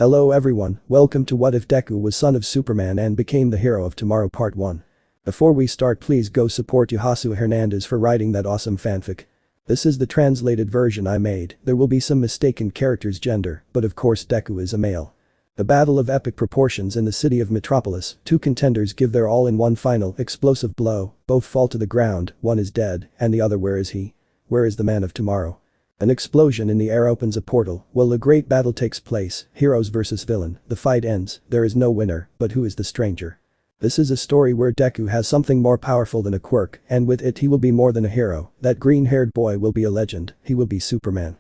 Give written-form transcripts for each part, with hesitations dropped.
Hello everyone, welcome to What If Deku was son of Superman and became the hero of tomorrow part 1. Before we start, please go support YehosuaHernandez for writing that awesome fanfic. This is the translated version I made. There will be some mistaken character's gender, but of course Deku is a male. A battle of epic proportions in the city of Metropolis. Two contenders give their all in one final explosive blow. Both fall to the ground, one is dead, and the other, where is he? Where is the man of tomorrow? An explosion in the air opens a portal. While a great battle takes place, heroes versus villain. The fight ends, there is no winner, but who is the stranger? This is a story where Deku has something more powerful than a quirk, and with it he will be more than a hero. That green-haired boy will be a legend, he will be Superman.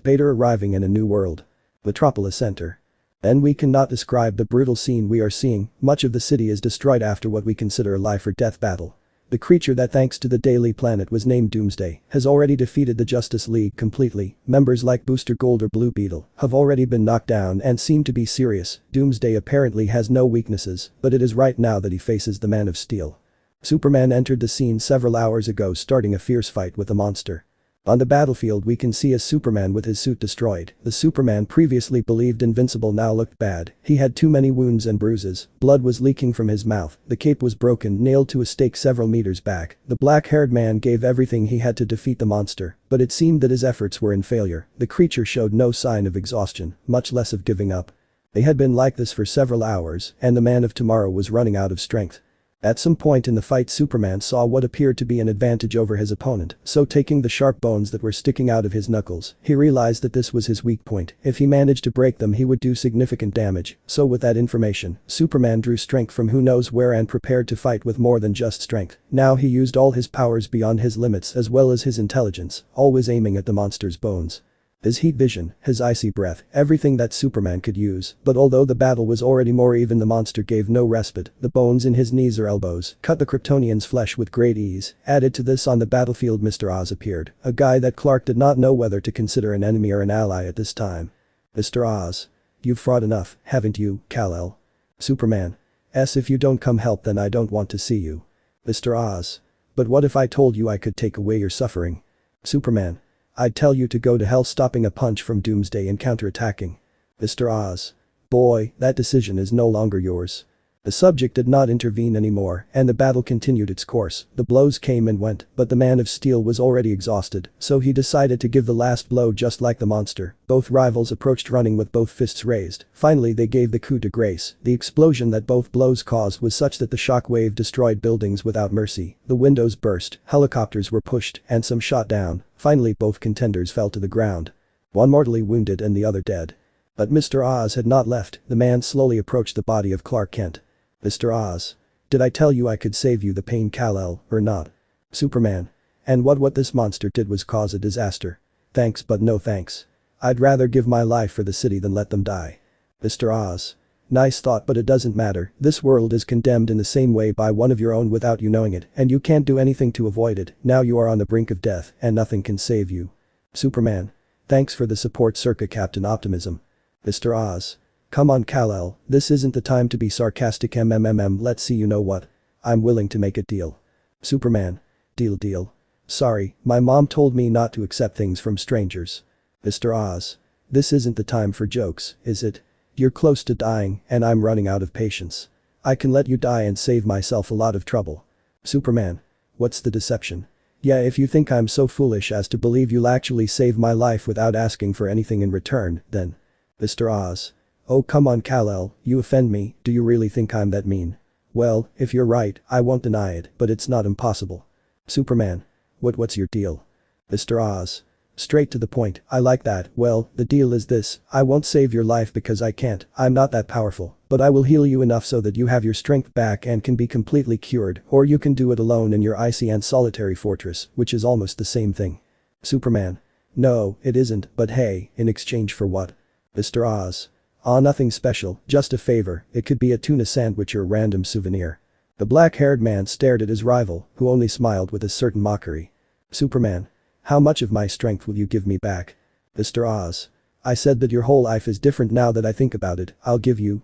Vader arriving in a new world. Metropolis Center. And we cannot describe the brutal scene we are seeing. Much of the city is destroyed after what we consider a life or death battle. The creature that, thanks to the Daily Planet, was named Doomsday has already defeated the Justice League completely. Members like Booster Gold or Blue Beetle have already been knocked down and seem to be serious. Doomsday apparently has no weaknesses, but it is right now that he faces the Man of Steel. Superman entered the scene several hours ago, starting a fierce fight with a monster. On the battlefield we can see a Superman with his suit destroyed. The Superman previously believed invincible now looked bad. He had too many wounds and bruises. Blood was leaking from his mouth. The cape was broken, nailed to a stake several meters back. The black-haired man gave everything he had to defeat the monster, but it seemed that his efforts were in failure. The creature showed no sign of exhaustion, much less of giving up. They had been like this for several hours, and the Man of Tomorrow was running out of strength. At some point in the fight, Superman saw what appeared to be an advantage over his opponent, so taking the sharp bones that were sticking out of his knuckles, he realized that this was his weak point. If he managed to break them he would do significant damage, so with that information, Superman drew strength from who knows where and prepared to fight with more than just strength. Now he used all his powers beyond his limits as well as his intelligence, always aiming at the monster's bones. His heat vision, his icy breath, everything that Superman could use. But although the battle was already more even, the monster gave no respite. The bones in his knees or elbows cut the Kryptonian's flesh with great ease. Added to this, on the battlefield Mr. Oz appeared, a guy that Clark did not know whether to consider an enemy or an ally at this time. Mr. Oz. You've fought enough, haven't you, Kal-El? Superman. If you don't come help then I don't want to see you. Mr. Oz. But what if I told you I could take away your suffering? Superman. I'd tell you to go to hell, stopping a punch from Doomsday and counterattacking. Mr. Oz. Boy, that decision is no longer yours. The subject did not intervene anymore, and the battle continued its course. The blows came and went, but the Man of Steel was already exhausted, so he decided to give the last blow just like the monster. Both rivals approached running with both fists raised. Finally they gave the coup de grace. The explosion that both blows caused was such that the shockwave destroyed buildings without mercy. The windows burst, helicopters were pushed, and some shot down. Finally both contenders fell to the ground. One mortally wounded and the other dead. But Mr. Oz had not left. The man slowly approached the body of Clark Kent. Mr. Oz. Did I tell you I could save you the pain, Kal-El, or not? Superman. And what this monster did was cause a disaster. Thanks but no thanks. I'd rather give my life for the city than let them die. Mr. Oz. Nice thought, but it doesn't matter. This world is condemned in the same way by one of your own without you knowing it, and you can't do anything to avoid it. Now you are on the brink of death, and nothing can save you. Superman. Thanks for the support, Circa Captain Optimism. Mr. Oz. Come on, Kal-El, this isn't the time to be sarcastic. Let's see, you know what? I'm willing to make a deal. Superman. Deal. Sorry, my mom told me not to accept things from strangers. Mr. Oz. This isn't the time for jokes, is it? You're close to dying, and I'm running out of patience. I can let you die and save myself a lot of trouble. Superman. What's the deception? Yeah, if you think I'm so foolish as to believe you'll actually save my life without asking for anything in return, then. Mr. Oz. Oh come on, Kal-El, you offend me. Do you really think I'm that mean? Well, if you're right, I won't deny it, but it's not impossible. Superman. What's your deal? Mr. Oz. Straight to the point, I like that. Well, the deal is this, I won't save your life because I can't, I'm not that powerful, but I will heal you enough so that you have your strength back and can be completely cured, or you can do it alone in your icy and solitary fortress, which is almost the same thing. Superman. No, it isn't, but hey, in exchange for what? Mr. Oz. Nothing special, just a favor. It could be a tuna sandwich or a random souvenir. The black-haired man stared at his rival, who only smiled with a certain mockery. Superman. How much of my strength will you give me back? Mr. Oz. I said that your whole life is different now that I think about it. I'll give you,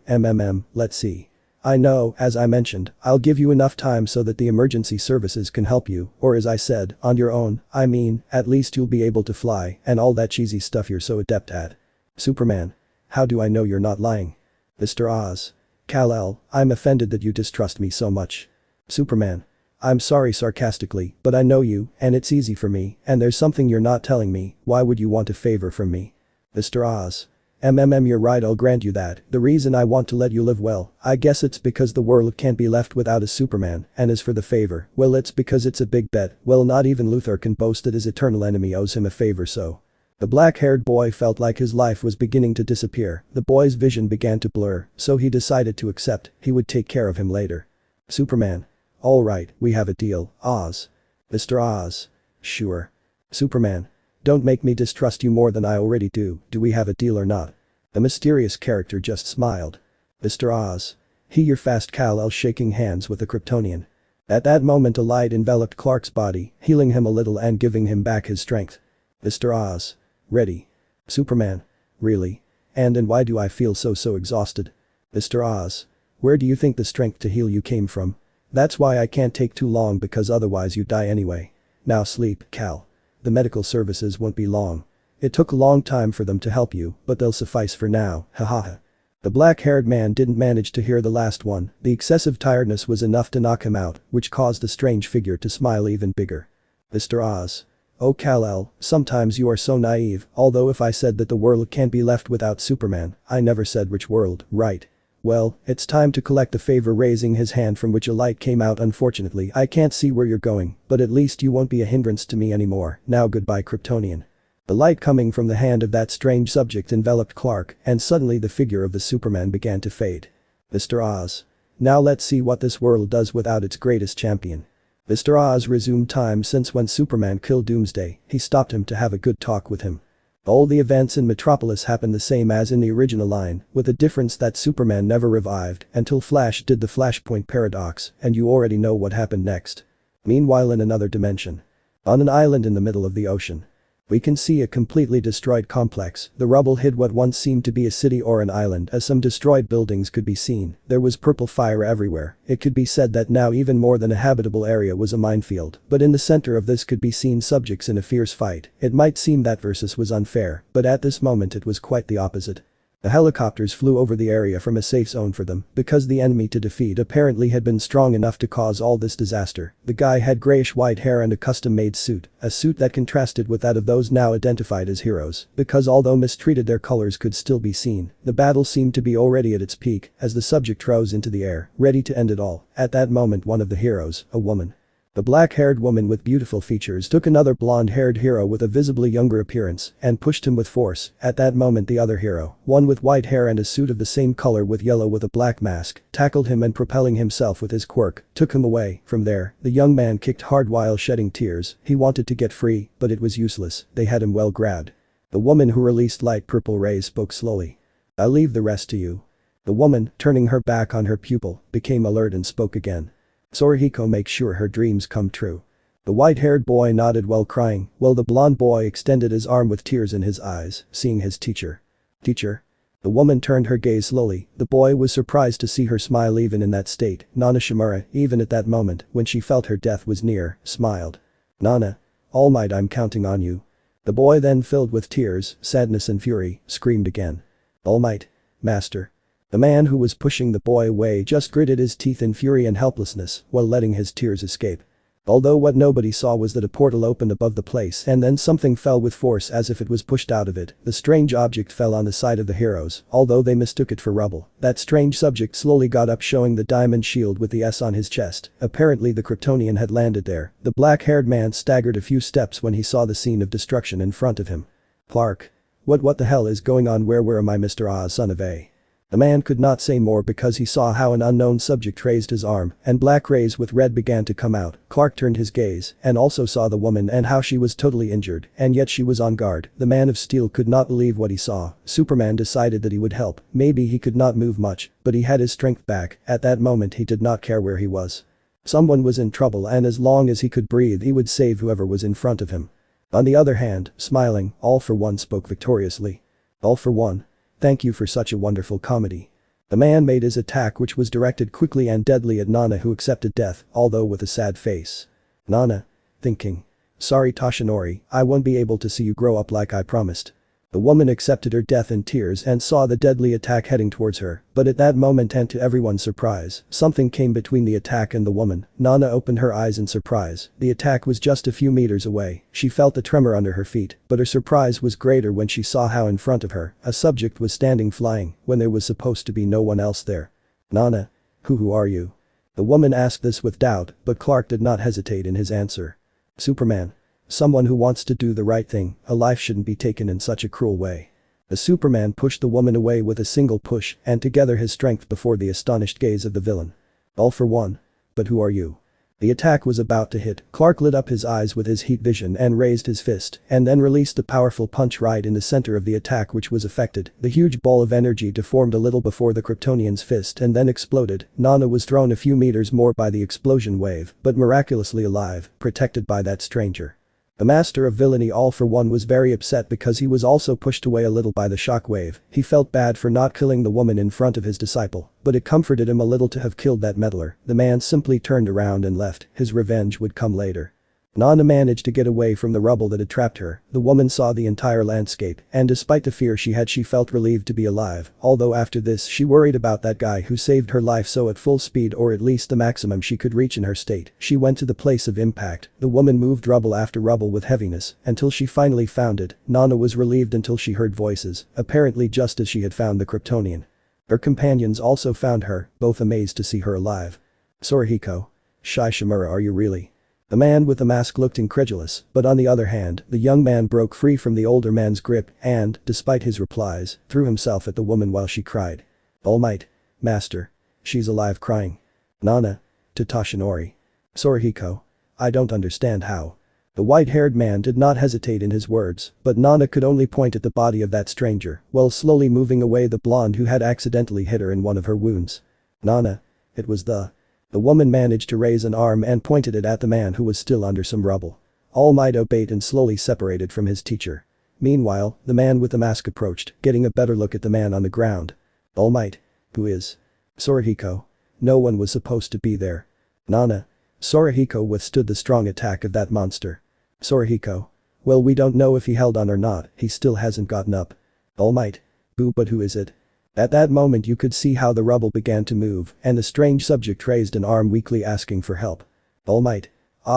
let's see. I know, as I mentioned, I'll give you enough time so that the emergency services can help you, or as I said, on your own. I mean, at least you'll be able to fly, and all that cheesy stuff you're so adept at. Superman. how do I know you're not lying? Mr. Oz. Kal-El, I'm offended that you distrust me so much. Superman. I'm sorry sarcastically, but I know you, and it's easy for me, and there's something you're not telling me, why would you want a favor from me? Mr. Oz. You're right, I'll grant you that, the reason I want to let you live well, I guess it's because the world can't be left without a Superman, and as for the favor, well it's because it's a big bet, well not even Luthor can boast that his eternal enemy owes him a favor so. The black-haired boy felt like his life was beginning to disappear, the boy's vision began to blur, so he decided to accept, he would take care of him later. Superman. Alright, we have a deal, Oz. Mr. Oz. Sure. Superman. Don't make me distrust you more than I already do we have a deal or not? The mysterious character just smiled. Mr. Oz. You're fast, Kal-El shaking hands with the Kryptonian. At that moment a light enveloped Clark's body, healing him a little and giving him back his strength. Mr. Oz. Ready. Superman. Really? And why do I feel so exhausted? Mr. Oz. Where do you think the strength to heal you came from? That's why I can't take too long because otherwise you die anyway. Now sleep, Kal. The medical services won't be long. It took a long time for them to help you, but they'll suffice for now, hahaha. The black-haired man didn't manage to hear the last one, the excessive tiredness was enough to knock him out, which caused the strange figure to smile even bigger. Mr. Oz. Oh Kal-El, sometimes you are so naive, although if I said that the world can't be left without Superman, I never said which world, right? Well, it's time to collect the favor, raising his hand from which a light came out. Unfortunately I can't see where you're going, but at least you won't be a hindrance to me anymore, now goodbye Kryptonian. The light coming from the hand of that strange subject enveloped Clark, and suddenly the figure of the Superman began to fade. Mr. Oz. Now let's see what this world does without its greatest champion. Mr. Oz resumed time since when Superman killed Doomsday, he stopped him to have a good talk with him. All the events in Metropolis happened the same as in the original line, with the difference that Superman never revived until Flash did the Flashpoint paradox, and you already know what happened next. Meanwhile in another dimension. On an island in the middle of the ocean. We can see a completely destroyed complex, the rubble hid what once seemed to be a city or an island as some destroyed buildings could be seen, there was purple fire everywhere, it could be said that now even more than a habitable area was a minefield, but in the center of this could be seen subjects in a fierce fight, it might seem that versus was unfair, but at this moment it was quite the opposite. The helicopters flew over the area from a safe zone for them because the enemy to defeat apparently had been strong enough to cause all this disaster. The guy had grayish-white hair and a custom-made suit, a suit that contrasted with that of those now identified as heroes, because although mistreated their colors could still be seen, the battle seemed to be already at its peak as the subject rose into the air, ready to end it all. At that moment one of the heroes, a woman. The black-haired woman with beautiful features took another blonde-haired hero with a visibly younger appearance and pushed him with force. At that moment the other hero, one with white hair and a suit of the same color with yellow with a black mask, tackled him and propelling himself with his quirk, took him away. From there, the young man kicked hard while shedding tears, he wanted to get free, but it was useless, they had him well grabbed. The woman who released light purple rays spoke slowly. I'll leave the rest to you. The woman, turning her back on her pupil, became alert and spoke again. Sorihiko makes sure her dreams come true. The white-haired boy nodded while crying, while the blonde boy extended his arm with tears in his eyes, seeing his teacher. Teacher? The woman turned her gaze slowly, the boy was surprised to see her smile even in that state. Nana Shimura, even at that moment, when she felt her death was near, smiled. Nana. Almight, I'm counting on you. The boy then, filled with tears, sadness and fury, screamed again. Almight. Master. The man who was pushing the boy away just gritted his teeth in fury and helplessness while letting his tears escape. Although what nobody saw was that a portal opened above the place and then something fell with force as if it was pushed out of it. The strange object fell on the side of the heroes, although they mistook it for rubble. That strange subject slowly got up, showing the diamond shield with the S on his chest. Apparently the Kryptonian had landed there. The black-haired man staggered a few steps when he saw the scene of destruction in front of him. Clark. What the hell is going on? Where am I, Mr. Oz, son of a? The man could not say more because he saw how an unknown subject raised his arm and black rays with red began to come out. Clark turned his gaze and also saw the woman and how she was totally injured and yet she was on guard. The Man of Steel could not believe what he saw. Superman decided that he would help. Maybe he could not move much, but he had his strength back. At that moment he did not care where he was. Someone was in trouble and as long as he could breathe he would save whoever was in front of him. On the other hand, smiling, All for One spoke victoriously. All for One. Thank you for such a wonderful comedy. The man made his attack, which was directed quickly and deadly at Nana, who accepted death, although with a sad face. Nana. Thinking. Sorry Toshinori, I won't be able to see you grow up like I promised. The woman accepted her death in tears and saw the deadly attack heading towards her, but at that moment and to everyone's surprise, something came between the attack and the woman. Nana opened her eyes in surprise. The attack was just a few meters away. She felt the tremor under her feet, but her surprise was greater when she saw how in front of her, a subject was standing flying, when there was supposed to be no one else there. Nana? Who are you? The woman asked this with doubt, but Clark did not hesitate in his answer. Superman. Someone who wants to do the right thing. A life shouldn't be taken in such a cruel way. The Superman pushed the woman away with a single push and together his strength before the astonished gaze of the villain. All for one. But who are you? The attack was about to hit. Clark lit up his eyes with his heat vision and raised his fist and then released a powerful punch right in the center of the attack which was affected. The huge ball of energy deformed a little before the Kryptonian's fist and then exploded. Nana was thrown a few meters more by the explosion wave, but miraculously alive, protected by that stranger. The master of villainy All for One was very upset because he was also pushed away a little by the shockwave. He felt bad for not killing the woman in front of his disciple, but it comforted him a little to have killed that meddler. The man simply turned around and left. His revenge would come later. Nana managed to get away from the rubble that had trapped her. The woman saw the entire landscape, and despite the fear she felt relieved to be alive, although after this she worried about that guy who saved her life, so at full speed or at least the maximum she could reach in her state, she went to the place of impact. The woman moved rubble after rubble with heaviness, until she finally found it. Nana was relieved until she heard voices, apparently just as she had found the Kryptonian. Her companions also found her, both amazed to see her alive. Sorihiko. Shimura, are you really? The man with the mask looked incredulous, but on the other hand, the young man broke free from the older man's grip and, despite his replies, threw himself at the woman while she cried. Almight. Master. She's alive crying. Nana. To Toshinori. Sorihiko. I don't understand how. The white-haired man did not hesitate in his words, but Nana could only point at the body of that stranger, while slowly moving away the blonde who had accidentally hit her in one of her wounds. Nana. It was the woman managed to raise an arm and pointed it at the man who was still under some rubble. Almight obeyed and slowly separated from his teacher. Meanwhile, the man with the mask approached, getting a better look at the man on the ground. Almight. Who is? Sorihiko. No one was supposed to be there. Nana. Sorihiko withstood the strong attack of that monster. Sorihiko. Well, we don't know if he held on or not, he still hasn't gotten up. Almight. But who is it? At that moment you could see how the rubble began to move and the strange subject raised an arm weakly asking for help. Almight.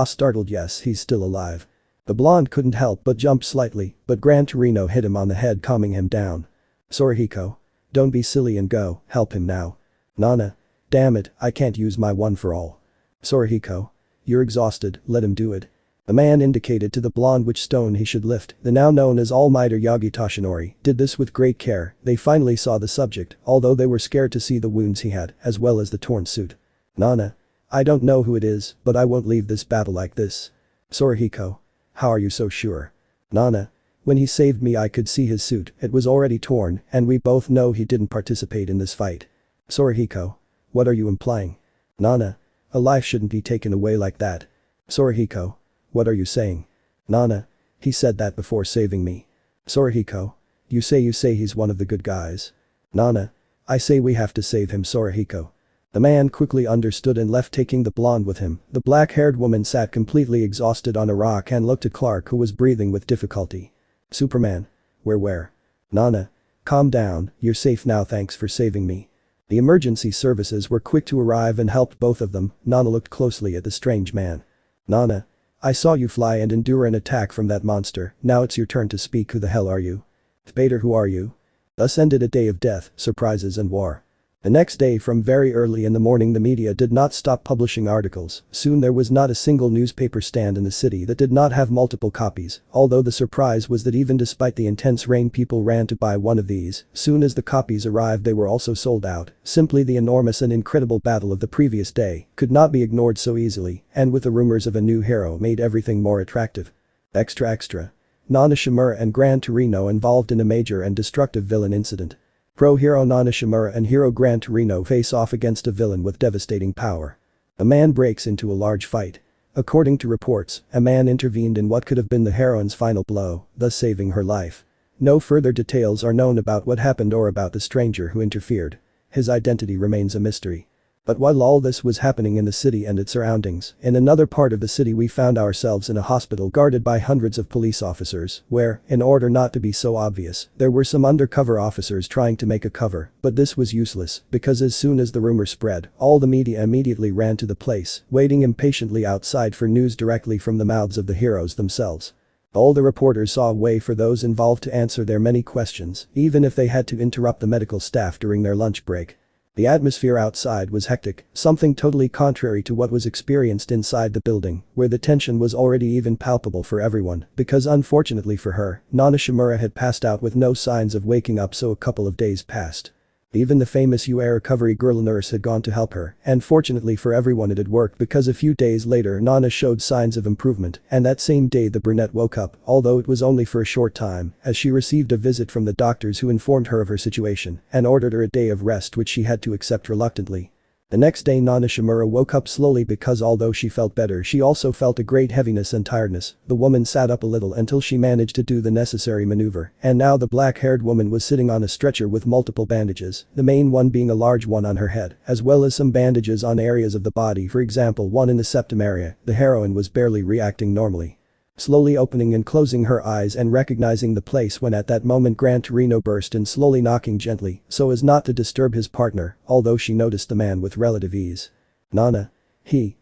Startled, yes, he's still alive. The blonde couldn't help but jump slightly, but Gran Torino hit him on the head, calming him down. Sorihiko. Don't be silly and go, help him now. Nana. Damn it, I can't use my one for all. Sorihiko. You're exhausted, let him do it. The man indicated to the blonde which stone he should lift. The now known as Almight or Yagi Toshinori did this with great care. They finally saw the subject, although they were scared to see the wounds he had, as well as the torn suit. Nana. I don't know who it is, but I won't leave this battle like this. Sorihiko. How are you so sure? Nana. When he saved me I could see his suit, it was already torn, and we both know he didn't participate in this fight. Sorihiko. What are you implying? Nana. A life shouldn't be taken away like that. Sorihiko. What are you saying? Nana. He said that before saving me. Sorihiko. You say he's one of the good guys. Nana. I say we have to save him, Sorihiko. The man quickly understood and left, taking the blonde with him. The black-haired woman sat completely exhausted on a rock and looked at Clark, who was breathing with difficulty. Superman. Where? Nana. Calm down, you're safe now, thanks for saving me. The emergency services were quick to arrive and helped both of them. Nana looked closely at the strange man. Nana. I saw you fly and endure an attack from that monster, now it's your turn to speak. Who the hell are you? Vader, who are you? Thus ended a day of death, surprises and war. The next day from very early in the morning the media did not stop publishing articles. Soon there was not a single newspaper stand in the city that did not have multiple copies, although the surprise was that even despite the intense rain people ran to buy one of these. Soon as the copies arrived they were also sold out. Simply the enormous and incredible battle of the previous day could not be ignored so easily, and with the rumors of a new hero made everything more attractive. Extra. Nana Shimura and Gran Torino involved in a major and destructive villain incident. Pro-hero Nana Shimura and hero Gran Torino face off against a villain with devastating power. A man breaks into a large fight. According to reports, a man intervened in what could have been the heroine's final blow, thus saving her life. No further details are known about what happened or about the stranger who interfered. His identity remains a mystery. But while all this was happening in the city and its surroundings, in another part of the city we found ourselves in a hospital guarded by hundreds of police officers, where, in order not to be so obvious, there were some undercover officers trying to make a cover, but this was useless, because as soon as the rumor spread, all the media immediately ran to the place, waiting impatiently outside for news directly from the mouths of the heroes themselves. All the reporters saw a way for those involved to answer their many questions, even if they had to interrupt the medical staff during their lunch break. The atmosphere outside was hectic, something totally contrary to what was experienced inside the building, where the tension was already even palpable for everyone, because unfortunately for her, Nana Shimura had passed out with no signs of waking up, so a couple of days passed. Even the famous UA recovery girl nurse had gone to help her, and fortunately for everyone it had worked, because a few days later Nana showed signs of improvement, and that same day the brunette woke up, although it was only for a short time, as she received a visit from the doctors who informed her of her situation and ordered her a day of rest, which she had to accept reluctantly. The next day Nana Shimura woke up slowly, because although she felt better she also felt a great heaviness and tiredness. The woman sat up a little until she managed to do the necessary maneuver, and now the black-haired woman was sitting on a stretcher with multiple bandages, the main one being a large one on her head, as well as some bandages on areas of the body, for example one in the septum area. The heroine was barely reacting normally, slowly opening and closing her eyes and recognizing the place, when at that moment Gran Torino burst in, slowly knocking gently so as not to disturb his partner, although she noticed the man with relative ease. "Nana."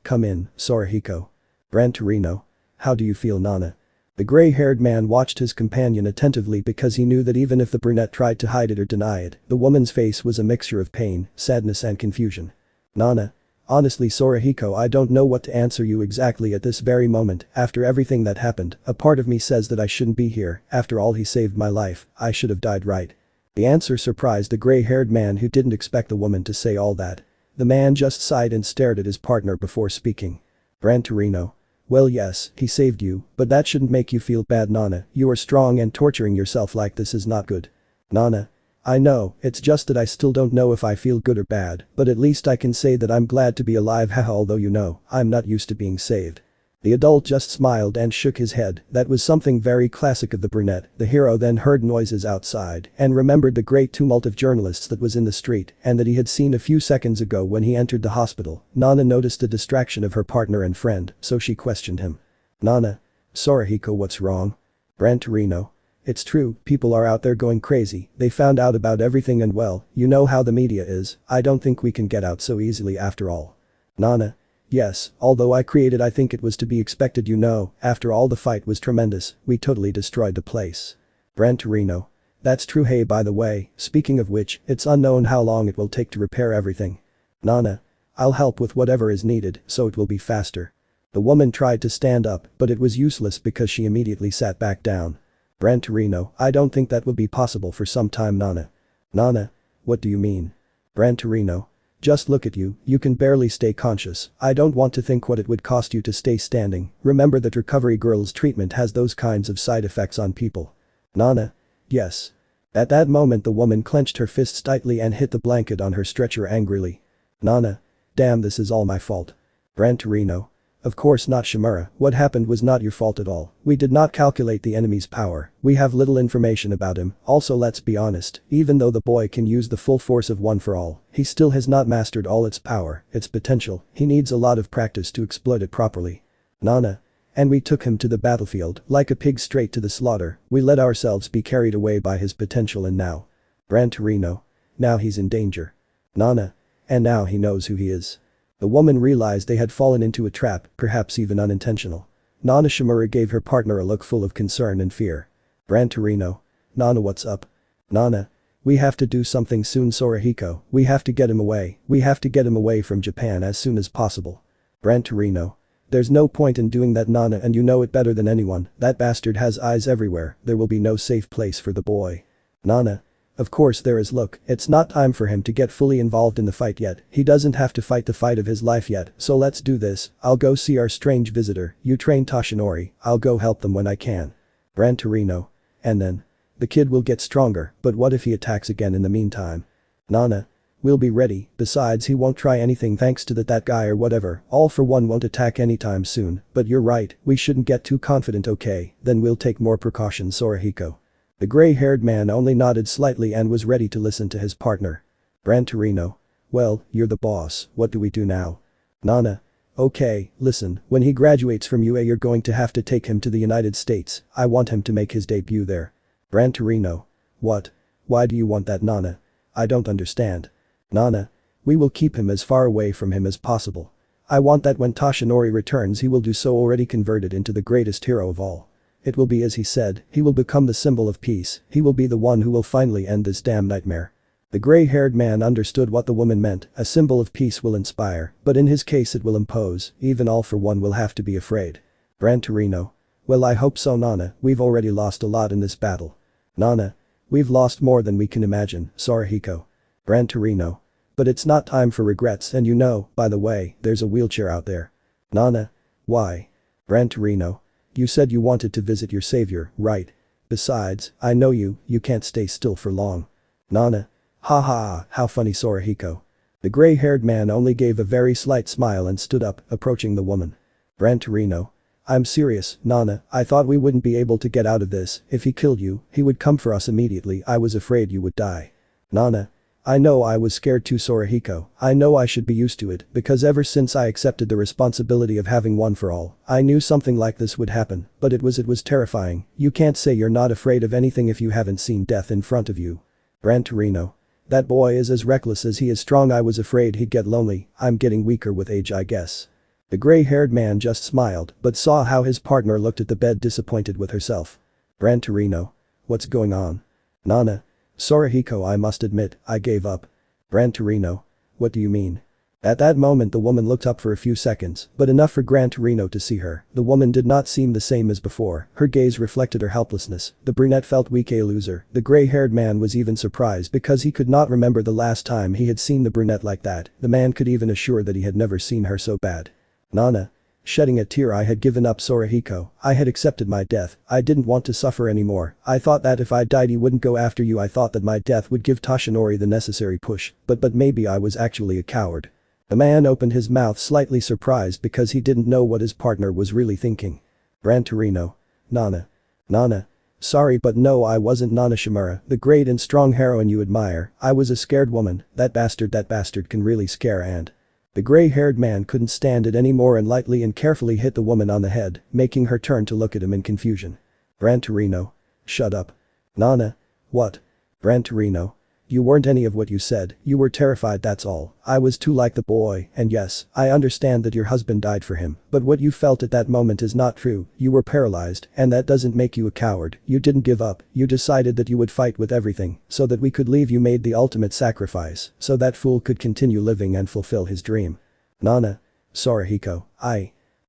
"Come in, Sorahiko." "Gran Torino. How do you feel, Nana?" The gray-haired man watched his companion attentively, because he knew that even if the brunette tried to hide it or deny it, the woman's face was a mixture of pain, sadness and confusion. "Nana. Honestly, Sorahiko, I don't know what to answer you exactly at this very moment. After everything that happened, a part of me says that I shouldn't be here. After all, he saved my life. I should have died, right?" The answer surprised the gray-haired man, who didn't expect the woman to say all that. The man just sighed and stared at his partner before speaking. "Gran Torino. Well, yes, he saved you, but that shouldn't make you feel bad, Nana. You are strong, and torturing yourself like this is not good." "Nana. I know, it's just that I still don't know if I feel good or bad, but at least I can say that I'm glad to be alive, haha, although you know, I'm not used to being saved." The adult just smiled and shook his head. That was something very classic of the brunette. The hero then heard noises outside and remembered the great tumult of journalists that was in the street and that he had seen a few seconds ago when he entered the hospital. Nana noticed the distraction of her partner and friend, so she questioned him. "Nana. Sorahiko, what's wrong?" "Gran Torino. It's true, people are out there going crazy. They found out about everything, and well, you know how the media is. I don't think we can get out so easily after all." "Nana. Yes, although I think it was to be expected, you know, after all the fight was tremendous, we totally destroyed the place." "Gran Torino. That's true. Hey, by the way, speaking of which, it's unknown how long it will take to repair everything." "Nana. I'll help with whatever is needed, so it will be faster." The woman tried to stand up, but it was useless because she immediately sat back down. "Gran Torino, I don't think that will be possible for some time, Nana." "Nana. What do you mean?" "Gran Torino. Just look at you, you can barely stay conscious. I don't want to think what it would cost you to stay standing. Remember that recovery girl's treatment has those kinds of side effects on people." "Nana. Yes." At that moment the woman clenched her fists tightly and hit the blanket on her stretcher angrily. "Nana. Damn, this is all my fault." "Gran Torino. Of course not, Shimura. What happened was not your fault at all. We did not calculate the enemy's power. We have little information about him. Also, let's be honest, even though the boy can use the full force of One for All, he still has not mastered all its power, its potential. He needs a lot of practice to exploit it properly." "Nana. And we took him to the battlefield, like a pig straight to the slaughter. We let ourselves be carried away by his potential, and now." "Gran Torino. Now he's in danger." "Nana. And now he knows who he is." The woman realized they had fallen into a trap, perhaps even unintentional. Nana Shimura gave her partner a look full of concern and fear. "Gran Torino. Nana, what's up?" "Nana. We have to do something soon, Sorahiko. We have to get him away. We have to get him away from Japan as soon as possible." "Gran Torino. There's no point in doing that, Nana, and you know it better than anyone. That bastard has eyes everywhere. There will be no safe place for the boy." "Nana. Of course there is. Look, it's not time for him to get fully involved in the fight yet. He doesn't have to fight the fight of his life yet, so let's do this. I'll go see our strange visitor. You train Toshinori. I'll go help them when I can." "Gran Torino. And then? The kid will get stronger, but what if he attacks again in the meantime?" "Nana. We'll be ready. Besides, he won't try anything thanks to that guy or whatever. All for One won't attack anytime soon, but you're right, we shouldn't get too confident, okay? Then we'll take more precautions, Sorahiko." The gray-haired man only nodded slightly and was ready to listen to his partner. "Gran Torino. Well, you're the boss, what do we do now? Nana. Okay, listen, when he graduates from UA you're going to have to take him to the United States, I want him to make his debut there. Gran Torino. What? Why do you want that, Nana? I don't understand. Nana. We will keep him as far away from him as possible. I want that when Toshinori returns he will do so already converted into the greatest hero of all. It will be as he said, he will become the symbol of peace, he will be the one who will finally end this damn nightmare. The gray-haired man understood what the woman meant, a symbol of peace will inspire, but in his case it will impose, even all for one will have to be afraid. Gran Torino. Well I hope so Nana, we've already lost a lot in this battle. Nana. We've lost more than we can imagine, Sarahiko. Gran Torino. But it's not time for regrets and you know, by the way, there's a wheelchair out there. Nana. Why? Gran Torino. You said you wanted to visit your savior, right? Besides, I know you can't stay still for long. Nana. Ha ha, how funny Sarahiko. The gray-haired man only gave a very slight smile and stood up, approaching the woman. Gran Torino. I'm serious, Nana, I thought we wouldn't be able to get out of this, if he killed you, he would come for us immediately, I was afraid you would die. Nana. I know I was scared too Sarahiko, I know I should be used to it, because ever since I accepted the responsibility of having one for all, I knew something like this would happen, but it was terrifying, you can't say you're not afraid of anything if you haven't seen death in front of you. Gran Torino. That boy is as reckless as he is strong I was afraid he'd get lonely, I'm getting weaker with age I guess. The gray-haired man just smiled but saw how his partner looked at the bed disappointed with herself. Gran Torino. What's going on? Nana. Sarahiko I must admit, I gave up. Gran Torino. What do you mean? At that moment the woman looked up for a few seconds, but enough for Gran Torino to see her, the woman did not seem the same as before, her gaze reflected her helplessness, the brunette felt weak a loser, the gray-haired man was even surprised because he could not remember the last time he had seen the brunette like that, the man could even assure that he had never seen her so bad. Nana. Shedding a tear I had given up Sarahiko, I had accepted my death, I didn't want to suffer anymore, I thought that if I died he wouldn't go after you I thought that my death would give Toshinori the necessary push, but maybe I was actually a coward. The man opened his mouth slightly surprised because he didn't know what his partner was really thinking. Gran Torino. Nana. Nana. Sorry but no I wasn't Nana Shimura, the great and strong heroine you admire, I was a scared woman, that bastard can really scare and. The gray-haired man couldn't stand it anymore and lightly and carefully hit the woman on the head, making her turn to look at him in confusion. Gran Torino. Shut up. Nana. What? Gran Torino. You weren't any of what you said, you were terrified that's all, I was too like the boy, and yes, I understand that your husband died for him, but what you felt at that moment is not true, you were paralyzed, and that doesn't make you a coward, you didn't give up, you decided that you would fight with everything, so that we could leave you made the ultimate sacrifice, so that fool could continue living and fulfill his dream. Nana. Sarahiko.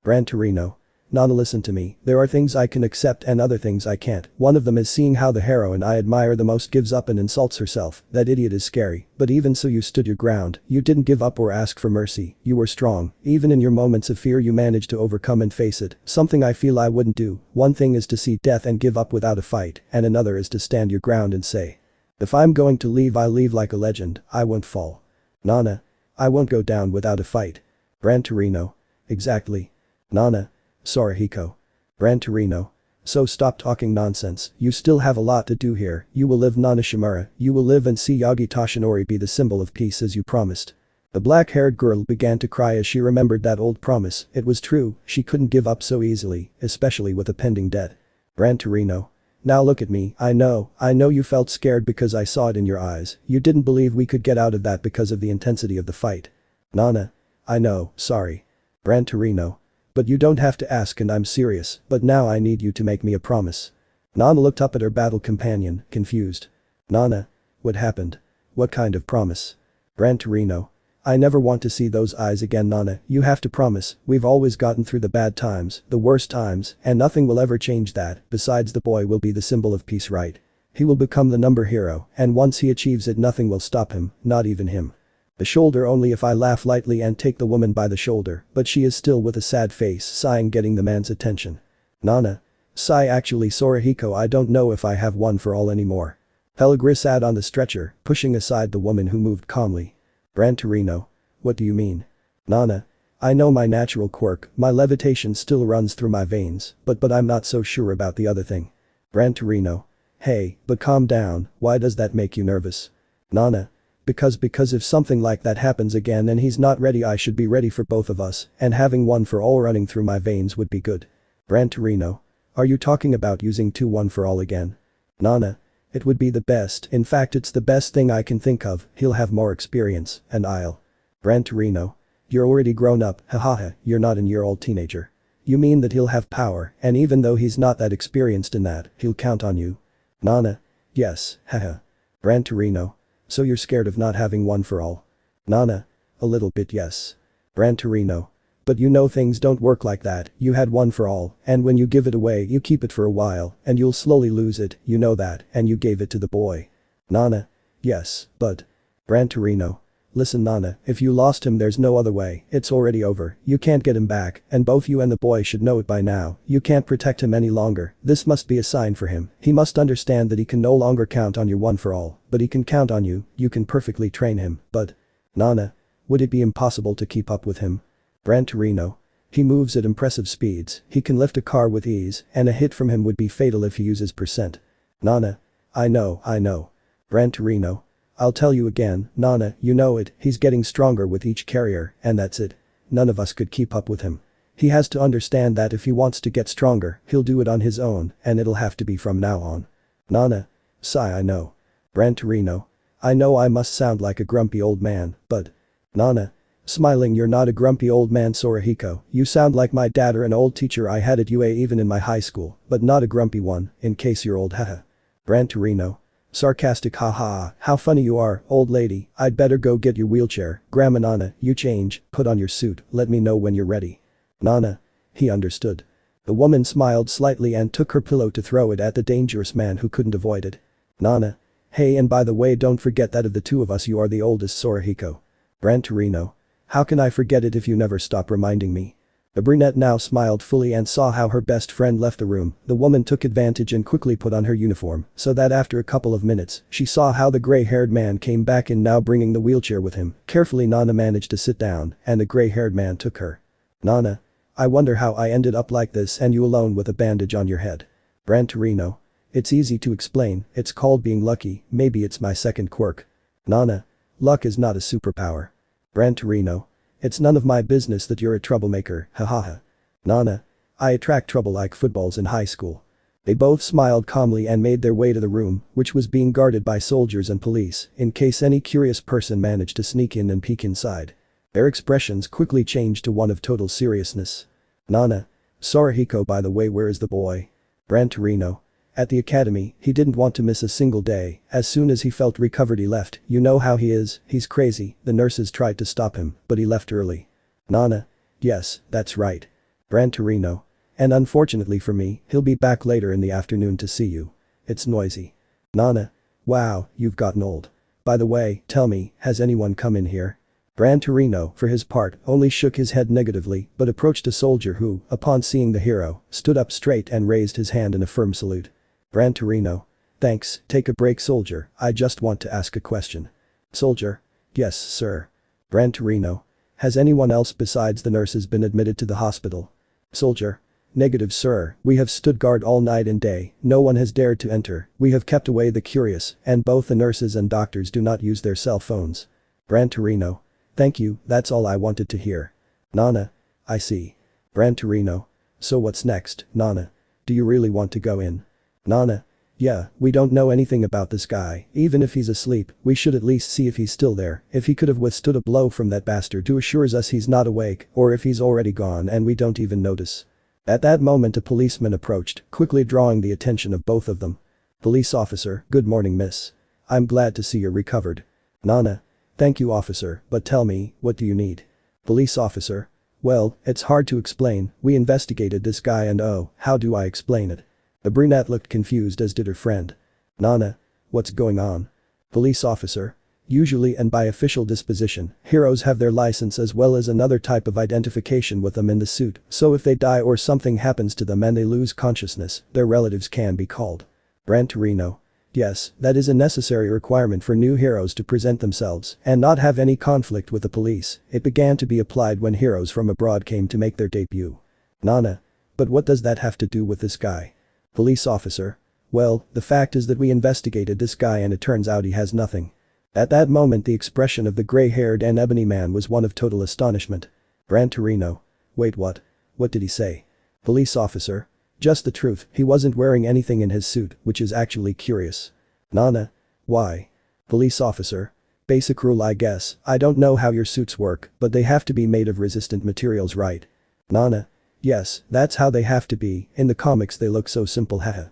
Gran Torino. Nana listen to me, there are things I can accept and other things I can't, one of them is seeing how the heroine I admire the most gives up and insults herself, that idiot is scary, but even so you stood your ground, you didn't give up or ask for mercy, you were strong, even in your moments of fear you managed to overcome and face it, something I feel I wouldn't do, one thing is to see death and give up without a fight, and another is to stand your ground and say. If I'm going to leave I leave like a legend, I won't fall. Nana. I won't go down without a fight. Gran Torino. Exactly. Nana. Sarahiko. Gran Torino. So stop talking nonsense, you still have a lot to do here, you will live Nana Shimura, you will live and see Yagi Toshinori be the symbol of peace as you promised. The black-haired girl began to cry as she remembered that old promise, it was true, she couldn't give up so easily, especially with a pending debt. Gran Torino. Now look at me, I know you felt scared because I saw it in your eyes, you didn't believe we could get out of that because of the intensity of the fight. Nana. I know, sorry. Gran Torino. But you don't have to ask and I'm serious, but now I need you to make me a promise. Nana looked up at her battle companion, confused. Nana. What happened? What kind of promise? Gran Torino. I never want to see those eyes again Nana, you have to promise, we've always gotten through the bad times, the worst times, and nothing will ever change that, besides the boy will be the symbol of peace right? He will become the number hero, and once he achieves it nothing will stop him, not even him. The shoulder only if I laugh lightly and take the woman by the shoulder, but she is still with a sad face sighing getting the man's attention. Nana. Sigh actually Sarahiko I don't know if I have one for all anymore. Pellegris sat on the stretcher, pushing aside the woman who moved calmly. Gran Torino. What do you mean? Nana. I know my natural quirk, my levitation still runs through my veins, but I'm not so sure about the other thing. Gran Torino. Hey, but calm down, why does that make you nervous? Nana. Because if something like that happens again and he's not ready, I should be ready for both of us, and having one for all running through my veins would be good. Gran Torino. Are you talking about using 2 one for all again? Nana. It would be the best, in fact it's the best thing I can think of, he'll have more experience, and I'll. Gran Torino. You're already grown up, hahaha, you're not an year-old teenager. You mean that he'll have power, and even though he's not that experienced in that, he'll count on you? Nana. Yes, haha. Gran Torino. So you're scared of not having one for all? Nana. A little bit yes. Gran Torino. But you know things don't work like that, you had one for all, and when you give it away you keep it for a while, and you'll slowly lose it, you know that, and you gave it to the boy. Nana. Yes, but. Gran Torino. Listen Nana, if you lost him there's no other way, it's already over, you can't get him back, and both you and the boy should know it by now, you can't protect him any longer, this must be a sign for him, he must understand that he can no longer count on your one for all, but he can count on you, you can perfectly train him, but. Nana. Would it be impossible to keep up with him? Gran Torino. He moves at impressive speeds, he can lift a car with ease, and a hit from him would be fatal if he uses percent. Nana. I know. Gran Torino. I'll tell you again, Nana, you know it, he's getting stronger with each carrier, and that's it. None of us could keep up with him. He has to understand that if he wants to get stronger, he'll do it on his own, and it'll have to be from now on. Nana. Sigh I know. Gran Torino. I know I must sound like a grumpy old man, but. Nana. Smiling you're not a grumpy old man Sorahiko, you sound like my dad or an old teacher I had at UA even in my high school, but not a grumpy one, in case you're old haha. Gran Torino. Sarcastic haha, how funny you are, old lady, I'd better go get your wheelchair, Grandma Nana, you change, put on your suit, let me know when you're ready. Nana. He understood. The woman smiled slightly and took her pillow to throw it at the dangerous man who couldn't avoid it. Nana. Hey and by the way don't forget that of the two of us you are the oldest Sorahiko. Gran Torino. How can I forget it if you never stop reminding me? The brunette now smiled fully and saw how her best friend left the room, the woman took advantage and quickly put on her uniform, so that after a couple of minutes, she saw how the grey-haired man came back in now bringing the wheelchair with him, carefully Nana managed to sit down, and the grey-haired man took her. Nana. I wonder how I ended up like this and you alone with a bandage on your head. Gran Torino. It's easy to explain, it's called being lucky, maybe it's my second quirk. Nana. Luck is not a superpower. Gran Torino. It's none of my business that you're a troublemaker, hahaha. Nana. I attract trouble like footballs in high school. They both smiled calmly and made their way to the room, which was being guarded by soldiers and police, in case any curious person managed to sneak in and peek inside. Their expressions quickly changed to one of total seriousness. Nana. Sorahiko by the way where is the boy? Gran Torino. At the academy, he didn't want to miss a single day, as soon as he felt recovered he left, you know how he is, he's crazy, the nurses tried to stop him, but he left early. Nana. Yes, that's right. Gran Torino. And unfortunately for me, he'll be back later in the afternoon to see you. It's noisy. Nana. Wow, you've gotten old. By the way, tell me, has anyone come in here? Gran Torino, for his part, only shook his head negatively, but approached a soldier who, upon seeing the hero, stood up straight and raised his hand in a firm salute. Gran Torino. Thanks, take a break soldier, I just want to ask a question. Soldier. Yes, sir. Gran Torino. Has anyone else besides the nurses been admitted to the hospital? Soldier. Negative sir, we have stood guard all night and day, no one has dared to enter, we have kept away the curious, and both the nurses and doctors do not use their cell phones. Gran Torino. Thank you, that's all I wanted to hear. Nana. I see. Gran Torino. So what's next, Nana? Do you really want to go in? Nana. Yeah, we don't know anything about this guy, even if he's asleep, we should at least see if he's still there, if he could have withstood a blow from that bastard who assures us he's not awake, or if he's already gone and we don't even notice. At that moment a policeman approached, quickly drawing the attention of both of them. Police officer, good morning miss. I'm glad to see you're recovered. Nana. Thank you officer, but tell me, what do you need? Police officer. Well, it's hard to explain, we investigated this guy and oh, how do I explain it? The brunette looked confused as did her friend. Nana. What's going on? Police officer. Usually and by official disposition, heroes have their license as well as another type of identification with them in the suit, so if they die or something happens to them and they lose consciousness, their relatives can be called. Gran Torino. Yes, that is a necessary requirement for new heroes to present themselves and not have any conflict with the police, it began to be applied when heroes from abroad came to make their debut. Nana. But what does that have to do with this guy? Police officer. Well, the fact is that we investigated this guy and it turns out he has nothing. At that moment the expression of the gray-haired and ebony man was one of total astonishment. Gran Torino. Wait, what? What did he say? Police officer. Just the truth, he wasn't wearing anything in his suit, which is actually curious. Nana. Why? Police officer. Basic rule I guess, I don't know how your suits work, but they have to be made of resistant materials, right? Nana. Yes, that's how they have to be, in the comics they look so simple, haha.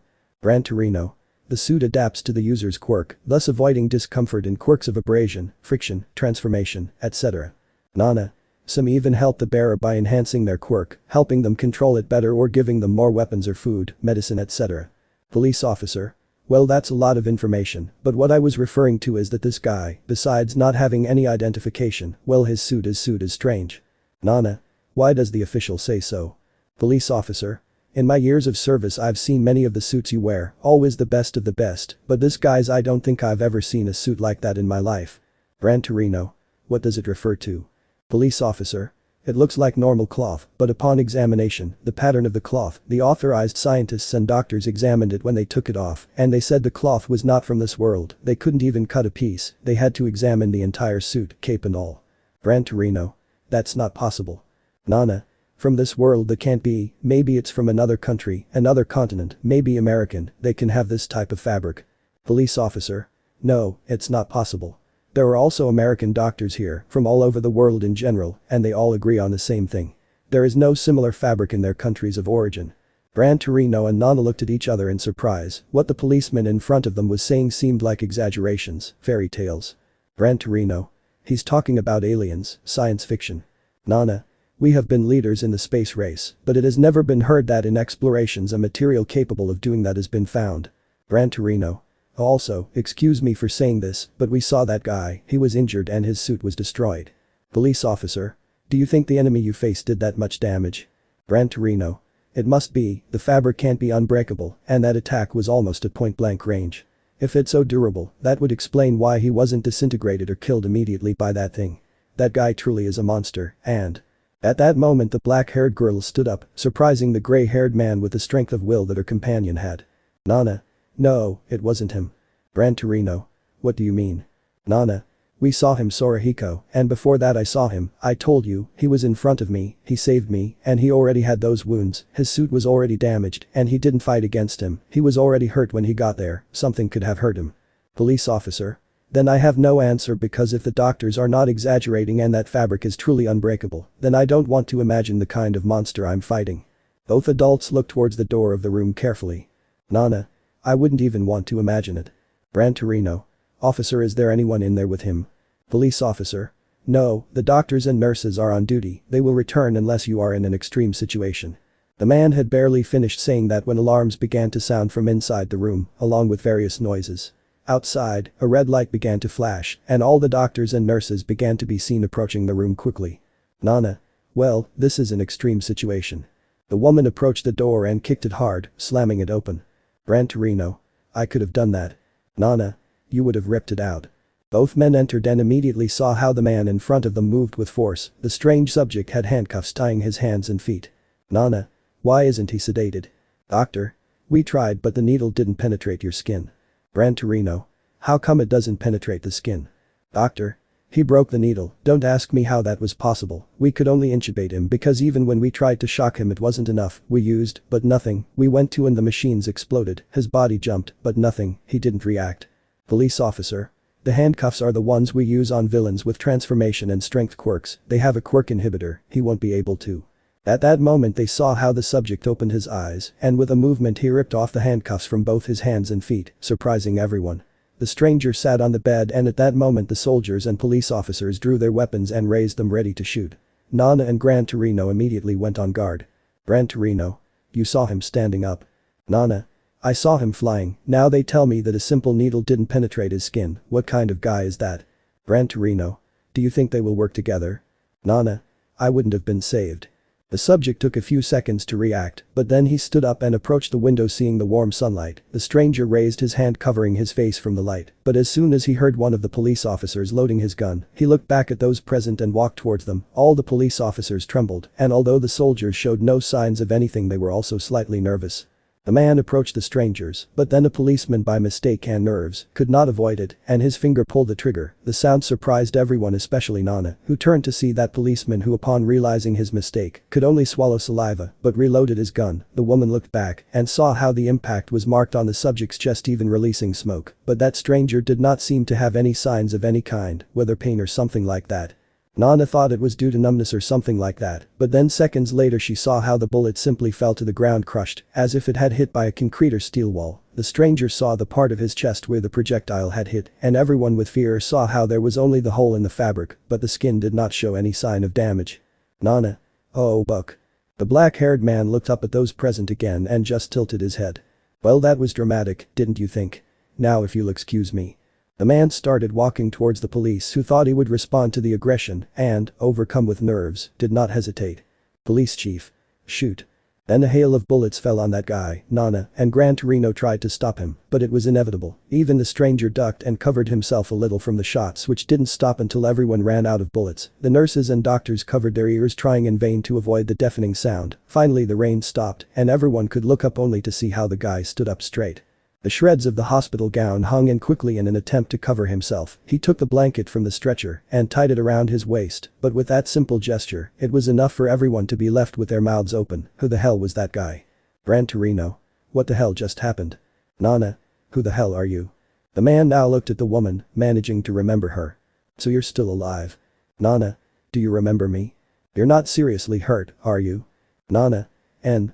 Gran Torino. The suit adapts to the user's quirk, thus avoiding discomfort in quirks of abrasion, friction, transformation, etc. Nana. Some even help the bearer by enhancing their quirk, helping them control it better or giving them more weapons or food, medicine, etc. Police officer. Well, that's a lot of information, but what I was referring to is that this guy, besides not having any identification, well, his suit is strange. Nana. Why does the official say so? Police officer. In my years of service I've seen many of the suits you wear, always the best of the best, but this guy's I don't think I've ever seen a suit like that in my life. Gran Torino. What does it refer to? Police officer. It looks like normal cloth, but upon examination, the pattern of the cloth, the authorized scientists and doctors examined it when they took it off, and they said the cloth was not from this world, they couldn't even cut a piece, they had to examine the entire suit, cape and all. Gran Torino. That's not possible. Nana. From this world that can't be, maybe it's from another country, another continent, maybe American, they can have this type of fabric. Police officer. No, it's not possible. There are also American doctors here, from all over the world in general, and they all agree on the same thing. There is no similar fabric in their countries of origin. Gran Torino and Nana looked at each other in surprise, what the policeman in front of them was saying seemed like exaggerations, fairy tales. Gran Torino. He's talking about aliens, science fiction. Nana. We have been leaders in the space race, but it has never been heard that in explorations a material capable of doing that has been found. Gran Torino. Also, excuse me for saying this, but we saw that guy, he was injured and his suit was destroyed. Police officer. Do you think the enemy you faced did that much damage? Gran Torino. It must be, the fabric can't be unbreakable, and that attack was almost at point-blank range. If it's so durable, that would explain why he wasn't disintegrated or killed immediately by that thing. That guy truly is a monster, and… At that moment the black-haired girl stood up, surprising the gray-haired man with the strength of will that her companion had. Nana. No, it wasn't him. Gran Torino. What do you mean? Nana. We saw him, Sorahiko, and before that I saw him, I told you, he was in front of me, he saved me, and he already had those wounds, his suit was already damaged, and he didn't fight against him, he was already hurt when he got there, something could have hurt him. Police officer. Then I have no answer because if the doctors are not exaggerating and that fabric is truly unbreakable, then I don't want to imagine the kind of monster I'm fighting. Both adults looked towards the door of the room carefully. Nana. I wouldn't even want to imagine it. Gran Torino. Officer, is there anyone in there with him? Police officer. No, the doctors and nurses are on duty, they will return unless you are in an extreme situation. The man had barely finished saying that when alarms began to sound from inside the room, along with various noises. Outside, a red light began to flash, and all the doctors and nurses began to be seen approaching the room quickly. Nana. Well, this is an extreme situation. The woman approached the door and kicked it hard, slamming it open. Gran Torino. I could have done that. Nana. You would have ripped it out. Both men entered and immediately saw how the man in front of them moved with force, the strange subject had handcuffs tying his hands and feet. Nana. Why isn't he sedated? Doctor. We tried but the needle didn't penetrate your skin. Gran Torino. How come it doesn't penetrate the skin? Doctor. He broke the needle, don't ask me how that was possible, we could only intubate him because even when we tried to shock him it wasn't enough, we used, but nothing, we went to and the machines exploded, his body jumped, but nothing, he didn't react. Police officer. The handcuffs are the ones we use on villains with transformation and strength quirks, they have a quirk inhibitor, he won't be able to. At that moment they saw how the subject opened his eyes, and with a movement he ripped off the handcuffs from both his hands and feet, surprising everyone. The stranger sat on the bed and at that moment the soldiers and police officers drew their weapons and raised them ready to shoot. Nana and Gran Torino immediately went on guard. Gran Torino. You saw him standing up. Nana. I saw him flying, now they tell me that a simple needle didn't penetrate his skin, what kind of guy is that? Gran Torino. Do you think they will work together? Nana. I wouldn't have been saved. The subject took a few seconds to react, but then he stood up and approached the window seeing the warm sunlight. The stranger raised his hand covering his face from the light, but as soon as he heard one of the police officers loading his gun, he looked back at those present and walked towards them. All the police officers trembled, and although the soldiers showed no signs of anything they were also slightly nervous. The man approached the strangers, but then a policeman by mistake and nerves could not avoid it, and his finger pulled the trigger. The sound surprised everyone, especially Nana, who turned to see that policeman who, upon realizing his mistake, could only swallow saliva but reloaded his gun. The woman looked back and saw how the impact was marked on the subject's chest, even releasing smoke, but that stranger did not seem to have any signs of any kind, whether pain or something like that. Nana thought it was due to numbness or something like that, but then seconds later she saw how the bullet simply fell to the ground, crushed, as if it had hit by a concrete or steel wall. The stranger saw the part of his chest where the projectile had hit, and everyone with fear saw how there was only the hole in the fabric, but the skin did not show any sign of damage. Nana. Oh, Buck. The black-haired man looked up at those present again and just tilted his head. Well, that was dramatic, didn't you think? Now if you'll excuse me. The man started walking towards the police, who thought he would respond to the aggression and, overcome with nerves, did not hesitate. Police chief. Shoot. Then a hail of bullets fell on that guy, Nana, and Gran Torino tried to stop him, but it was inevitable. Even the stranger ducked and covered himself a little from the shots, which didn't stop until everyone ran out of bullets. The nurses and doctors covered their ears, trying in vain to avoid the deafening sound. Finally the rain stopped and everyone could look up only to see how the guy stood up straight. The shreds of the hospital gown hung in quickly in an attempt to cover himself. He took the blanket from the stretcher and tied it around his waist, but with that simple gesture, it was enough for everyone to be left with their mouths open. Who the hell was that guy? Gran Torino. What the hell just happened? Nana. Who the hell are you? The man now looked at the woman, managing to remember her. So you're still alive. Nana. Do you remember me? You're not seriously hurt, are you? Nana.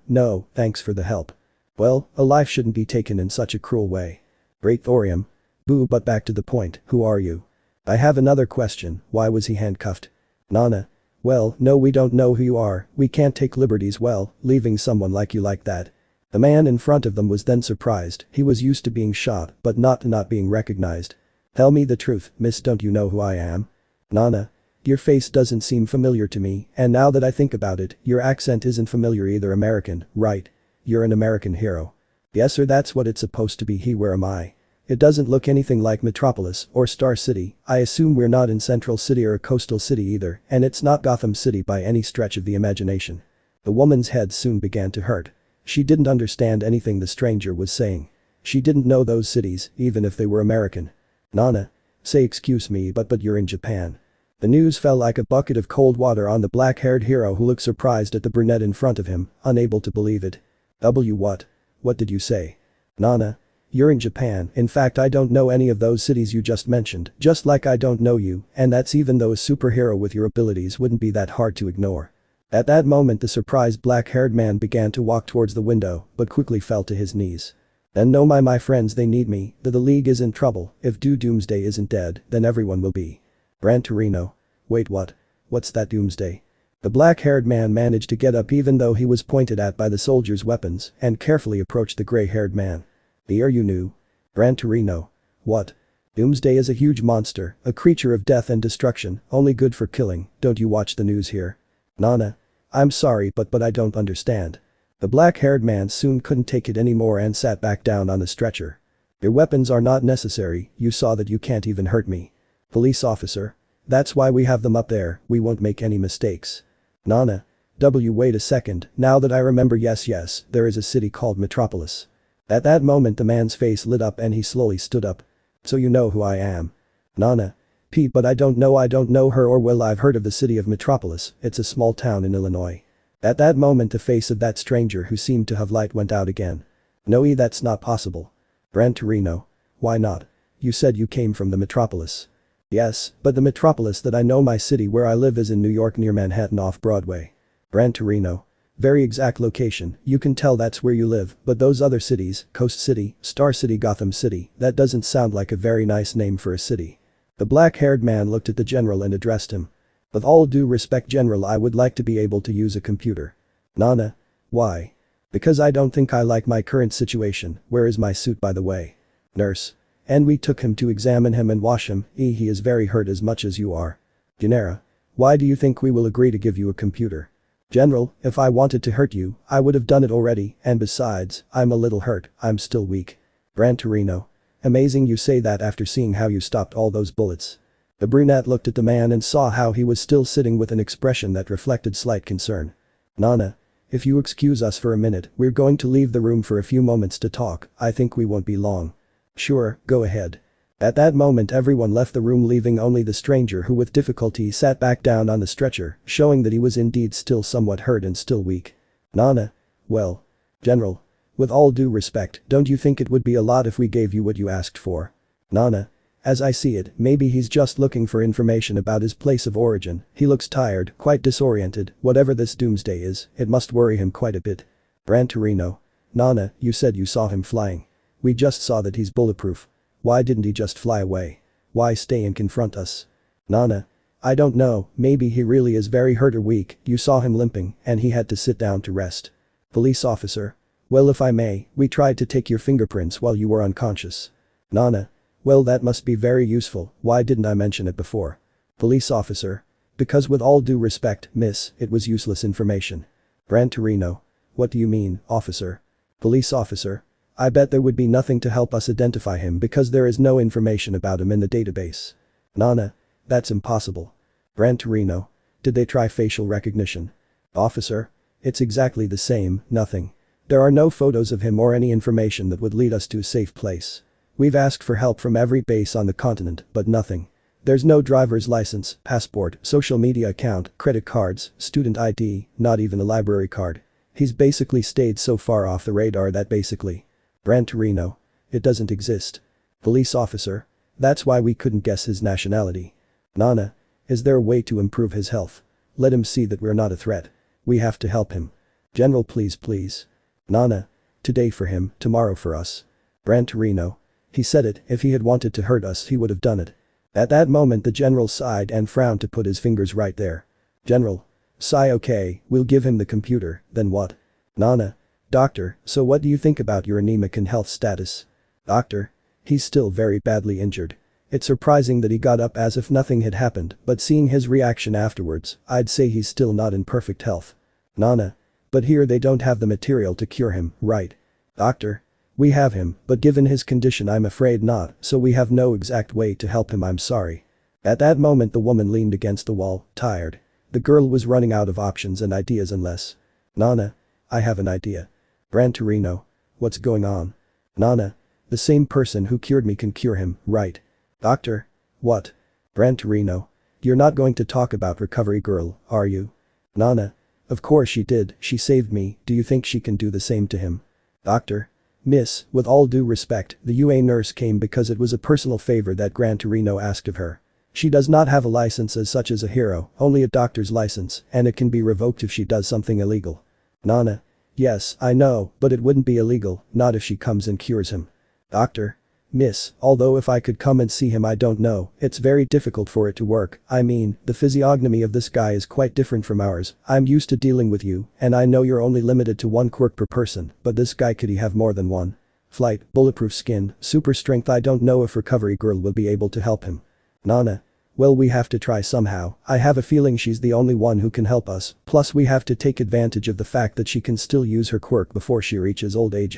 No, thanks for the help. Well, a life shouldn't be taken in such a cruel way. Great thorium. Boo, but back to the point, who are you? I have another question, why was he handcuffed? Nana. Well, no, we don't know who you are, we can't take liberties, well, leaving someone like you like that. The man in front of them was then surprised. He was used to being shot, but not being recognized. Tell me the truth, miss, don't you know who I am? Nana. Your face doesn't seem familiar to me, and now that I think about it, your accent isn't familiar either. American, right? You're an American hero. Yes sir, that's what it's supposed to be. Where am I? It doesn't look anything like Metropolis or Star City. I assume we're not in Central City or a coastal city either, and it's not Gotham City by any stretch of the imagination. The woman's head soon began to hurt. She didn't understand anything the stranger was saying. She didn't know those cities, even if they were American. Nana. Say excuse me, but you're in Japan. The news fell like a bucket of cold water on the black-haired hero, who looked surprised at the brunette in front of him, unable to believe it. What? What did you say? Nana. You're in Japan. In fact, I don't know any of those cities you just mentioned, just like I don't know you, and that's even though a superhero with your abilities wouldn't be that hard to ignore. At that moment the surprised black-haired man began to walk towards the window, but quickly fell to his knees. And no, my friends, they need me, the League is in trouble. If Doomsday isn't dead, then everyone will be. Gran Torino. Wait, what? What's that Doomsday? The black-haired man managed to get up even though he was pointed at by the soldiers' weapons and carefully approached the gray-haired man. The air you knew. Gran Torino. What? Doomsday is a huge monster, a creature of death and destruction, only good for killing. Don't you watch the news here? Nana. I'm sorry, but I don't understand. The black-haired man soon couldn't take it anymore and sat back down on the stretcher. Your weapons are not necessary, you saw that you can't even hurt me. Police officer. That's why we have them up there, we won't make any mistakes. Nana. Wait a second, now that I remember, yes, there is a city called Metropolis. At that moment the man's face lit up and he slowly stood up. So you know who I am. Nana. Pete, but I don't know her, or well, I've heard of the city of Metropolis, it's a small town in Illinois. At that moment the face of that stranger who seemed to have light went out again. No, that's not possible. Gran Torino. Why not? You said you came from the Metropolis. Yes, but the Metropolis that I know, my city where I live, is in New York near Manhattan off Broadway. Gran Torino. Very exact location, you can tell that's where you live, but those other cities, Coast City, Star City, Gotham City, that doesn't sound like a very nice name for a city. The black-haired man looked at the general and addressed him. With all due respect, General, I would like to be able to use a computer. Nana. Why? Because I don't think I like my current situation. Where is my suit, by the way? Nurse. And we took him to examine him and wash him, he is very hurt as much as you are. Genera. Why do you think we will agree to give you a computer? General, if I wanted to hurt you, I would have done it already, and besides, I'm a little hurt, I'm still weak. Gran Torino. Amazing you say that after seeing how you stopped all those bullets. The brunette looked at the man and saw how he was still sitting with an expression that reflected slight concern. Nana. If you excuse us for a minute, we're going to leave the room for a few moments to talk, I think we won't be long. Sure, go ahead. At that moment everyone left the room, leaving only the stranger, who with difficulty sat back down on the stretcher, showing that he was indeed still somewhat hurt and still weak. Nana. Well. General. With all due respect, don't you think it would be a lot if we gave you what you asked for? Nana. As I see it, maybe he's just looking for information about his place of origin. He looks tired, quite disoriented. Whatever this doomsday is, it must worry him quite a bit. Gran Torino. Nana, you said you saw him flying. We just saw that he's bulletproof. Why didn't he just fly away? Why stay and confront us? Nana. I don't know, maybe he really is very hurt or weak. You saw him limping and he had to sit down to rest. Police officer. Well, if I may, we tried to take your fingerprints while you were unconscious. Nana. Well, that must be very useful. Why didn't I mention it before? Police officer. Because with all due respect, miss, it was useless information. Gran Torino. What do you mean, officer? Police officer. I bet there would be nothing to help us identify him because there is no information about him in the database. Nana. That's impossible. Gran Torino. Did they try facial recognition? Officer. It's exactly the same, nothing. There are no photos of him or any information that would lead us to a safe place. We've asked for help from every base on the continent, but nothing. There's no driver's license, passport, social media account, credit cards, student ID, not even a library card. He's basically stayed so far off the radar that basically. Gran Torino. It doesn't exist. Police officer. That's why we couldn't guess his nationality. Nana. Is there a way to improve his health? Let him see that we're not a threat. We have to help him. General, please. Nana. Today for him, tomorrow for us. Gran Torino. He said it, if he had wanted to hurt us he would have done it. At that moment the general sighed and frowned to put his fingers right there. General. Sigh, okay, we'll give him the computer, then what? Nana. Doctor, so what do you think about your anemic and health status? Doctor. He's still very badly injured. It's surprising that he got up as if nothing had happened, but seeing his reaction afterwards, I'd say he's still not in perfect health. Nana. But here they don't have the material to cure him, right? Doctor. We have him, but given his condition I'm afraid not, so we have no exact way to help him, I'm sorry. At that moment the woman leaned against the wall, tired. The girl was running out of options and ideas unless. Nana. I have an idea. Gran Torino. What's going on? Nana. The same person who cured me can cure him, right? Doctor. What? Gran Torino. You're not going to talk about Recovery Girl, are you? Nana. Of course she did, she saved me, do you think she can do the same to him? Doctor. Miss, with all due respect, the UA nurse came because it was a personal favor that Gran Torino asked of her. She does not have a license as such as a hero, only a doctor's license, and it can be revoked if she does something illegal. Nana. Yes, I know, but it wouldn't be illegal, not if she comes and cures him. Doctor. Miss, although if I could come and see him I don't know, it's very difficult for it to work, I mean, the physiognomy of this guy is quite different from ours, I'm used to dealing with you, and I know you're only limited to one quirk per person, but this guy could he have more than one? Flight, bulletproof skin, super strength, I don't know if Recovery Girl will be able to help him. Nana. Well, we have to try somehow, I have a feeling she's the only one who can help us, plus we have to take advantage of the fact that she can still use her quirk before she reaches old age.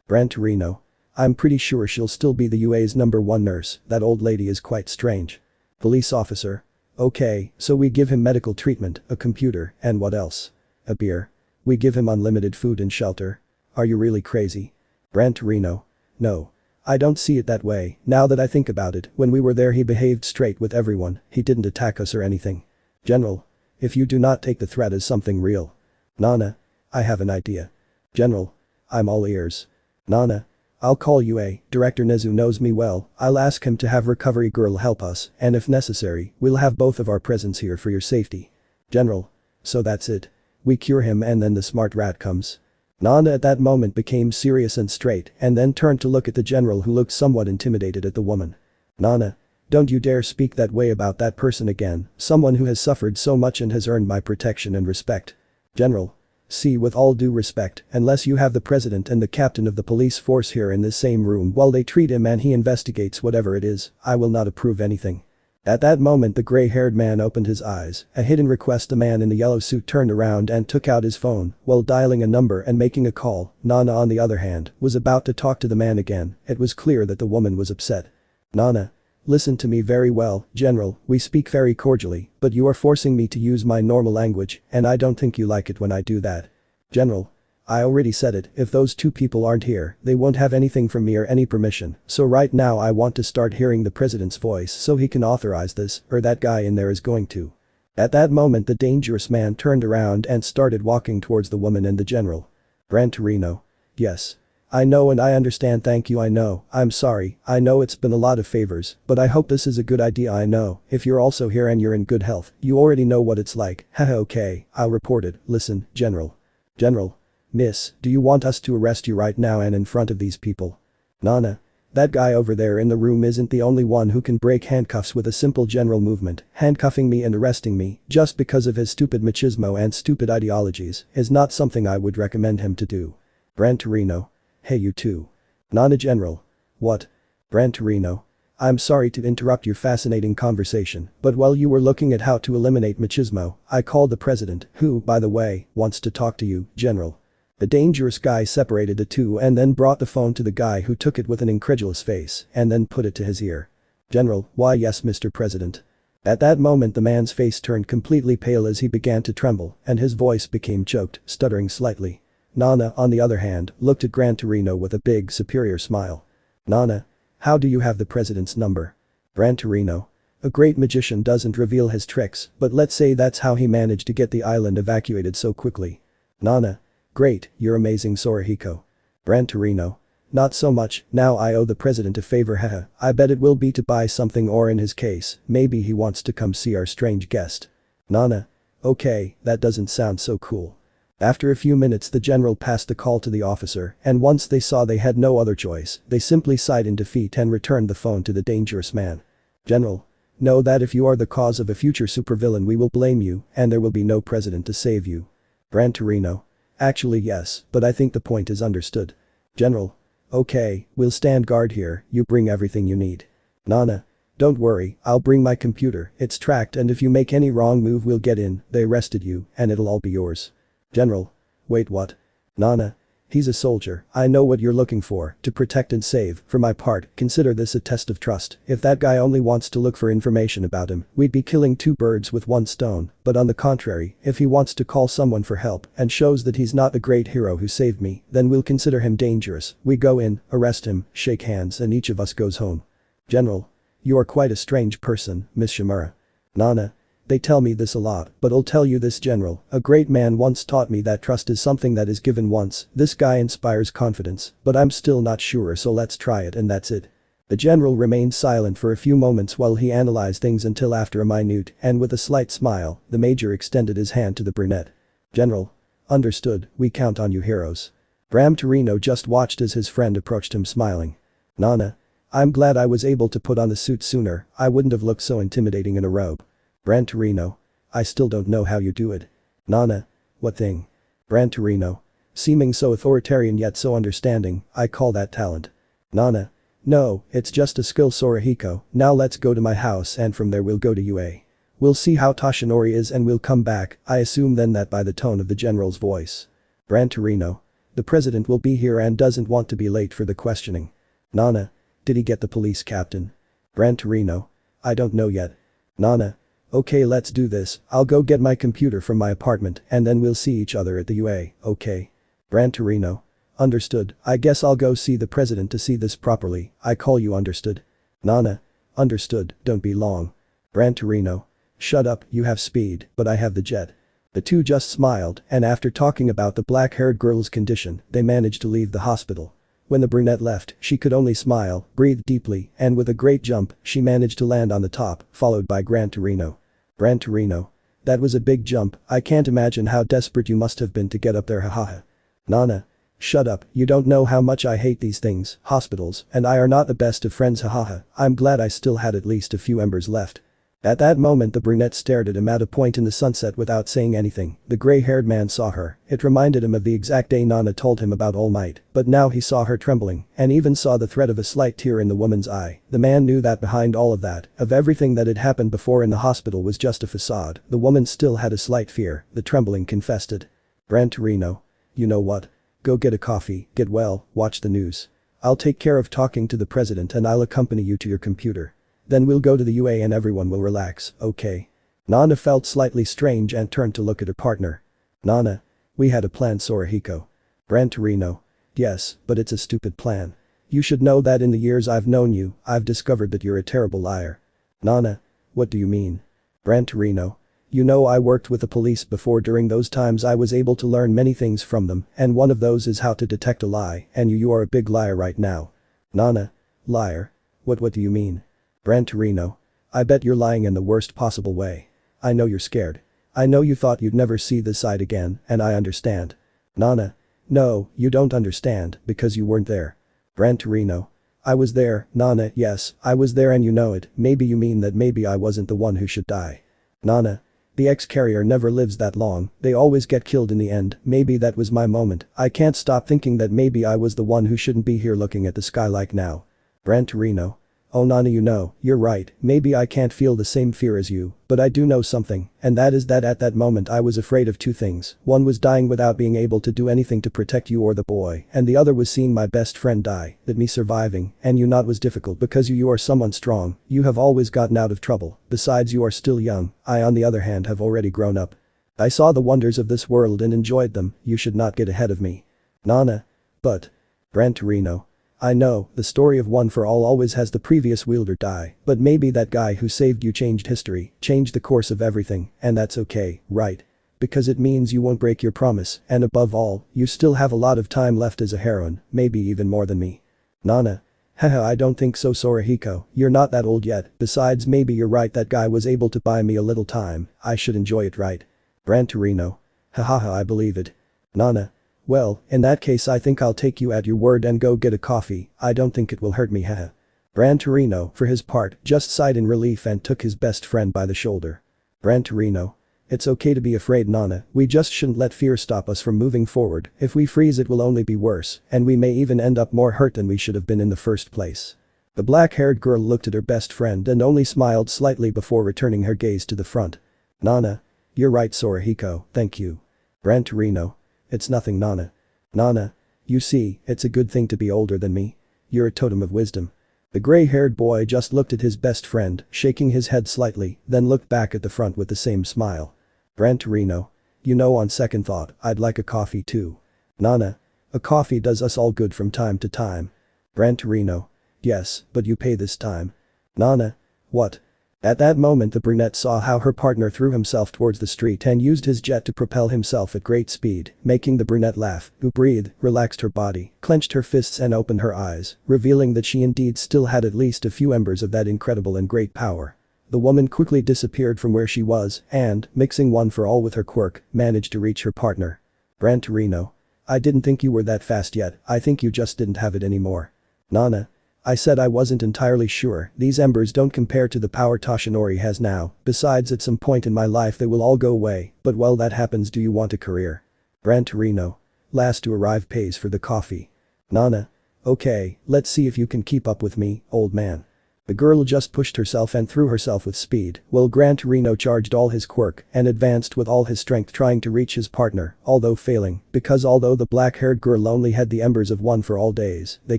Gran Torino. I'm pretty sure she'll still be the UA's #1 nurse, that old lady is quite strange. Police officer. Okay, so we give him medical treatment, a computer, and what else? A beer. We give him unlimited food and shelter. Are you really crazy? Gran Torino. No. I don't see it that way, now that I think about it, when we were there he behaved straight with everyone, he didn't attack us or anything. General. If you do not take the threat as something real. Nana. I have an idea. General. I'm all ears. Nana. I'll call UA, Director Nezu knows me well, I'll ask him to have Recovery Girl help us, and if necessary, we'll have both of our presence here for your safety. General. So that's it. We cure him and then the smart rat comes. Nana at that moment became serious and straight and then turned to look at the general, who looked somewhat intimidated at the woman. Nana. Don't you dare speak that way about that person again, someone who has suffered so much and has earned my protection and respect. General. See, with all due respect, unless you have the president and the captain of the police force here in this same room while they treat him and he investigates whatever it is, I will not approve anything. At that moment the gray-haired man opened his eyes, a hidden request. The man in the yellow suit turned around and took out his phone while dialing a number and making a call. Nana on the other hand was about to talk to the man again, it was clear that the woman was upset. Nana. Listen to me very well, General, we speak very cordially, but you are forcing me to use my normal language, and I don't think you like it when I do that. General. I already said it, if those two people aren't here, they won't have anything from me or any permission, so right now I want to start hearing the president's voice so he can authorize this, or that guy in there is going to. At that moment the dangerous man turned around and started walking towards the woman and the general. Gran Torino. Yes. I know and I understand, thank you, I know, I'm sorry, I know it's been a lot of favors, but I hope this is a good idea. I know, if you're also here and you're in good health, you already know what it's like, haha, okay, I'll report it. Listen, General. General. Miss, do you want us to arrest you right now and in front of these people? Nana. That guy over there in the room isn't the only one who can break handcuffs with a simple general movement. Handcuffing me and arresting me, just because of his stupid machismo and stupid ideologies, is not something I would recommend him to do. Gran Torino. Hey you two. Nana General. What? Gran Torino. I'm sorry to interrupt your fascinating conversation, but while you were looking at how to eliminate machismo, I called the president, who, by the way, wants to talk to you, General. The dangerous guy separated the two and then brought the phone to the guy who took it with an incredulous face and then put it to his ear. General, why yes Mr. President. At that moment the man's face turned completely pale as he began to tremble and his voice became choked, stuttering slightly. Nana, on the other hand, looked at Gran Torino with a big superior smile. Nana. How do you have the president's number? Gran Torino. A great magician doesn't reveal his tricks, but let's say that's how he managed to get the island evacuated so quickly. Nana. Great, you're amazing Sorahiko. Gran Torino. Not so much, now I owe the president a favor, haha, I bet it will be to buy something, or in his case, maybe he wants to come see our strange guest. Nana. Okay, that doesn't sound so cool. After a few minutes the general passed the call to the officer and once they saw they had no other choice, they simply sighed in defeat and returned the phone to the dangerous man. General. Know that if you are the cause of a future supervillain we will blame you and there will be no president to save you. Gran Torino. Actually yes, but I think the point is understood. General. Okay, we'll stand guard here, you bring everything you need. Nana. Don't worry, I'll bring my computer, it's tracked and if you make any wrong move we'll get in, they arrested you, and it'll all be yours. General. Wait what? Nana. He's a soldier, I know what you're looking for, to protect and save, for my part, consider this a test of trust, if that guy only wants to look for information about him, we'd be killing two birds with one stone, but on the contrary, if he wants to call someone for help and shows that he's not the great hero who saved me, then we'll consider him dangerous, we go in, arrest him, shake hands and each of us goes home. General. You are quite a strange person, Miss Shimura. Nana. They tell me this a lot, but I'll tell you this General, a great man once taught me that trust is something that is given once, this guy inspires confidence, but I'm still not sure so let's try it and that's it. The general remained silent for a few moments while he analyzed things until after a minute and with a slight smile, the major extended his hand to the brunette. General. Understood, we count on you heroes. Gran Torino just watched as his friend approached him smiling. Nana. I'm glad I was able to put on the suit sooner, I wouldn't have looked so intimidating in a robe. Gran Torino. I still don't know how you do it. Nana. What thing? Gran Torino. Seeming so authoritarian yet so understanding, I call that talent. Nana. No, it's just a skill Sorahiko, now let's go to my house and from there we'll go to UA. We'll see how Toshinori is and we'll come back, I assume then that by the tone of the general's voice. Gran Torino. The president will be here and doesn't want to be late for the questioning. Nana. Did he get the police captain? Gran Torino. I don't know yet. Nana. Okay let's do this, I'll go get my computer from my apartment and then we'll see each other at the UA, okay? Gran Torino. Understood, I guess I'll go see the president to see this properly, I call you understood? Nana. Understood, don't be long. Gran Torino. Shut up, you have speed, but I have the jet. The two just smiled and after talking about the black-haired girl's condition, they managed to leave the hospital. When the brunette left, she could only smile, breathe deeply, and with a great jump, she managed to land on the top, followed by Gran Torino. Gran Torino. That was a big jump, I can't imagine how desperate you must have been to get up there hahaha. Nana. Shut up, you don't know how much I hate these things, hospitals, and I are not the best of friends hahaha, I'm glad I still had at least a few embers left. At that moment the brunette stared at him at a point in the sunset without saying anything, the grey-haired man saw her, it reminded him of the exact day Nana told him about Almight, but now he saw her trembling, and even saw the threat of a slight tear in the woman's eye, the man knew that behind all of that, of everything that had happened before in the hospital was just a facade, the woman still had a slight fear, the trembling confessed it. Gran Torino. You know what? Go get a coffee, get well, watch the news. I'll take care of talking to the president and I'll accompany you to your computer. Then we'll go to the UA and everyone will relax, okay? Nana felt slightly strange and turned to look at her partner. Nana. We had a plan, Sorahiko. Gran Torino. Yes, but it's a stupid plan. You should know that in the years I've known you, I've discovered that you're a terrible liar. Nana. What do you mean? Gran Torino. You know I worked with the police before. During those times I was able to learn many things from them, and one of those is how to detect a lie, and you are a big liar right now. Nana. Liar? What do you mean? Gran Torino. I bet you're lying in the worst possible way. I know you're scared. I know you thought you'd never see this side again, and I understand. Nana. No, you don't understand, because you weren't there. Gran Torino. I was there, Nana. Yes, I was there and you know it. Maybe you mean that maybe I wasn't the one who should die. Nana. The X-carrier never lives that long, they always get killed in the end. Maybe that was my moment. I can't stop thinking that maybe I was the one who shouldn't be here looking at the sky like now. Gran Torino. Oh Nana, you know, you're right, maybe I can't feel the same fear as you, but I do know something, and that is that at that moment I was afraid of two things. One was dying without being able to do anything to protect you or the boy, and the other was seeing my best friend die, that me surviving, and you not was difficult because you are someone strong, you have always gotten out of trouble, besides you are still young, I on the other hand have already grown up. I saw the wonders of this world and enjoyed them, you should not get ahead of me. Nana. But. Gran Torino. I know, the story of One for All always has the previous wielder die, but maybe that guy who saved you changed history, changed the course of everything, and that's okay, right? Because it means you won't break your promise, and above all, you still have a lot of time left as a heroine, maybe even more than me. Nana. Haha, I don't think so, Sorahiko, you're not that old yet, besides maybe you're right, that guy was able to buy me a little time, I should enjoy it, right? Gran Torino. Hahaha, I believe it. Nana. Well, in that case I think I'll take you at your word and go get a coffee, I don't think it will hurt me, haha. Gran Torino, for his part, just sighed in relief and took his best friend by the shoulder. Gran Torino. It's okay to be afraid, Nana, we just shouldn't let fear stop us from moving forward, if we freeze it will only be worse, and we may even end up more hurt than we should have been in the first place. The black-haired girl looked at her best friend and only smiled slightly before returning her gaze to the front. Nana. You're right, Sorahiko, thank you. Gran Torino. It's nothing, Nana. Nana. You see, it's a good thing to be older than me. You're a totem of wisdom. The gray-haired boy just looked at his best friend, shaking his head slightly, then looked back at the front with the same smile. Gran Torino. You know, on second thought, I'd like a coffee too. Nana. A coffee does us all good from time to time. Gran Torino. Yes, but you pay this time. Nana. What? At that moment the brunette saw how her partner threw himself towards the street and used his jet to propel himself at great speed, making the brunette laugh, who breathed, relaxed her body, clenched her fists and opened her eyes, revealing that she indeed still had at least a few embers of that incredible and great power. The woman quickly disappeared from where she was and, mixing One for All with her quirk, managed to reach her partner. Gran Torino. I didn't think you were that fast yet, I think you just didn't have it anymore. Nana. I said I wasn't entirely sure, these embers don't compare to the power Toshinori has now, besides at some point in my life they will all go away, but while that happens do you want a career? Gran Torino. Last to arrive pays for the coffee. Nana. Okay, let's see if you can keep up with me, old man. The girl just pushed herself and threw herself with speed, while Gran Torino charged all his quirk and advanced with all his strength trying to reach his partner, although failing, because although the black-haired girl only had the embers of One for All days, they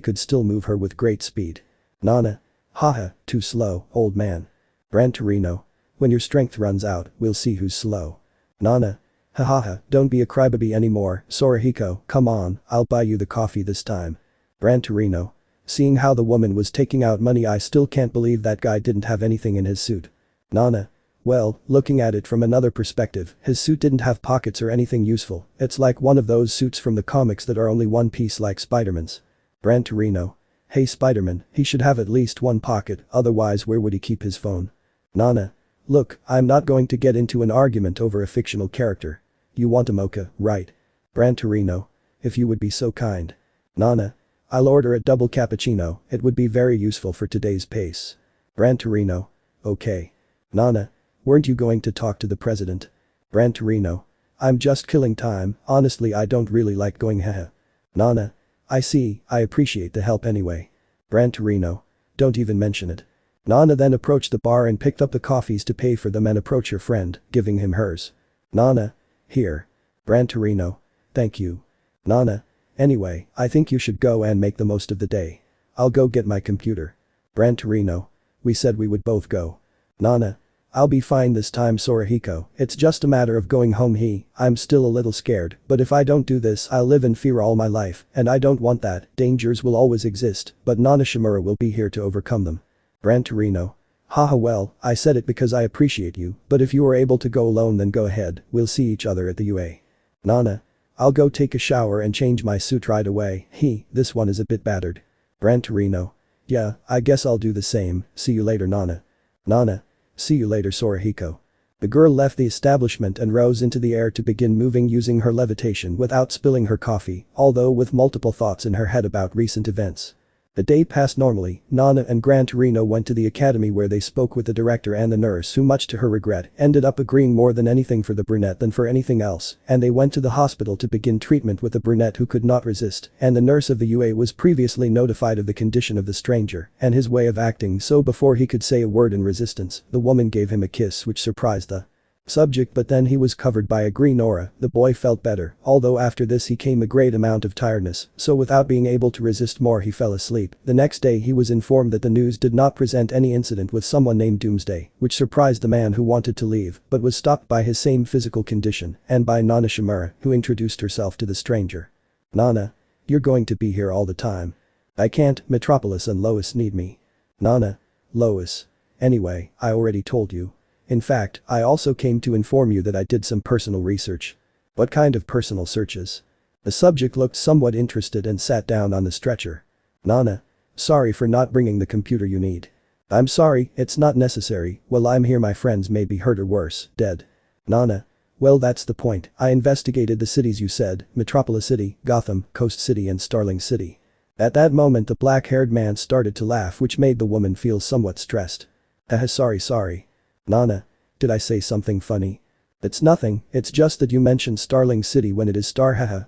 could still move her with great speed. Nana. Haha, too slow, old man. Gran Torino. When your strength runs out, we'll see who's slow. Nana. Hahaha, don't be a crybaby anymore, Sorahiko, come on, I'll buy you the coffee this time. Gran Torino. Seeing how the woman was taking out money, I still can't believe that guy didn't have anything in his suit. Nana. Well, looking at it from another perspective, his suit didn't have pockets or anything useful, it's like one of those suits from the comics that are only one piece like Spider-Man's. Gran Torino. Hey Spider-Man, he should have at least one pocket, otherwise where would he keep his phone? Nana. Look, I'm not going to get into an argument over a fictional character. You want a mocha, right? Gran Torino. If you would be so kind. Nana. I'll order a double cappuccino, it would be very useful for today's pace. Gran Torino. Okay. Nana. Weren't you going to talk to the president? Gran Torino. I'm just killing time, honestly I don't really like going haha. Nana. I see, I appreciate the help anyway. Gran Torino. Don't even mention it. Nana then approached the bar and picked up the coffees to pay for them and approach her friend, giving him hers. Nana. Here. Gran Torino. Thank you. Nana. Anyway, I think you should go and make the most of the day. I'll go get my computer. Gran Torino. We said we would both go. Nana. I'll be fine this time, Sorahiko, it's just a matter of going home. I'm still a little scared, but if I don't do this I'll live in fear all my life, and I don't want that. Dangers will always exist, but Nana Shimura will be here to overcome them. Gran Torino. Haha, well, I said it because I appreciate you, but if you are able to go alone then go ahead, we'll see each other at the UA. Nana. I'll go take a shower and change my suit right away. This one is a bit battered. Gran Torino. Yeah, I guess I'll do the same, see you later Nana. Nana. See you later Sorahiko. The girl left the establishment and rose into the air to begin moving using her levitation without spilling her coffee, although with multiple thoughts in her head about recent events. The day passed normally. Nana and Gran Torino went to the academy where they spoke with the director and the nurse who, much to her regret, ended up agreeing more than anything for the brunette than for anything else, and they went to the hospital to begin treatment with the brunette who could not resist, and the nurse of the UA was previously notified of the condition of the stranger and his way of acting, so before he could say a word in resistance, the woman gave him a kiss which surprised the subject, but then he was covered by a green aura. The boy felt better, although after this he came a great amount of tiredness, so without being able to resist more he fell asleep. The next day he was informed that the news did not present any incident with someone named Doomsday, which surprised the man who wanted to leave but was stopped by his same physical condition and by Nana Shimura, who introduced herself to the stranger. Nana. You're going to be here all the time. I can't, Metropolis and Lois need me. Nana. Lois. Anyway, I already told you. In fact, I also came to inform you that I did some personal research. What kind of personal searches? The subject looked somewhat interested and sat down on the stretcher. Nana. Sorry for not bringing the computer you need. I'm sorry, it's not necessary. While I'm here my friends may be hurt or worse, dead. Nana. Well, that's the point. I investigated the cities you said, Metropolis City, Gotham, Coast City and Starling City. At that moment the black-haired man started to laugh, which made the woman feel somewhat stressed. Sorry. Nana. Did I say something funny? It's nothing, it's just that you mentioned Starling City when it is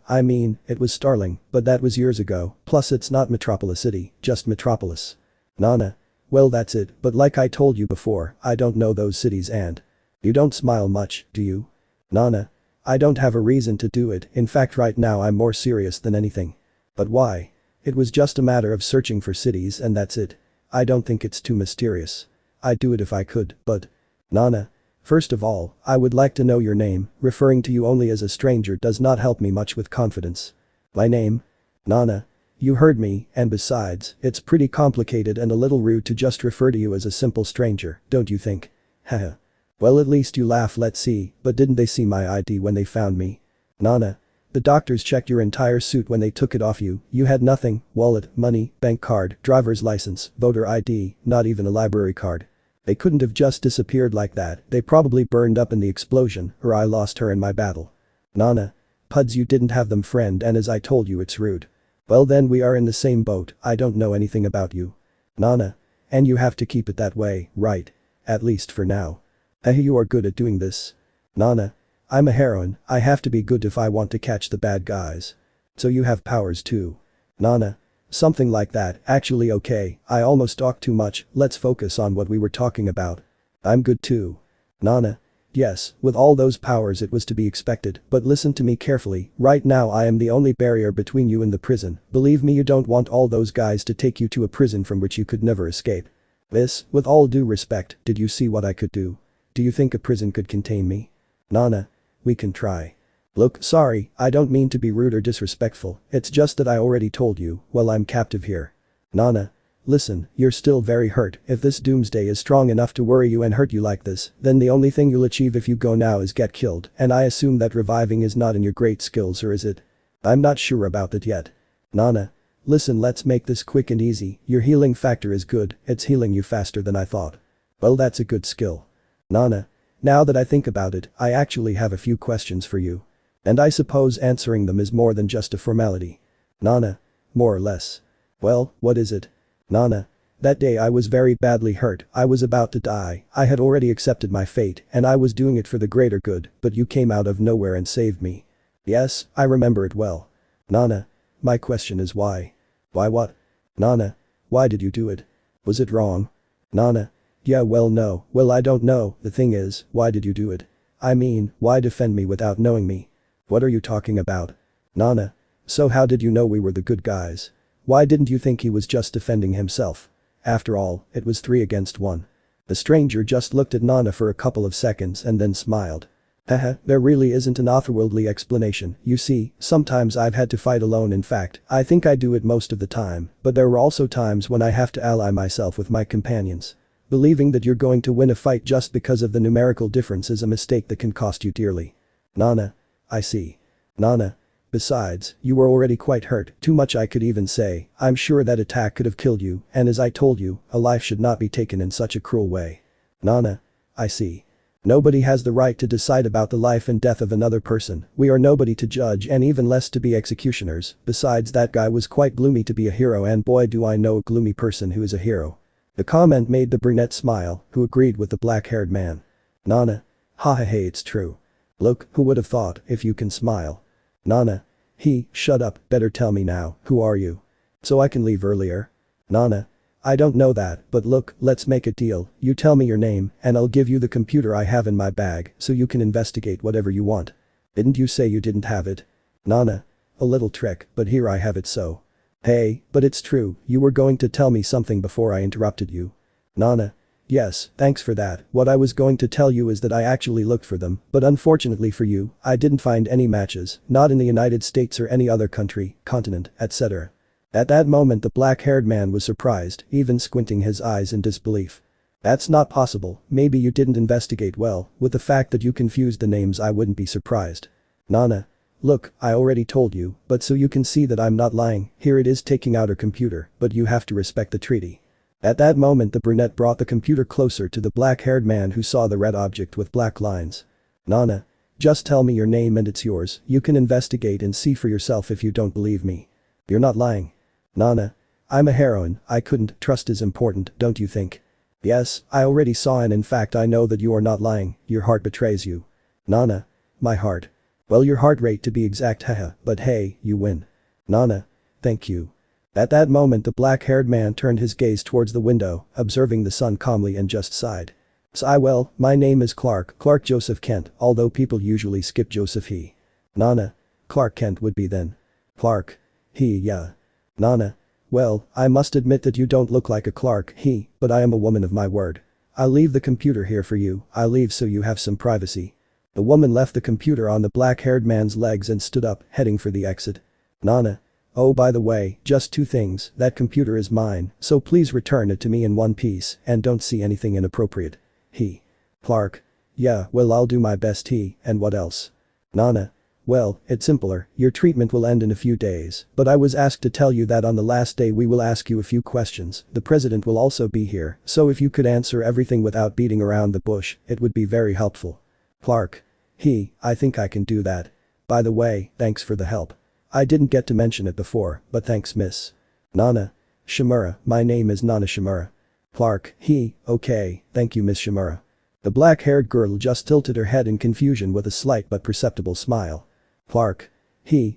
I mean, it was Starling, but that was years ago, plus it's not Metropolis City, just Metropolis. Nana. Well that's it, but like I told you before, I don't know those cities and… You don't smile much, do you? Nana. I don't have a reason to do it, in fact right now I'm more serious than anything. But why? It was just a matter of searching for cities and that's it. I don't think it's too mysterious. I'd do it if I could, but… Nana. First of all, I would like to know your name. Referring to you only as a stranger does not help me much with confidence. My name? Nana. You heard me, and besides, it's pretty complicated and a little rude to just refer to you as a simple stranger, don't you think? Haha. Well at least you laugh. Let's see, but didn't they see my ID when they found me? Nana. The doctors checked your entire suit when they took it off you. You had nothing, wallet, money, bank card, driver's license, voter ID, not even a library card. They couldn't have just disappeared like that, they probably burned up in the explosion, or I lost her in my battle. Nana. Puds, you didn't have them, friend, and as I told you it's rude. Well then we are in the same boat, I don't know anything about you. Nana. And you have to keep it that way, right? At least for now. You are good at doing this. Nana. I'm a heroine, I have to be good if I want to catch the bad guys. So you have powers too. Nana. Something like that, actually. Okay, I almost talked too much, let's focus on what we were talking about. I'm good too. Nana. Yes, with all those powers it was to be expected, but listen to me carefully, right now I am the only barrier between you and the prison, believe me you don't want all those guys to take you to a prison from which you could never escape. This, with all due respect, did you see what I could do? Do you think a prison could contain me? Nana. We can try. Look, sorry, I don't mean to be rude or disrespectful, it's just that I already told you, well I'm captive here. Nana. Listen, you're still very hurt, if this doomsday is strong enough to worry you and hurt you like this, then the only thing you'll achieve if you go now is get killed, and I assume that reviving is not in your great skills, or is it? I'm not sure about that yet. Nana. Listen, let's make this quick and easy, your healing factor is good, it's healing you faster than I thought. Well that's a good skill. Nana. Now that I think about it, I actually have a few questions for you. And I suppose answering them is more than just a formality. Nana. More or less. Well, what is it? Nana. That day I was very badly hurt, I was about to die, I had already accepted my fate and I was doing it for the greater good, but you came out of nowhere and saved me. Yes, I remember it well. Nana. My question is why? Why what? Nana. Why did you do it? Was it wrong? Nana. Yeah well no, well I don't know, the thing is, why did you do it? I mean, why defend me without knowing me? What are you talking about? Nana. So how did you know we were the good guys? Why didn't you think he was just defending himself? After all, it was 3 against 1. The stranger just looked at Nana for a couple of seconds and then smiled. Haha, there really isn't an otherworldly explanation, you see, sometimes I've had to fight alone. In fact, I think I do it most of the time, but there were also times when I have to ally myself with my companions. Believing that you're going to win a fight just because of the numerical difference is a mistake that can cost you dearly. Nana. I see. Nana. Besides, you were already quite hurt, too much I could even say. I'm sure that attack could have killed you, and as I told you, a life should not be taken in such a cruel way. Nana. I see. Nobody has the right to decide about the life and death of another person, we are nobody to judge and even less to be executioners. Besides, that guy was quite gloomy to be a hero, and boy do I know a gloomy person who is a hero. The comment made the brunette smile, who agreed with the black-haired man. Nana. Ha, hey, it's true. Look, who would have thought, if you can smile. Nana. Shut up, better tell me now, who are you? So I can leave earlier? Nana. I don't know that, but look, let's make a deal, you tell me your name, and I'll give you the computer I have in my bag, so you can investigate whatever you want. Didn't you say you didn't have it? Nana. A little trick, but here I have it so. Hey, but it's true, you were going to tell me something before I interrupted you. Nana. Yes, thanks for that, what I was going to tell you is that I actually looked for them, but unfortunately for you, I didn't find any matches, not in the United States or any other country, continent, etc. At that moment the black-haired man was surprised, even squinting his eyes in disbelief. That's not possible, maybe you didn't investigate well, with the fact that you confused the names I wouldn't be surprised. Nana. Look, I already told you, but so you can see that I'm not lying, here it is taking out her computer, but you have to respect the treaty. At that moment the brunette brought the computer closer to the black-haired man who saw the red object with black lines. Nana. Just tell me your name and it's yours, you can investigate and see for yourself if you don't believe me. You're not lying. Nana. I'm a heroine, I couldn't, trust is important, don't you think? Yes, I already saw and in fact I know that you are not lying, your heart betrays you. Nana. My heart. Well, your heart rate to be exact, haha, but hey, you win. Nana. Thank you. At that moment the black-haired man turned his gaze towards the window, observing the sun calmly and just sighed. Well, my name is Clark Joseph Kent, although people usually skip Joseph he. Nana. Clark Kent would be then. Clark. Yeah. Nana. Well, I must admit that you don't look like a Clark but I am a woman of my word. I'll leave the computer here for you, I'll leave so you have some privacy. The woman left the computer on the black-haired man's legs and stood up, heading for the exit. Nana. Oh, by the way, just two things, that computer is mine, so please return it to me in one piece and don't see anything inappropriate. Clark. Yeah, well, I'll do my best. And what else? Nana. Well, it's simpler, your treatment will end in a few days, but I was asked to tell you that on the last day we will ask you a few questions, the president will also be here, so if you could answer everything without beating around the bush, it would be very helpful. Clark. I think I can do that. By the way, thanks for the help. I didn't get to mention it before, but thanks miss. Nana. Shimura, my name is Nana Shimura. Clark. Okay, thank you Miss Shimura. The black-haired girl just tilted her head in confusion with a slight but perceptible smile. Clark.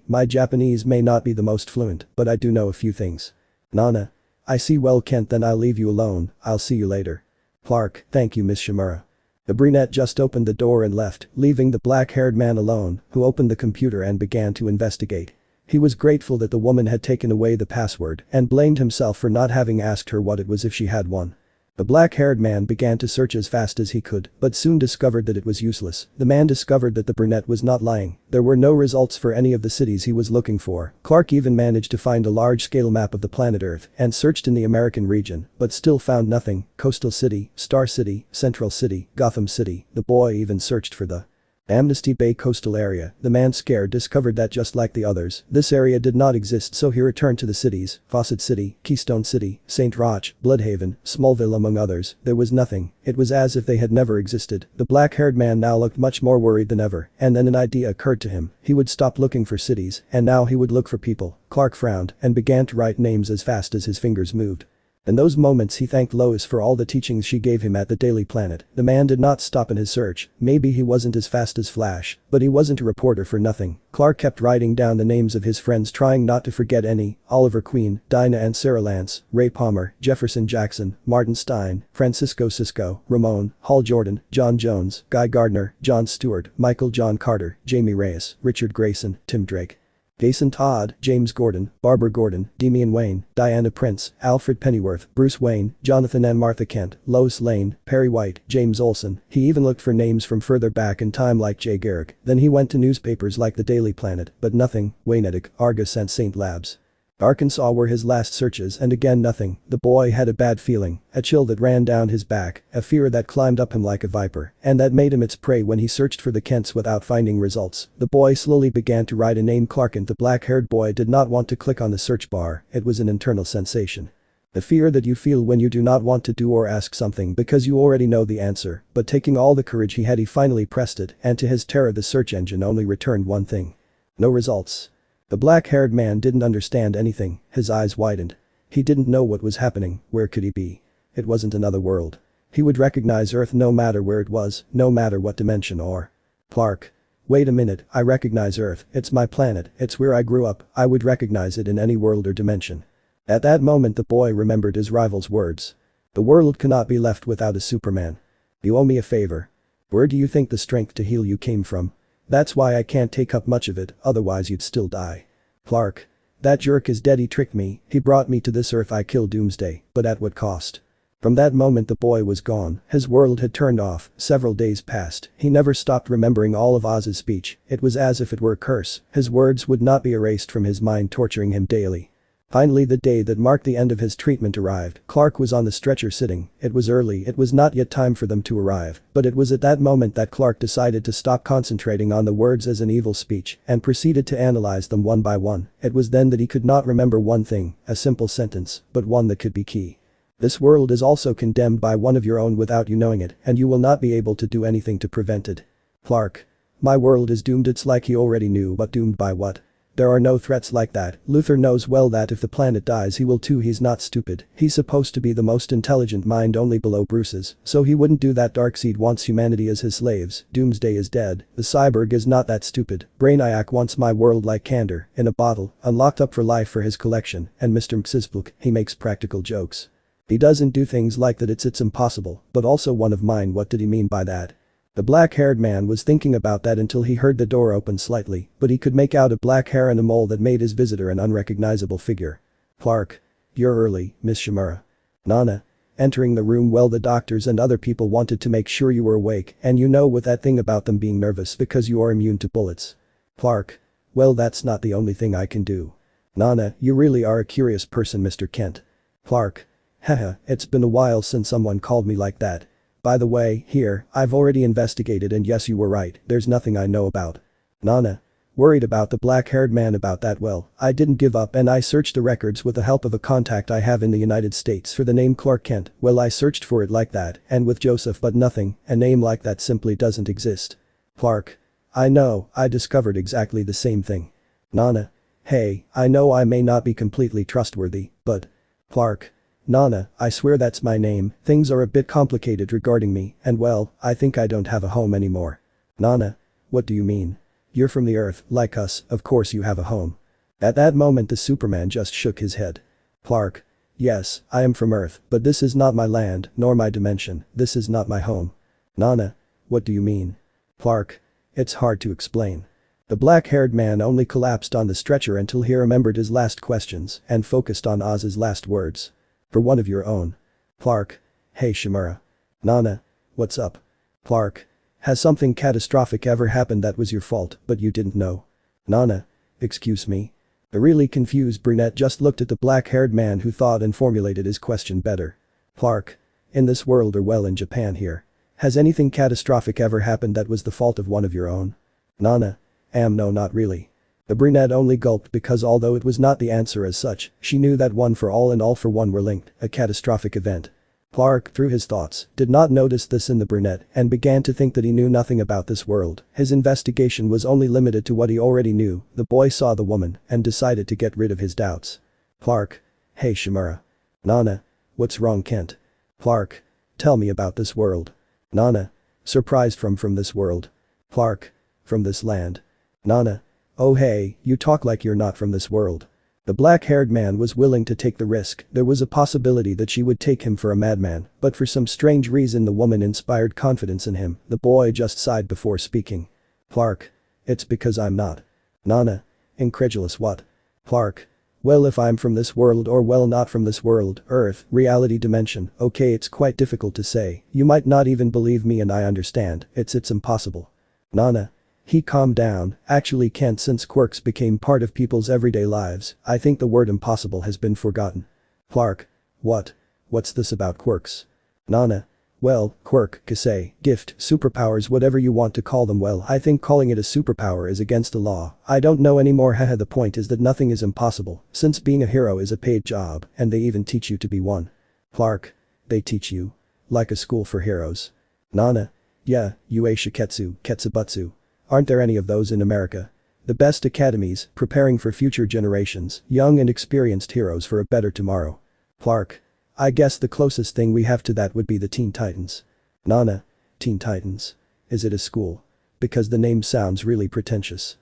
My Japanese may not be the most fluent, but I do know a few things. Nana. I see, well Kent, then I'll leave you alone, I'll see you later. Clark. Thank you Miss Shimura. The brunette just opened the door and left, leaving the black-haired man alone, who opened the computer and began to investigate. He was grateful that the woman had taken away the password and blamed himself for not having asked her what it was if she had one. The black-haired man began to search as fast as he could, but soon discovered that it was useless. The man discovered that the brunette was not lying. There were no results for any of the cities he was looking for. Clark even managed to find a large-scale map of the planet Earth and searched in the American region, but still found nothing. Coastal City, Star City, Central City, Gotham City. The boy even searched for the Amnesty Bay coastal area. The man, scared, discovered that just like the others, this area did not exist, so he returned to the cities, Fawcett City, Keystone City, St. Roch, Bloodhaven, Smallville among others. There was nothing. It was as if they had never existed. The black-haired man now looked much more worried than ever, and then an idea occurred to him. He would stop looking for cities, and now he would look for people. Clark frowned and began to write names as fast as his fingers moved. In those moments he thanked Lois for all the teachings she gave him at the Daily Planet. The man did not stop in his search. Maybe he wasn't as fast as Flash, but he wasn't a reporter for nothing. Clark kept writing down the names of his friends, trying not to forget any: Oliver Queen, Dinah and Sarah Lance, Ray Palmer, Jefferson Jackson, Martin Stein, Francisco Cisco, Ramon, Hal Jordan, John Jones, Guy Gardner, John Stewart, Michael John Carter, Jamie Reyes, Richard Grayson, Tim Drake. Jason Todd, James Gordon, Barbara Gordon, Damian Wayne, Diana Prince, Alfred Pennyworth, Bruce Wayne, Jonathan and Martha Kent, Lois Lane, Perry White, James Olsen. He even looked for names from further back in time like Jay Garrick. Then he went to newspapers like the Daily Planet, but nothing. Waynetic, Argus and St. Labs. Arkansas were his last searches and again nothing. The boy had a bad feeling, a chill that ran down his back, a fear that climbed up him like a viper, and that made him its prey when he searched for the Kents without finding results. The boy slowly began to write a name Clark, and the black-haired boy did not want to click on the search bar. It was an internal sensation. The fear that you feel when you do not want to do or ask something because you already know the answer, but taking all the courage he had, he finally pressed it, and to his terror the search engine only returned one thing. No results. The black-haired man didn't understand anything, his eyes widened. He didn't know what was happening. Where could he be? It wasn't another world. He would recognize Earth no matter where it was, no matter what dimension or… Clark. Wait a minute, I recognize Earth, it's my planet, it's where I grew up, I would recognize it in any world or dimension. At that moment the boy remembered his rival's words. The world cannot be left without a Superman. You owe me a favor. Where do you think the strength to heal you came from? That's why I can't take up much of it, otherwise you'd still die. Clark. That jerk is dead, he tricked me, he brought me to this Earth, I killed Doomsday, but at what cost? From that moment the boy was gone, his world had turned off. Several days passed, he never stopped remembering all of Oz's speech, it was as if it were a curse, his words would not be erased from his mind, torturing him daily. Finally the day that marked the end of his treatment arrived. Clark was on the stretcher sitting. It was early, it was not yet time for them to arrive, but it was at that moment that Clark decided to stop concentrating on the words as an evil speech and proceeded to analyze them one by one. It was then that he could not remember one thing, a simple sentence, but one that could be key. This world is also condemned by one of your own without you knowing it, and you will not be able to do anything to prevent it. Clark. My world is doomed. It's like he already knew, but doomed by what? There are no threats like that. Luther knows well that if the planet dies he will too. He's not stupid, he's supposed to be the most intelligent mind only below Bruce's, so he wouldn't do that. Darkseid wants humanity as his slaves, Doomsday is dead, the cyborg is not that stupid, Brainiac wants my world like Candor, in a bottle, unlocked up for life for his collection, and Mr. Mxyzptlk, he makes practical jokes. He doesn't do things like that, it's impossible, but also one of mine. What did he mean by that? The black-haired man was thinking about that until he heard the door open slightly, but he could make out a black hair and a mole that made his visitor an unrecognizable figure. Clark. You're early, Miss Shimura. Nana. Entering the room. Well, the doctors and other people wanted to make sure you were awake, and you know with that thing about them being nervous because you are immune to bullets. Clark. Well, that's not the only thing I can do. Nana, you really are a curious person, Mr. Kent. Clark. Haha, it's been a while since someone called me like that. By the way, here, I've already investigated and yes, you were right, there's nothing I know about. Nana. Worried about the black-haired man about that? Well, I didn't give up and I searched the records with the help of a contact I have in the United States for the name Clark Kent. Well, I searched for it like that and with Joseph, but nothing, a name like that simply doesn't exist. Clark. I know, I discovered exactly the same thing. Nana. Hey, I know I may not be completely trustworthy, but… Clark. Nana, I swear that's my name, things are a bit complicated regarding me, and well, I think I don't have a home anymore. Nana. What do you mean? You're from the Earth, like us, of course you have a home. At that moment the Superman just shook his head. Clark. Yes, I am from Earth, but this is not my land, nor my dimension, this is not my home. Nana. What do you mean? Clark. It's hard to explain. The black-haired man only collapsed on the stretcher until he remembered his last questions and focused on Oz's last words. For one of your own. Clark. Hey Shimura. Nana. What's up? Clark. Has something catastrophic ever happened that was your fault but you didn't know? Nana. Excuse me? The really confused brunette just looked at the black-haired man who thought and formulated his question better. Clark. In this world, or well in Japan here. Has anything catastrophic ever happened that was the fault of one of your own? Nana. No, not really. The brunette only gulped because although it was not the answer as such, she knew that one for all and all for one were linked, a catastrophic event. Clark, through his thoughts, did not notice this in the brunette and began to think that he knew nothing about this world. His investigation was only limited to what he already knew. The boy saw the woman and decided to get rid of his doubts. Clark. Hey Shimura. Nana. What's wrong, Kent? Clark. Tell me about this world. Nana. Surprised from this world. Clark. From this land. Nana. Oh hey, you talk like you're not from this world. The black-haired man was willing to take the risk. There was a possibility that she would take him for a madman, but for some strange reason the woman inspired confidence in him. The boy just sighed before speaking. Clark. It's because I'm not. Nana. Incredulous what? Clark. Well, if I'm from this world or well not from this world, Earth, reality dimension, okay, it's quite difficult to say, you might not even believe me and I understand, it's impossible. Nana. He calmed down, actually can't since quirks became part of people's everyday lives, I think the word impossible has been forgotten. Clark. What? What's this about quirks? Nana. Well, quirk, kasei, gift, superpowers, whatever you want to call them, well, I think calling it a superpower is against the law, I don't know anymore. Haha, the point is that nothing is impossible, since being a hero is a paid job, and they even teach you to be one. Clark. They teach you? Like a school for heroes? Nana. Yeah, Shiketsu, Ketsubutsu. Aren't there any of those in America? The best academies, preparing for future generations, young and experienced heroes for a better tomorrow. Clark. I guess the closest thing we have to that would be the Teen Titans. Nana. Teen Titans. Is it a school? Because the name sounds really pretentious.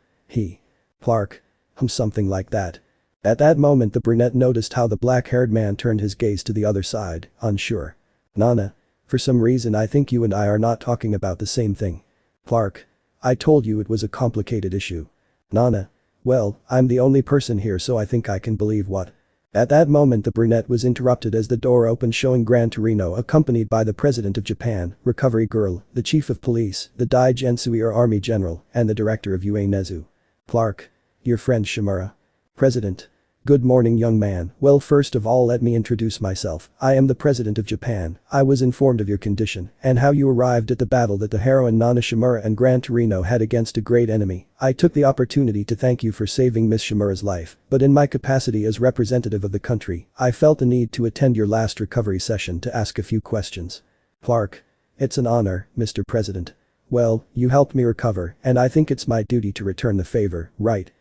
Clark. Something like that. At that moment the brunette noticed how the black-haired man turned his gaze to the other side, unsure. Nana. For some reason I think you and I are not talking about the same thing. Clark. I told you it was a complicated issue. Nana. Well, I'm the only person here so I think I can believe what. At that moment the brunette was interrupted as the door opened showing Gran Torino accompanied by the President of Japan, Recovery Girl, the Chief of Police, the Dai Gensui or Army General, and the Director of Nezu. Clark. Your friend Shimura. President. Good morning, young man. Well, first of all let me introduce myself, I am the President of Japan, I was informed of your condition, and how you arrived at the battle that the heroine Nana Shimura and Gran Torino had against a great enemy. I took the opportunity to thank you for saving Miss Shimura's life, but in my capacity as representative of the country, I felt the need to attend your last recovery session to ask a few questions. Clark. It's an honor, Mr. President. Well, you helped me recover, and I think it's my duty to return the favor, right?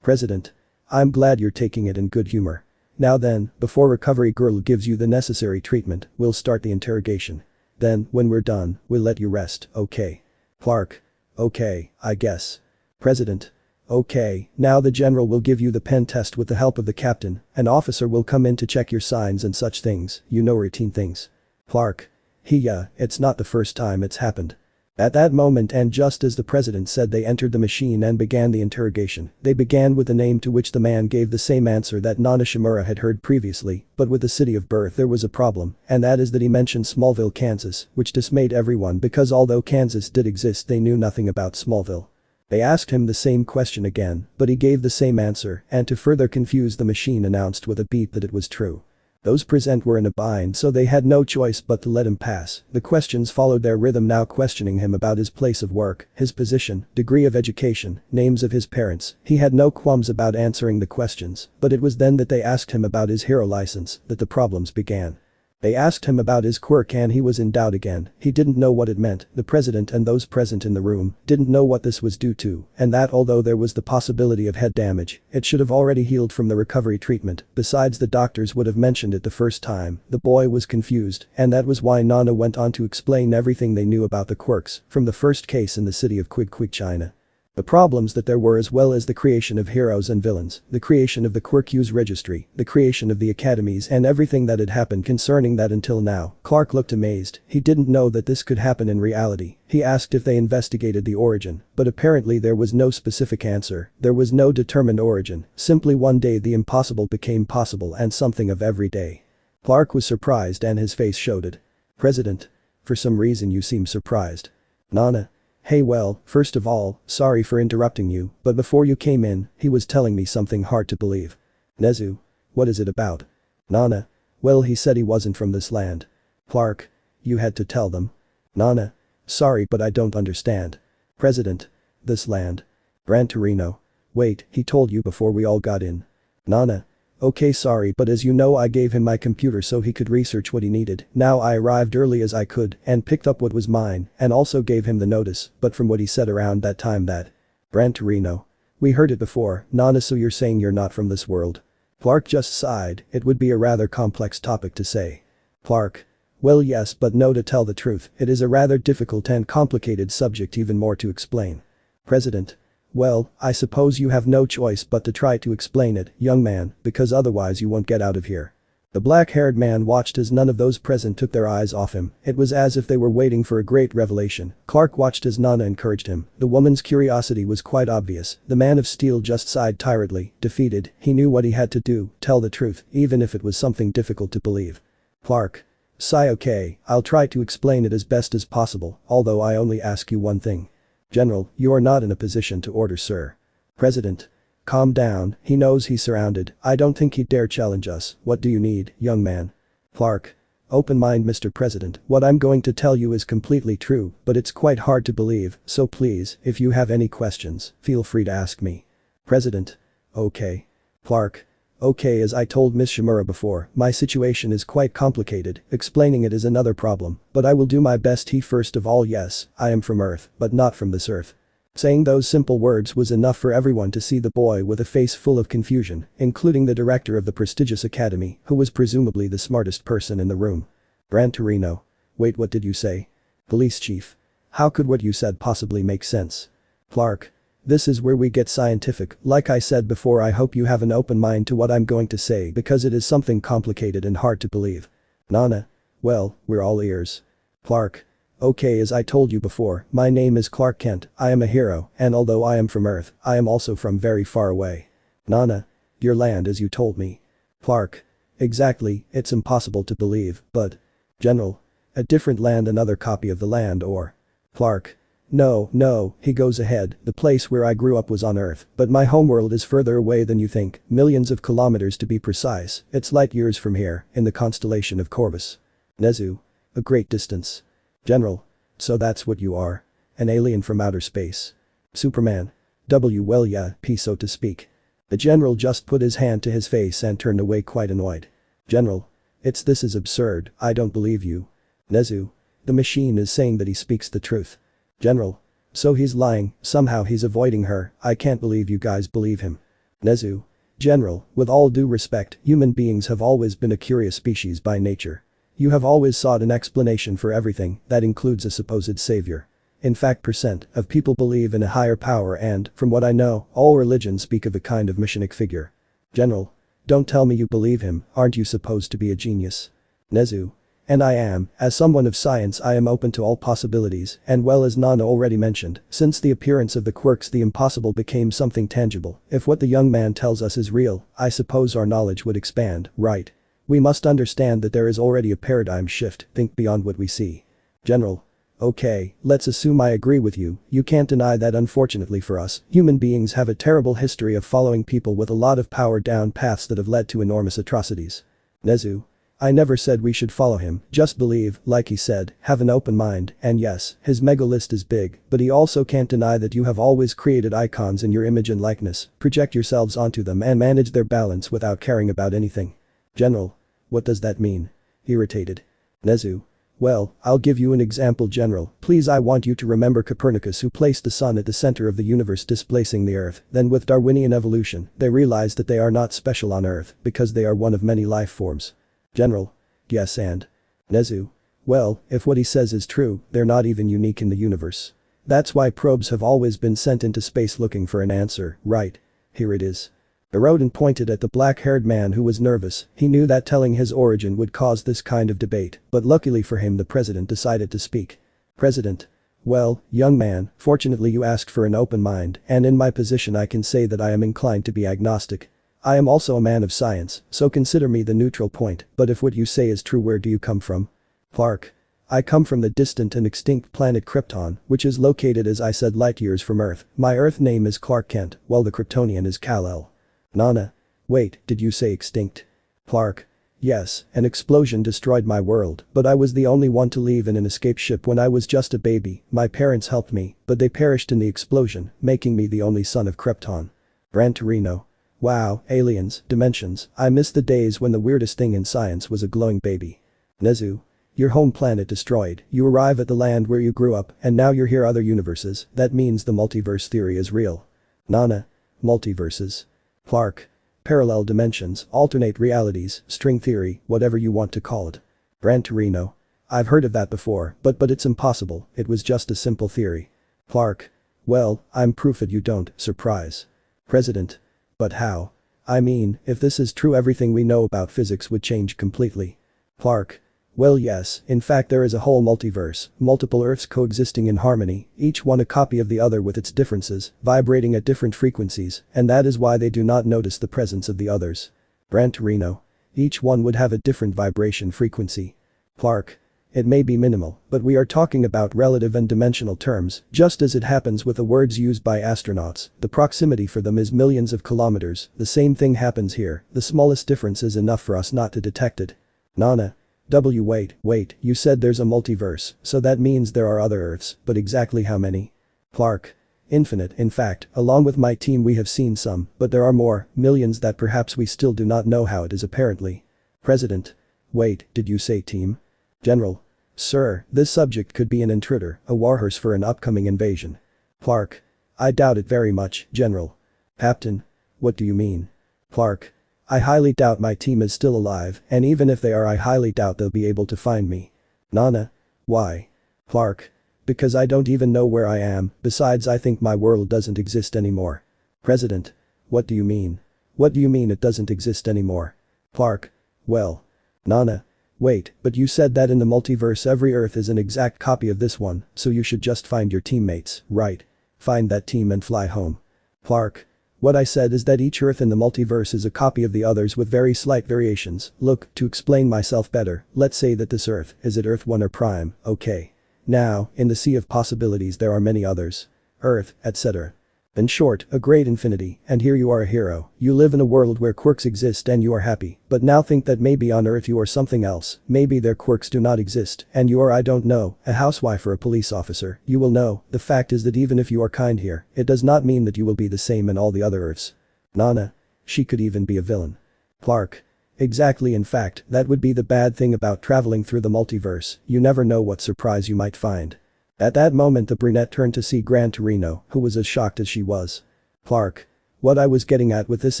President. I'm glad you're taking it in good humor. Now then, before Recovery Girl gives you the necessary treatment, we'll start the interrogation. Then, when we're done, we'll let you rest, okay? Clark. Okay, I guess. President. Okay, now the general will give you the pen test with the help of the captain, an officer will come in to check your signs and such things, routine things. Clark. Yeah, it's not the first time it's happened. At that moment and just as the president said they entered the machine and began the interrogation, they began with the name to which the man gave the same answer that Nana Shimura had heard previously, but with the city of birth there was a problem, and that is that he mentioned Smallville, Kansas, which dismayed everyone because although Kansas did exist they knew nothing about Smallville. They asked him the same question again, but he gave the same answer and to further confuse the machine announced with a beep that it was true. Those present were in a bind so they had no choice but to let him pass. The questions followed their rhythm, now questioning him about his place of work, his position, degree of education, names of his parents. He had no qualms about answering the questions, but it was then that they asked him about his hero license that the problems began. They asked him about his quirk and he was in doubt again, he didn't know what it meant, the president and those present in the room didn't know what this was due to, and that although there was the possibility of head damage, it should have already healed from the recovery treatment, besides the doctors would have mentioned it the first time. The boy was confused, and that was why Nana went on to explain everything they knew about the quirks, from the first case in the city of Quig, China. The problems that there were as well as the creation of heroes and villains, the creation of the Quirk Use registry, the creation of the academies and everything that had happened concerning that until now. Clark looked amazed, he didn't know that this could happen in reality. He asked if they investigated the origin, but apparently there was no specific answer, there was no determined origin, simply one day the impossible became possible and something of every day. Clark was surprised and his face showed it. President. For some reason you seem surprised. Nana. Hey, well, first of all, sorry for interrupting you, but before you came in, he was telling me something hard to believe. Nezu. What is it about? Nana. Well, he said he wasn't from this land. Clark. You had to tell them. Nana. Sorry but I don't understand. President. This land. Gran Torino. Wait, he told you before we all got in. Nana. Okay, sorry but as you know I gave him my computer so he could research what he needed. Now I arrived early as I could and picked up what was mine and also gave him the notice, but from what he said around that time that. Gran Torino. We heard it before, Nana, so you're saying you're not from this world? Clark just sighed, it would be a rather complex topic to say. Clark. Well yes but no, to tell the truth, it is a rather difficult and complicated subject, even more to explain. President. Well, I suppose you have no choice but to try to explain it, young man, because otherwise you won't get out of here. The black-haired man watched as none of those present took their eyes off him. It was as if they were waiting for a great revelation. Clark watched as Nana encouraged him. The woman's curiosity was quite obvious. The man of steel just sighed tiredly, defeated. He knew what he had to do, tell the truth, even if it was something difficult to believe. Clark. Sigh, okay, I'll try to explain it as best as possible, although I only ask you one thing. General, you are not in a position to order, sir. President. Calm down, he knows he's surrounded. I don't think he'd dare challenge us. What do you need, young man? Clark. Open mind, Mr. President. What I'm going to tell you is completely true, but it's quite hard to believe, so please, if you have any questions, feel free to ask me. President. Okay. Clark. Okay, as I told Miss Shimura before, my situation is quite complicated, explaining it is another problem, but I will do my best. First of all, yes, I am from Earth, but not from this Earth. Saying those simple words was enough for everyone to see the boy with a face full of confusion, including the director of the prestigious academy, who was presumably the smartest person in the room. Gran Torino. Wait, what did you say? Police chief. How could what you said possibly make sense? Clark. This is where we get scientific. Like I said before, I hope you have an open mind to what I'm going to say because it is something complicated and hard to believe. Nana. Well, we're all ears. Clark. Okay, as I told you before, my name is Clark Kent, I am a hero, and although I am from Earth, I am also from very far away. Nana. Your land as you told me. Clark. Exactly, it's impossible to believe, but. General. A different land, another copy of the land, or. Clark. No, he goes ahead, the place where I grew up was on Earth, but my homeworld is further away than you think, millions of kilometers to be precise, it's light years from here, in the constellation of Corvus. Nezu. A great distance. General. So that's what you are. An alien from outer space. Superman. Well yeah, so to speak. The general just put his hand to his face and turned away quite annoyed. General. This is absurd, I don't believe you. Nezu. The machine is saying that he speaks the truth. General. So he's lying, somehow he's avoiding her, I can't believe you guys believe him. Nezu. General, with all due respect, human beings have always been a curious species by nature. You have always sought an explanation for everything, that includes a supposed savior. In fact, percent of people believe in a higher power and, from what I know, all religions speak of a kind of messianic figure. General. Don't tell me you believe him, aren't you supposed to be a genius? Nezu. And I am, as someone of science I am open to all possibilities, and well as Nana already mentioned, since the appearance of the quirks the impossible became something tangible, if what the young man tells us is real, I suppose our knowledge would expand, right? We must understand that there is already a paradigm shift, think beyond what we see. General. Okay, let's assume I agree with you, you can't deny that unfortunately for us, human beings have a terrible history of following people with a lot of power down paths that have led to enormous atrocities. Nezu. I never said we should follow him, just believe, like he said, have an open mind, and yes, his mega list is big, but he also can't deny that you have always created icons in your image and likeness, project yourselves onto them and manage their balance without caring about anything. General. What does that mean? Irritated. Nezu. Well, I'll give you an example, General, please. I want you to remember Copernicus, who placed the sun at the center of the universe displacing the Earth, then with Darwinian evolution, they realized that they are not special on Earth because they are one of many life forms. General. Yes, and? Nezu. Well, if what he says is true, they're not even unique in the universe. That's why probes have always been sent into space looking for an answer, right? Here it is. Odin pointed at the black-haired man who was nervous, he knew that telling his origin would cause this kind of debate, but luckily for him the president decided to speak. President. Well, young man, fortunately you asked for an open mind, and in my position I can say that I am inclined to be agnostic. I am also a man of science, so consider me the neutral point, but if what you say is true, where do you come from? Clark. I come from the distant and extinct planet Krypton, which is located as I said light years from Earth. My Earth name is Clark Kent, while the Kryptonian is Kal-El. Nana. Wait, did you say extinct? Clark. Yes, an explosion destroyed my world, but I was the only one to leave in an escape ship when I was just a baby. My parents helped me, but they perished in the explosion, making me the only son of Krypton. Gran Torino. Wow, aliens, dimensions, I miss the days when the weirdest thing in science was a glowing baby. Nezu. Your home planet destroyed, you arrive at the land where you grew up, and now you're here. Other universes, that means the multiverse theory is real. Nana. Multiverses. Clark. Parallel dimensions, alternate realities, string theory, whatever you want to call it. Gran Torino. I've heard of that before, but it's impossible, it was just a simple theory. Clark. Well, I'm proof that you don't, surprise. President. But how? I mean, if this is true, everything we know about physics would change completely. Clark. Well, yes, in fact there is a whole multiverse, multiple Earths coexisting in harmony, each one a copy of the other with its differences, vibrating at different frequencies, and that is why they do not notice the presence of the others. Gran Torino. Each one would have a different vibration frequency. Clark. It may be minimal, but we are talking about relative and dimensional terms, just as it happens with the words used by astronauts, the proximity for them is millions of kilometers, the same thing happens here, the smallest difference is enough for us not to detect it. Nana. Wait, you said there's a multiverse, so that means there are other Earths, but exactly how many? Clark. Infinite, in fact, along with my team we have seen some, but there are more, millions that perhaps we still do not know how it is apparently. President. Wait, did you say team? General. Sir, this subject could be an intruder, a warhorse for an upcoming invasion. Clark. I doubt it very much, General. Captain. What do you mean? Clark. I highly doubt my team is still alive, and even if they are I highly doubt they'll be able to find me. Nana. Why? Clark. Because I don't even know where I am, besides I think my world doesn't exist anymore. President. What do you mean? What do you mean it doesn't exist anymore? Clark. Well. Nana. Wait, but you said that in the multiverse every Earth is an exact copy of this one, so you should just find your teammates, right? Find that team and fly home. Clark. What I said is that each Earth in the multiverse is a copy of the others with very slight variations. Look, to explain myself better, let's say that this Earth, is it Earth 1 or Prime, okay? Now, in the sea of possibilities there are many others. Earth, etc. In short, a great infinity, and here you are a hero, you live in a world where quirks exist and you are happy, but now think that maybe on Earth you are something else, maybe their quirks do not exist, and you are I don't know, a housewife or a police officer, you will know, the fact is that even if you are kind here, it does not mean that you will be the same in all the other Earths. Nana. She could even be a villain. Clark. Exactly, in fact, that would be the bad thing about traveling through the multiverse, you never know what surprise you might find. At that moment the brunette turned to see Gran Torino, who was as shocked as she was. Clark. What I was getting at with this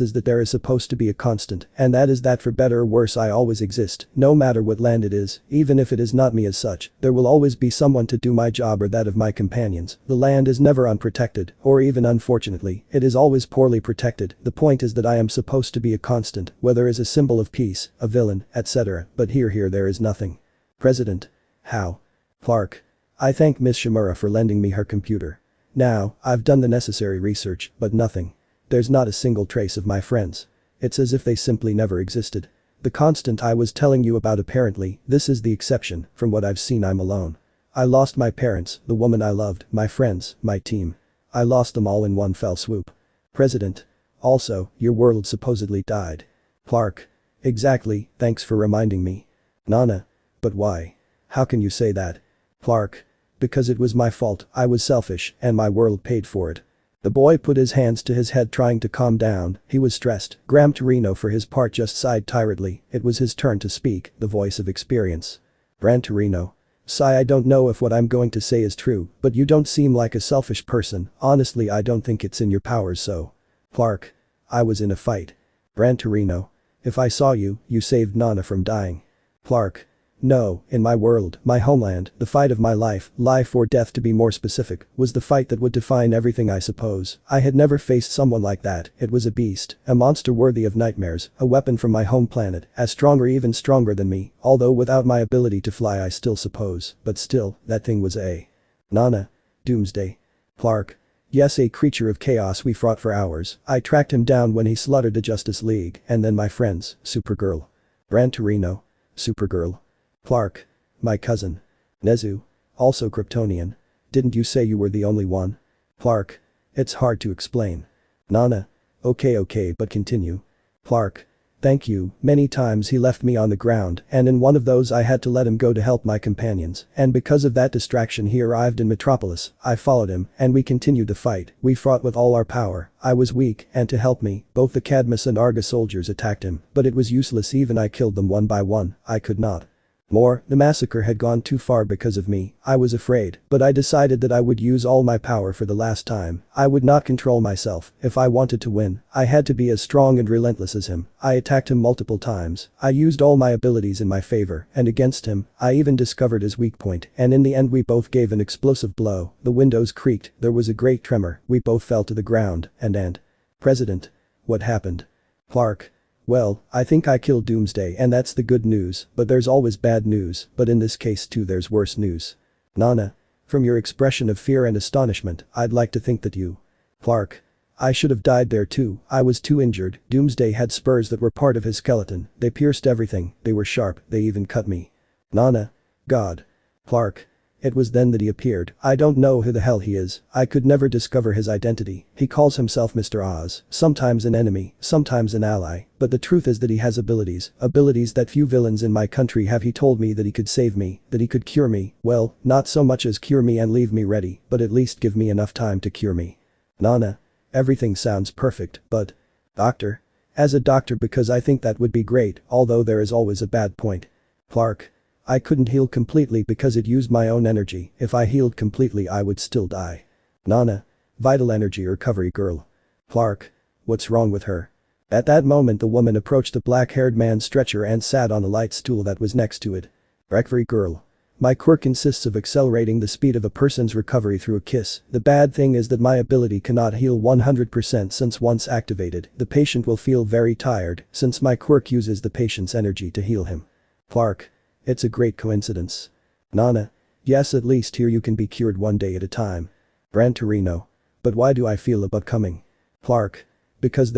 is that there is supposed to be a constant, and that is that for better or worse I always exist, no matter what land it is, even if it is not me as such, there will always be someone to do my job or that of my companions, the land is never unprotected, or even unfortunately, it is always poorly protected, the point is that I am supposed to be a constant, whether as a symbol of peace, a villain, etc., but here there is nothing. President. How? Clark. I thank Miss Shimura for lending me her computer. Now, I've done the necessary research, but nothing. There's not a single trace of my friends. It's as if they simply never existed. The constant I was telling you about apparently, this is the exception, from what I've seen I'm alone. I lost my parents, the woman I loved, my friends, my team. I lost them all in one fell swoop. President. Also, your world supposedly died. Clark. Exactly, thanks for reminding me. Nana. But why? How can you say that? Clark. Because it was my fault, I was selfish, and my world paid for it. The boy put his hands to his head trying to calm down, he was stressed. Gran Torino for his part just sighed tiredly, it was his turn to speak, the voice of experience. Gran Torino. Sigh, I don't know if what I'm going to say is true, but you don't seem like a selfish person, honestly I don't think it's in your powers so. Clark. I was in a fight. Gran Torino. If I saw you, you saved Nana from dying. Clark. No, in my world, my homeland, the fight of my life or death to be more specific, was the fight that would define everything I suppose. I had never faced someone like that, it was a beast, a monster worthy of nightmares, a weapon from my home planet, as strong or even stronger than me, although without my ability to fly I still suppose, but still, that thing was a. Nana. Doomsday. Clark. Yes, a creature of chaos we fought for hours, I tracked him down when he slaughtered the Justice League, and then my friends, Supergirl. Gran Torino. Supergirl. Clark. My cousin. Nezu. Also Kryptonian. Didn't you say you were the only one? Clark. It's hard to explain. Nana. Okay, but continue. Clark. Thank you, many times he left me on the ground, and in one of those I had to let him go to help my companions, and because of that distraction he arrived in Metropolis, I followed him, and we continued the fight, we fought with all our power, I was weak, and to help me, both the Cadmus and Argus soldiers attacked him, but it was useless even I killed them one by one, I could not. More, the massacre had gone too far because of me, I was afraid, but I decided that I would use all my power for the last time, I would not control myself, if I wanted to win, I had to be as strong and relentless as him, I attacked him multiple times, I used all my abilities in my favor, and against him, I even discovered his weak point, and in the end we both gave an explosive blow, the windows creaked, there was a great tremor, we both fell to the ground, and. President. What happened? Clark. Well, I think I killed Doomsday and that's the good news, but there's always bad news, but in this case too there's worse news. Nana. From your expression of fear and astonishment, I'd like to think that you. Clark. I should have died there too, I was too injured. Doomsday had spurs that were part of his skeleton, they pierced everything, they were sharp, they even cut me. Nana. God. Clark. It was then that he appeared, I don't know who the hell he is, I could never discover his identity, he calls himself Mr. Oz, sometimes an enemy, sometimes an ally, but the truth is that he has abilities that few villains in my country have. He told me that he could save me, that he could cure me, well, not so much as cure me and leave me ready, but at least give me enough time to cure me. Nana. Everything sounds perfect, but… Doctor? As a doctor because I think that would be great, although there is always a bad point. Clark. I couldn't heal completely because it used my own energy, if I healed completely I would still die. Nana. Vital energy recovery girl. Clark. What's wrong with her? At that moment the woman approached the black-haired man's stretcher and sat on a light stool that was next to it. Recovery girl. My quirk consists of accelerating the speed of a person's recovery through a kiss. The bad thing is that my ability cannot heal 100% since once activated, the patient will feel very tired since my quirk uses the patient's energy to heal him. Clark. It's a great coincidence. Nana. Yes, at least here you can be cured one day at a time. Gran Torino. But why do I feel about coming? Clark. Because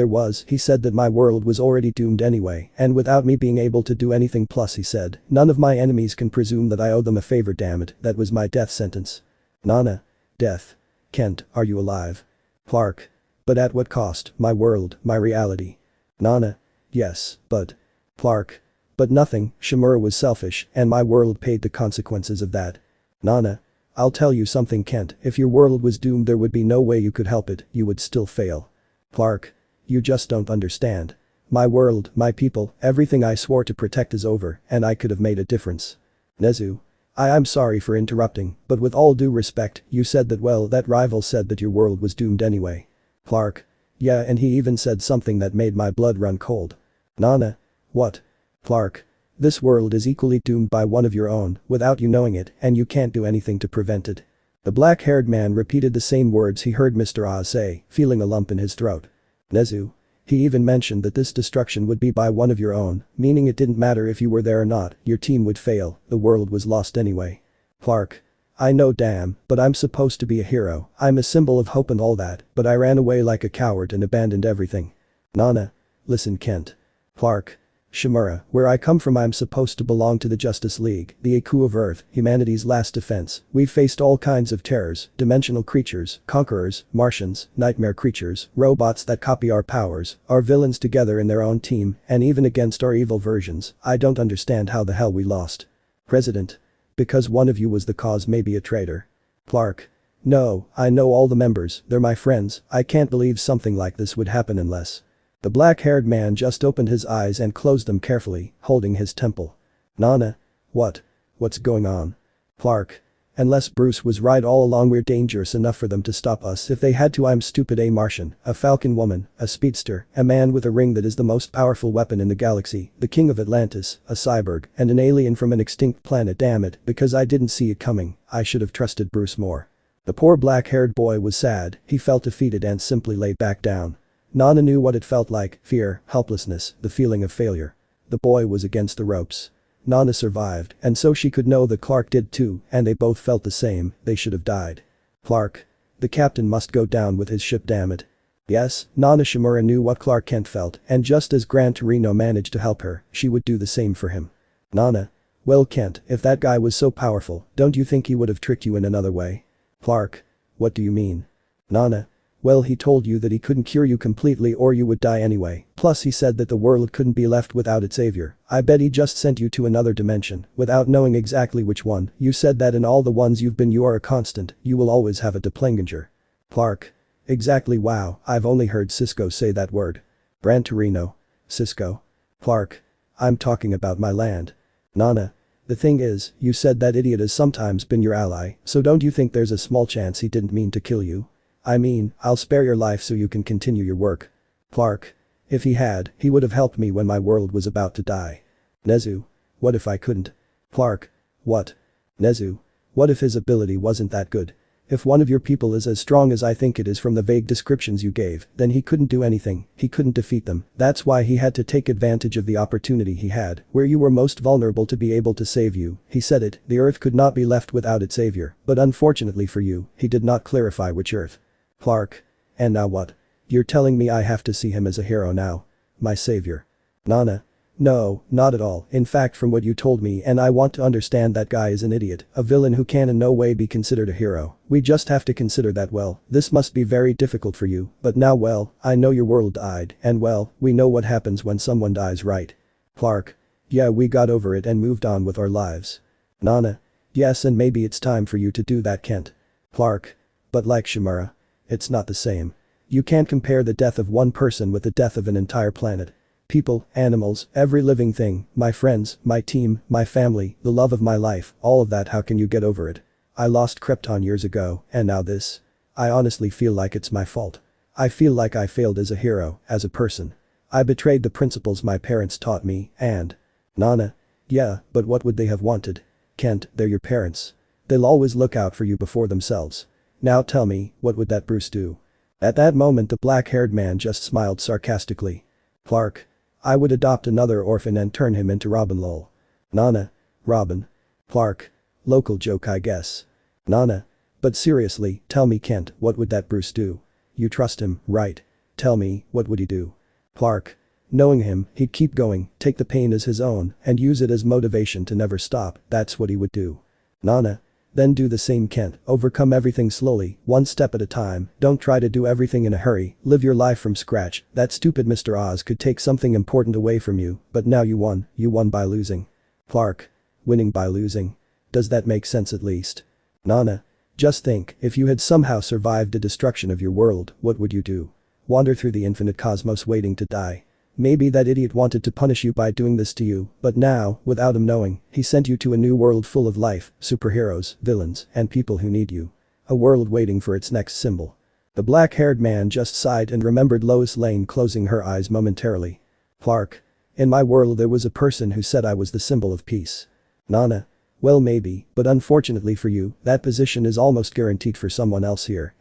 he said that my world was already doomed anyway, and without me being able to do anything, plus he said, none of my enemies can presume that I owe them a favor. Damn it, that was my death sentence. Nana. Death. Kent, are you alive? Clark. But at what cost, my world, my reality? Nana. Yes, but… Clark. But nothing, Shimura was selfish, and my world paid the consequences of that. Nana. I'll tell you something, Kent, if your world was doomed there would be no way you could help it, you would still fail. Clark. You just don't understand. My world, my people, everything I swore to protect is over, and I could have made a difference. Nezu. I'm sorry for interrupting, but with all due respect, you said that that rival said that your world was doomed anyway. Clark. Yeah, and he even said something that made my blood run cold. Nana. What? Clark. This world is equally doomed by one of your own, without you knowing it, and you can't do anything to prevent it. The black-haired man repeated the same words he heard Mr. Oz say, feeling a lump in his throat. Nezu. He even mentioned that this destruction would be by one of your own, meaning it didn't matter if you were there or not, your team would fail, the world was lost anyway. Clark. I know, damn, but I'm supposed to be a hero, I'm a symbol of hope and all that, but I ran away like a coward and abandoned everything. Nana. Listen, Kent. Clark. Shimura, where I come from I'm supposed to belong to the Justice League, the Aku of Earth, humanity's last defense. We've faced all kinds of terrors, dimensional creatures, conquerors, Martians, nightmare creatures, robots that copy our powers, our villains together in their own team, and even against our evil versions. I don't understand how the hell we lost. President. Because one of you was the cause, maybe a traitor. Clark. No, I know all the members, they're my friends, I can't believe something like this would happen unless… The black-haired man just opened his eyes and closed them carefully, holding his temple. Nana. What? What's going on? Clark. Unless Bruce was right all along, we're dangerous enough for them to stop us if they had to. I'm stupid, a Martian, a Falcon woman, a speedster, a man with a ring that is the most powerful weapon in the galaxy, the king of Atlantis, a cyborg, and an alien from an extinct planet. Damn it, because I didn't see it coming, I should have trusted Bruce more. The poor black-haired boy was sad, he felt defeated and simply lay back down. Nana knew what it felt like, fear, helplessness, the feeling of failure. The boy was against the ropes. Nana survived, and so she could know that Clark did too, and they both felt the same, they should have died. Clark. The captain must go down with his ship, damn it. Yes, Nana. Shimura knew what Clark Kent felt, and just as Gran Torino managed to help her, she would do the same for him. Nana. Well, Kent, if that guy was so powerful, don't you think he would have tricked you in another way? Clark. What do you mean? Nana. Well, he told you that he couldn't cure you completely or you would die anyway, plus he said that the world couldn't be left without its savior. I bet he just sent you to another dimension, without knowing exactly which one. You said that in all the ones you've been you are a constant, you will always have a doppelganger. Clark. Exactly. Wow, I've only heard Cisco say that word. Gran Torino. Cisco. Clark. I'm talking about my land. Nana. The thing is, you said that idiot has sometimes been your ally, so don't you think there's a small chance he didn't mean to kill you? I mean, I'll spare your life so you can continue your work. Clark. If he had, he would have helped me when my world was about to die. Nezu. What if I couldn't? Clark. What? Nezu. What if his ability wasn't that good? If one of your people is as strong as I think it is from the vague descriptions you gave, then he couldn't do anything, he couldn't defeat them. That's why he had to take advantage of the opportunity he had, where you were most vulnerable to be able to save you. He said it, the Earth could not be left without its savior, but unfortunately for you, he did not clarify which Earth. Clark. And now what? You're telling me I have to see him as a hero now? My savior. Nana. No, not at all. In fact, from what you told me, and I want to understand, that guy is an idiot, a villain who can in no way be considered a hero. We just have to consider that. Well, this must be very difficult for you, but now, well, I know your world died, and well, we know what happens when someone dies, right? Clark. Yeah, we got over it and moved on with our lives. Nana. Yes, and maybe it's time for you to do that, Kent. Clark. But like Shimura. It's not the same. You can't compare the death of one person with the death of an entire planet. People, animals, every living thing, my friends, my team, my family, the love of my life, all of that. How can you get over it? I lost Krypton years ago, and now this. I honestly feel like it's my fault. I feel like I failed as a hero, as a person. I betrayed the principles my parents taught me, and… Nana. Yeah, but what would they have wanted? Kent, they're your parents. They'll always look out for you before themselves. Now tell me, what would that Bruce do? At that moment the black-haired man just smiled sarcastically. Clark. I would adopt another orphan and turn him into Robin, lol. Nana. Robin. Clark. Local joke, I guess. Nana. But seriously, tell me, Kent, what would that Bruce do? You trust him, right? Tell me, what would he do? Clark. Knowing him, he'd keep going, take the pain as his own, and use it as motivation to never stop. That's what he would do. Nana. Then do the same, Kent. Overcome everything slowly, one step at a time. Don't try to do everything in a hurry. Live your life from scratch. That stupid Mr. Oz could take something important away from you, but now you won. You won by losing. Clark. Winning by losing. Does that make sense at least? Nana. Just think, if you had somehow survived the destruction of your world, what would you do? Wander through the infinite cosmos waiting to die. Maybe that idiot wanted to punish you by doing this to you, but now, without him knowing, he sent you to a new world full of life, superheroes, villains, and people who need you. A world waiting for its next symbol. The black-haired man just sighed and remembered Lois Lane closing her eyes momentarily. Clark. In my world there was a person who said I was the symbol of peace. Nana. Well, maybe, but unfortunately for you, that position is almost guaranteed for someone else here.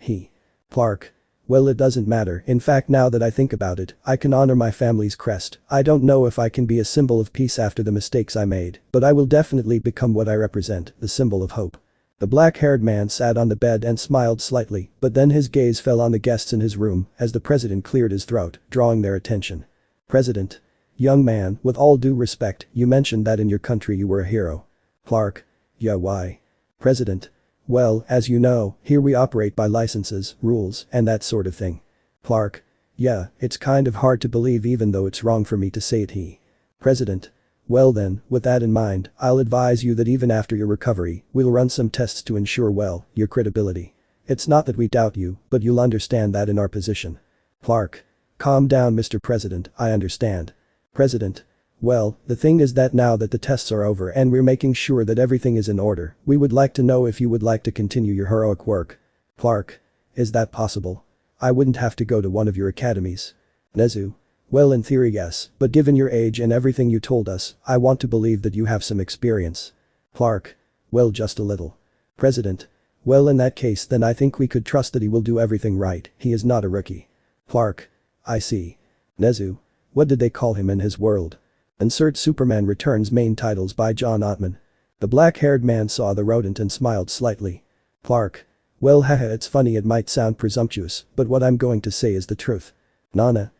Clark. Well, it doesn't matter. In fact, now that I think about it, I can honor my family's crest. I don't know if I can be a symbol of peace after the mistakes I made, but I will definitely become what I represent, the symbol of hope. The black-haired man sat on the bed and smiled slightly, but then his gaze fell on the guests in his room as the president cleared his throat, drawing their attention. President. Young man, with all due respect, you mentioned that in your country you were a hero. Clark. Yeah, why? President. Well, as you know, here we operate by licenses, rules, and that sort of thing. Clark. Yeah, it's kind of hard to believe even though it's wrong for me to say it. President. Well then, with that in mind, I'll advise you that even after your recovery, we'll run some tests to ensure, well, your credibility. It's not that we doubt you, but you'll understand that in our position. Clark. Calm down, Mr. President, I understand. President. Well, the thing is that now that the tests are over and we're making sure that everything is in order, we would like to know if you would like to continue your heroic work. Clark. Is that possible? I wouldn't have to go to one of your academies. Nezu. Well, in theory yes, but given your age and everything you told us, I want to believe that you have some experience. Clark. Well, just a little. President. Well, in that case then I think we could trust that he will do everything right. He is not a rookie. Clark. I see. Nezu. What did they call him in his world? Insert Superman Returns main titles by John Ottman. The black-haired man saw the rodent and smiled slightly. Clark. Well, haha, it's funny, it might sound presumptuous, but what I'm going to say is the truth. Nana.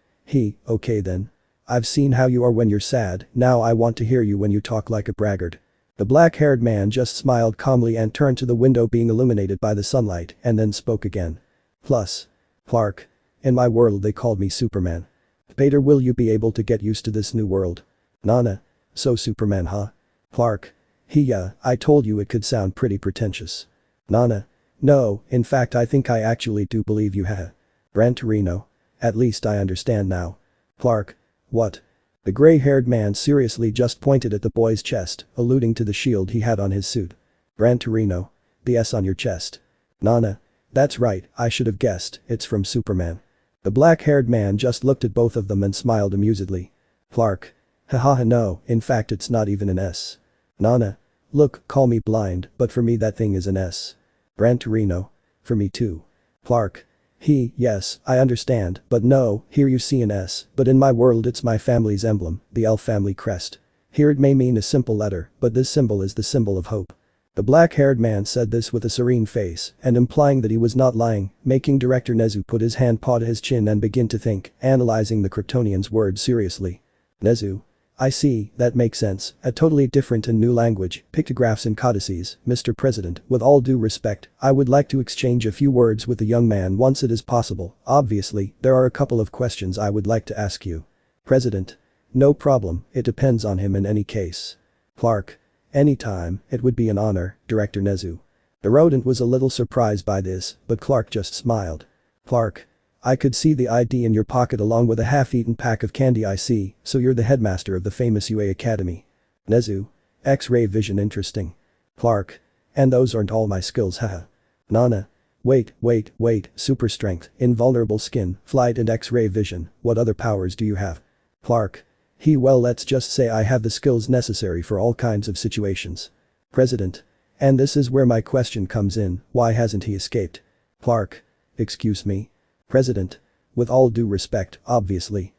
Okay then. I've seen how you are when you're sad, now I want to hear you when you talk like a braggart. The black-haired man just smiled calmly and turned to the window being illuminated by the sunlight and then spoke again. Plus. Clark. In my world they called me Superman. Peter, will you be able to get used to this new world? Nana. So Superman, huh? Clark. Yeah, I told you it could sound pretty pretentious. Nana. No, in fact I think I actually do believe you ha. Gran Torino. At least I understand now. Clark. What? The gray-haired man seriously just pointed at the boy's chest, alluding to the shield he had on his suit. Gran Torino. The S on your chest. Nana. That's right, I should have guessed, it's from Superman. The black-haired man just looked at both of them and smiled amusedly. Clark. Haha, no, in fact it's not even an S. Nana. Look, call me blind, but for me that thing is an S. Gran Torino. For me too. Clark. Yes, I understand, but no, here you see an S, but in my world it's my family's emblem, the L family crest. Here it may mean a simple letter, but this symbol is the symbol of hope. The black-haired man said this with a serene face and implying that he was not lying, making Director Nezu put his hand paw to his chin and begin to think, analyzing the Kryptonian's words seriously. Nezu. I see, that makes sense, a totally different and new language, pictographs and codices, Mr. President, with all due respect, I would like to exchange a few words with the young man once it is possible, obviously, there are a couple of questions I would like to ask you. President. No problem, it depends on him in any case. Clark. Anytime, it would be an honor, Director Nezu. The rodent was a little surprised by this, but Clark just smiled. Clark. I could see the ID in your pocket along with a half-eaten pack of candy. I see, so you're the headmaster of the famous UA Academy. Nezu. X-ray vision interesting. Clark. And those aren't all my skills, haha. Nana. Wait, super strength, invulnerable skin, flight and X-ray vision, what other powers do you have? Clark. Well, let's just say I have the skills necessary for all kinds of situations. President. And this is where my question comes in, why hasn't he escaped? Clark. Excuse me? President. With all due respect, obviously.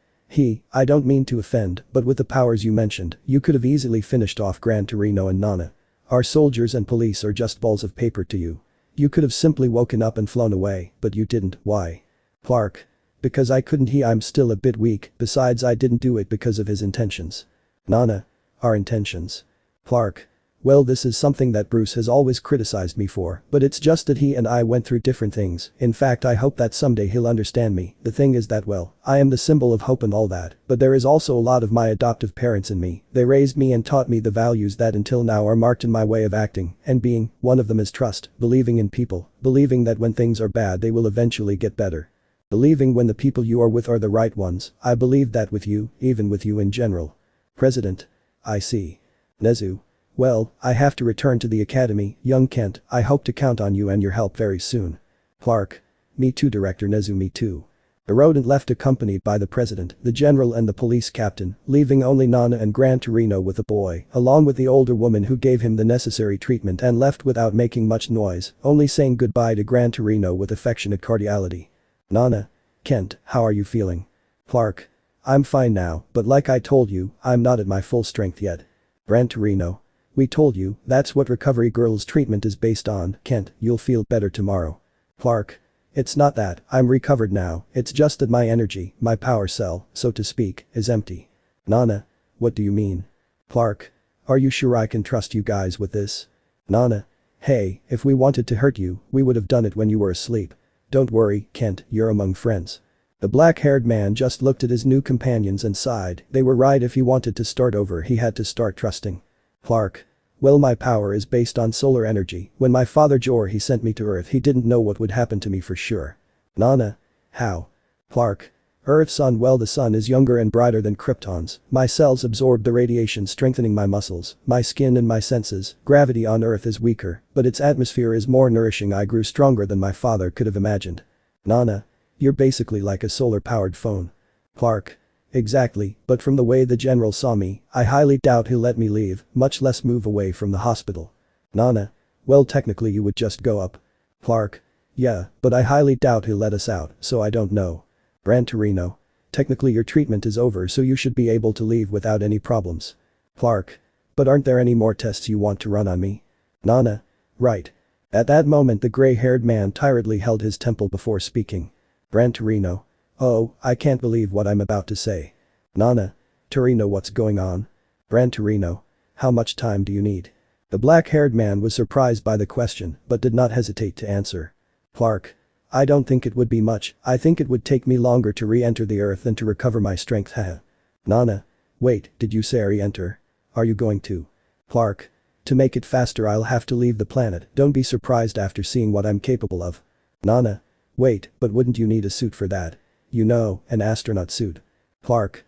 I don't mean to offend, but with the powers you mentioned, you could have easily finished off Gran Torino and Nana. Our soldiers and police are just balls of paper to you. You could have simply woken up and flown away, but you didn't, why? Clark. Because I couldn't. I'm still a bit weak, besides I didn't do it because of his intentions. Nana. Our intentions. Clark. Well, this is something that Bruce has always criticized me for, but it's just that he and I went through different things. In fact, I hope that someday he'll understand me. The thing is that, well, I am the symbol of hope and all that, but there is also a lot of my adoptive parents in me. They raised me and taught me the values that until now are marked in my way of acting and being. One of them is trust, believing in people, believing that when things are bad they will eventually get better. Believing when the people you are with are the right ones. I believe that with you, even with you in general. President. I see. Nezu. Well, I have to return to the academy, young Kent, I hope to count on you and your help very soon. Clark. Me too, Director Nezu, me too. The rodent left accompanied by the president, the general and the police captain, leaving only Nana and Gran Torino with the boy, along with the older woman who gave him the necessary treatment and left without making much noise, only saying goodbye to Gran Torino with affectionate cordiality. Nana. Kent, how are you feeling? Clark. I'm fine now, but like I told you, I'm not at my full strength yet. Gran Torino. We told you, that's what recovery girls treatment is based on. Kent, you'll feel better tomorrow. Clark. It's not that, I'm recovered now, it's just that my energy, my power cell, so to speak, is empty. Nana. What do you mean? Clark. Are you sure I can trust you guys with this? Nana. Hey, if we wanted to hurt you, we would have done it when you were asleep. Don't worry, Kent, you're among friends. The black-haired man just looked at his new companions and sighed. They were right, if he wanted to start over he had to start trusting. Clark. Well, my power is based on solar energy. When my father he sent me to Earth, he didn't know what would happen to me for sure. Nana. How? Clark. Earth's sun. Well, the sun is younger and brighter than Krypton's. My cells absorb the radiation, strengthening my muscles, my skin and my senses. Gravity on Earth is weaker, but its atmosphere is more nourishing. I grew stronger than my father could have imagined. Nana. You're basically like a solar-powered phone. Clark. Exactly, but from the way the general saw me, I highly doubt he'll let me leave, much less move away from the hospital. Nana. Well, technically you would just go up. Clark. Yeah, but I highly doubt he'll let us out, so I don't know. Gran Torino. Technically your treatment is over, so you should be able to leave without any problems. Clark. But aren't there any more tests you want to run on me? Nana. Right. At that moment the gray-haired man tiredly held his temple before speaking. Gran Torino. Oh, I can't believe what I'm about to say. Nana. Torino, what's going on? Gran Torino. How much time do you need? The black-haired man was surprised by the question, but did not hesitate to answer. Clark. I don't think it would be much, I think it would take me longer to re-enter the Earth than to recover my strength, haha. Nana. Wait, did you say re-enter? Are you going to? Clark. To make it faster I'll have to leave the planet, don't be surprised after seeing what I'm capable of. Nana. Wait, but wouldn't you need a suit for that? You know, an astronaut suit. Clark.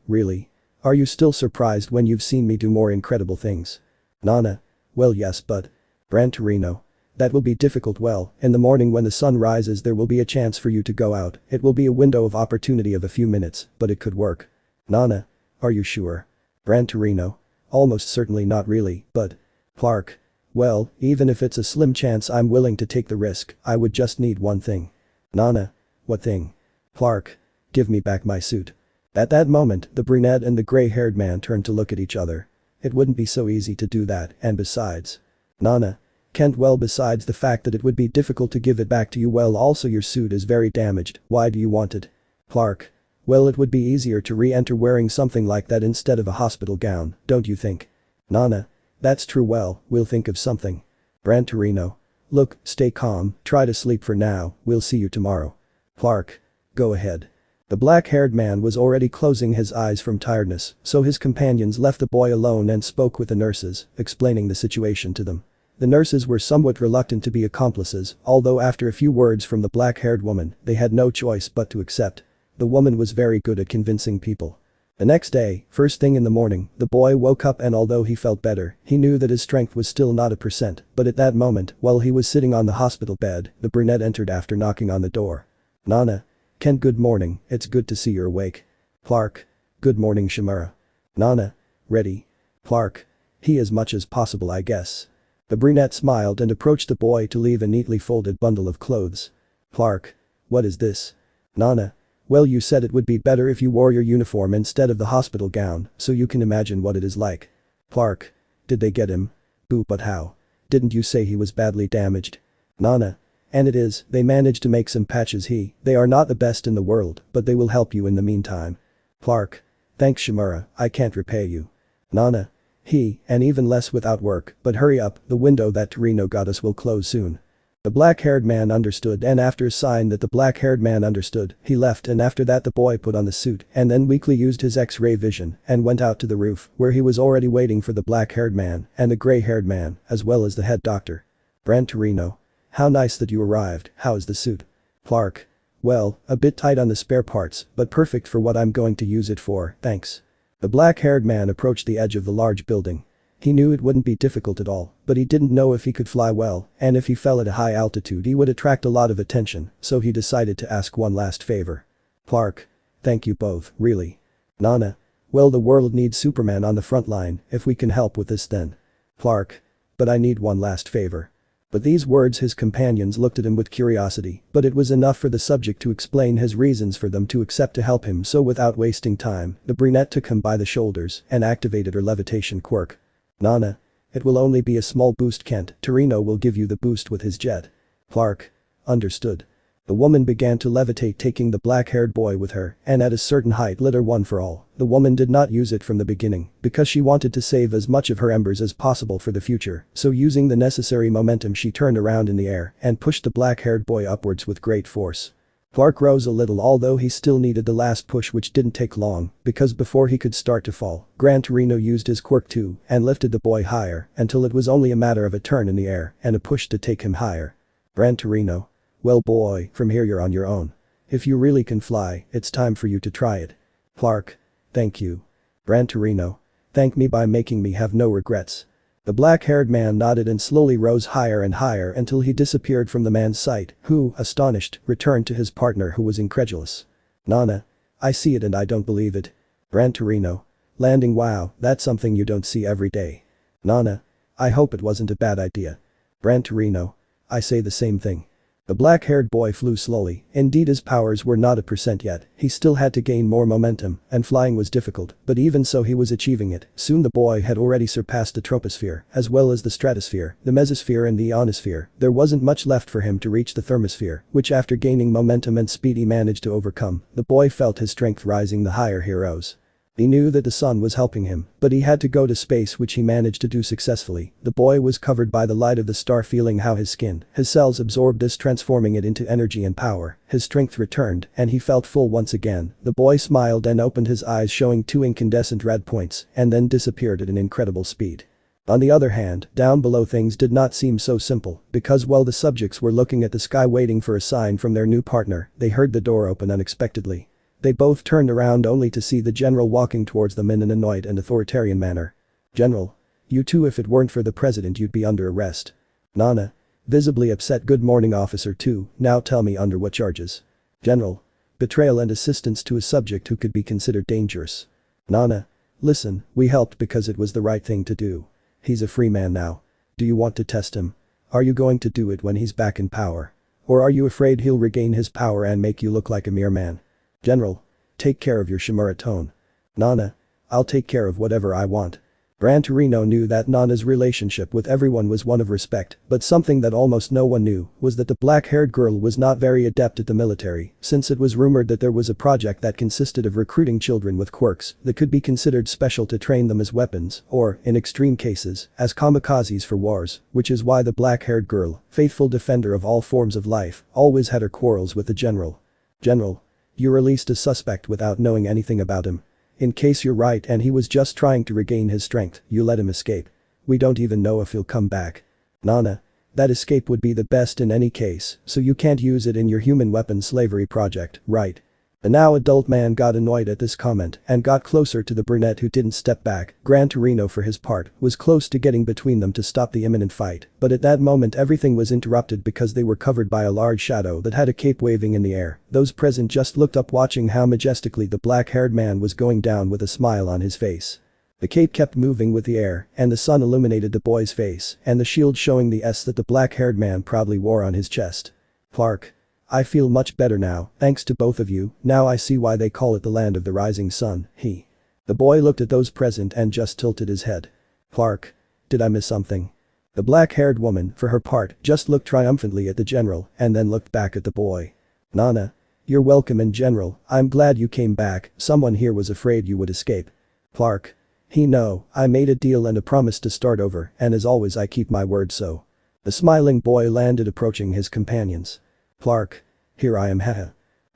Really? Are you still surprised when you've seen me do more incredible things? Nana. Well, yes, but. Gran Torino. That will be difficult. Well, in the morning when the sun rises there will be a chance for you to go out, it will be a window of opportunity of a few minutes, but it could work. Nana. Are you sure? Gran Torino. Almost certainly not really, but. Clark. Well, even if it's a slim chance I'm willing to take the risk, I would just need one thing. Nana. What thing? Clark. Give me back my suit. At that moment, the brunette and the gray-haired man turned to look at each other. It wouldn't be so easy to do that, and besides. Nana. Can't well besides the fact that it would be difficult to give it back to you well also your suit is very damaged, why do you want it? Clark. Well it would be easier to re-enter wearing something like that instead of a hospital gown, don't you think? Nana. That's true well, we'll think of something. Gran Torino. Look, stay calm, try to sleep for now, we'll see you tomorrow. Clark. Go ahead. The black-haired man was already closing his eyes from tiredness, so his companions left the boy alone and spoke with the nurses, explaining the situation to them. The nurses were somewhat reluctant to be accomplices, although after a few words from the black-haired woman, they had no choice but to accept. The woman was very good at convincing people. The next day, first thing in the morning, the boy woke up and although he felt better, he knew that his strength was still not 100%, but at that moment, while he was sitting on the hospital bed, the brunette entered after knocking on the door. Nana. Ken good morning, it's good to see you're awake. Clark. Good morning Shimura. Nana. Ready? Clark. He as much as possible I guess. The brunette smiled and approached the boy to leave a neatly folded bundle of clothes. Clark. What is this? Nana. Well you said it would be better if you wore your uniform instead of the hospital gown, so you can imagine what it is like. Clark. Did they get him? Boo but how? Didn't you say he was badly damaged? Nana. And it is, they managed to make some patches they are not the best in the world, but they will help you in the meantime. Clark. Thanks Shimura, I can't repay you. Nana. And even less without work, but hurry up, the window that Torino got us will close soon. The black-haired man understood and after a sign that the black-haired man understood, he left and after that the boy put on the suit and then weakly used his X-ray vision and went out to the roof where he was already waiting for the black-haired man and the gray-haired man, as well as the head doctor. Gran Torino. How nice that you arrived, how is the suit? Clark. Well, a bit tight on the spare parts, but perfect for what I'm going to use it for, thanks. The black-haired man approached the edge of the large building. He knew it wouldn't be difficult at all, but he didn't know if he could fly well, and if he fell at a high altitude he would attract a lot of attention, so he decided to ask one last favor. Clark. Thank you both, really. Nana. Well the world needs Superman on the front line, if we can help with this then. Clark. But I need one last favor. But these words his companions looked at him with curiosity, but it was enough for the subject to explain his reasons for them to accept to help him so without wasting time, the brunette took him by the shoulders and activated her levitation quirk. Nana. It will only be a small boost Kent, Torino will give you the boost with his jet. Clark. Understood. The woman began to levitate taking the black-haired boy with her and at a certain height lit her one for all. The woman did not use it from the beginning because she wanted to save as much of her embers as possible for the future, so using the necessary momentum she turned around in the air and pushed the black-haired boy upwards with great force. Clark rose a little although he still needed the last push which didn't take long because before he could start to fall, Gran Torino used his quirk too and lifted the boy higher until it was only a matter of a turn in the air and a push to take him higher. Gran Torino. Well boy, from here you're on your own. If you really can fly, it's time for you to try it. Clark. Thank you. Gran Torino. Thank me by making me have no regrets. The black-haired man nodded and slowly rose higher and higher until he disappeared from the man's sight, who, astonished, returned to his partner who was incredulous. Nana. I see it and I don't believe it. Gran Torino. Landing wow, that's something you don't see every day. Nana. I hope it wasn't a bad idea. Gran Torino. I say the same thing. The black-haired boy flew slowly, indeed his powers were not 100% yet, he still had to gain more momentum, and flying was difficult, but even so he was achieving it, soon the boy had already surpassed the troposphere, as well as the stratosphere, the mesosphere and the ionosphere, there wasn't much left for him to reach the thermosphere, which after gaining momentum and speed he managed to overcome, the boy felt his strength rising the higher he rose. He knew that the sun was helping him, but he had to go to space which he managed to do successfully. The boy was covered by the light of the star feeling how his skin, his cells absorbed this transforming it into energy and power, his strength returned and he felt full once again. The boy smiled and opened his eyes showing 2 incandescent red points and then disappeared at an incredible speed. On the other hand, down below things did not seem so simple, because while the subjects were looking at the sky waiting for a sign from their new partner, they heard the door open unexpectedly. They both turned around only to see the general walking towards them in an annoyed and authoritarian manner. General. You too, if it weren't for the president you'd be under arrest. Nana. Visibly upset. Good morning officer 2, now tell me under what charges. General. Betrayal and assistance to a subject who could be considered dangerous. Nana. Listen, we helped because it was the right thing to do. He's a free man now. Do you want to test him? Are you going to do it when he's back in power? Or are you afraid he'll regain his power and make you look like a mere man? General. Take care of your Shimura tone. Nana. I'll take care of whatever I want. Gran Torino knew that Nana's relationship with everyone was one of respect, but something that almost no one knew was that the black-haired girl was not very adept at the military, since it was rumored that there was a project that consisted of recruiting children with quirks that could be considered special to train them as weapons or, in extreme cases, as kamikazes for wars, which is why the black-haired girl, faithful defender of all forms of life, always had her quarrels with the general. General. You released a suspect without knowing anything about him. In case you're right and he was just trying to regain his strength, you let him escape. We don't even know if he'll come back. Nana. That escape would be the best in any case, so you can't use it in your human weapon slavery project, right? The now adult man got annoyed at this comment and got closer to the brunette who didn't step back. Gran Torino for his part was close to getting between them to stop the imminent fight, but at that moment everything was interrupted because they were covered by a large shadow that had a cape waving in the air. Those present just looked up watching how majestically the black-haired man was going down with a smile on his face. The cape kept moving with the air and the sun illuminated the boy's face and the shield showing the S that the black-haired man proudly wore on his chest. Clark. I feel much better now, thanks to both of you, now I see why they call it the land of the rising sun, The boy looked at those present and just tilted his head. Clark. Did I miss something? The black-haired woman, for her part, just looked triumphantly at the general and then looked back at the boy. Nana. You're welcome in general, I'm glad you came back, someone here was afraid you would escape. Clark. No, I made a deal and a promise to start over, and as always I keep my word so. The smiling boy landed approaching his companions. Clark. Here I am haha.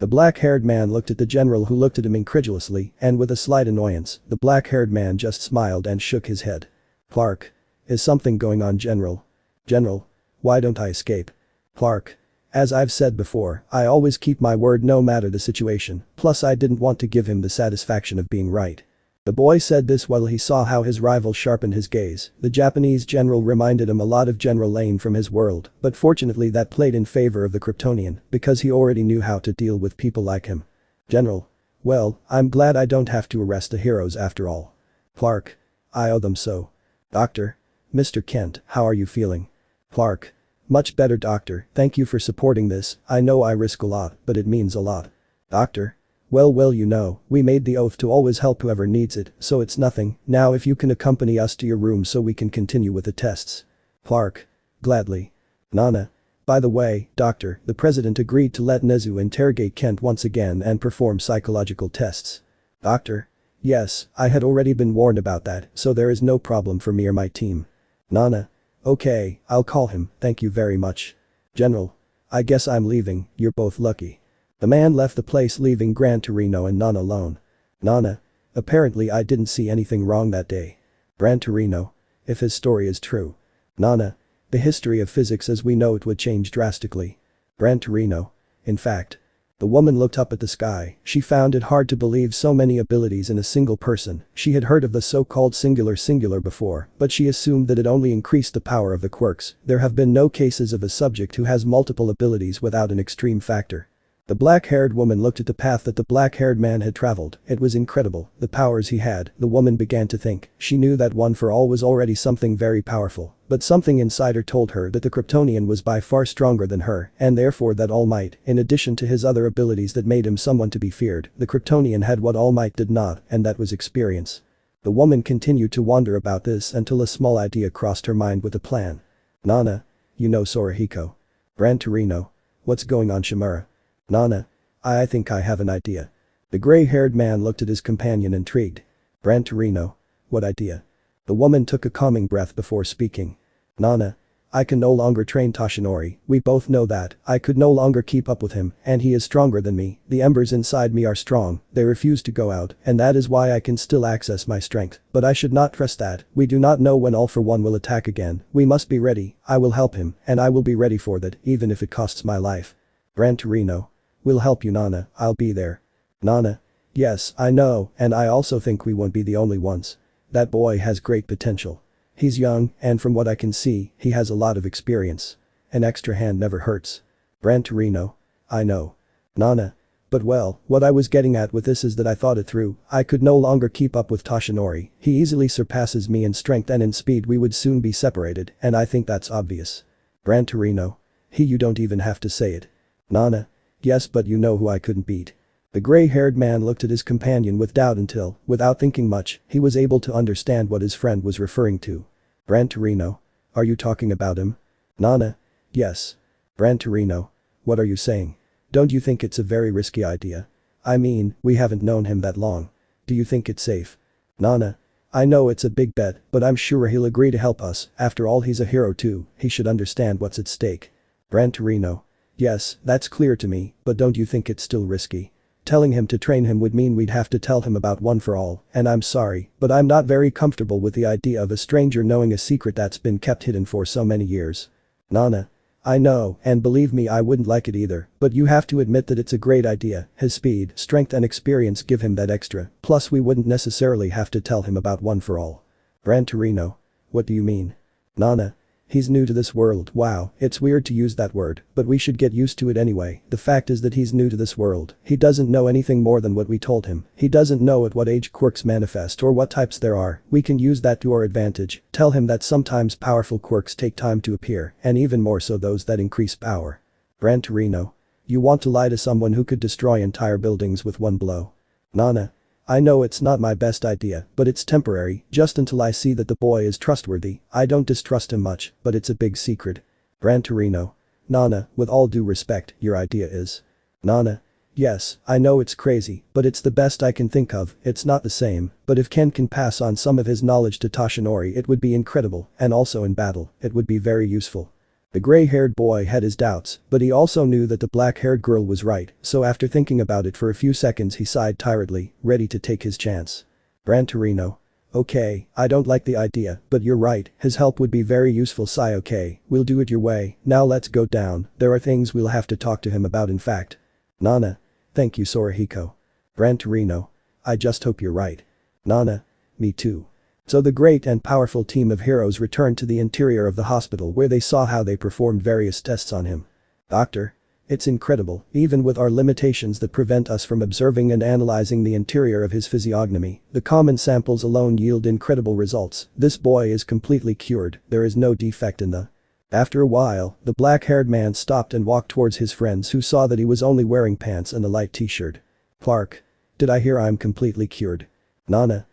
The black-haired man looked at the general who looked at him incredulously and with a slight annoyance, the black-haired man just smiled and shook his head. Clark. Is something going on general? General. Why don't I escape? Clark. As I've said before, I always keep my word no matter the situation, plus I didn't want to give him the satisfaction of being right. The boy said this while he saw how his rival sharpened his gaze. The Japanese general reminded him a lot of General Lane from his world, but fortunately that played in favor of the Kryptonian because he already knew how to deal with people like him. General. Well, I'm glad I don't have to arrest the heroes after all. Clark. I owe them so. Doctor. Mr. Kent, how are you feeling? Clark. Much better doctor, thank you for supporting this, I know I risk a lot, but it means a lot. Doctor. Well you know, we made the oath to always help whoever needs it, so it's nothing, now if you can accompany us to your room so we can continue with the tests. Clark. Gladly. Nana. By the way, doctor, the president agreed to let Nezu interrogate Kent once again and perform psychological tests. Doctor. Yes, I had already been warned about that, so there is no problem for me or my team. Nana. Okay, I'll call him, thank you very much. General. I guess I'm leaving, you're both lucky. The man left the place leaving Gran Torino and Nana alone. Nana. Apparently I didn't see anything wrong that day. Gran Torino. If his story is true. Nana. The history of physics as we know it would change drastically. Gran Torino. In fact. The woman looked up at the sky, she found it hard to believe so many abilities in a single person, she had heard of the so-called singular before, but she assumed that it only increased the power of the quirks, there have been no cases of a subject who has multiple abilities without an extreme factor. The black-haired woman looked at the path that the black-haired man had traveled, it was incredible, the powers he had, the woman began to think, she knew that One for All was already something very powerful, but something inside her told her that the Kryptonian was by far stronger than her, and therefore that Almight, in addition to his other abilities that made him someone to be feared, the Kryptonian had what Almight did not, and that was experience. The woman continued to wonder about this until a small idea crossed her mind with a plan. Nana. You know Sorahiko. Gran Torino. What's going on Shimura? Nana. I think I have an idea. The gray-haired man looked at his companion intrigued. Gran Torino. What idea? The woman took a calming breath before speaking. Nana. I can no longer train Toshinori, we both know that, I could no longer keep up with him, and he is stronger than me, the embers inside me are strong, they refuse to go out, and that is why I can still access my strength, but I should not trust that, we do not know when All for One will attack again, we must be ready, I will help him, and I will be ready for that, even if it costs my life. Gran Torino. We'll help you Nana, I'll be there. Nana. Yes, I know, and I also think we won't be the only ones. That boy has great potential. He's young, and from what I can see, he has a lot of experience. An extra hand never hurts. Gran Torino. I know. Nana. But well, what I was getting at with this is that I thought it through, I could no longer keep up with Toshinori, he easily surpasses me in strength and in speed we would soon be separated, and I think that's obvious. Gran Torino. You don't even have to say it. Nana. Yes, but you know who I couldn't beat. The gray-haired man looked at his companion with doubt until, without thinking much, he was able to understand what his friend was referring to. Gran Torino. Are you talking about him? Nana. Yes. Gran Torino. What are you saying? Don't you think it's a very risky idea? I mean, we haven't known him that long. Do you think it's safe? Nana. I know it's a big bet, but I'm sure he'll agree to help us, after all he's a hero too, he should understand what's at stake. Gran Torino. Yes, that's clear to me, but don't you think it's still risky? Telling him to train him would mean we'd have to tell him about One for All, and I'm sorry, but I'm not very comfortable with the idea of a stranger knowing a secret that's been kept hidden for so many years. Nana. I know, and believe me I wouldn't like it either, but you have to admit that it's a great idea, his speed, strength and experience give him that extra, plus we wouldn't necessarily have to tell him about One for All. Gran Torino. What do you mean? Nana. He's new to this world, wow, it's weird to use that word, but we should get used to it anyway, the fact is that he's new to this world, he doesn't know anything more than what we told him, he doesn't know at what age quirks manifest or what types there are, we can use that to our advantage, tell him that sometimes powerful quirks take time to appear, and even more so those that increase power. Gran Torino. You want to lie to someone who could destroy entire buildings with one blow. Nana. I know it's not my best idea, but it's temporary, just until I see that the boy is trustworthy, I don't distrust him much, but it's a big secret. Gran Torino. Nana, with all due respect, your idea is. Nana. Yes, I know it's crazy, but it's the best I can think of, it's not the same, but if Ken can pass on some of his knowledge to Toshinori it would be incredible, and also in battle, it would be very useful. The gray-haired boy had his doubts, but he also knew that the black-haired girl was right, so after thinking about it for a few seconds he sighed tiredly, ready to take his chance. Gran Torino. Okay, I don't like the idea, but you're right, his help would be very useful. Sigh. Okay, we'll do it your way, now let's go down, there are things we'll have to talk to him about in fact. Nana. Thank you Sorahiko. Gran Torino. I just hope you're right. Nana. Me too. So the great and powerful team of heroes returned to the interior of the hospital where they saw how they performed various tests on him. Doctor. It's incredible, even with our limitations that prevent us from observing and analyzing the interior of his physiognomy, the common samples alone yield incredible results, this boy is completely cured, there is no defect in the. After a while, the black-haired man stopped and walked towards his friends who saw that he was only wearing pants and a light t-shirt. Clark. Did I hear I'm completely cured? Nana.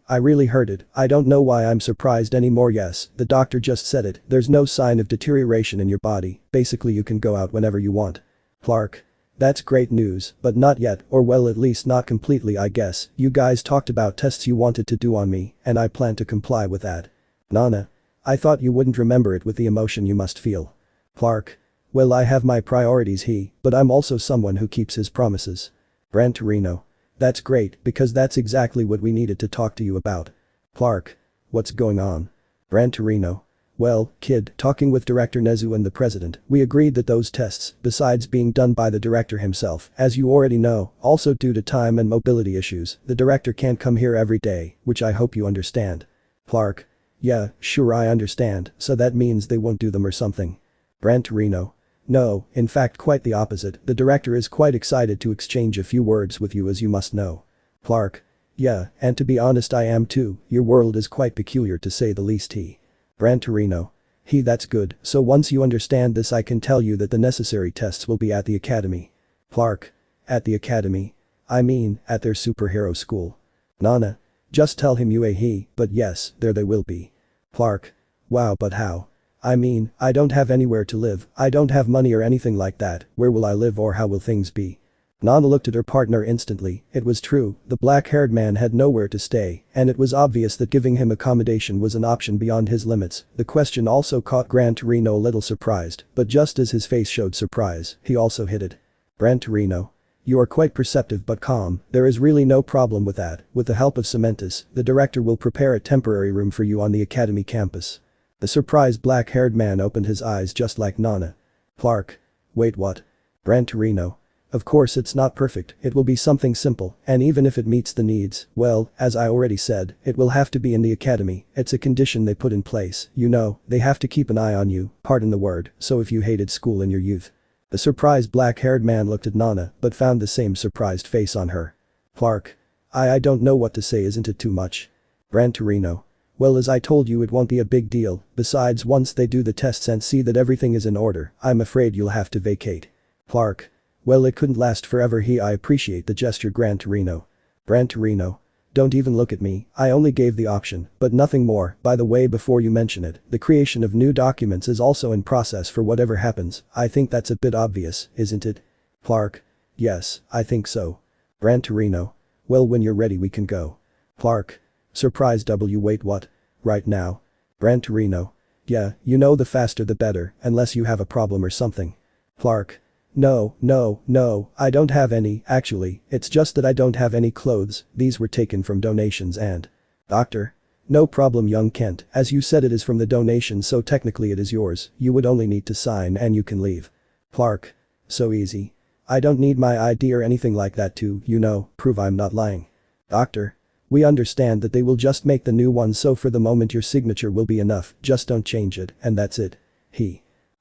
I really heard it, I don't know why I'm surprised anymore. Yes, the doctor just said it, there's no sign of deterioration in your body, basically you can go out whenever you want. Clark. That's great news, but not yet, or well at least not completely I guess, you guys talked about tests you wanted to do on me, and I plan to comply with that. Nana. I thought you wouldn't remember it with the emotion you must feel. Clark. Well I have my priorities but I'm also someone who keeps his promises. Gran Torino. That's great, because that's exactly what we needed to talk to you about. Clark. What's going on? Gran Torino. Well, kid, talking with Director Nezu and the president, we agreed that those tests, besides being done by the director himself, as you already know, also due to time and mobility issues, the director can't come here every day, which I hope you understand. Clark. Yeah, sure I understand, so that means they won't do them or something. Gran Torino. No, in fact quite the opposite, the director is quite excited to exchange a few words with you as you must know. Clark. Yeah, and to be honest I am too, your world is quite peculiar to say the least. Gran Torino. That's good, so once you understand this I can tell you that the necessary tests will be at the academy. Clark. At the academy? I mean, at their superhero school. Nana. Just tell him but yes, there they will be. Clark. Wow, but how? I mean, I don't have anywhere to live, I don't have money or anything like that, where will I live or how will things be? Nana looked at her partner instantly, it was true, the black-haired man had nowhere to stay, and it was obvious that giving him accommodation was an option beyond his limits, the question also caught Gran Torino a little surprised, but just as his face showed surprise, he also hid it. Gran Torino. You are quite perceptive but calm, there is really no problem with that, with the help of Cementus, the director will prepare a temporary room for you on the academy campus. The surprised black-haired man opened his eyes just like Nana. Clark. Wait what? Gran Torino. Of course it's not perfect, it will be something simple, and even if it meets the needs, well, as I already said, it will have to be in the academy, it's a condition they put in place, you know, they have to keep an eye on you, pardon the word, so if you hated school in your youth. The surprised black-haired man looked at Nana but found the same surprised face on her. Clark. I don't know what to say, isn't it too much? Gran Torino. Well, as I told you, it won't be a big deal, besides once they do the tests and see that everything is in order, I'm afraid you'll have to vacate. Clark. Well, it couldn't last forever. I appreciate the gesture, Gran Torino. Gran Torino. Don't even look at me, I only gave the option, but nothing more. By the way, before you mention it, the creation of new documents is also in process for whatever happens. I think that's a bit obvious, isn't it? Clark. Yes, I think so. Gran Torino. Well, when you're ready we can go. Clark. Surprise. Wait, what? Right now? Gran Torino. Yeah, you know, the faster the better, unless you have a problem or something. Clark. No, I don't have any, actually, it's just that I don't have any clothes, these were taken from donations and… Doctor? No problem, young Kent, as you said it is from the donation, so technically it is yours, you would only need to sign and you can leave. Clark. So easy. I don't need my ID or anything like that to, you know, prove I'm not lying. Doctor? We understand that they will just make the new one, so for the moment your signature will be enough, just don't change it, and that's it.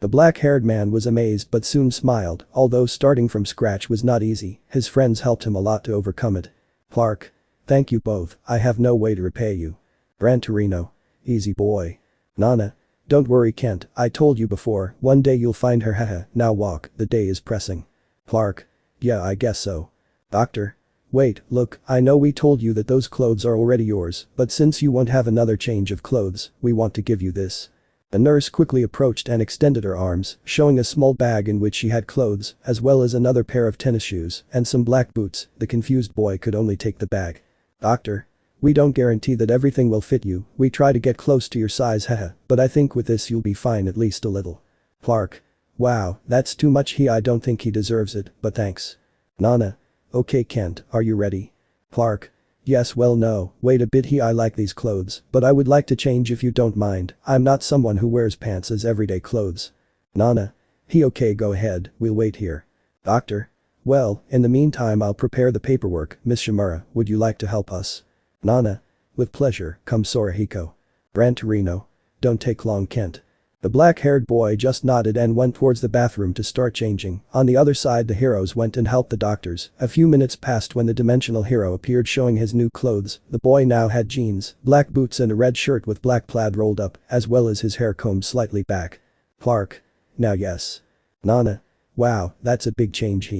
The black-haired man was amazed but soon smiled, although starting from scratch was not easy, his friends helped him a lot to overcome it. Clark. Thank you both, I have no way to repay you. Gran Torino. Easy boy. Nana. Don't worry, Kent, I told you before, one day you'll find her, haha, now walk, the day is pressing. Clark. Yeah, I guess so. Doctor. Wait, look, I know we told you that those clothes are already yours, but since you won't have another change of clothes, we want to give you this. The nurse quickly approached and extended her arms, showing a small bag in which she had clothes, as well as another pair of tennis shoes and some black boots. The confused boy could only take the bag. Doctor. We don't guarantee that everything will fit you, we try to get close to your size, haha, but I think with this you'll be fine, at least a little. Clark. Wow, that's too much. I don't think he deserves it, but thanks. Nana. Okay, Kent, are you ready? Clark. Yes, well, no, wait a bit, I like these clothes, but I would like to change if you don't mind, I'm not someone who wears pants as everyday clothes. Nana. Okay, go ahead, we'll wait here. Doctor. Well, in the meantime I'll prepare the paperwork, Miss Shimura, would you like to help us? Nana. With pleasure, come Sorahiko. Gran Torino. Don't take long, Kent. The black-haired boy just nodded and went towards the bathroom to start changing. On the other side, the heroes went and helped the doctors. A few minutes passed when the dimensional hero appeared showing his new clothes. The boy now had jeans, black boots and a red shirt with black plaid rolled up, as well as his hair combed slightly back. Clark. Now yes. Nana. Wow, that's a big change.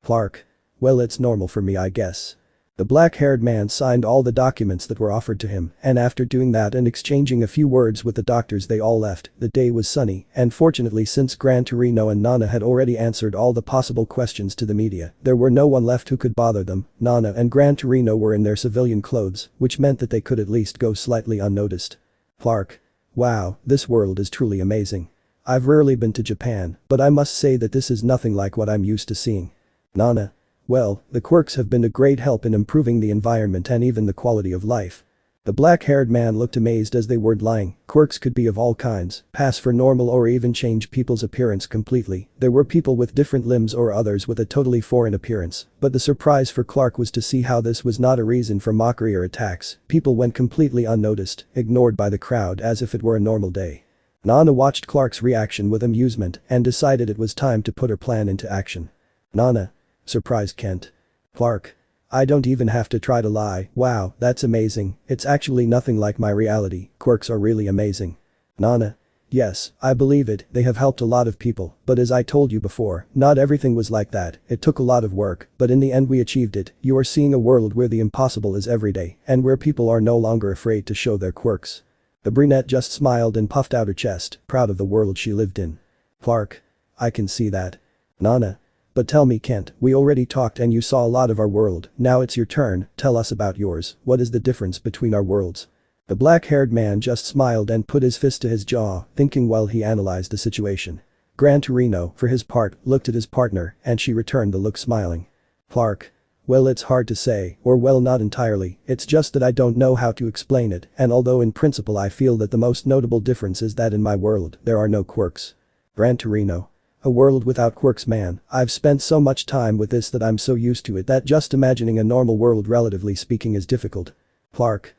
Clark. Well, it's normal for me, I guess. The black-haired man signed all the documents that were offered to him, and after doing that and exchanging a few words with the doctors they all left. The day was sunny, and fortunately since Gran Torino and Nana had already answered all the possible questions to the media, there were no one left who could bother them. Nana and Gran Torino were in their civilian clothes, which meant that they could at least go slightly unnoticed. Clark. Wow, this world is truly amazing. I've rarely been to Japan, but I must say that this is nothing like what I'm used to seeing. Nana. Well, the quirks have been a great help in improving the environment and even the quality of life. The black-haired man looked amazed as they weren't lying. Quirks could be of all kinds, pass for normal or even change people's appearance completely. There were people with different limbs or others with a totally foreign appearance, but the surprise for Clark was to see how this was not a reason for mockery or attacks. People went completely unnoticed, ignored by the crowd as if it were a normal day. Nana watched Clark's reaction with amusement and decided it was time to put her plan into action. Nana. Surprised Kent. Clark. I don't even have to try to lie, wow, that's amazing, it's actually nothing like my reality, quirks are really amazing. Nana. Yes, I believe it, they have helped a lot of people, but as I told you before, not everything was like that, it took a lot of work, but in the end we achieved it. You are seeing a world where the impossible is everyday, and where people are no longer afraid to show their quirks. The brunette just smiled and puffed out her chest, proud of the world she lived in. Clark. I can see that. Nana. But tell me, Kent, we already talked and you saw a lot of our world, now it's your turn, tell us about yours, what is the difference between our worlds? The black-haired man just smiled and put his fist to his jaw, thinking while he analyzed the situation. Gran Torino, for his part, looked at his partner, and she returned the look smiling. Clark. Well, it's hard to say, or well, not entirely, it's just that I don't know how to explain it, and although in principle I feel that the most notable difference is that in my world, there are no quirks. Gran Torino. A world without quirks, man, I've spent so much time with this that I'm so used to it that just imagining a normal world relatively speaking is difficult. Clark.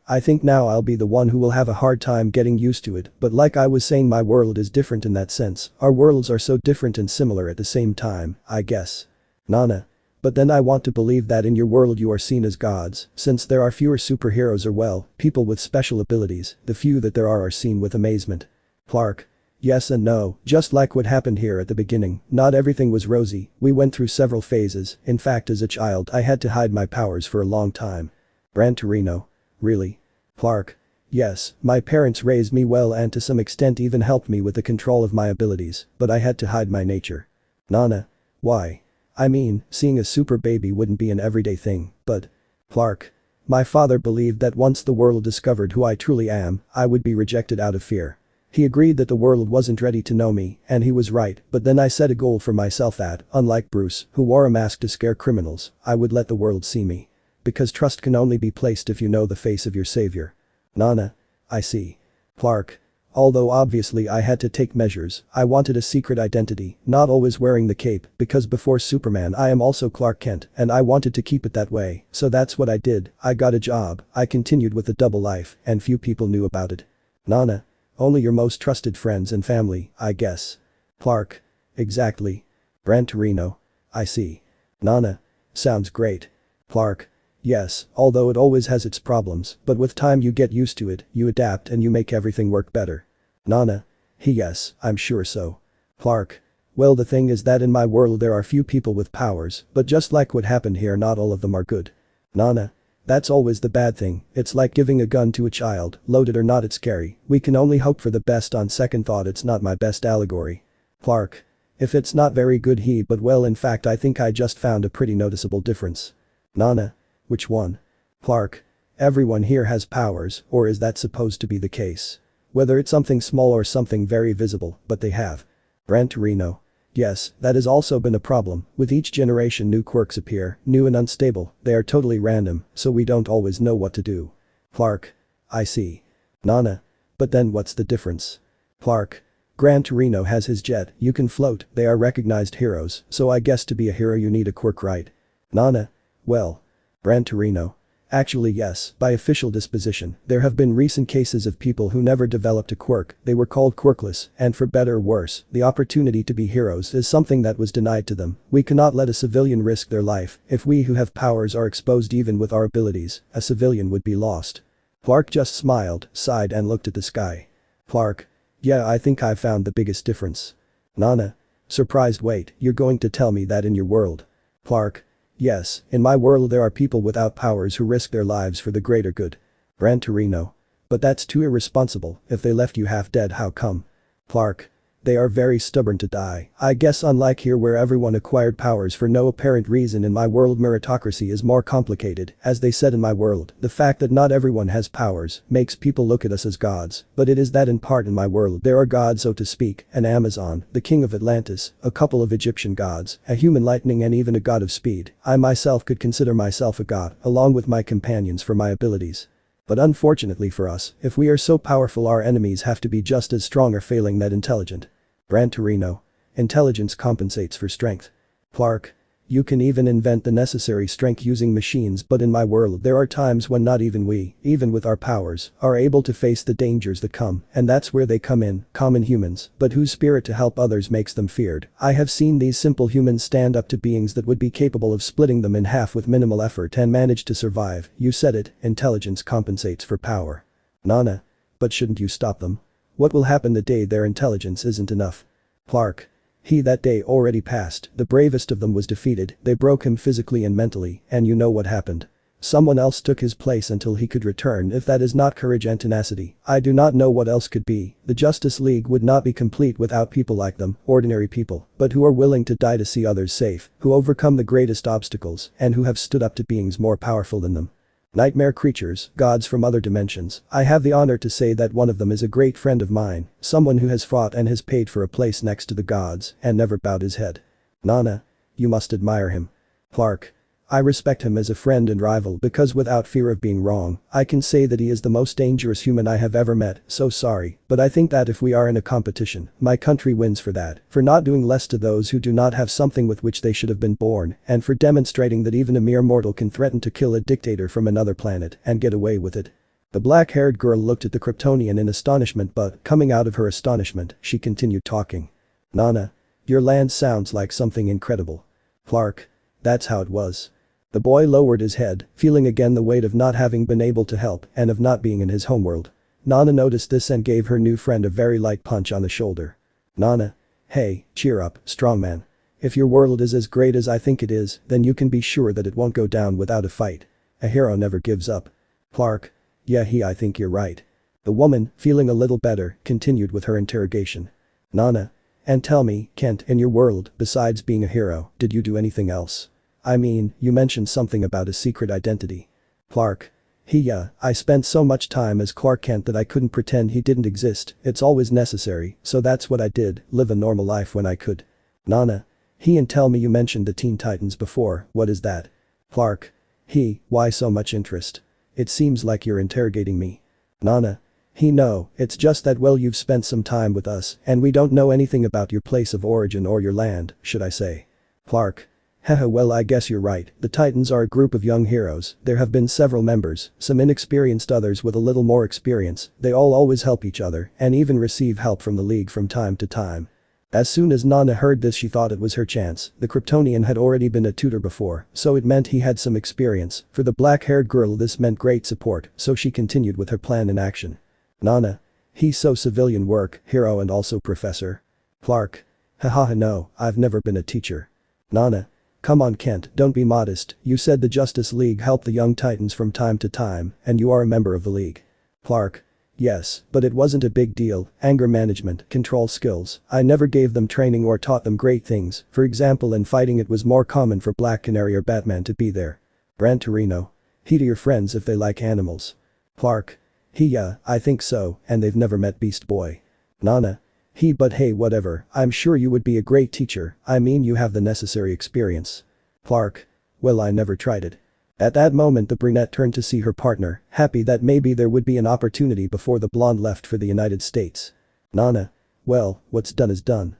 I think now I'll be the one who will have a hard time getting used to it, but like I was saying, my world is different in that sense. Our worlds are so different and similar at the same time, I guess. Nana. But then I want to believe that in your world you are seen as gods, since there are fewer superheroes or well, people with special abilities, the few that there are seen with amazement. Clark. Yes and no, just like what happened here at the beginning, not everything was rosy, we went through several phases, in fact as a child I had to hide my powers for a long time. Gran Torino. Really? Clark. Yes, my parents raised me well and to some extent even helped me with the control of my abilities, but I had to hide my nature. Nana. Why? I mean, seeing a super baby wouldn't be an everyday thing, but… Clark. My father believed that once the world discovered who I truly am, I would be rejected out of fear. He agreed that the world wasn't ready to know me, and he was right, but then I set a goal for myself that, unlike Bruce, who wore a mask to scare criminals, I would let the world see me. Because trust can only be placed if you know the face of your savior. Nana. I see. Clark. Although obviously I had to take measures, I wanted a secret identity, not always wearing the cape, because before Superman I am also Clark Kent, and I wanted to keep it that way, so that's what I did, I got a job, I continued with a double life, and few people knew about it. Nana. Only your most trusted friends and family, I guess. Clark. Exactly. Gran Torino. I see. Nana. Sounds great. Clark. Yes, although it always has its problems, but with time you get used to it, you adapt and you make everything work better. Nana. Yes, I'm sure so. Clark. Well, the thing is that in my world there are few people with powers, but just like what happened here, not all of them are good. Nana. That's always the bad thing, it's like giving a gun to a child, loaded or not it's scary, we can only hope for the best. On second thought it's not my best allegory. Clark. If it's not very good but well, in fact I think I just found a pretty noticeable difference. Nana. Which one? Clark. Everyone here has powers, or is that supposed to be the case? Whether it's something small or something very visible, but they have. Gran Torino. Yes, that has also been a problem, with each generation new quirks appear, new and unstable, they are totally random, so we don't always know what to do. Clark. I see. Nana. But then what's the difference? Clark. Gran Torino has his jet, you can float, they are recognized heroes, so I guess to be a hero you need a quirk, right? Nana. Well. Gran Torino. Actually yes, by official disposition, there have been recent cases of people who never developed a quirk, they were called Quirkless, and for better or worse, the opportunity to be heroes is something that was denied to them. We cannot let a civilian risk their life, if we who have powers are exposed even with our abilities, a civilian would be lost. Clark just smiled, sighed and looked at the sky. Clark. Yeah, I think I've found the biggest difference. Nana. Surprised. Wait, you're going to tell me that in your world? Clark. Yes, in my world there are people without powers who risk their lives for the greater good. Gran Torino. But that's too irresponsible, if they left you half dead how come? Clark. They are very stubborn to die, I guess unlike here where everyone acquired powers for no apparent reason. In my world meritocracy is more complicated, as they said in my world, the fact that not everyone has powers makes people look at us as gods, but it is that in part in my world there are gods, so to speak, an Amazon, the king of Atlantis, a couple of Egyptian gods, a human lightning and even a god of speed. I myself could consider myself a god, along with my companions for my abilities. But unfortunately for us, if we are so powerful our enemies have to be just as strong or failing that intelligent. Gran Torino. Intelligence compensates for strength. Clark. You can even invent the necessary strength using machines, but in my world there are times when not even we, even with our powers, are able to face the dangers that come, and that's where they come in, common humans, but whose spirit to help others makes them feared. I have seen these simple humans stand up to beings that would be capable of splitting them in half with minimal effort and manage to survive. You said it, intelligence compensates for power. Nana. But shouldn't you stop them? What will happen the day their intelligence isn't enough? Clark. That day already passed, the bravest of them was defeated, they broke him physically and mentally, and you know what happened. Someone else took his place until he could return. If that is not courage and tenacity, I do not know what else could be. The Justice League would not be complete without people like them, ordinary people, but who are willing to die to see others safe, who overcome the greatest obstacles, and who have stood up to beings more powerful than them. Nightmare creatures, gods from other dimensions. I have the honor to say that one of them is a great friend of mine, someone who has fought and has paid for a place next to the gods and never bowed his head. Nana. You must admire him. Clark. I respect him as a friend and rival because without fear of being wrong, I can say that he is the most dangerous human I have ever met, so sorry, but I think that if we are in a competition, my country wins for that, for not doing less to those who do not have something with which they should have been born, and for demonstrating that even a mere mortal can threaten to kill a dictator from another planet and get away with it. The black-haired girl looked at the Kryptonian in astonishment but, coming out of her astonishment, she continued talking. Nana. Your land sounds like something incredible. Clark. That's how it was. The boy lowered his head, feeling again the weight of not having been able to help and of not being in his homeworld. Nana noticed this and gave her new friend a very light punch on the shoulder. Nana. Hey, cheer up, strongman. If your world is as great as I think it is, then you can be sure that it won't go down without a fight. A hero never gives up. Clark. Yeah, I think you're right. The woman, feeling a little better, continued with her interrogation. Nana. And tell me, Kent, in your world, besides being a hero, did you do anything else? I mean, you mentioned something about a secret identity. Clark. I spent so much time as Clark Kent that I couldn't pretend he didn't exist, it's always necessary, so that's what I did, live a normal life when I could. Nana. And tell me you mentioned the Teen Titans before, what is that? Clark. Why so much interest? It seems like you're interrogating me. Nana. No, it's just that well you've spent some time with us and we don't know anything about your place of origin or your land, should I say. Clark. Haha, well I guess you're right, the Titans are a group of young heroes, there have been several members, some inexperienced others with a little more experience, they all always help each other and even receive help from the League from time to time. As soon as Nana heard this she thought it was her chance, the Kryptonian had already been a tutor before, so it meant he had some experience, for the black-haired girl this meant great support, so she continued with her plan in action. Nana. So civilian work, hero and also professor. Clark. Haha no, I've never been a teacher. Nana. Come on Kent, don't be modest, you said the Justice League helped the young titans from time to time, and you are a member of the League. Clark. Yes, but it wasn't a big deal, anger management, control skills, I never gave them training or taught them great things, for example in fighting it was more common for Black Canary or Batman to be there. Gran Torino. To your friends if they like animals. Clark. I think so, and they've never met Beast Boy. Nana. But hey whatever, I'm sure you would be a great teacher, I mean you have the necessary experience. Clark. Well I never tried it. At that moment the brunette turned to see her partner, happy that maybe there would be an opportunity before the blonde left for the United States. Nana. Well, what's done is done.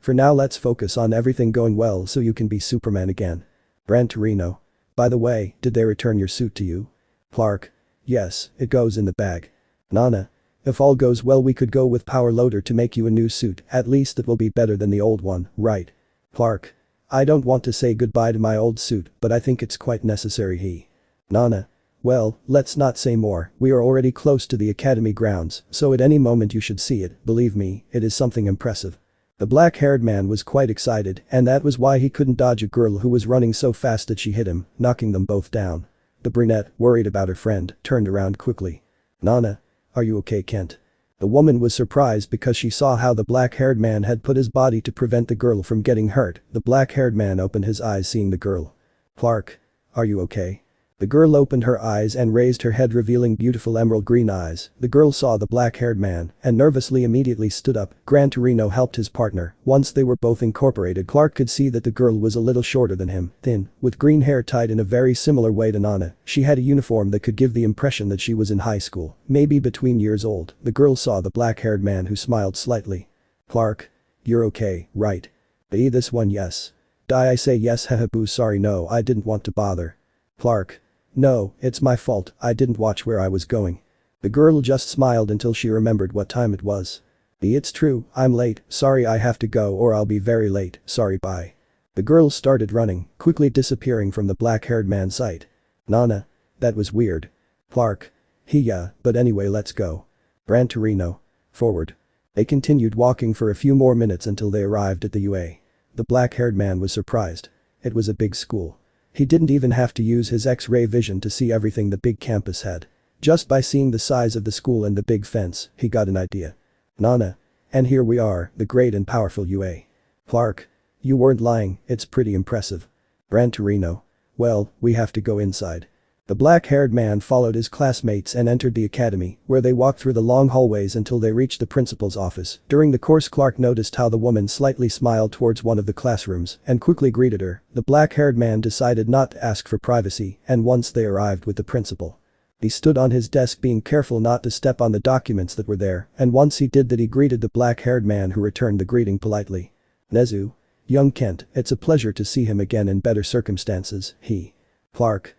For now let's focus on everything going well so you can be Superman again. Gran Torino. By the way, did they return your suit to you? Clark. Yes, it goes in the bag. Nana. If all goes well we could go with Power Loader to make you a new suit, at least it will be better than the old one, right? Clark. I don't want to say goodbye to my old suit, but I think it's quite necessary. Nana. Well, let's not say more, we are already close to the academy grounds, so at any moment you should see it, believe me, it is something impressive. The black-haired man was quite excited, and that was why he couldn't dodge a girl who was running so fast that she hit him, knocking them both down. The brunette, worried about her friend, turned around quickly. Nana. Are you okay Kent? The woman was surprised because she saw how the black-haired man had put his body to prevent the girl from getting hurt. The black-haired man opened his eyes seeing the girl. Clark. Are you okay? The girl opened her eyes and raised her head revealing beautiful emerald green eyes. The girl saw the black-haired man and nervously immediately stood up. Gran Torino helped his partner. Once they were both incorporated Clark could see that the girl was a little shorter than him, thin, with green hair tied in a very similar way to Nana. She had a uniform that could give the impression that she was in high school, maybe between years old. The girl saw the black-haired man who smiled slightly. Clark. You're okay, right? This one yes. I say yes haha boo sorry no I didn't want to bother. Clark. No, it's my fault, I didn't watch where I was going. The girl just smiled until she remembered what time it was. It's true, I'm late, sorry I have to go or I'll be very late, sorry bye. The girl started running, quickly disappearing from the black-haired man's sight. Nana. That was weird. Clark. But anyway let's go. Gran Torino. Forward. They continued walking for a few more minutes until they arrived at the UA. The black-haired man was surprised. It was a big school. He didn't even have to use his X-ray vision to see everything the big campus had. Just by seeing the size of the school and the big fence, he got an idea. Nana. And here we are, the great and powerful UA. Clark. You weren't lying, it's pretty impressive. Gran Torino. Well, we have to go inside. The black-haired man followed his classmates and entered the academy, where they walked through the long hallways until they reached the principal's office. During the course, Clark noticed how the woman slightly smiled towards one of the classrooms and quickly greeted her. The black-haired man decided not to ask for privacy, and once they arrived with the principal, he stood on his desk being careful not to step on the documents that were there, and once he did that he greeted the black-haired man, who returned the greeting politely. Nezu. Young Kent, it's a pleasure to see him again in better circumstances, he. Clark.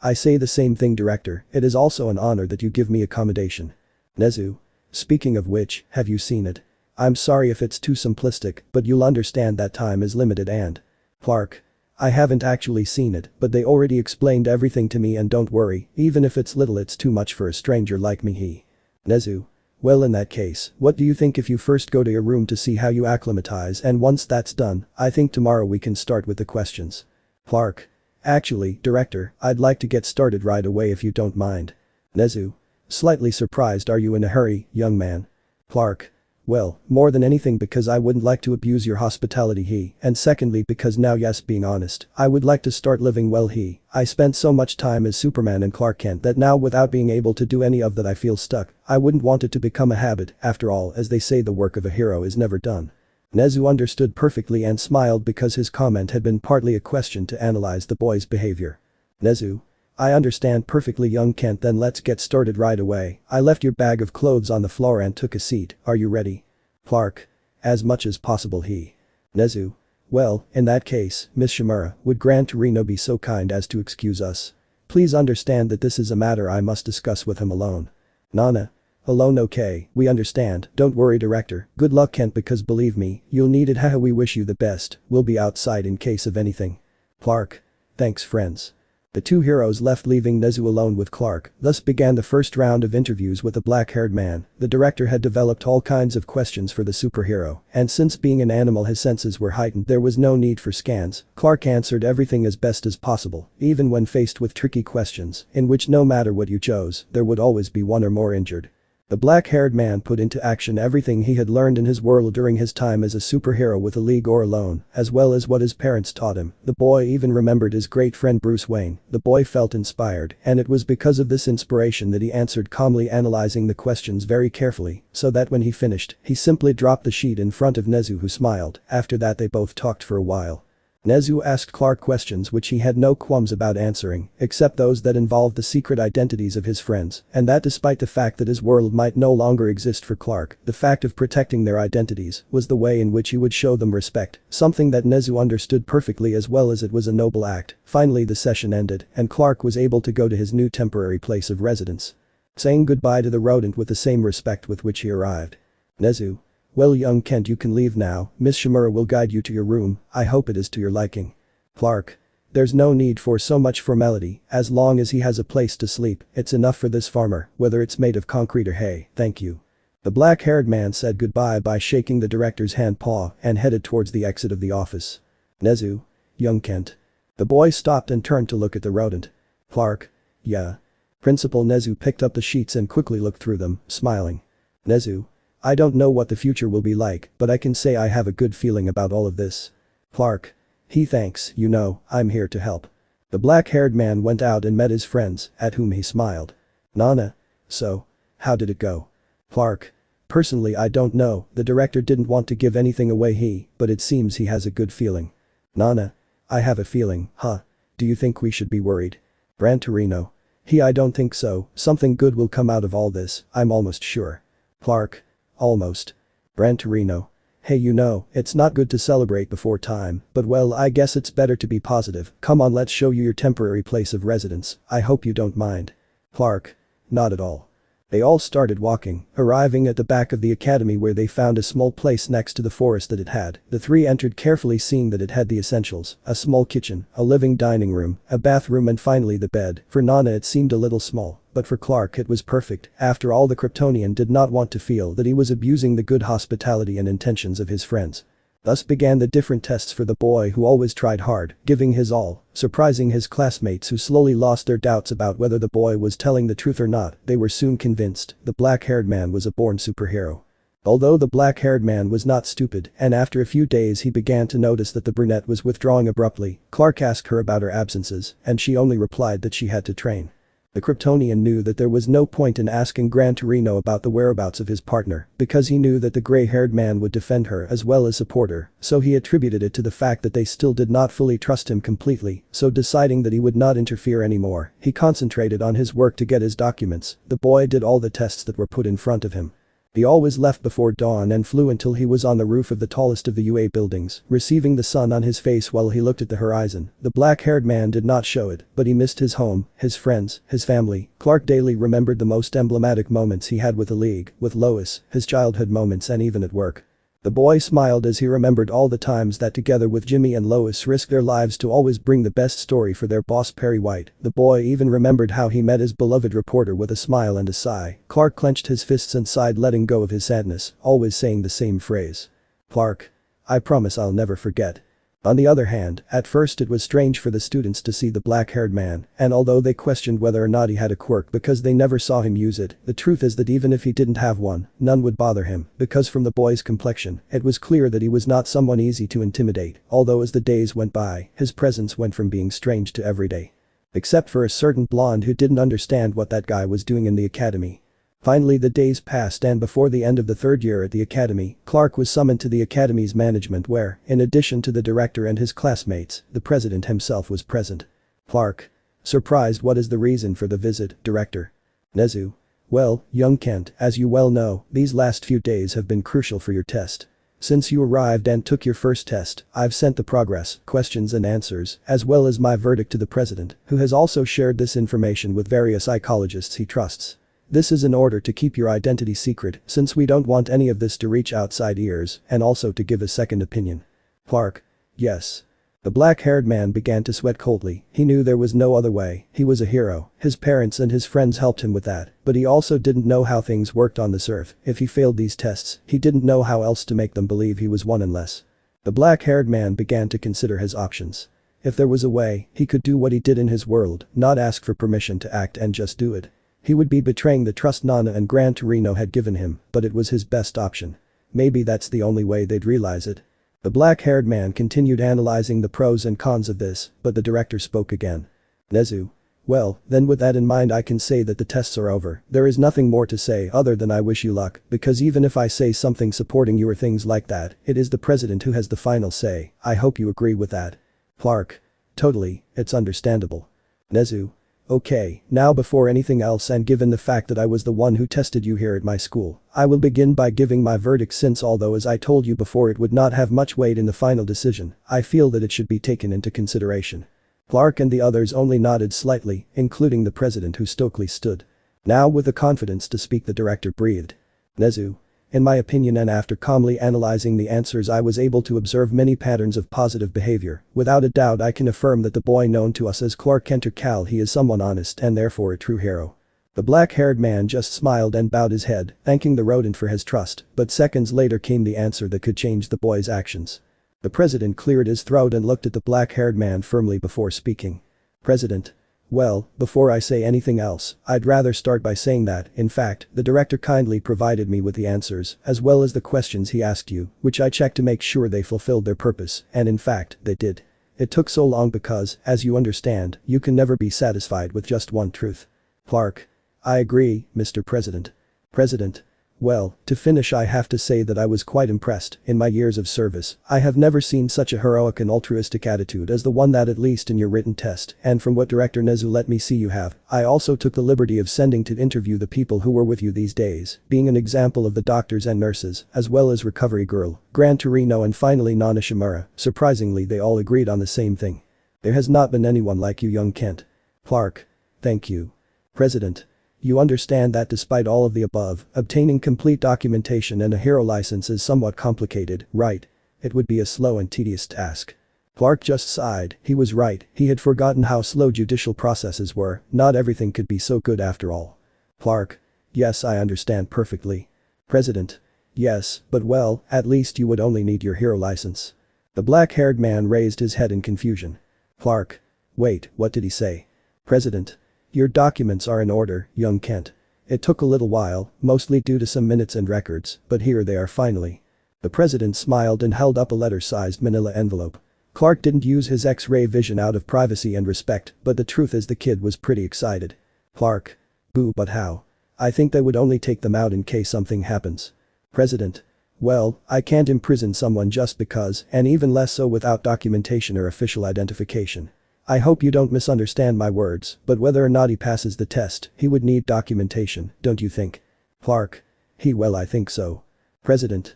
I say the same thing, director, it is also an honor that you give me accommodation. Nezu. Speaking of which, have you seen it? I'm sorry if it's too simplistic, but you'll understand that time is limited and. Clark. I haven't actually seen it, but they already explained everything to me, and don't worry, even if it's little, it's too much for a stranger like me, he. Nezu. Well, in that case, what do you think if you first go to your room to see how you acclimatize, and once that's done, I think tomorrow we can start with the questions. Clark. Actually, director, I'd like to get started right away if you don't mind. Nezu. Slightly surprised, are you in a hurry, young man? Clark. Well, more than anything because I wouldn't like to abuse your hospitality, he, and secondly because now, yes, being honest, I would like to start living well, he. I spent so much time as Superman and Clark Kent that now, without being able to do any of that, I feel stuck. I wouldn't want it to become a habit. After all, as they say, the work of a hero is never done. Nezu understood perfectly and smiled because his comment had been partly a question to analyze the boy's behavior. Nezu. I understand perfectly, young Kent, then let's get started right away. I left your bag of clothes on the floor and took a seat, are you ready? Clark. As much as possible, he. Nezu. Well, in that case, Miss Shimura, would Gran Torino be so kind as to excuse us? Please understand that this is a matter I must discuss with him alone. Nana. Alone, okay, we understand, don't worry, director, good luck, Kent, because believe me, you'll need it, haha, we wish you the best, we'll be outside in case of anything. Clark. Thanks, friends. The two heroes left, leaving Nezu alone with Clark. Thus began the first round of interviews with the black-haired man. The director had developed all kinds of questions for the superhero, and since being an animal his senses were heightened, there was no need for scans. Clark answered everything as best as possible, even when faced with tricky questions, in which no matter what you chose, there would always be one or more injured. The black-haired man put into action everything he had learned in his world during his time as a superhero with a league or alone, as well as what his parents taught him. The boy even remembered his great friend Bruce Wayne. The boy felt inspired, and it was because of this inspiration that he answered calmly, analyzing the questions very carefully, so that when he finished, he simply dropped the sheet in front of Nezu, who smiled. After that they both talked for a while. Nezu asked Clark questions which he had no qualms about answering, except those that involved the secret identities of his friends, and that despite the fact that his world might no longer exist for Clark, the fact of protecting their identities was the way in which he would show them respect, something that Nezu understood perfectly, as well as it was a noble act. Finally the session ended, and Clark was able to go to his new temporary place of residence, saying goodbye to the rodent with the same respect with which he arrived. Nezu. Well, young Kent, you can leave now, Miss Shimura will guide you to your room, I hope it is to your liking. Clark. There's no need for so much formality, as long as he has a place to sleep, it's enough for this farmer, whether it's made of concrete or hay, thank you. The black-haired man said goodbye by shaking the director's hand paw and headed towards the exit of the office. Nezu. Young Kent. The boy stopped and turned to look at the rodent. Clark. Yeah. Principal Nezu picked up the sheets and quickly looked through them, smiling. Nezu. I don't know what the future will be like, but I can say I have a good feeling about all of this. Clark. Thanks, you know, I'm here to help. The black-haired man went out and met his friends, at whom he smiled. Nana. So. How did it go? Clark. Personally, I don't know, the director didn't want to give anything away, but it seems he has a good feeling. Nana. I have a feeling, huh? Do you think we should be worried? Gran Torino. I don't think so, something good will come out of all this, I'm almost sure. Clark. Almost. Gran Torino. Hey, you know, it's not good to celebrate before time, but well, I guess it's better to be positive. Come on, let's show you your temporary place of residence, I hope you don't mind. Clark. Not at all. They all started walking, arriving at the back of the academy, where they found a small place next to the forest that it had. The three entered carefully, seeing that it had the essentials: a small kitchen, a living dining room, a bathroom, and finally the bed. For Nana it seemed a little small, but for Clark it was perfect. After all, the Kryptonian did not want to feel that he was abusing the good hospitality and intentions of his friends. Thus began the different tests for the boy, who always tried hard, giving his all, surprising his classmates, who slowly lost their doubts about whether the boy was telling the truth or not. They were soon convinced the black-haired man was a born superhero. Although the black-haired man was not stupid, and after a few days he began to notice that the brunette was withdrawing abruptly, Clark asked her about her absences, and she only replied that she had to train. The Kryptonian knew that there was no point in asking Gran Torino about the whereabouts of his partner, because he knew that the gray-haired man would defend her as well as support her, so he attributed it to the fact that they still did not fully trust him completely, so deciding that he would not interfere anymore, he concentrated on his work to get his documents. The boy did all the tests that were put in front of him. He always left before dawn and flew until he was on the roof of the tallest of the UA buildings, receiving the sun on his face while he looked at the horizon. The black-haired man did not show it, but he missed his home, his friends, his family. Clark daily remembered the most emblematic moments he had with the League, with Lois, his childhood moments, and even at work. The boy smiled as he remembered all the times that together with Jimmy and Lois risked their lives to always bring the best story for their boss Perry White. The boy even remembered how he met his beloved reporter with a smile and a sigh. Clark clenched his fists and sighed, letting go of his sadness, always saying the same phrase. Clark. I promise I'll never forget. On the other hand, at first it was strange for the students to see the black-haired man, and although they questioned whether or not he had a quirk because they never saw him use it, the truth is that even if he didn't have one, none would bother him, because from the boy's complexion, it was clear that he was not someone easy to intimidate, although as the days went by, his presence went from being strange to everyday. Except for a certain blonde who didn't understand what that guy was doing in the academy. Finally the days passed, and before the end of the third year at the academy, Clark was summoned to the academy's management where, in addition to the director and his classmates, the president himself was present. Clark. Surprised. What is the reason for the visit, director? Nezu. Well, young Kent, as you well know, these last few days have been crucial for your test. Since you arrived and took your first test, I've sent the progress, questions and answers, as well as my verdict to the president, who has also shared this information with various psychologists he trusts. This is in order to keep your identity secret, since we don't want any of this to reach outside ears, and also to give a second opinion. Clark. Yes. The black-haired man began to sweat coldly. He knew there was no other way. He was a hero. His parents and his friends helped him with that, but he also didn't know how things worked on this earth. If he failed these tests, he didn't know how else to make them believe he was one unless. The black-haired man began to consider his options. If there was a way, he could do what he did in his world, not ask for permission to act and just do it. He would be betraying the trust Nana and Gran Torino had given him, but it was his best option. Maybe that's the only way they'd realize it. The black-haired man continued analyzing the pros and cons of this, but the director spoke again. Nezu. Well, then with that in mind I can say that the tests are over. There is nothing more to say other than I wish you luck, because even if I say something supporting you or things like that, it is the president who has the final say. I hope you agree with that. Clark. Totally, it's understandable. Nezu. Okay, now before anything else, and given the fact that I was the one who tested you here at my school, I will begin by giving my verdict, since although as I told you before it would not have much weight in the final decision, I feel that it should be taken into consideration. Clark and the others only nodded slightly, including the president who stoically stood. Now with the confidence to speak, the director breathed. Nezu. In my opinion, and after calmly analyzing the answers, I was able to observe many patterns of positive behavior. Without a doubt I can affirm that the boy known to us as Clark Kent Cal, he is someone honest and therefore a true hero. The black-haired man just smiled and bowed his head, thanking the rodent for his trust, but seconds later came the answer that could change the boy's actions. The president cleared his throat and looked at the black-haired man firmly before speaking. President. Well, before I say anything else, I'd rather start by saying that, in fact, the director kindly provided me with the answers, as well as the questions he asked you, which I checked to make sure they fulfilled their purpose, and in fact, they did. It took so long because, as you understand, you can never be satisfied with just one truth. Clark. I agree, Mr. President. President. Well, to finish I have to say that I was quite impressed. In my years of service, I have never seen such a heroic and altruistic attitude as the one that, at least in your written test, and from what Director Nezu let me see, you have. I also took the liberty of sending to interview the people who were with you these days, being an example of the doctors and nurses, as well as recovery girl, Gran Torino, and finally Nana Shimura. Surprisingly, they all agreed on the same thing. There has not been anyone like you, young Kent. Clark. Thank you. President. You understand that despite all of the above, obtaining complete documentation and a hero license is somewhat complicated, right? It would be a slow and tedious task. Clark just sighed. He was right. He had forgotten how slow judicial processes were. Not everything could be so good after all. Clark. Yes, I understand perfectly. President. Yes, but well, at least you would only need your hero license. The black-haired man raised his head in confusion. Clark. Wait, what did he say? President. Your documents are in order, young Kent. It took a little while, mostly due to some minutes and records, but here they are finally. The president smiled and held up a letter-sized manila envelope. Clark didn't use his X-ray vision out of privacy and respect, but the truth is the kid was pretty excited. Clark. Boo, but how? I think they would only take them out in case something happens. President. Well, I can't imprison someone just because, and even less so without documentation or official identification. I hope you don't misunderstand my words, but whether or not he passes the test, he would need documentation, don't you think? Clark. Well, I think so. President.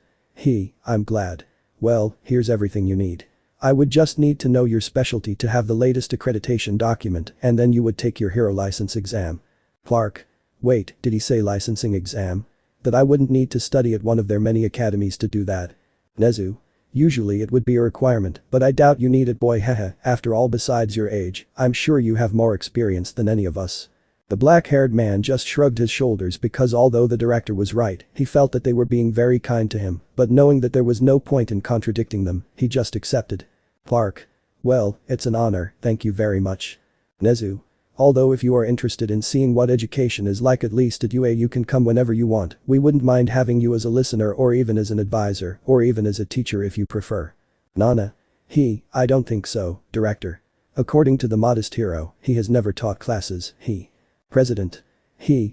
I'm glad. Well, here's everything you need. I would just need to know your specialty to have the latest accreditation document, and then you would take your hero license exam. Clark. Wait, did he say licensing exam? That I wouldn't need to study at one of their many academies to do that? Nezu. Usually it would be a requirement, but I doubt you need it, boy. Haha, after all, besides your age, I'm sure you have more experience than any of us. The black-haired man just shrugged his shoulders because although the director was right, he felt that they were being very kind to him, but knowing that there was no point in contradicting them, he just accepted. Clark. Well, it's an honor, thank you very much. Nezu. Although if you are interested in seeing what education is like at least at UA you can come whenever you want, we wouldn't mind having you as a listener or even as an advisor, or even as a teacher if you prefer. Nana. I don't think so, director. According to the modest hero, he has never taught classes, President.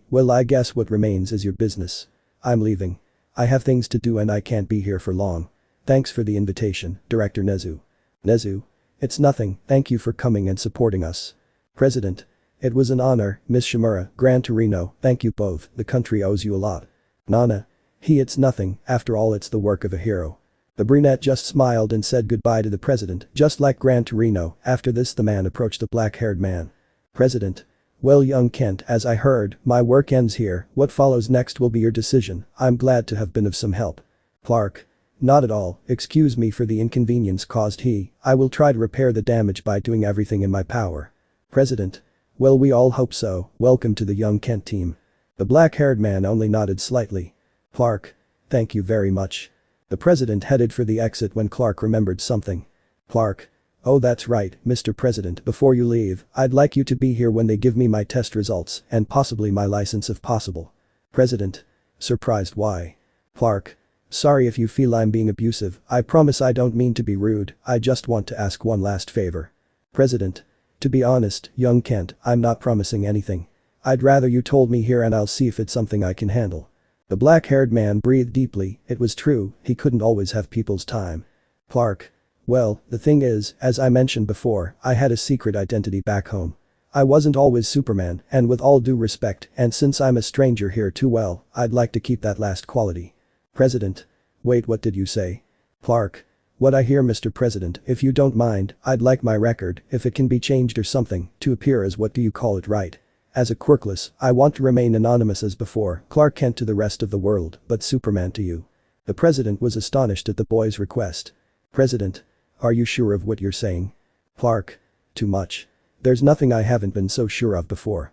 Well, I guess what remains is your business. I'm leaving. I have things to do and I can't be here for long. Thanks for the invitation, Director Nezu. Nezu. It's nothing, thank you for coming and supporting us. President. It was an honor, Miss Shimura, Gran Torino, thank you both, the country owes you a lot. Nana. It's nothing, after all it's the work of a hero. The brunette just smiled and said goodbye to the president, just like Gran Torino. After this the man approached the black-haired man. President. Well, young Kent, as I heard, my work ends here, what follows next will be your decision, I'm glad to have been of some help. Clark. Not at all, excuse me for the inconvenience caused. I will try to repair the damage by doing everything in my power. President. Well, we all hope so, welcome to the young Kent team. The black-haired man only nodded slightly. Clark. Thank you very much. The president headed for the exit when Clark remembered something. Clark. Oh, that's right, Mr. President, before you leave, I'd like you to be here when they give me my test results, and possibly my license if possible. President. Surprised why? Clark. Sorry if you feel I'm being abusive, I promise I don't mean to be rude, I just want to ask one last favor. President. To be honest, young Kent, I'm not promising anything. I'd rather you told me here and I'll see if it's something I can handle. The black-haired man breathed deeply, it was true, he couldn't always have people's time. Clark. Well, the thing is, as I mentioned before, I had a secret identity back home. I wasn't always Superman, and with all due respect, and since I'm a stranger here too, well, I'd like to keep that last quality. President. Wait, what did you say? Clark. What I hear, Mr. President, if you don't mind, I'd like my record, if it can be changed or something, to appear as what do you call it, right? As a Quirkless, I want to remain anonymous as before, Clark Kent to the rest of the world, but Superman to you. The president was astonished at the boy's request. President. Are you sure of what you're saying? Clark. Too much. There's nothing I haven't been so sure of before.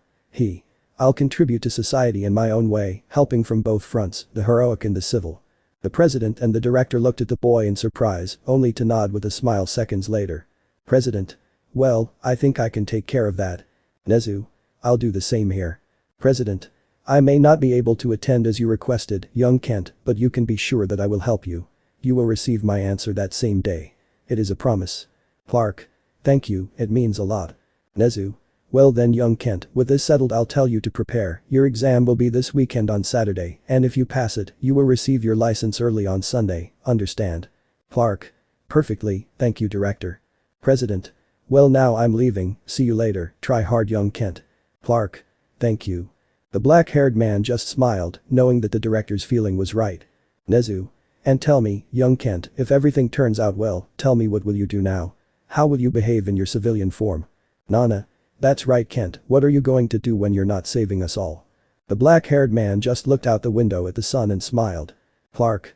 I'll contribute to society in my own way, helping from both fronts, the heroic and the civil. The president and the director looked at the boy in surprise, only to nod with a smile seconds later. President. Well, I think I can take care of that. Nezu. I'll do the same here. President. I may not be able to attend as you requested, young Kent, but you can be sure that I will help you. You will receive my answer that same day. It is a promise. Clark. Thank you, it means a lot. Nezu. Well then, young Kent, with this settled, I'll tell you to prepare. Your exam will be this weekend on Saturday, and if you pass it, you will receive your license early on Sunday, understand? Clark. Perfectly, thank you, Director. President. Well, now I'm leaving, see you later, try hard, young Kent. Clark. Thank you. The black-haired man just smiled, knowing that the director's feeling was right. Nezu. And tell me, young Kent, if everything turns out well, tell me, what will you do now? How will you behave in your civilian form? Nana. That's right, Kent, what are you going to do when you're not saving us all? The black-haired man just looked out the window at the sun and smiled. Clark.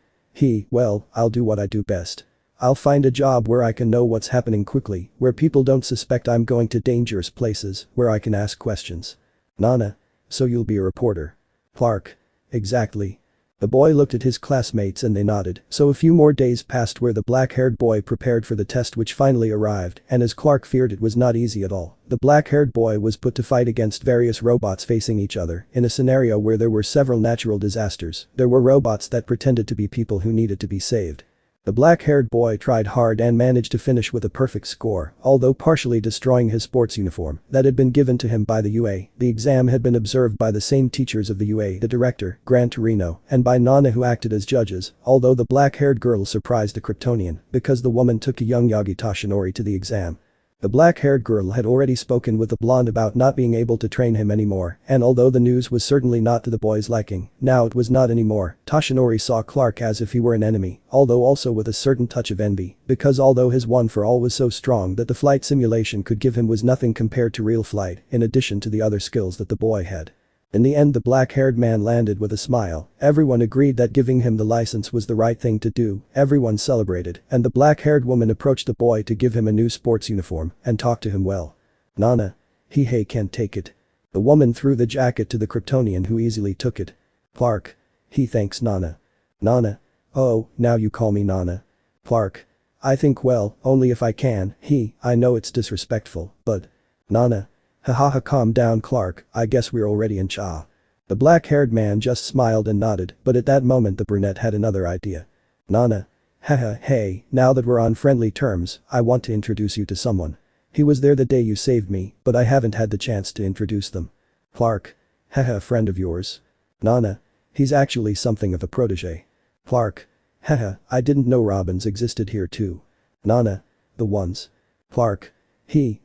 Well, I'll do what I do best. I'll find a job where I can know what's happening quickly, where people don't suspect I'm going to dangerous places, where I can ask questions. Nana. So you'll be a reporter? Clark. Exactly. The boy looked at his classmates and they nodded, so a few more days passed where the black-haired boy prepared for the test which finally arrived, and as Clark feared it was not easy at all. The black-haired boy was put to fight against various robots facing each other, in a scenario where there were several natural disasters. There were robots that pretended to be people who needed to be saved. The black-haired boy tried hard and managed to finish with a perfect score, although partially destroying his sports uniform that had been given to him by the UA. The exam had been observed by the same teachers of the UA, the director, Gran Torino, and by Nana who acted as judges, although the black-haired girl surprised the Kryptonian because the woman took a young Yagi Toshinori to the exam. The black-haired girl had already spoken with the blonde about not being able to train him anymore, and although the news was certainly not to the boy's liking, now it was not anymore. Toshinori saw Clark as if he were an enemy, although also with a certain touch of envy, because although his one for all was so strong that the flight simulation could give him was nothing compared to real flight, in addition to the other skills that the boy had. In the end the black-haired man landed with a smile. Everyone agreed that giving him the license was the right thing to do, everyone celebrated, and the black-haired woman approached the boy to give him a new sports uniform and talked to him well. Nana. He can't take it. The woman threw the jacket to the Kryptonian who easily took it. Clark. Thanks Nana. Nana. Oh, now you call me Nana. Clark. I think well, only if I can. I know it's disrespectful, but. Nana. Hahaha, calm down Clark, I guess we're already in cha. The black-haired man just smiled and nodded, but at that moment the brunette had another idea. Nana. Haha, hey, now that we're on friendly terms, I want to introduce you to someone. He was there the day you saved me, but I haven't had the chance to introduce them. Clark. Haha, friend of yours. Nana. He's actually something of a protege. Clark. Haha, I didn't know Robins existed here too. Nana. The ones. Clark.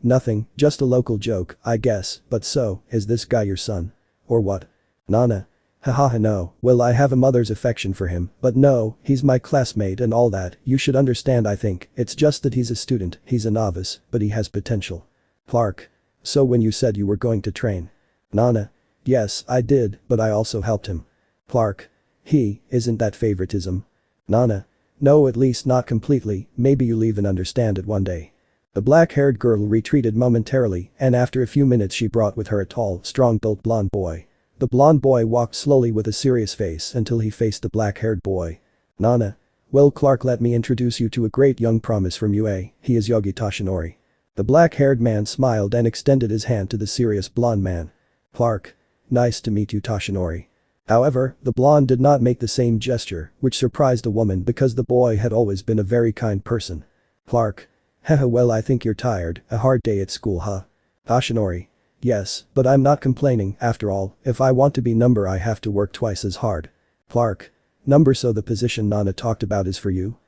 Nothing, just a local joke, I guess, but so, is this guy your son? Or what? Nana. Hahaha no, well I have a mother's affection for him, but no, he's my classmate and all that, you should understand I think, it's just that he's a student, he's a novice, but he has potential. Clark. So when you said you were going to train? Nana. Yes, I did, but I also helped him. Clark. Isn't that favoritism? Nana. No, at least not completely, maybe you'll even understand it one day. The black-haired girl retreated momentarily, and after a few minutes she brought with her a tall, strong-built blonde boy. The blonde boy walked slowly with a serious face until he faced the black-haired boy. Nana. Well Clark, let me introduce you to a great young promise from UA, he is Yagi Toshinori. The black-haired man smiled and extended his hand to the serious blonde man. Clark. Nice to meet you Toshinori. However, the blonde did not make the same gesture, which surprised the woman because the boy had always been a very kind person. Clark. Haha, well I think you're tired, a hard day at school huh? Toshinori. Yes, but I'm not complaining, after all, if I want to be number I have to work twice as hard. Clark. Number, so the position Nana talked about is for you?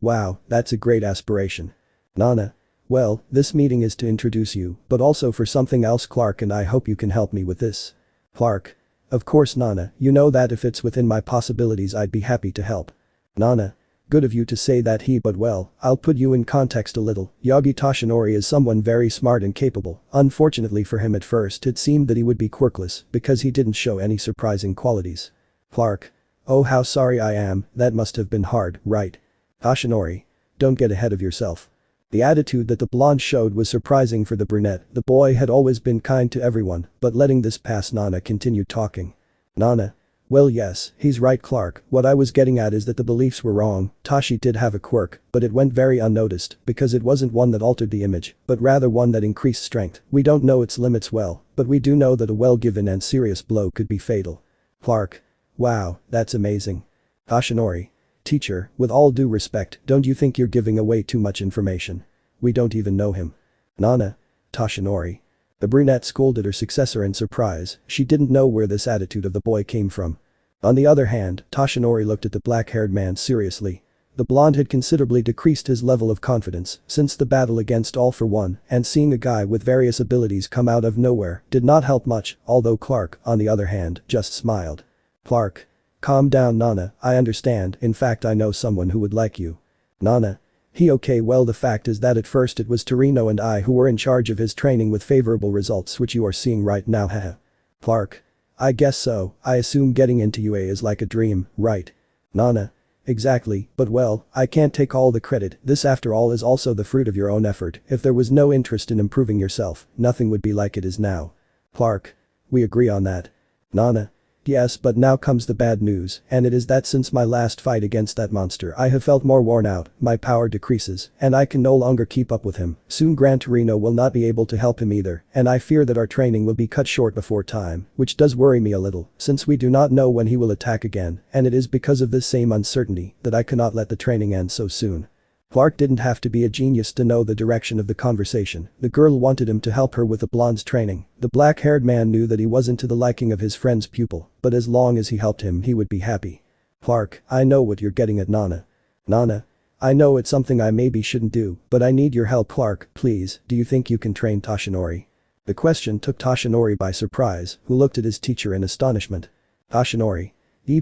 Wow, that's a great aspiration. Nana. Well, this meeting is to introduce you, but also for something else Clark, and I hope you can help me with this. Clark. Of course Nana, you know that if it's within my possibilities I'd be happy to help. Nana. Good of you to say that but well, I'll put you in context a little. Yagi Toshinori is someone very smart and capable. Unfortunately for him at first it seemed that he would be quirkless because he didn't show any surprising qualities. Clark. Oh how sorry I am, that must have been hard, right? Toshinori. Don't get ahead of yourself. The attitude that the blonde showed was surprising for the brunette. The boy had always been kind to everyone, but letting this pass. Nana continued talking. Nana. Well yes, he's right Clark, what I was getting at is that the beliefs were wrong. Toshi did have a quirk, but it went very unnoticed because it wasn't one that altered the image, but rather one that increased strength. We don't know its limits well, but we do know that a well-given and serious blow could be fatal. Clark. Wow, that's amazing. Toshinori. Teacher, with all due respect, don't you think you're giving away too much information? We don't even know him. Nana. Toshinori. The brunette scolded her successor in surprise, she didn't know where this attitude of the boy came from. On the other hand, Toshinori looked at the black-haired man seriously. The blonde had considerably decreased his level of confidence since the battle against All for One, and seeing a guy with various abilities come out of nowhere did not help much, although Clark, on the other hand, just smiled. Clark. Calm down Nana, I understand, in fact I know someone who would like you. Nana. Okay, well the fact is that at first it was Torino and I who were in charge of his training with favorable results which you are seeing right now haha. Clark. I guess so, I assume getting into UA is like a dream, right? Nana. Exactly, but well, I can't take all the credit, this after all is also the fruit of your own effort, if there was no interest in improving yourself, nothing would be like it is now. Clark. We agree on that. Nana. Yes, but now comes the bad news, and it is that since my last fight against that monster I have felt more worn out, my power decreases, and I can no longer keep up with him. Soon Gran Torino will not be able to help him either, and I fear that our training will be cut short before time, which does worry me a little, since we do not know when he will attack again, and it is because of this same uncertainty that I cannot let the training end so soon. Clark didn't have to be a genius to know the direction of the conversation. The girl wanted him to help her with the blonde's training. The black-haired man knew that he wasn't to the liking of his friend's pupil, but as long as he helped him he would be happy. Clark, I know what you're getting at, Nana. Nana. I know it's something I maybe shouldn't do, but I need your help, Clark, please. Do you think you can train Toshinori? The question took Toshinori by surprise, who looked at his teacher in astonishment. Toshinori.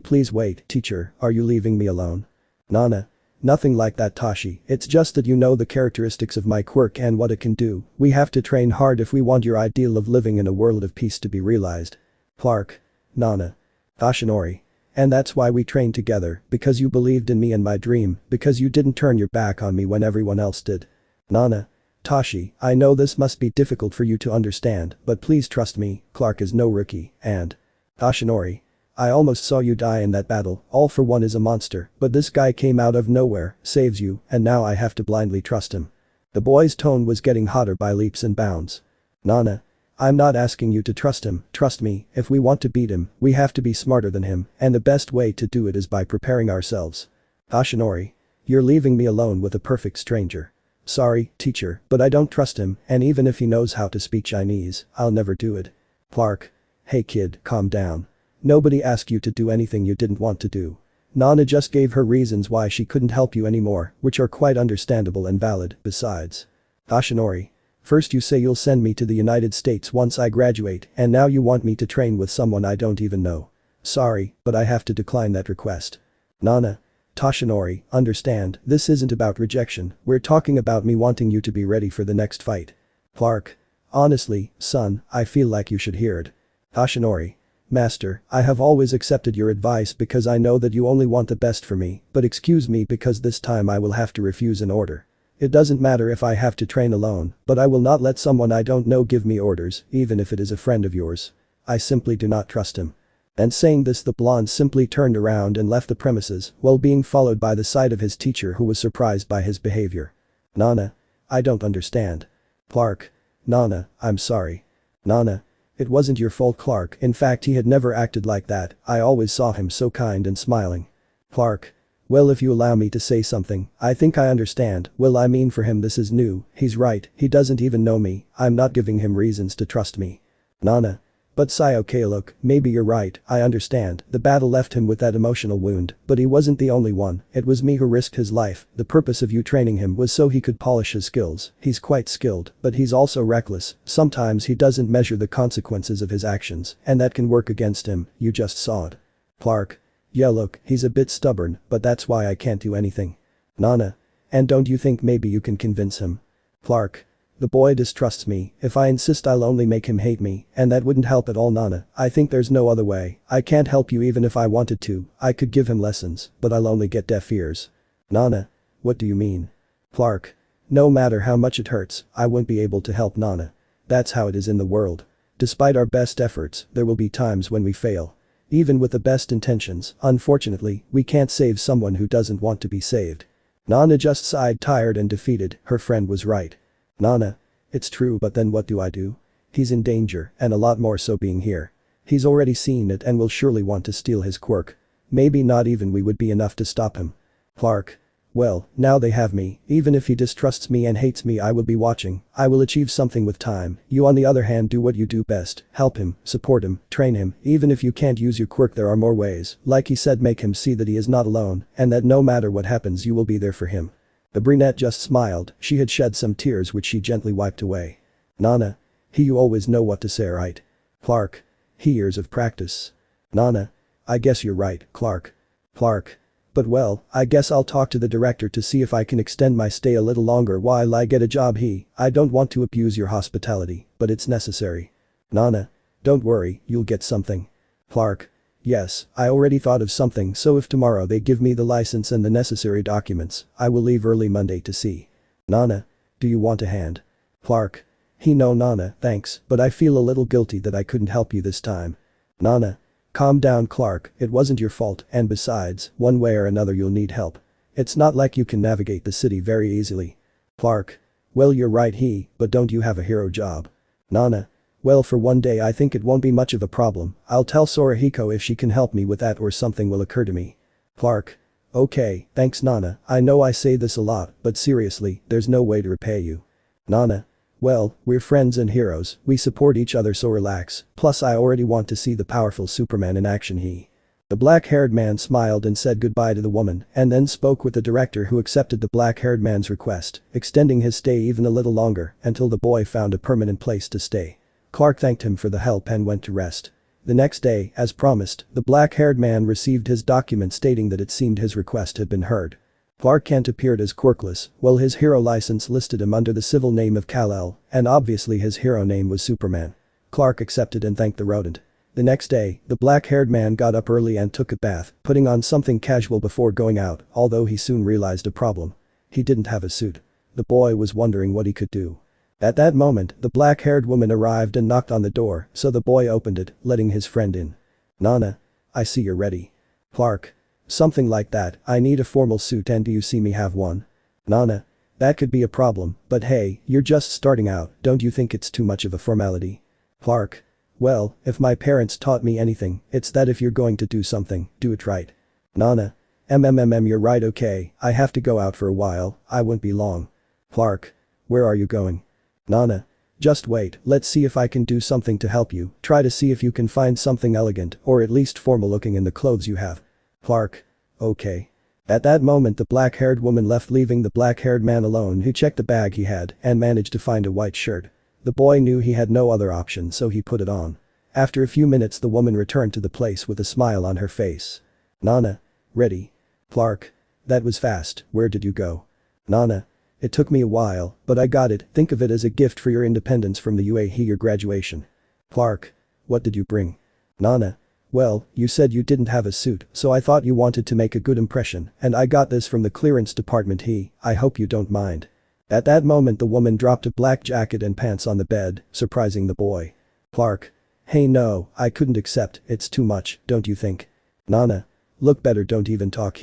Please wait, teacher, are you leaving me alone? Nana. Nothing like that, Toshi, it's just that you know the characteristics of my quirk and what it can do. We have to train hard if we want your ideal of living in a world of peace to be realized. Clark. Nana. Toshinori. And that's why we trained together, because you believed in me and my dream, because you didn't turn your back on me when everyone else did. Nana. Toshi, I know this must be difficult for you to understand, but please trust me, Clark is no rookie, and… Toshinori. I almost saw you die in that battle, All for One is a monster, but this guy came out of nowhere, saves you, and now I have to blindly trust him. The boy's tone was getting hotter by leaps and bounds. Nana. I'm not asking you to trust him, trust me, if we want to beat him, we have to be smarter than him, and the best way to do it is by preparing ourselves. Toshinori. You're leaving me alone with a perfect stranger. Sorry, teacher, but I don't trust him, and even if he knows how to speak Chinese, I'll never do it. Clark. Hey kid, calm down. Nobody asked you to do anything you didn't want to do. Nana just gave her reasons why she couldn't help you anymore, which are quite understandable and valid, besides. Toshinori. First you say you'll send me to the United States once I graduate, and now you want me to train with someone I don't even know. Sorry, but I have to decline that request. Nana. Toshinori, understand, this isn't about rejection, we're talking about me wanting you to be ready for the next fight. Clark. Honestly, son, I feel like you should hear it. Toshinori. Master, I have always accepted your advice because I know that you only want the best for me, but excuse me because this time I will have to refuse an order. It doesn't matter if I have to train alone, but I will not let someone I don't know give me orders, even if it is a friend of yours. I simply do not trust him. And saying this, the blonde simply turned around and left the premises, while being followed by the sight of his teacher, who was surprised by his behavior. Nana. I don't understand. Clark. Nana, I'm sorry. Nana. It wasn't your fault, Clark, in fact he had never acted like that, I always saw him so kind and smiling. Clark. Well, if you allow me to say something, I think I understand, well I mean for him this is new, he's right, he doesn't even know me, I'm not giving him reasons to trust me. Nana. But Sai, okay, look, maybe you're right, I understand, the battle left him with that emotional wound, but he wasn't the only one, it was me who risked his life, the purpose of you training him was so he could polish his skills, he's quite skilled, but he's also reckless, sometimes he doesn't measure the consequences of his actions, and that can work against him, you just saw it. Clark. Yeah look, he's a bit stubborn, but that's why I can't do anything. Nana. And don't you think maybe you can convince him? Clark. The boy distrusts me, if I insist I'll only make him hate me, and that wouldn't help at all, Nana, I think there's no other way, I can't help you even if I wanted to, I could give him lessons, but I'll only get deaf ears. Nana. What do you mean? Clark. No matter how much it hurts, I won't be able to help, Nana. That's how it is in the world. Despite our best efforts, there will be times when we fail. Even with the best intentions, unfortunately, we can't save someone who doesn't want to be saved. Nana just sighed, tired and defeated, her friend was right. Nana. It's true, but then what do I do? He's in danger, and a lot more so being here. He's already seen it and will surely want to steal his quirk. Maybe not even we would be enough to stop him. Clark. Well, now they have me, even if he distrusts me and hates me I will be watching, I will achieve something with time, you on the other hand do what you do best, help him, support him, train him, even if you can't use your quirk there are more ways, like he said make him see that he is not alone, and that no matter what happens you will be there for him. The brunette just smiled, she had shed some tears which she gently wiped away. Nana. You always know what to say, right? Clark. Years of practice. Nana. I guess you're right, Clark. Clark. But well, I guess I'll talk to the director to see if I can extend my stay a little longer while I get a job. I don't want to abuse your hospitality, but it's necessary. Nana. Don't worry, you'll get something. Clark. Yes, I already thought of something, so if tomorrow they give me the license and the necessary documents, I will leave early Monday to see. Nana. Do you want a hand? Clark. No Nana, thanks, but I feel a little guilty that I couldn't help you this time. Nana. Calm down Clark, it wasn't your fault and besides, one way or another you'll need help. It's not like you can navigate the city very easily. Clark. Well you're right but don't you have a hero job? Nana. Well for one day I think it won't be much of a problem, I'll tell Sorahiko if she can help me with that or something will occur to me. Clark. Okay, thanks Nana, I know I say this a lot, but seriously, there's no way to repay you. Nana. Well, we're friends and heroes, we support each other so relax, plus I already want to see the powerful Superman in action The black-haired man smiled and said goodbye to the woman and then spoke with the director who accepted the black-haired man's request, extending his stay even a little longer until the boy found a permanent place to stay. Clark thanked him for the help and went to rest. The next day, as promised, the black-haired man received his document stating that it seemed his request had been heard. Clark Kent appeared as Quirkless, while his hero license listed him under the civil name of Kal-El, and obviously his hero name was Superman. Clark accepted and thanked the rodent. The next day, the black-haired man got up early and took a bath, putting on something casual before going out, although he soon realized a problem. He didn't have a suit. The boy was wondering what he could do. At that moment, the black-haired woman arrived and knocked on the door, so the boy opened it, letting his friend in. Nana. I see you're ready. Clark. Something like that, I need a formal suit and do you see me have one? Nana. That could be a problem, but hey, you're just starting out, don't you think it's too much of a formality? Clark. Well, if my parents taught me anything, it's that if you're going to do something, do it right. Nana. You're right okay, I have to go out for a while, I won't be long. Clark. Where are you going? Nana. Just wait, let's see if I can do something to help you, try to see if you can find something elegant or at least formal looking in the clothes you have. Clark. Okay. At that moment the black-haired woman left leaving the black-haired man alone who checked the bag he had and managed to find a white shirt. The boy knew he had no other option so he put it on. After a few minutes the woman returned to the place with a smile on her face. Nana. Ready. Clark. That was fast, where did you go? Nana. It took me a while, but I got it, think of it as a gift for your independence from the your graduation. Clark. What did you bring? Nana. Well, you said you didn't have a suit, so I thought you wanted to make a good impression, and I got this from the clearance department I hope you don't mind. At that moment the woman dropped a black jacket and pants on the bed, surprising the boy. Clark. Hey no, I couldn't accept, it's too much, don't you think? Nana. Look better don't even talk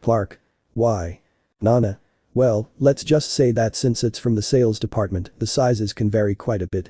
Clark. Why? Nana. Well, let's just say that since it's from the sales department, the sizes can vary quite a bit.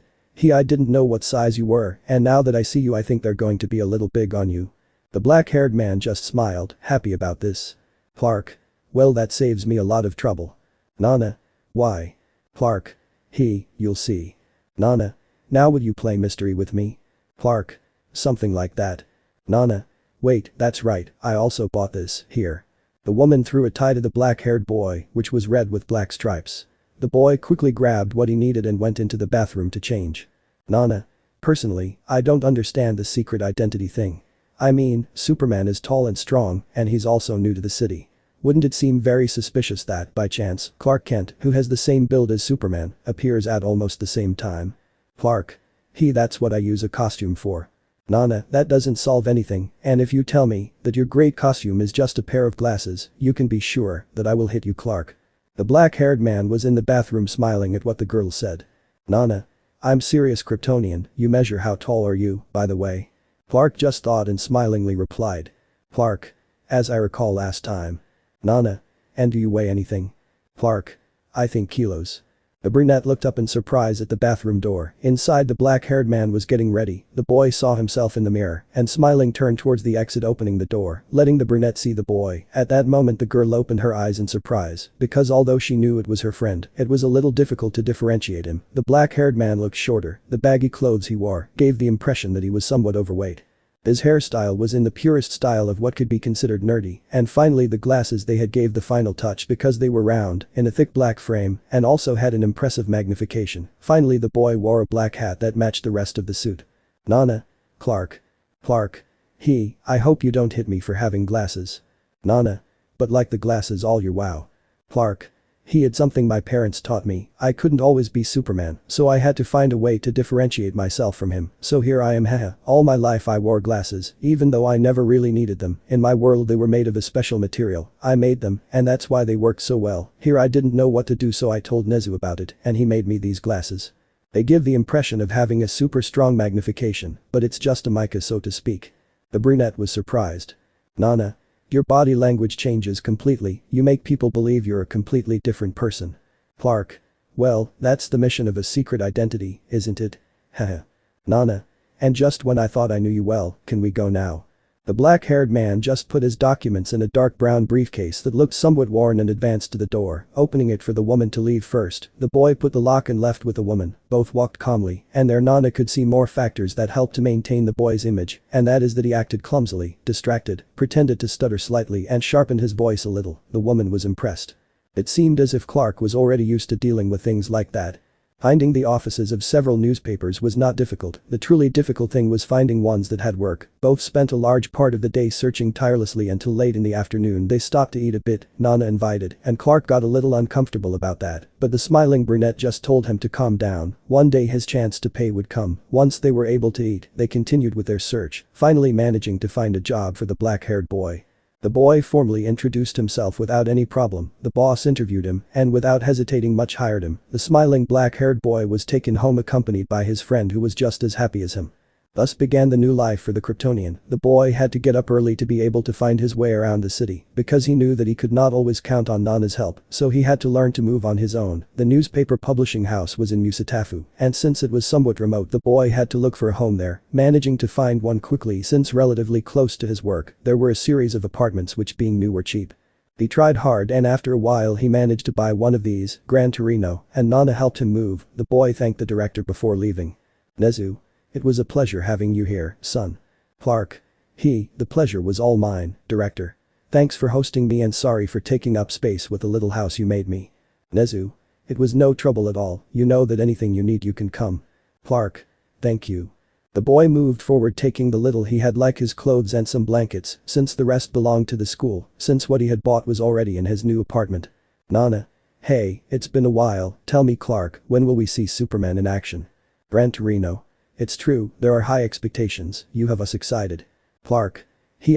I didn't know what size you were, and now that I see you I think they're going to be a little big on you. The black-haired man just smiled, happy about this. Clark. Well that saves me a lot of trouble. Nana. Why? Clark. You'll see. Nana. Now will you play mystery with me? Clark. Something like that. Nana. Wait, that's right, I also bought this, here. The woman threw a tie to the black-haired boy, which was red with black stripes. The boy quickly grabbed what he needed and went into the bathroom to change. Nana. Personally, I don't understand the secret identity thing. I mean, Superman is tall and strong, and he's also new to the city. Wouldn't it seem very suspicious that, by chance, Clark Kent, who has the same build as Superman, appears at almost the same time? Clark. That's what I use a costume for. Nana, that doesn't solve anything, and if you tell me that your great costume is just a pair of glasses, you can be sure that I will hit you Clark. The black-haired man was in the bathroom smiling at what the girl said. Nana. I'm serious Kryptonian, you measure how tall are you, by the way? Clark just thought and smilingly replied. Clark. As I recall last time. Nana. And do you weigh anything? Clark. I think kilos. The brunette looked up in surprise at the bathroom door. Inside the black-haired man was getting ready. The boy saw himself in the mirror and smiling turned towards the exit opening the door, letting the brunette see the boy. At that moment the girl opened her eyes in surprise because although she knew it was her friend, it was a little difficult to differentiate him. The black-haired man looked shorter. The baggy clothes he wore gave the impression that he was somewhat overweight. His hairstyle was in the purest style of what could be considered nerdy, and finally the glasses they had gave the final touch because they were round, in a thick black frame, and also had an impressive magnification. Finally the boy wore a black hat that matched the rest of the suit. Nana. Clark. Clark. I hope you don't hit me for having glasses. Nana. But like the glasses all your wow. Clark. It's something my parents taught me, I couldn't always be Superman, so I had to find a way to differentiate myself from him, so here I am haha. All my life I wore glasses, even though I never really needed them, in my world they were made of a special material, I made them, and that's why they worked so well. Here I didn't know what to do so I told Nezu about it, and he made me these glasses. They give the impression of having a super strong magnification, but it's just a mica so to speak. The brunette was surprised. Nana. Your body language changes completely, you make people believe you're a completely different person. Clark. Well, that's the mission of a secret identity, isn't it? Haha. Nana. And just when I thought I knew you well, can we go now? The black-haired man just put his documents in a dark brown briefcase that looked somewhat worn and advanced to the door, opening it for the woman to leave first. The boy put the lock and left with the woman, both walked calmly, and their Nana could see more factors that helped to maintain the boy's image, and that is that he acted clumsily, distracted, pretended to stutter slightly and sharpened his voice a little. The woman was impressed. It seemed as if Clark was already used to dealing with things like that. Finding the offices of several newspapers was not difficult, the truly difficult thing was finding ones that had work. Both spent a large part of the day searching tirelessly until late in the afternoon they stopped to eat a bit, Nana invited, and Clark got a little uncomfortable about that, but the smiling brunette just told him to calm down. One day his chance to pay would come. Once they were able to eat, they continued with their search, finally managing to find a job for the black-haired boy. The boy formally introduced himself without any problem, the boss interviewed him and without hesitating much hired him. The smiling black-haired boy was taken home accompanied by his friend who was just as happy as him. Thus began the new life for the Kryptonian. The boy had to get up early to be able to find his way around the city, because he knew that he could not always count on Nana's help, so he had to learn to move on his own. The newspaper publishing house was in Musatafu, and since it was somewhat remote the boy had to look for a home there, managing to find one quickly since relatively close to his work. There were a series of apartments which being new were cheap. He tried hard and after a while he managed to buy one of these, Gran Torino, and Nana helped him move. The boy thanked the director before leaving. Nezu. It was a pleasure having you here, son. Clark. The pleasure was all mine, director. Thanks for hosting me and sorry for taking up space with the little house you made me. Nezu. It was no trouble at all, you know that anything you need you can come. Clark. Thank you. The boy moved forward taking the little he had like his clothes and some blankets, since the rest belonged to the school, since what he had bought was already in his new apartment. Nana. Hey, it's been a while, tell me Clark, when will we see Superman in action? Gran Torino. It's true, there are high expectations, you have us excited. Clark.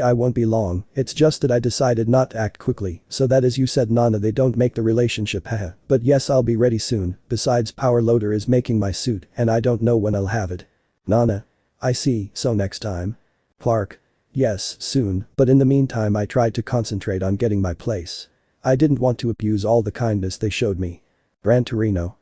I won't be long, it's just that I decided not to act quickly, so that as you said Nana they don't make the relationship haha, but yes I'll be ready soon, besides Power Loader is making my suit and I don't know when I'll have it. Nana. I see, so next time? Clark. Yes, soon, but in the meantime I tried to concentrate on getting my place. I didn't want to abuse all the kindness they showed me. Gran Torino.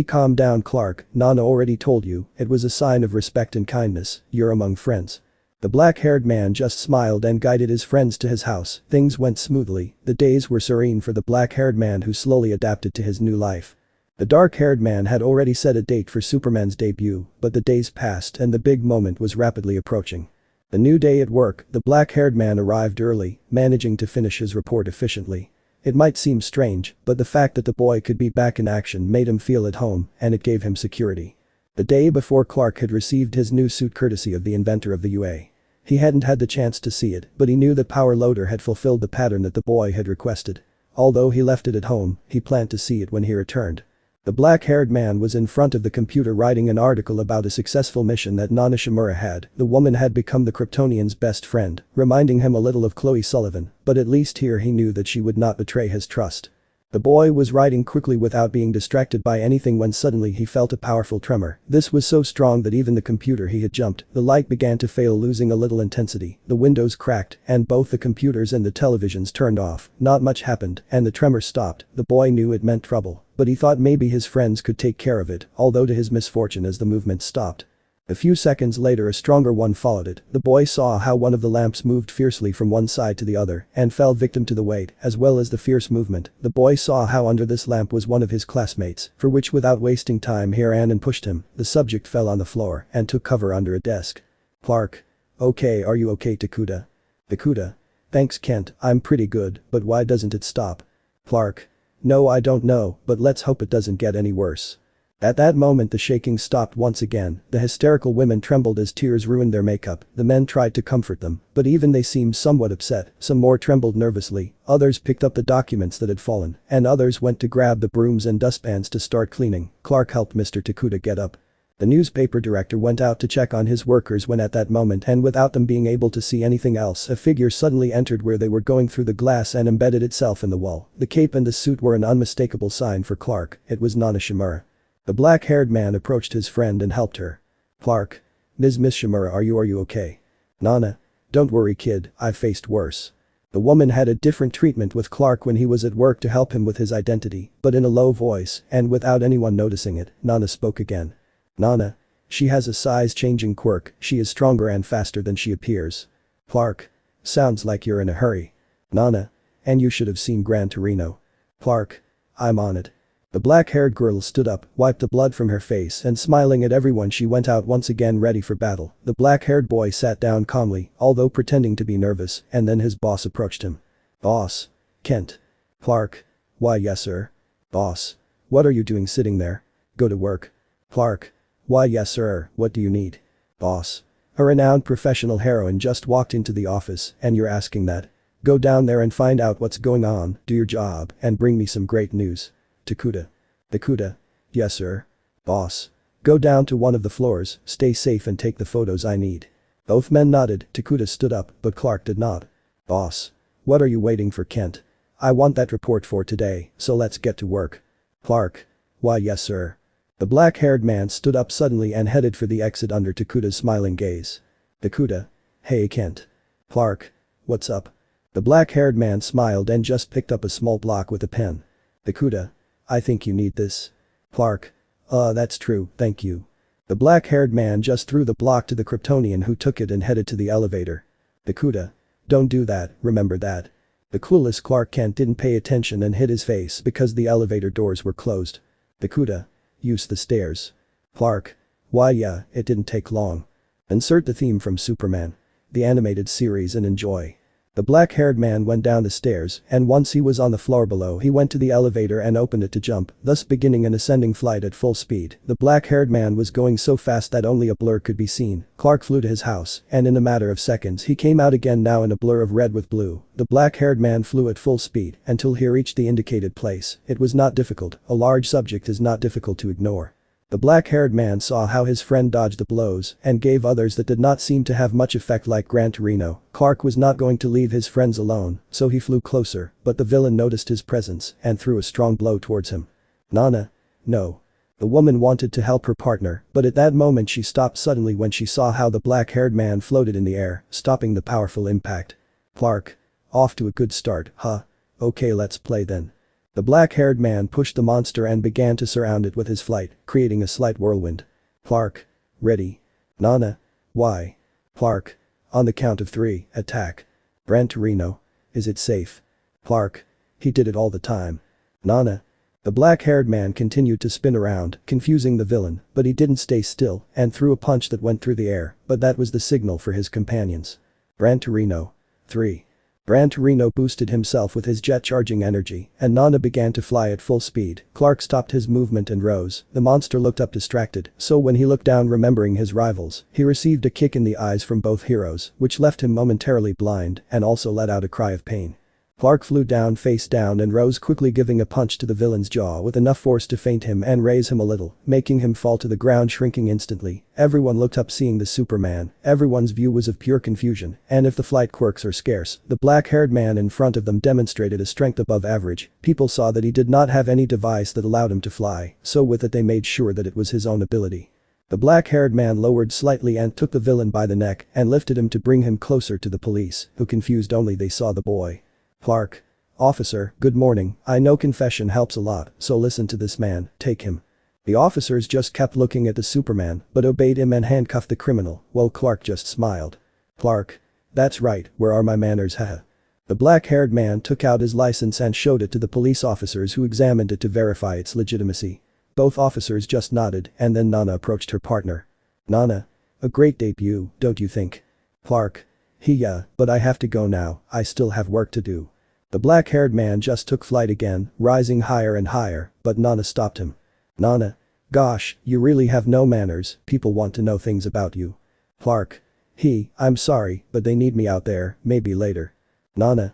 Calm down Clark, Nana already told you, it was a sign of respect and kindness, you're among friends. The black-haired man just smiled and guided his friends to his house. Things went smoothly, the days were serene for the black-haired man who slowly adapted to his new life. The dark-haired man had already set a date for Superman's debut, but the days passed and the big moment was rapidly approaching. The new day at work, the black-haired man arrived early, managing to finish his report efficiently. It might seem strange, but the fact that the boy could be back in action made him feel at home, and it gave him security. The day before Clark had received his new suit courtesy of the inventor of the UA. He hadn't had the chance to see it, but he knew that Power Loader had fulfilled the pattern that the boy had requested. Although he left it at home, he planned to see it when he returned. The black-haired man was in front of the computer writing an article about a successful mission that Nana Shimura had. The woman had become the Kryptonian's best friend, reminding him a little of Chloe Sullivan, but at least here he knew that she would not betray his trust. The boy was writing quickly without being distracted by anything when suddenly he felt a powerful tremor. This was so strong that even the computer he had jumped, the light began to fail losing a little intensity, the windows cracked, and both the computers and the televisions turned off. Not much happened, and the tremor stopped. The boy knew it meant trouble, but he thought maybe his friends could take care of it, although to his misfortune as the movement stopped. A few seconds later a stronger one followed it. The boy saw how one of the lamps moved fiercely from one side to the other and fell victim to the weight as well as the fierce movement. The boy saw how under this lamp was one of his classmates, for which without wasting time he ran and pushed him. The subject fell on the floor and took cover under a desk. Clark. Okay, are you okay Takuda? Takuda. Thanks Kent, I'm pretty good, but why doesn't it stop? Clark. No I don't know, but let's hope it doesn't get any worse. At that moment the shaking stopped once again, the hysterical women trembled as tears ruined their makeup, the men tried to comfort them, but even they seemed somewhat upset, some more trembled nervously, others picked up the documents that had fallen, and others went to grab the brooms and dustpans to start cleaning. Clark helped Mr. Takuda get up. The newspaper director went out to check on his workers when at that moment and without them being able to see anything else a figure suddenly entered where they were going through the glass and embedded itself in the wall. The cape and the suit were an unmistakable sign for Clark, it was Nana Shimura. The black-haired man approached his friend and helped her. Clark. Miss Shimura are you okay? Nana. Don't worry kid, I've faced worse. The woman had a different treatment with Clark when he was at work to help him with his identity, but in a low voice and without anyone noticing it, Nana spoke again. Nana. She has a size-changing quirk, she is stronger and faster than she appears. Clark. Sounds like you're in a hurry. Nana. And you should have seen Gran Torino. Clark. I'm on it. The black-haired girl stood up, wiped the blood from her face and smiling at everyone she went out once again ready for battle. The black-haired boy sat down calmly, although pretending to be nervous, and then his boss approached him. Boss. Kent. Clark. Why yes sir. Boss. What are you doing sitting there? Go to work. Clark. Why yes sir, what do you need? Boss. A renowned professional heroine just walked into the office and you're asking that? Go down there and find out what's going on, do your job, and bring me some great news. Takuda. Takuda. Yes sir. Boss. Go down to one of the floors, stay safe and take the photos I need. Both men nodded, Takuda stood up, but Clark did not. Boss. What are you waiting for Kent? I want that report for today, so let's get to work. Clark. Why yes sir. The black-haired man stood up suddenly and headed for the exit under Takuda's smiling gaze. Takuda. Hey Kent. Clark. What's up? The black-haired man smiled and just picked up a small block with a pen. Takuda. I think you need this. Clark. That's true, thank you. The black-haired man just threw the block to the Kryptonian who took it and headed to the elevator. Takuda. Don't do that, remember that. The clueless Clark Kent didn't pay attention and hid his face because the elevator doors were closed. Takuda. Use the stairs. Clark. Why yeah, it didn't take long. Insert the theme from Superman. The animated series and enjoy. The black-haired man went down the stairs and once he was on the floor below he went to the elevator and opened it to jump, thus beginning an ascending flight at full speed. The black-haired man was going so fast that only a blur could be seen. Clark flew to his house and in a matter of seconds he came out again now in a blur of red with blue. The black-haired man flew at full speed until he reached the indicated place. It was not difficult, a large subject is not difficult to ignore. The black-haired man saw how his friend dodged the blows and gave others that did not seem to have much effect like Gran Torino. Clark was not going to leave his friends alone, so he flew closer, but the villain noticed his presence and threw a strong blow towards him. Nana. No. The woman wanted to help her partner, but at that moment she stopped suddenly when she saw how the black-haired man floated in the air, stopping the powerful impact. Clark. Off to a good start, huh? Okay let's play then. The black-haired man pushed the monster and began to surround it with his flight, creating a slight whirlwind. Clark. Ready. Nana. Why? Clark. On the count of 3, attack. Gran Torino. Is it safe? Clark. He did it all the time. Nana. The black-haired man continued to spin around, confusing the villain, but he didn't stay still and threw a punch that went through the air, but that was the signal for his companions. Gran Torino. 3. Gran Torino boosted himself with his jet-charging energy, and Nana began to fly at full speed. Clark stopped his movement and rose. The monster looked up distracted, so when he looked down remembering his rivals, he received a kick in the eyes from both heroes, which left him momentarily blind and also let out a cry of pain. Clark flew down face down and rose quickly giving a punch to the villain's jaw with enough force to feint him and raise him a little, making him fall to the ground shrinking instantly. Everyone looked up seeing the Superman, everyone's view was of pure confusion, and if the flight quirks are scarce, the black-haired man in front of them demonstrated a strength above average. People saw that he did not have any device that allowed him to fly, so with it they made sure that it was his own ability. The black-haired man lowered slightly and took the villain by the neck and lifted him to bring him closer to the police, who confused only they saw the boy. Clark. Officer, good morning, I know confession helps a lot, so listen to this man, take him. The officers just kept looking at the Superman, but obeyed him and handcuffed the criminal, while Clark just smiled. Clark. That's right, where are my manners haha. The black-haired man took out his license and showed it to the police officers who examined it to verify its legitimacy. Both officers just nodded and then Nana approached her partner. Nana. A great debut, don't you think? Clark. Yeah, but I have to go now, I still have work to do. The black-haired man just took flight again, rising higher and higher, but Nana stopped him. Nana. Gosh, you really have no manners, people want to know things about you. Clark. I'm sorry, but they need me out there, maybe later. Nana.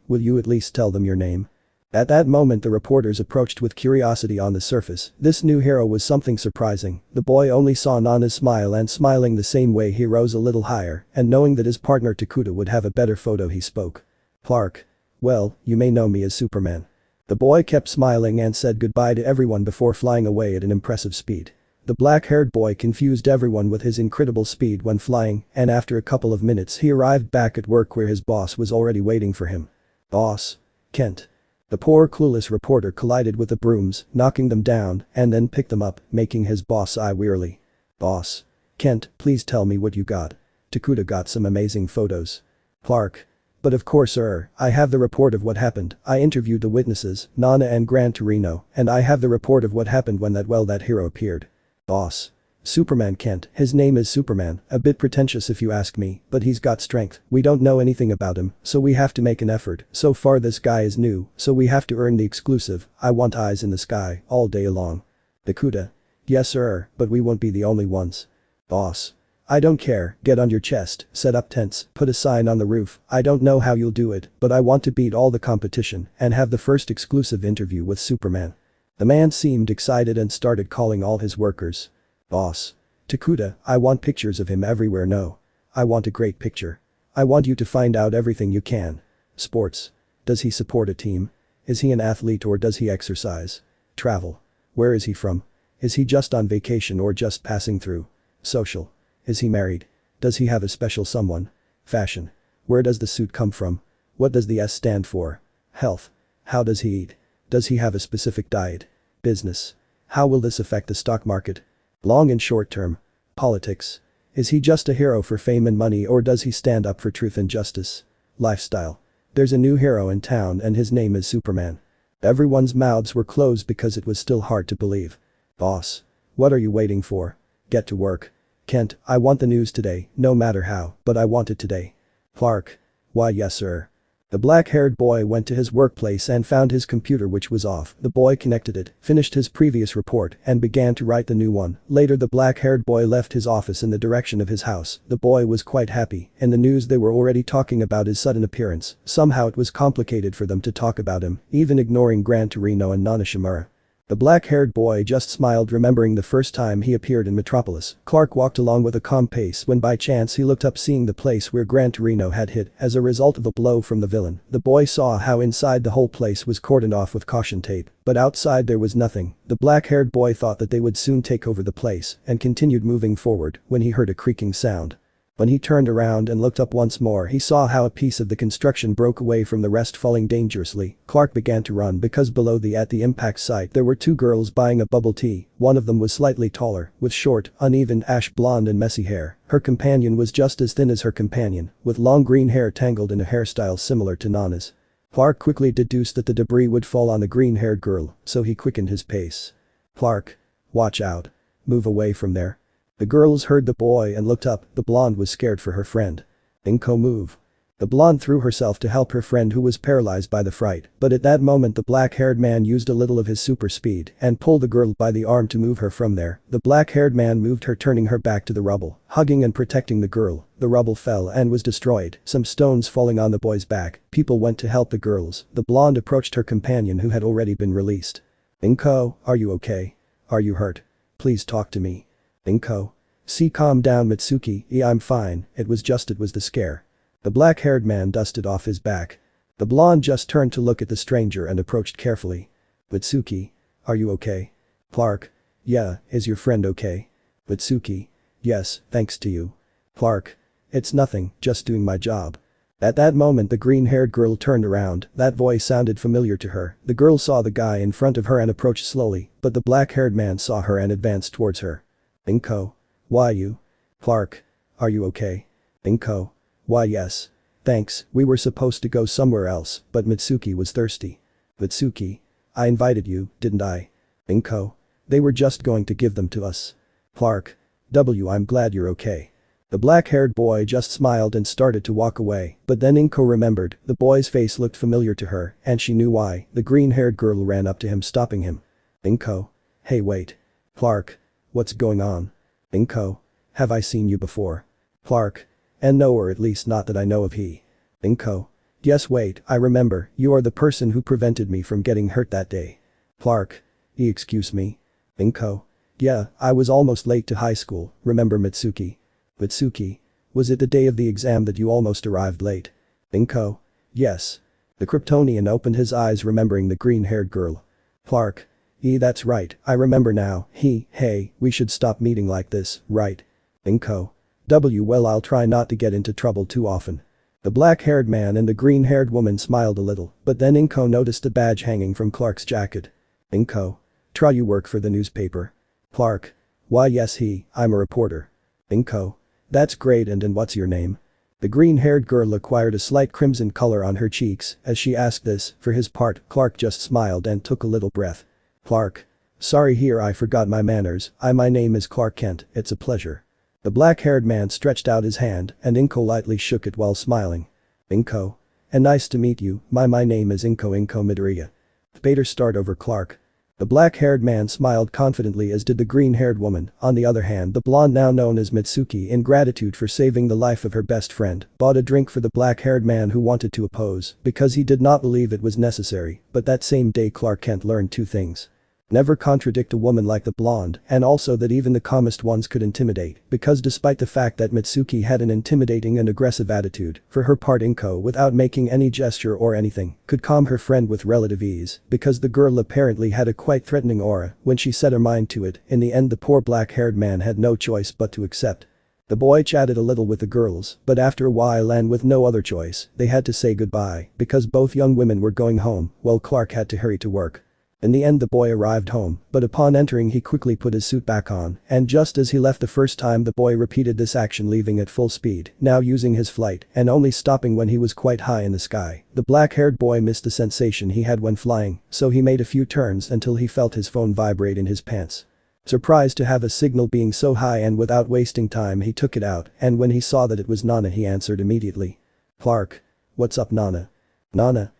Will you at least tell them your name? At that moment the reporters approached with curiosity on the surface. This new hero was something surprising. The boy only saw Nana's smile and smiling the same way he rose a little higher and knowing that his partner Takuda would have a better photo he spoke. Clark. Well, you may know me as Superman. The boy kept smiling and said goodbye to everyone before flying away at an impressive speed. The black-haired boy confused everyone with his incredible speed when flying, and after a couple of minutes he arrived back at work where his boss was already waiting for him. "Boss. Kent." The poor clueless reporter collided with the brooms, knocking them down, and then picked them up, making his boss eye wearily. "Boss. Kent, please tell me what you got." "Takuda got some amazing photos." "Clark." "But of course I have the report of what happened. I interviewed the witnesses, Nana and Gran Torino, and I have the report of what happened when that hero appeared." "Boss. Superman Kent, his name is Superman, a bit pretentious if you ask me, but he's got strength. We don't know anything about him, so we have to make an effort. So far this guy is new, so we have to earn the exclusive. I want eyes in the sky, all day long." "Takuda." "Yes sir, but we won't be the only ones." "Boss. I don't care, get on your chest, set up tents, put a sign on the roof. I don't know how you'll do it, but I want to beat all the competition and have the first exclusive interview with Superman." The man seemed excited and started calling all his workers. "Boss. Takuda, I want pictures of him everywhere. No. I want a great picture. I want you to find out everything you can. Sports. Does he support a team? Is he an athlete or does he exercise? Travel. Where is he from? Is he just on vacation or just passing through? Social. Is he married? Does he have a special someone? Fashion. Where does the suit come from? What does the S stand for? Health. How does he eat? Does he have a specific diet? Business. How will this affect the stock market? Long and short term. Politics. Is he just a hero for fame and money or does he stand up for truth and justice? Lifestyle. There's a new hero in town and his name is Superman." Everyone's mouths were closed because it was still hard to believe. "Boss. What are you waiting for? Get to work. Kent, I want the news today, no matter how, but I want it today." "Clark." "Why yes sir." The black-haired boy went to his workplace and found his computer which was off. The boy connected it, finished his previous report and began to write the new one. Later the black-haired boy left his office in the direction of his house. The boy was quite happy. In the news they were already talking about his sudden appearance. Somehow it was complicated for them to talk about him, even ignoring Gran Torino and Nana Shimura. The black-haired boy just smiled remembering the first time he appeared in Metropolis. Clark walked along with a calm pace when by chance he looked up seeing the place where Gran Torino had hit as a result of a blow from the villain. The boy saw how inside the whole place was cordoned off with caution tape, but outside there was nothing. The black-haired boy thought that they would soon take over the place and continued moving forward when he heard a creaking sound. When he turned around and looked up once more he saw how a piece of the construction broke away from the rest falling dangerously. Clark began to run because below at the impact site there were two girls buying a bubble tea. One of them was slightly taller, with short, uneven ash blonde and messy hair. Her companion was just as thin as her companion, with long green hair tangled in a hairstyle similar to Nana's. Clark quickly deduced that the debris would fall on the green-haired girl, so he quickened his pace. "Clark. Watch out. Move away from there." The girls heard the boy and looked up. The blonde was scared for her friend. "Inko, move." The blonde threw herself to help her friend who was paralyzed by the fright, but at that moment the black-haired man used a little of his super speed and pulled the girl by the arm to move her from there. The black-haired man moved her, turning her back to the rubble, hugging and protecting the girl. The rubble fell and was destroyed, some stones falling on the boy's back. People went to help the girls. The blonde approached her companion who had already been released. "Inko, are you okay? Are you hurt? Please talk to me." "Inko. See, calm down Mitsuki. Yeah, I'm fine, it was the scare." The black-haired man dusted off his back. The blonde just turned to look at the stranger and approached carefully. "Mitsuki. Are you okay?" "Clark. Yeah, is your friend okay?" "Mitsuki. Yes, thanks to you." "Clark. It's nothing, just doing my job." At that moment the green-haired girl turned around. That voice sounded familiar to her. The girl saw the guy in front of her and approached slowly, but the black-haired man saw her and advanced towards her. "Inko. Why you?" "Clark. Are you okay?" "Inko. Why yes. Thanks, we were supposed to go somewhere else, but Mitsuki was thirsty." "Mitsuki. I invited you, didn't I?" "Inko. They were just going to give them to us." "Clark. I'm glad you're okay." The black-haired boy just smiled and started to walk away, but then Inko remembered. The boy's face looked familiar to her, and she knew why. The green-haired girl ran up to him, stopping him. "Inko. Hey wait. Clark. What's going on?" "Inko. Have I seen you before?" "Clark. And no, or at least not that I know of." "Inko. Yes wait, I remember, you are the person who prevented me from getting hurt that day." "Clark. Excuse me?" "Inko. Yeah, I was almost late to high school, remember Mitsuki?" "Mitsuki. Was it the day of the exam that you almost arrived late?" "Inko. Yes." The Kryptonian opened his eyes remembering the green-haired girl. "Clark. That's right, I remember now. Hey, we should stop meeting like this, right? Inko. Well, I'll try not to get into trouble too often. The black-haired man and the green-haired woman smiled a little, but then Inko noticed a badge hanging from Clark's jacket. Inko. Try you work for the newspaper. Clark. Why yes I'm a reporter. Inko. That's great and what's your name? The green-haired girl acquired a slight crimson color on her cheeks as she asked this. For his part, Clark just smiled and took a little breath. Clark. Sorry I forgot my manners. My name is Clark Kent, it's a pleasure. The black-haired man stretched out his hand and Inko lightly shook it while smiling. Inko. And nice to meet you, my name is Inko Midoriya. Better start over Clark. The black-haired man smiled confidently as did the green-haired woman. On the other hand, the blonde now known as Mitsuki in gratitude for saving the life of her best friend, bought a drink for the black-haired man who wanted to oppose because he did not believe it was necessary, but that same day Clark Kent learned two things. Never contradict a woman like the blonde, and also that even the calmest ones could intimidate, because despite the fact that Mitsuki had an intimidating and aggressive attitude, for her part Inko without making any gesture or anything, could calm her friend with relative ease, because the girl apparently had a quite threatening aura when she set her mind to it. In the end the poor black-haired man had no choice but to accept. The boy chatted a little with the girls, but after a while and with no other choice, they had to say goodbye, because both young women were going home, while Clark had to hurry to work. In the end the boy arrived home, but upon entering he quickly put his suit back on, and just as he left the first time the boy repeated this action leaving at full speed, now using his flight, and only stopping when he was quite high in the sky. The black-haired boy missed the sensation he had when flying, so he made a few turns until he felt his phone vibrate in his pants. Surprised to have a signal being so high and without wasting time he took it out, and when he saw that it was Nana he answered immediately. Clark. What's up Nana? Nana.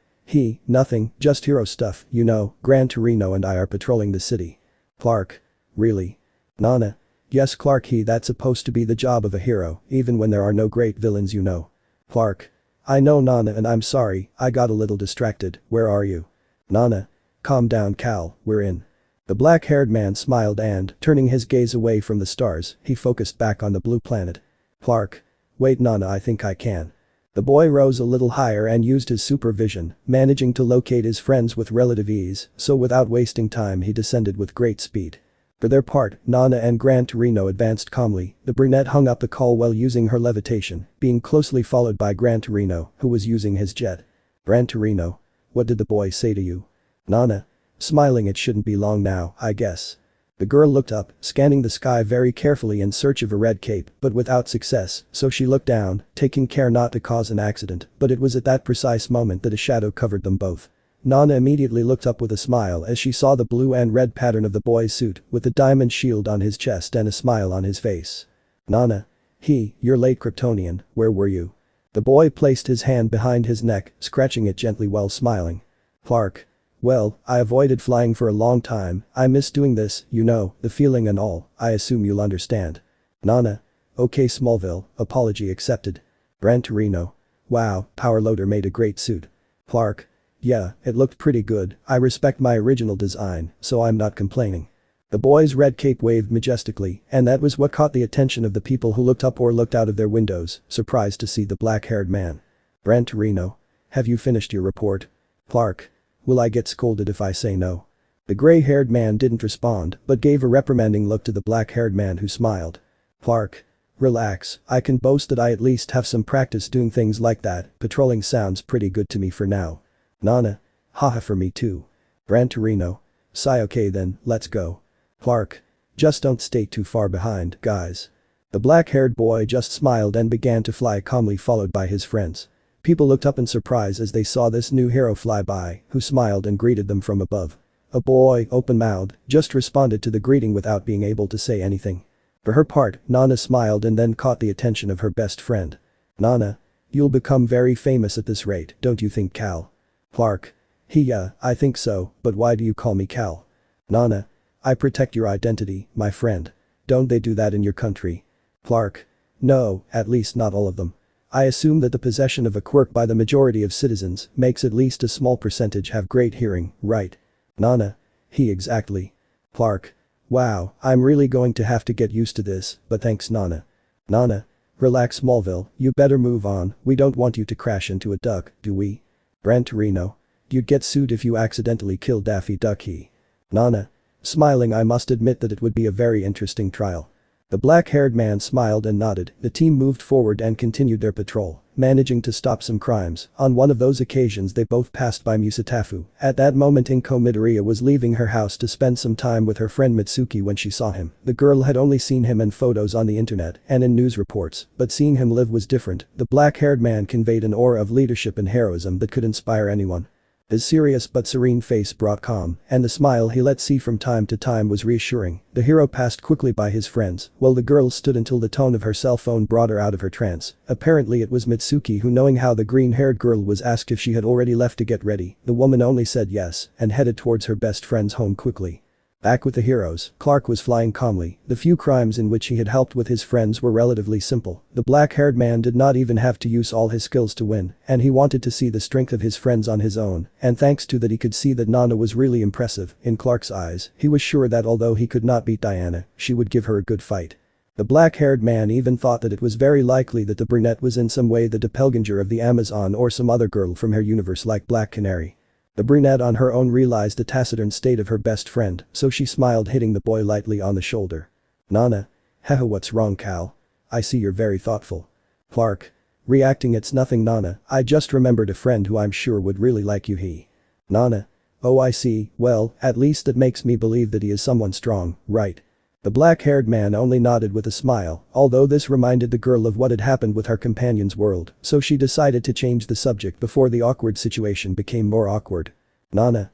Nothing, just hero stuff, you know, Gran Torino and I are patrolling the city. Clark. Really? Nana. Yes Clark that's supposed to be the job of a hero, even when there are no great villains you know. Clark. I know Nana and I'm sorry, I got a little distracted, where are you? Nana. Calm down Cal, we're in. The black-haired man smiled and, turning his gaze away from the stars, he focused back on the blue planet. Clark. Wait Nana I think I can. The boy rose a little higher and used his supervision, managing to locate his friends with relative ease, so without wasting time he descended with great speed. For their part, Nana and Gran Torino advanced calmly. The brunette hung up the call while using her levitation, being closely followed by Gran Torino, who was using his jet. Gran Torino. What did the boy say to you? Nana. Smiling it shouldn't be long now, I guess. The girl looked up, scanning the sky very carefully in search of a red cape, but without success, so she looked down, taking care not to cause an accident, but it was at that precise moment that a shadow covered them both. Nana immediately looked up with a smile as she saw the blue and red pattern of the boy's suit, with the diamond shield on his chest and a smile on his face. Nana. You're late Kryptonian, where were you? The boy placed his hand behind his neck, scratching it gently while smiling. Clark. Well, I avoided flying for a long time, I miss doing this, you know, the feeling and all, I assume you'll understand. Nana. Okay Smallville, apology accepted. Gran Torino. Wow, Power Loader made a great suit. Clark. Yeah, it looked pretty good, I respect my original design, so I'm not complaining. The boy's red cape waved majestically, and that was what caught the attention of the people who looked up or looked out of their windows, surprised to see the black-haired man. Gran Torino. Have you finished your report? Clark. Will I get scolded if I say no? The gray-haired man didn't respond, but gave a reprimanding look to the black-haired man who smiled. Clark. Relax, I can boast that I at least have some practice doing things like that, patrolling sounds pretty good to me for now. Nana. Haha for me too. Gran Torino. Sigh okay then, let's go. Clark. Just don't stay too far behind, guys. The black-haired boy just smiled and began to fly calmly followed by his friends. People looked up in surprise as they saw this new hero fly by, who smiled and greeted them from above. A boy, open-mouthed, just responded to the greeting without being able to say anything. For her part, Nana smiled and then caught the attention of her best friend. Nana. You'll become very famous at this rate, don't you think Cal? Clark. Yeah, I think so, but why do you call me Cal? Nana. I protect your identity, my friend. Don't they do that in your country? Clark. No, at least not all of them. I assume that the possession of a quirk by the majority of citizens makes at least a small percentage have great hearing, right? Nana. Exactly. Clark. Wow, I'm really going to have to get used to this, but thanks Nana. Nana. Relax Smallville, you better move on, we don't want you to crash into a duck, do we? Gran Torino. You'd get sued if you accidentally killed Daffy Duck Nana. Smiling, I must admit that it would be a very interesting trial. The black-haired man smiled and nodded. The team moved forward and continued their patrol, managing to stop some crimes. On one of those occasions they both passed by Musatafu. At that moment Inko Midoriya was leaving her house to spend some time with her friend Mitsuki when she saw him. The girl had only seen him in photos on the internet and in news reports, but seeing him live was different. The black-haired man conveyed an aura of leadership and heroism that could inspire anyone. His serious but serene face brought calm, and the smile he let see from time to time was reassuring. The hero passed quickly by his friends, while the girl stood until the tone of her cell phone brought her out of her trance. Apparently it was Mitsuki who, knowing how the green-haired girl was, asked if she had already left to get ready. The woman only said yes and headed towards her best friend's home quickly. Back with the heroes, Clark was flying calmly. The few crimes in which he had helped with his friends were relatively simple. The black-haired man did not even have to use all his skills to win, and he wanted to see the strength of his friends on his own, and thanks to that he could see that Nana was really impressive. In Clark's eyes, he was sure that although he could not beat Diana, she would give her a good fight. The black-haired man even thought that it was very likely that the brunette was in some way the doppelganger of the Amazon or some other girl from her universe like Black Canary. The brunette on her own realized the taciturn state of her best friend, so she smiled, hitting the boy lightly on the shoulder. Nana. Haha, what's wrong, Cal? I see you're very thoughtful. Clark. Reacting, it's nothing, Nana, I just remembered a friend who I'm sure would really like you. He. Nana. Oh, I see, well, at least that makes me believe that he is someone strong, right? The black-haired man only nodded with a smile, although this reminded the girl of what had happened with her companion's world, so she decided to change the subject before the awkward situation became more awkward. Nana.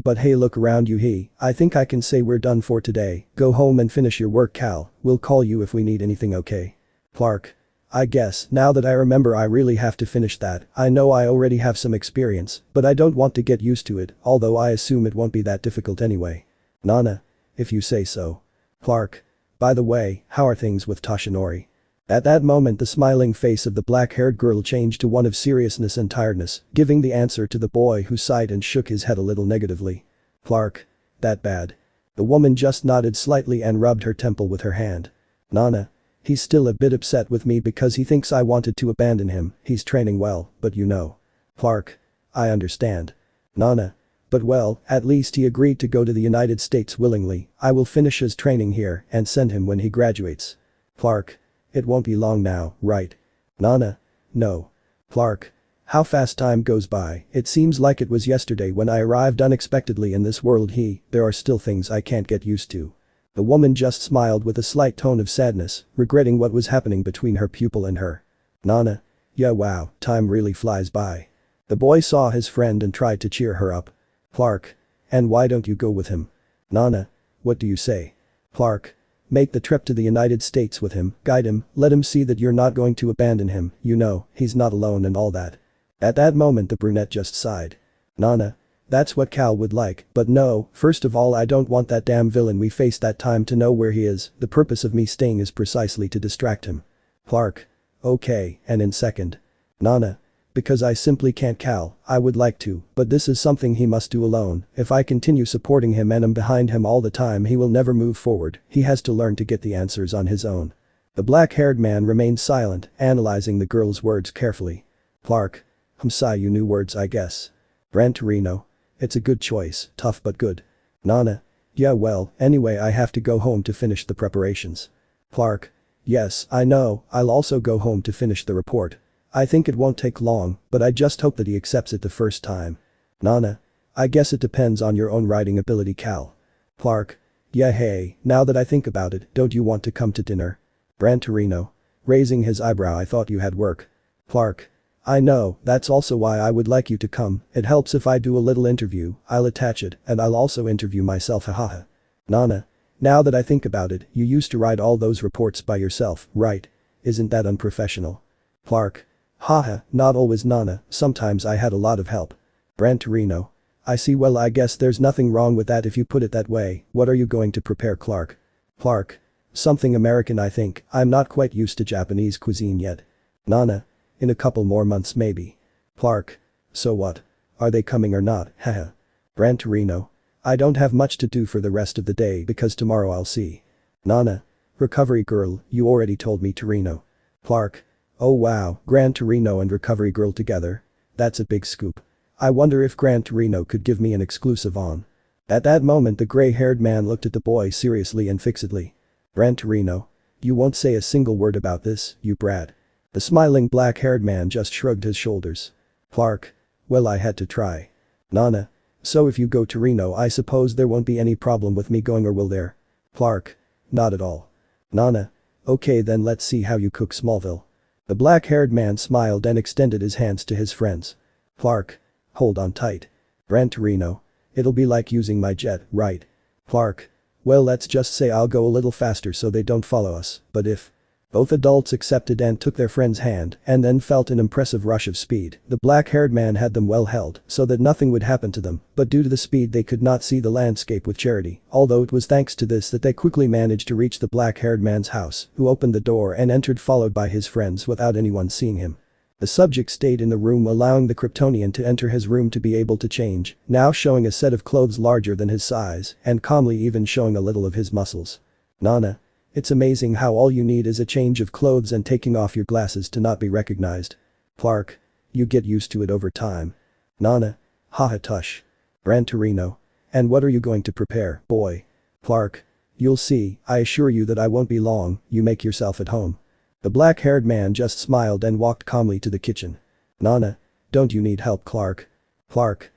But hey, look around you. I think I can say we're done for today. Go home and finish your work, Cal. We'll call you if we need anything, okay? Clark. I guess, now that I remember, I really have to finish that. I know I already have some experience, but I don't want to get used to it, although I assume it won't be that difficult anyway. Nana. If you say so. Clark. By the way, how are things with Toshinori? At that moment the smiling face of the black-haired girl changed to one of seriousness and tiredness, giving the answer to the boy, who sighed and shook his head a little negatively. Clark. That bad? The woman just nodded slightly and rubbed her temple with her hand. Nana. He's still a bit upset with me because he thinks I wanted to abandon him. He's training well, but you know. Clark. I understand. Nana. But well, at least he agreed to go to the United States willingly. I will finish his training here and send him when he graduates. Clark. It won't be long now, right? Nana. No. Clark. How fast time goes by. It seems like it was yesterday when I arrived unexpectedly in this world. There are still things I can't get used to. The woman just smiled with a slight tone of sadness, regretting what was happening between her pupil and her. Nana. Yeah, wow, time really flies by. The boy saw his friend and tried to cheer her up. Clark. And why don't you go with him? Nana. What do you say? Clark. Make the trip to the United States with him, guide him, let him see that you're not going to abandon him, you know, he's not alone and all that. At that moment the brunette just sighed. Nana. That's what Cal would like, but no, first of all I don't want that damn villain we faced that time to know where he is. The purpose of me staying is precisely to distract him. Clark. Okay, and in second. Nana. Because I simply can't, Cal. I would like to, but this is something he must do alone. If I continue supporting him and am behind him all the time, he will never move forward. He has to learn to get the answers on his own. The black-haired man remained silent, analyzing the girl's words carefully. Clark. Sigh, you new words, I guess. Gran Torino. It's a good choice, tough but good. Nana. Yeah, well, anyway I have to go home to finish the preparations. Clark. Yes, I know, I'll also go home to finish the report. I think it won't take long, but I just hope that he accepts it the first time. Nana. I guess it depends on your own writing ability, Cal. Clark. Yeah, hey, now that I think about it, don't you want to come to dinner? Gran Torino. Raising his eyebrow, I thought you had work. Clark. I know, that's also why I would like you to come. It helps if I do a little interview, I'll attach it, and I'll also interview myself, hahaha. Nana. Now that I think about it, you used to write all those reports by yourself, right? Isn't that unprofessional? Clark. Haha, not always, Nana, sometimes I had a lot of help. Gran Torino. I see, well I guess there's nothing wrong with that if you put it that way. What are you going to prepare, Clark? Clark. Something American, I think. I'm not quite used to Japanese cuisine yet. Nana. In a couple more months maybe. Clark. So what? Are they coming or not, haha. Gran Torino. I don't have much to do for the rest of the day because tomorrow I'll see. Nana. Recovery girl, you already told me, Torino. Clark. Oh wow, Gran Torino and Recovery Girl together? That's a big scoop. I wonder if Gran Torino could give me an exclusive on. At that moment the gray-haired man looked at the boy seriously and fixedly. Gran Torino. You won't say a single word about this, you brat. The smiling black-haired man just shrugged his shoulders. Clark. Well, I had to try. Nana. So if you go to Reno, I suppose there won't be any problem with me going, or will there? Clark. Not at all. Nana. Okay, then let's see how you cook Smallville. The black-haired man smiled and extended his hands to his friends. Clark. Hold on tight. Gran Torino. It'll be like using my jet, right? Clark. Well, let's just say I'll go a little faster so they don't follow us, but if… Both adults accepted and took their friend's hand and then felt an impressive rush of speed. The black-haired man had them well held so that nothing would happen to them, but due to the speed they could not see the landscape with charity, although it was thanks to this that they quickly managed to reach the black-haired man's house, who opened the door and entered followed by his friends without anyone seeing him. The subject stayed in the room, allowing the Kryptonian to enter his room to be able to change, now showing a set of clothes larger than his size and calmly even showing a little of his muscles. Nana. It's amazing how all you need is a change of clothes and taking off your glasses to not be recognized. Clark. You get used to it over time. Nana. Haha tush. Gran Torino. And what are you going to prepare, boy? Clark. You'll see, I assure you that I won't be long, you make yourself at home. The black-haired man just smiled and walked calmly to the kitchen. Nana. Don't you need help, Clark? Clark.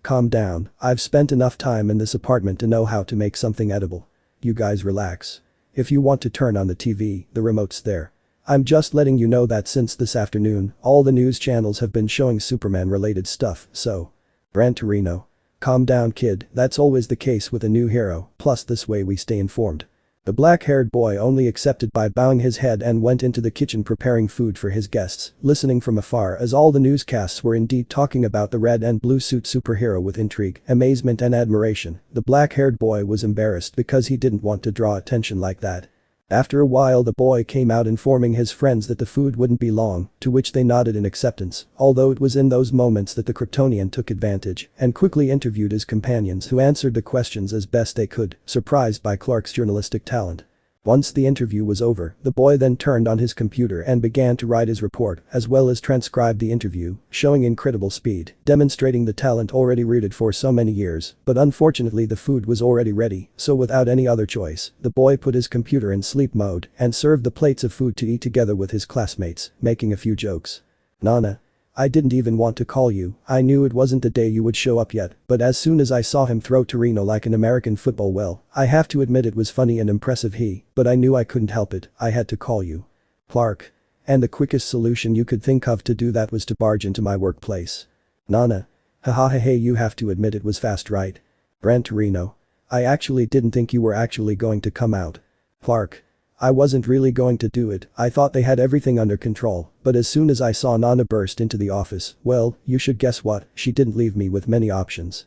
Calm down, I've spent enough time in this apartment to know how to make something edible. You guys relax. If you want to turn on the TV, the remote's there. I'm just letting you know that since this afternoon, all the news channels have been showing Superman-related stuff, so… Gran Torino. Calm down, kid, that's always the case with a new hero, plus this way we stay informed. The black-haired boy only accepted by bowing his head and went into the kitchen preparing food for his guests, listening from afar as all the newscasts were indeed talking about the red and blue suit superhero with intrigue, amazement and admiration. The black-haired boy was embarrassed because he didn't want to draw attention like that. After a while the boy came out informing his friends that the food wouldn't be long, to which they nodded in acceptance, although it was in those moments that the Kryptonian took advantage and quickly interviewed his companions, who answered the questions as best they could, surprised by Clark's journalistic talent. Once the interview was over, the boy then turned on his computer and began to write his report as well as transcribe the interview, showing incredible speed, demonstrating the talent already rooted for so many years, but unfortunately the food was already ready, so without any other choice, the boy put his computer in sleep mode and served the plates of food to eat together with his classmates, making a few jokes. Nana. I didn't even want to call you, I knew it wasn't the day you would show up yet, but as soon as I saw him throw Torino like an American football, well, I have to admit it was funny and impressive but I knew I couldn't help it, I had to call you. Clark. And the quickest solution you could think of to do that was to barge into my workplace. Nana. Haha hey, you have to admit it was fast, right? Gran Torino. I actually didn't think you were actually going to come out. Clark. I wasn't really going to do it, I thought they had everything under control, but as soon as I saw Nana burst into the office, well, you should guess what, she didn't leave me with many options,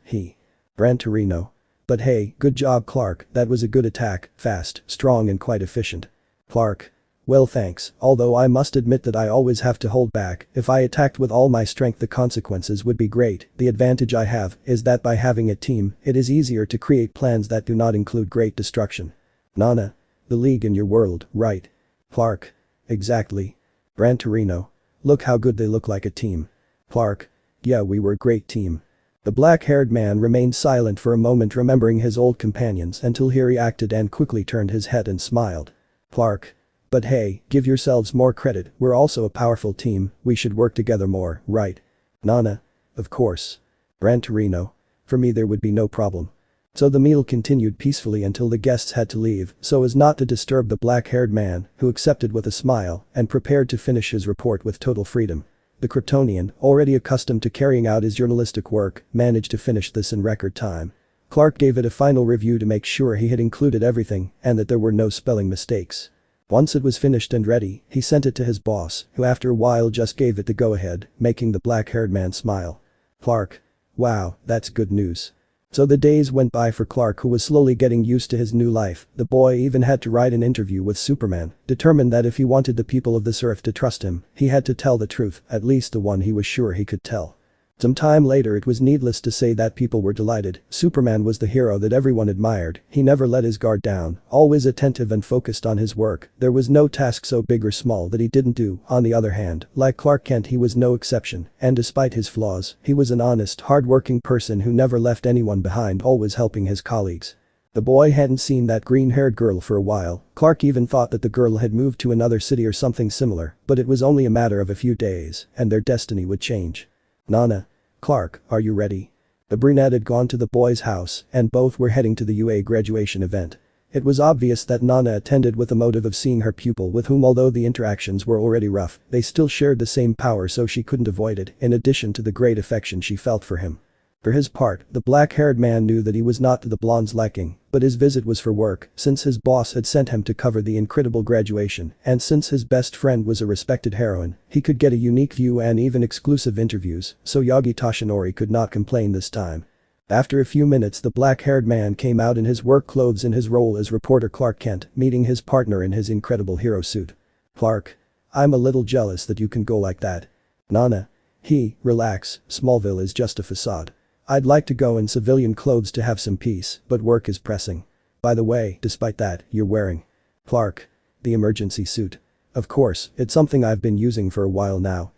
Gran Torino. But hey, good job Clark, that was a good attack, fast, strong and quite efficient. Clark. Well thanks, although I must admit that I always have to hold back, if I attacked with all my strength the consequences would be great, the advantage I have is that by having a team, it is easier to create plans that do not include great destruction. Nana. The League in your world, right? Clark. Exactly. Gran Torino. Look how good they look like a team. Clark. Yeah, we were a great team. The black-haired man remained silent for a moment, remembering his old companions, until he reacted and quickly turned his head and smiled. Clark. But hey, give yourselves more credit, we're also a powerful team, we should work together more, right? Nana. Of course. Gran Torino. For me there would be no problem. So the meal continued peacefully until the guests had to leave so as not to disturb the black-haired man, who accepted with a smile and prepared to finish his report with total freedom. The Kryptonian, already accustomed to carrying out his journalistic work, managed to finish this in record time. Clark gave it a final review to make sure he had included everything and that there were no spelling mistakes. Once it was finished and ready, he sent it to his boss, who after a while just gave it the go-ahead, making the black-haired man smile. Clark. Wow, that's good news. So the days went by for Clark, who was slowly getting used to his new life. The boy even had to write an interview with Superman, determined that if he wanted the people of this earth to trust him, he had to tell the truth, at least the one he was sure he could tell. Some time later it was needless to say that people were delighted. Superman was the hero that everyone admired. He never let his guard down, always attentive and focused on his work. There was no task so big or small that he didn't do. On the other hand, like Clark Kent, he was no exception, and despite his flaws, he was an honest, hard-working person who never left anyone behind, always helping his colleagues. The boy hadn't seen that green-haired girl for a while. Clark even thought that the girl had moved to another city or something similar, but it was only a matter of a few days, and their destiny would change. Nana. Clark, are you ready? The brunette had gone to the boy's house, and both were heading to the UA graduation event. It was obvious that Nana attended with the motive of seeing her pupil, with whom, although the interactions were already rough, they still shared the same power, so she couldn't avoid it, in addition to the great affection she felt for him. For his part, the black-haired man knew that he was not to the blonde's liking, but his visit was for work, since his boss had sent him to cover the incredible graduation, and since his best friend was a respected heroine, he could get a unique view and even exclusive interviews, so Toshinori could not complain this time. After a few minutes, the black-haired man came out in his work clothes in his role as reporter Clark Kent, meeting his partner in his incredible hero suit. Clark. I'm a little jealous that you can go like that. Nana. Relax, Smallville is just a facade. I'd like to go in civilian clothes to have some peace, but work is pressing. By the way, despite that, you're wearing. Clark. The emergency suit. Of course, it's something I've been using for a while now.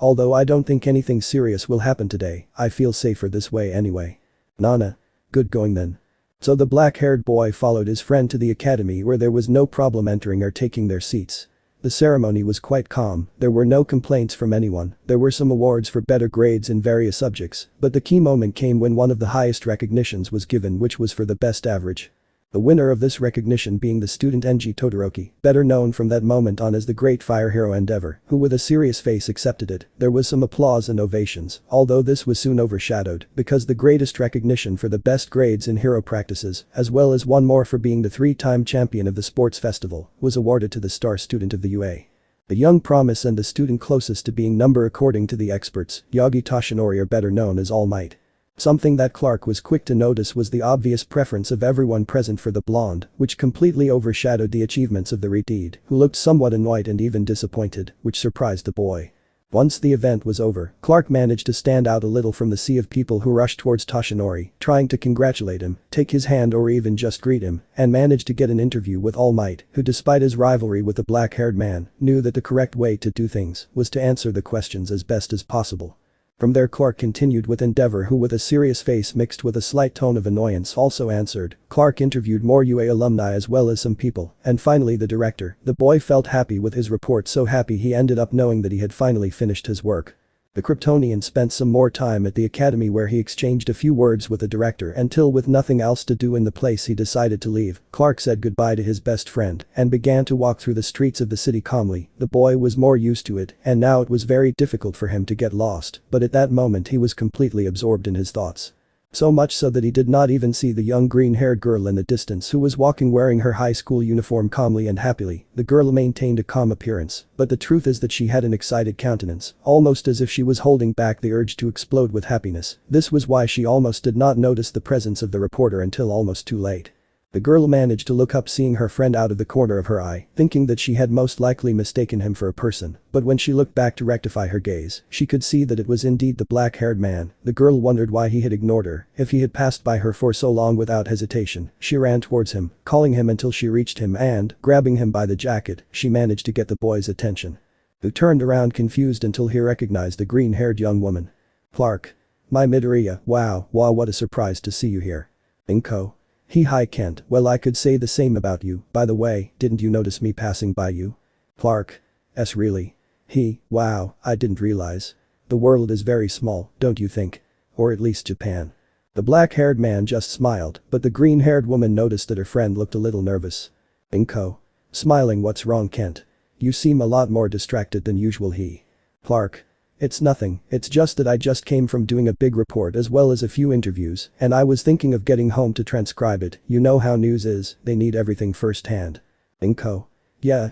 Although I don't think anything serious will happen today, I feel safer this way anyway. Nana. Good going then. So the black-haired boy followed his friend to the academy, where there was no problem entering or taking their seats. The ceremony was quite calm, there were no complaints from anyone, there were some awards for better grades in various subjects, but the key moment came when one of the highest recognitions was given, which was for the best average. The winner of this recognition being the student Genji Todoroki, better known from that moment on as the Great Fire Hero Endeavor, who with a serious face accepted it. There was some applause and ovations, although this was soon overshadowed, because the greatest recognition for the best grades in hero practices, as well as one more for being the 3-time champion of the sports festival, was awarded to the star student of the UA. The young promise and the student closest to being number according to the experts, Toshinori, are better known as Almight. Something that Clark was quick to notice was the obvious preference of everyone present for the blonde, which completely overshadowed the achievements of the redhead, who looked somewhat annoyed and even disappointed, which surprised the boy. Once the event was over, Clark managed to stand out a little from the sea of people who rushed towards Toshinori, trying to congratulate him, take his hand or even just greet him, and managed to get an interview with Almight, who despite his rivalry with the black-haired man, knew that the correct way to do things was to answer the questions as best as possible. From there Clark continued with Endeavor, who with a serious face mixed with a slight tone of annoyance also answered. Clark interviewed more UA alumni as well as some people, and finally the director. The boy felt happy with his report, so happy he ended up knowing that he had finally finished his work. The Kryptonian spent some more time at the academy, where he exchanged a few words with the director until, with nothing else to do in the place, he decided to leave. Clark said goodbye to his best friend and began to walk through the streets of the city calmly. The boy was more used to it, and now it was very difficult for him to get lost, but at that moment he was completely absorbed in his thoughts. So much so that he did not even see the young green-haired girl in the distance who was walking wearing her high school uniform calmly and happily. The girl maintained a calm appearance, but the truth is that she had an excited countenance, almost as if she was holding back the urge to explode with happiness. This was why she almost did not notice the presence of the reporter until almost too late. The girl managed to look up, seeing her friend out of the corner of her eye, thinking that she had most likely mistaken him for a person, but when she looked back to rectify her gaze, she could see that it was indeed the black-haired man. The girl wondered why he had ignored her. If he had passed by her for so long. Without hesitation, she ran towards him, calling him until she reached him and, grabbing him by the jacket, she managed to get the boy's attention. Who turned around confused until he recognized the green-haired young woman. Clark. My Midoriya, wow, what a surprise to see you here. Inko. Hi Kent, well I could say the same about you. By the way, didn't you notice me passing by you? Clark. Really? Wow, I didn't realize. The world is very small, don't you think? Or at least Japan. The black-haired man just smiled, but the green-haired woman noticed that her friend looked a little nervous. Inko. Smiling, what's wrong Kent? You seem a lot more distracted than usual. Clark. It's nothing, it's just that I just came from doing a big report as well as a few interviews, and I was thinking of getting home to transcribe it. You know how news is, they need everything firsthand. Inko. Yeah,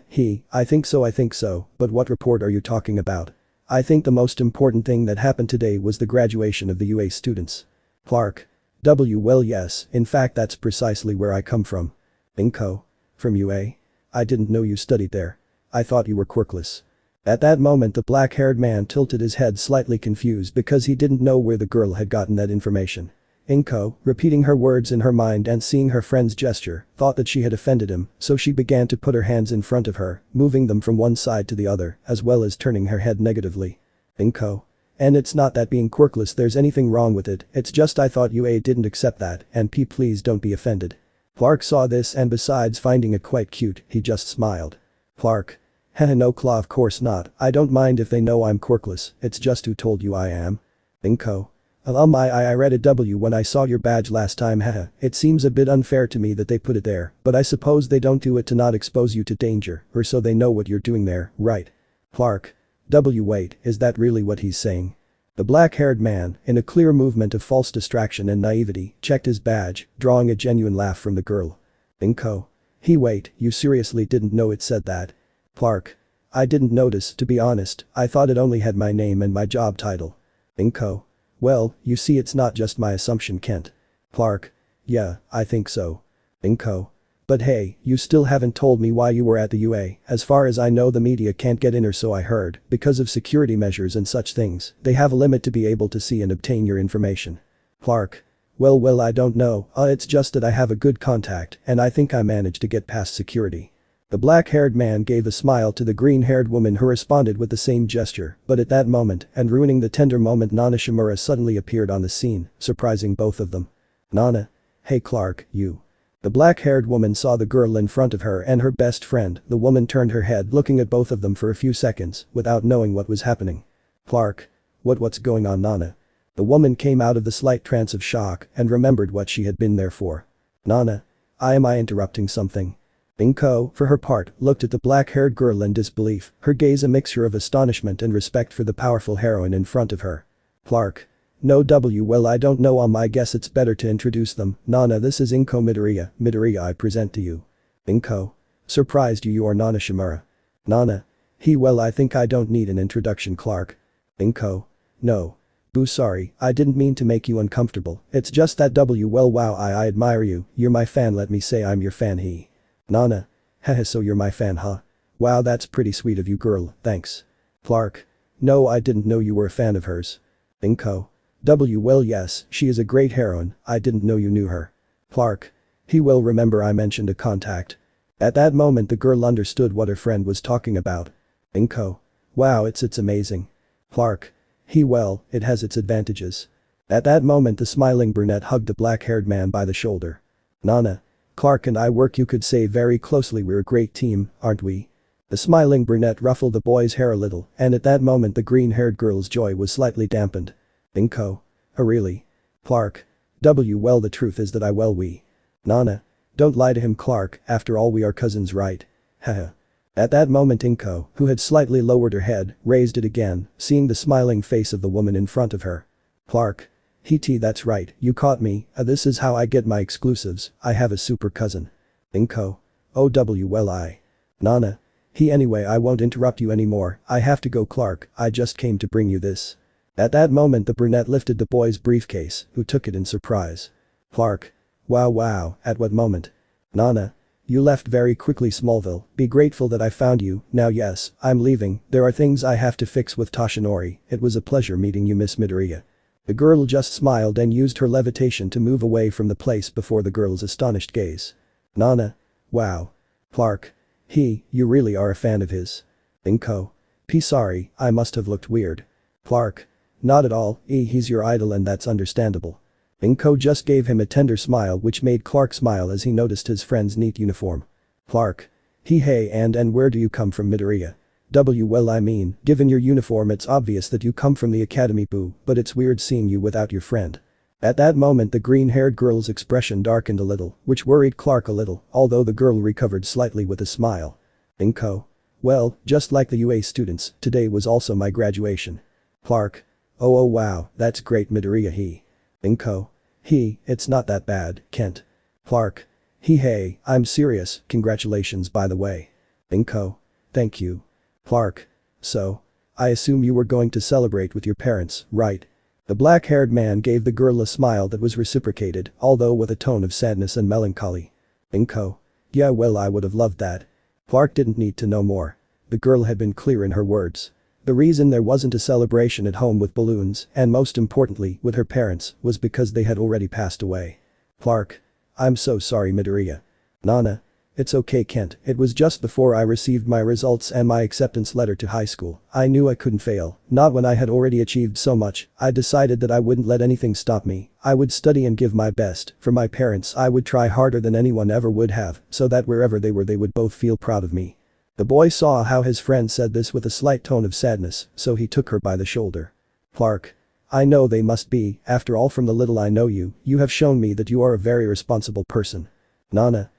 I think so, but what report are you talking about? I think the most important thing that happened today was the graduation of the UA students. Clark. Well yes, in fact that's precisely where I come from. Inko. From UA? I didn't know you studied there. I thought you were Quirkless. At that moment the black-haired man tilted his head slightly confused because he didn't know where the girl had gotten that information. Inko, repeating her words in her mind and seeing her friend's gesture, thought that she had offended him, so she began to put her hands in front of her, moving them from one side to the other, as well as turning her head negatively. Inko. And it's not that being quirkless there's anything wrong with it, it's just I thought you didn't accept that, and please don't be offended. Clark saw this and besides finding it quite cute, he just smiled. Clark. Haha no Claw of course not, I don't mind if they know I'm quirkless, it's just who told you I am? Inko. I read a W when I saw your badge last time haha, it seems a bit unfair to me that they put it there, but I suppose they don't do it to not expose you to danger, or so they know what you're doing there, right? Clark. Wait, is that really what he's saying? The black-haired man, in a clear movement of false distraction and naivety, checked his badge, drawing a genuine laugh from the girl. Inko. Wait, you seriously didn't know it said that? Clark. I didn't notice, to be honest, I thought it only had my name and my job title. Inko. Well, you see it's not just my assumption Kent. Clark. Yeah, I think so. Inko. But hey, you still haven't told me why you were at the UA, as far as I know the media can't get in or so I heard, because of security measures and such things, they have a limit to be able to see and obtain your information. Clark. Well I don't know, it's just that I have a good contact and I think I managed to get past security. The black-haired man gave a smile to the green-haired woman who responded with the same gesture, but at that moment, and ruining the tender moment Nana Shimura suddenly appeared on the scene, surprising both of them. Nana. Hey Clark, you. The black-haired woman saw the girl in front of her and her best friend, the woman turned her head looking at both of them for a few seconds, without knowing what was happening. Clark. What's going on Nana? The woman came out of the slight trance of shock and remembered what she had been there for. Nana. Am I interrupting something? Inko, for her part, looked at the black-haired girl in disbelief, her gaze a mixture of astonishment and respect for the powerful heroine in front of her. Clark. No well I don't know I guess it's better to introduce them, Nana this is Inko Midoriya I present to you. Inko. Surprised you are Nana Shimura. Nana. Well I think I don't need an introduction Clark. Inko. No. Boo sorry, I didn't mean to make you uncomfortable, it's just that well wow I admire you, you're my fan let me say I'm your fan he. Nana. Haha so you're my fan huh? Wow that's pretty sweet of you girl, thanks. Clark. No I didn't know you were a fan of hers. Inko. Well yes, she is a great heroine, I didn't know you knew her. Clark. Well remember I mentioned a contact. At that moment the girl understood what her friend was talking about. Inko. Wow it's amazing. Clark. Well, it has its advantages. At that moment the smiling brunette hugged the black-haired man by the shoulder. Nana. Clark and I work you could say very closely we're a great team, aren't we? The smiling brunette ruffled the boy's hair a little and at that moment the green-haired girl's joy was slightly dampened. Inko. Oh really? Clark. Well the truth is that we. Nana. Don't lie to him Clark, after all we are cousins right? Haha. At that moment Inko, who had slightly lowered her head, raised it again, seeing the smiling face of the woman in front of her. Clark. That's right, you caught me, this is how I get my exclusives, I have a super cousin. Inko. Oh well I. Nana. Anyway I won't interrupt you anymore, I have to go Clark, I just came to bring you this. At that moment the brunette lifted the boy's briefcase, who took it in surprise. Clark. Wow, at what moment? Nana. You left very quickly Smallville, be grateful that I found you, now yes, I'm leaving, there are things I have to fix with Toshinori, it was a pleasure meeting you Miss Midoriya. The girl just smiled and used her levitation to move away from the place before the girl's astonished gaze. Nana. Wow. Clark. You really are a fan of his. Inko. Sorry, I must have looked weird. Clark. Not at all, he's your idol and that's understandable. Inko just gave him a tender smile which made Clark smile as he noticed his friend's neat uniform. Clark. Hey and where do you come from Midoriya? Well I mean, given your uniform it's obvious that you come from the academy boo, but it's weird seeing you without your friend. At that moment the green-haired girl's expression darkened a little, which worried Clark a little, although the girl recovered slightly with a smile. Inko. Well, just like the UA students, today was also my graduation. Clark. Oh wow, that's great Midoriya Inko. It's not that bad, Kent. Clark. Hey, I'm serious, congratulations by the way. Inko. Thank you. Clark. So. I assume you were going to celebrate with your parents, right? The black-haired man gave the girl a smile that was reciprocated, although with a tone of sadness and melancholy. Inko. Yeah well I would have loved that. Clark didn't need to know more. The girl had been clear in her words. The reason there wasn't a celebration at home with balloons, and most importantly with her parents, was because they had already passed away. Clark. I'm so sorry Midoriya. Nana. It's okay Kent, it was just before I received my results and my acceptance letter to high school. I knew I couldn't fail, not when I had already achieved so much. I decided that I wouldn't let anything stop me. I would study and give my best. For my parents I would try harder than anyone ever would have, so that wherever they were they would both feel proud of me. The boy saw how his friend said this with a slight tone of sadness, so he took her by the shoulder. Clark. I know they must be, after all from the little I know you have shown me that you are a very responsible person. Nana.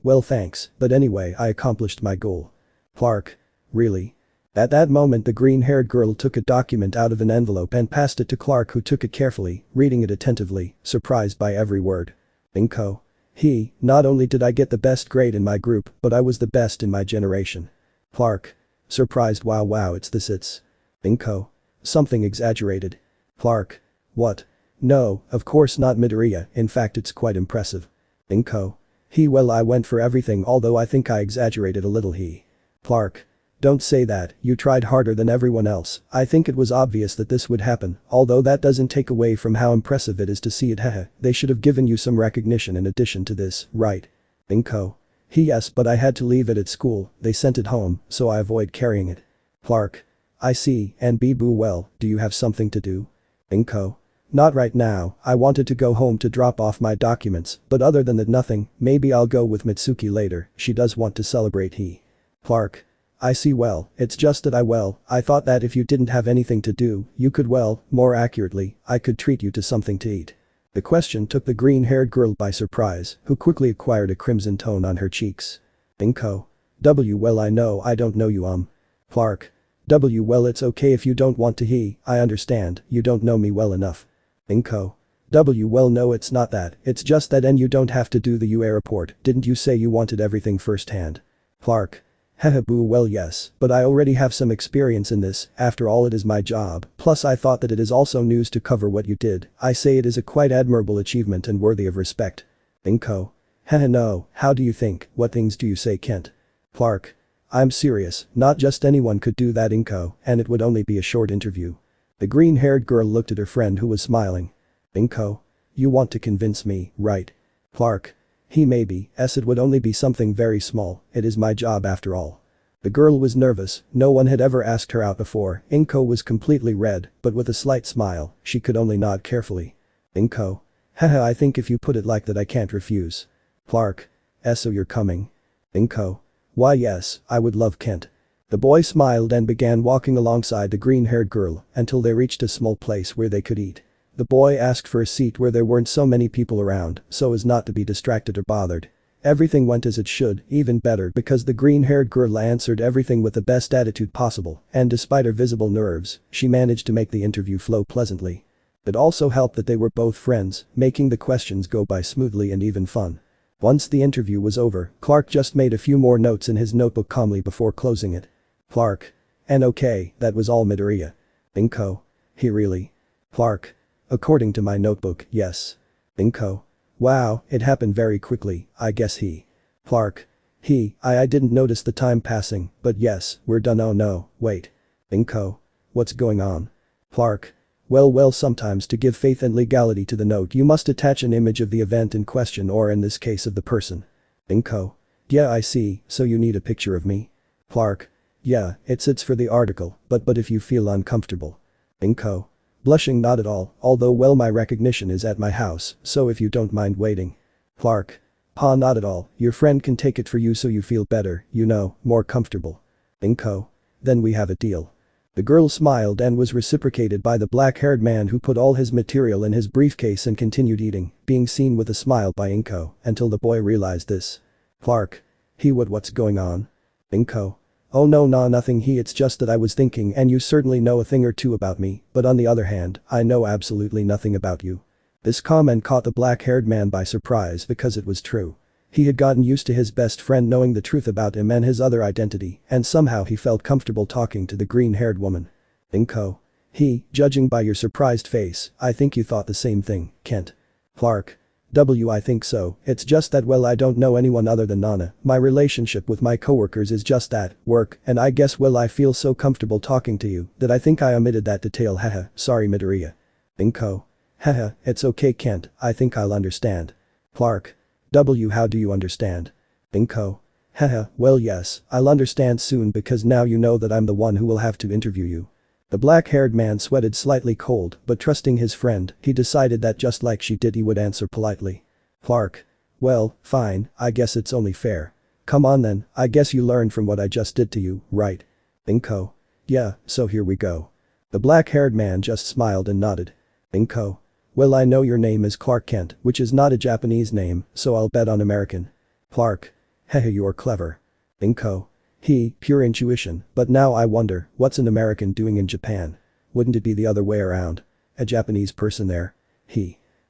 Well thanks, but anyway I accomplished my goal. Clark. Really? At that moment the green-haired girl took a document out of an envelope and passed it to Clark, who took it carefully, reading it attentively, surprised by every word. Inko. Not only did I get the best grade in my group, but I was the best in my generation. Clark. Surprised. Wow it's Inko. Something exaggerated. Clark. What? No, of course not Midoriya, in fact it's quite impressive. Inko. Well I went for everything, although I think I exaggerated a little. Clark. Don't say that, you tried harder than everyone else. I think it was obvious that this would happen, although that doesn't take away from how impressive it is to see it. They should have given you some recognition in addition to this, right? Inko. Yes, but I had to leave it at school, they sent it home, so I avoid carrying it. Clark. I see, and Boo well, do you have something to do? Inko. Not right now, I wanted to go home to drop off my documents, but other than that nothing. Maybe I'll go with Mitsuki later, she does want to celebrate. Clark. I see. Well, it's just that I thought that if you didn't have anything to do, you could more accurately, I could treat you to something to eat. The question took the green-haired girl by surprise, who quickly acquired a crimson tone on her cheeks. Inko. Well I know I don't know you Clark. Well it's okay if you don't want to. I understand, you don't know me well enough. Inko. Well no it's not that, it's just that and you don't have to do the UA report, didn't you say you wanted everything firsthand? Clark. Boo well yes, but I already have some experience in this, after all it is my job, plus I thought that it is also news to cover what you did. I say it is a quite admirable achievement and worthy of respect. Inko. No, how do you think, what things do you say Kent? Clark. I'm serious, not just anyone could do that Inko, and it would only be a short interview. The green-haired girl looked at her friend who was smiling. Inko. You want to convince me, right? Clark. Maybe, it would only be something very small, it is my job after all. The girl was nervous, no one had ever asked her out before. Inko was completely red, but with a slight smile, she could only nod carefully. Inko. I think if you put it like that I can't refuse. Clark. So you're coming? Inko. Why yes, I would love Kent. The boy smiled and began walking alongside the green-haired girl until they reached a small place where they could eat. The boy asked for a seat where there weren't so many people around, so as not to be distracted or bothered. Everything went as it should, even better because the green-haired girl answered everything with the best attitude possible, and despite her visible nerves, she managed to make the interview flow pleasantly. It also helped that they were both friends, making the questions go by smoothly and even fun. Once the interview was over, Clark just made a few more notes in his notebook calmly before closing it. Clark. And okay, that was all Midoriya. Inko. Really? Clark. According to my notebook, yes. Inko. Wow, it happened very quickly, I guess Clark. I didn't notice the time passing, but yes, we're done. Oh no, wait. Inko. What's going on? Clark. Well sometimes to give faith and legality to the note you must attach an image of the event in question or in this case of the person. Inko. Yeah I see, so you need a picture of me? Clark. Yeah, it's for the article, but if you feel uncomfortable. Inko. Blushing not at all, although my recognition is at my house, so if you don't mind waiting. Clark. Not at all, your friend can take it for you so you feel better, more comfortable. Inko. Then we have a deal. The girl smiled and was reciprocated by the black-haired man who put all his material in his briefcase and continued eating, being seen with a smile by Inko, until the boy realized this. Clark. What's going on? Inko. Oh no nothing it's just that I was thinking and you certainly know a thing or two about me, but on the other hand, I know absolutely nothing about you. This comment caught the black-haired man by surprise because it was true. He had gotten used to his best friend knowing the truth about him and his other identity, and somehow he felt comfortable talking to the green-haired woman. Inko. Judging by your surprised face, I think you thought the same thing, Kent. Clark. I think so, it's just that well I don't know anyone other than Nana, my relationship with my coworkers is just that, work, and I guess well I feel so comfortable talking to you that I think I omitted that detail haha, sorry Midoriya. Inko. Haha, it's okay Kent, I think I'll understand. Clark. How do you understand? Inko. Haha, well yes, I'll understand soon because now you know that I'm the one who will have to interview you. The black-haired man sweated slightly cold, but trusting his friend, he decided that just like she did he would answer politely. Clark. Well, fine, I guess it's only fair. Come on then, I guess you learned from what I just did to you, right? Inko. Yeah, so here we go. The black-haired man just smiled and nodded. Inko. Well I know your name is Clark Kent, which is not a Japanese name, so I'll bet on American. Clark. Hehe you're clever. Inko. Pure intuition, but now I wonder, what's an American doing in Japan? Wouldn't it be the other way around? A Japanese person there?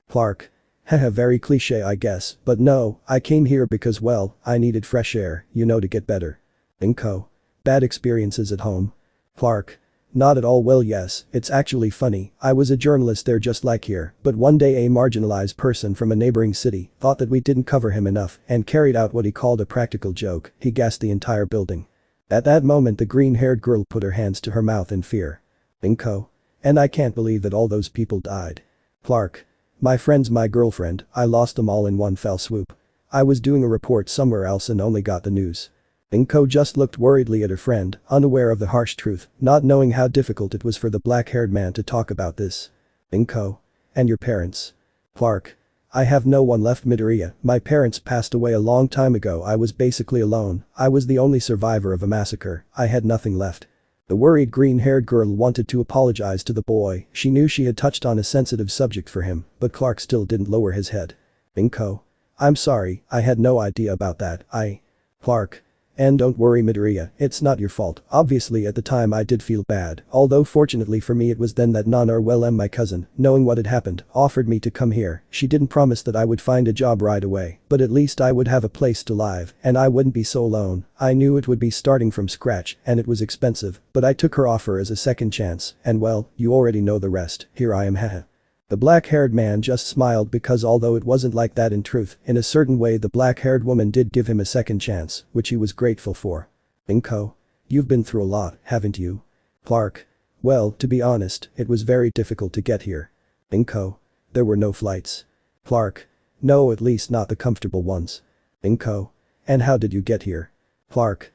Clark. Haha very cliche I guess, but no, I came here because well, I needed fresh air, you know to get better. Inko. Bad experiences at home? Clark. Not at all well yes, it's actually funny, I was a journalist there just like here, but one day a marginalized person from a neighboring city thought that we didn't cover him enough and carried out what he called a practical joke, he gassed the entire building. At that moment the green-haired girl put her hands to her mouth in fear. Inko. And I can't believe that all those people died. Clark. My friend's my girlfriend, I lost them all in one fell swoop. I was doing a report somewhere else and only got the news. Inko just looked worriedly at her friend, unaware of the harsh truth, not knowing how difficult it was for the black-haired man to talk about this. Inko. And your parents? Clark. I have no one left Midoriya, my parents passed away a long time ago I was basically alone, I was the only survivor of a massacre, I had nothing left. The worried green-haired girl wanted to apologize to the boy, she knew she had touched on a sensitive subject for him, but Clark still didn't lower his head. Inko. I'm sorry, I had no idea about that, Clark. And don't worry Midoriya, it's not your fault, obviously at the time I did feel bad, although fortunately for me it was then that Nana my cousin, knowing what had happened, offered me to come here, she didn't promise that I would find a job right away, but at least I would have a place to live, and I wouldn't be so alone, I knew it would be starting from scratch, and it was expensive, but I took her offer as a second chance, and well, you already know the rest, here I am haha. The black-haired man just smiled because although it wasn't like that in truth, in a certain way the black-haired woman did give him a second chance, which he was grateful for. Inko. You've been through a lot, haven't you? Clark. Well, to be honest, it was very difficult to get here. Inko. There were no flights. Clark. No, at least not the comfortable ones. Inko. And how did you get here? Clark.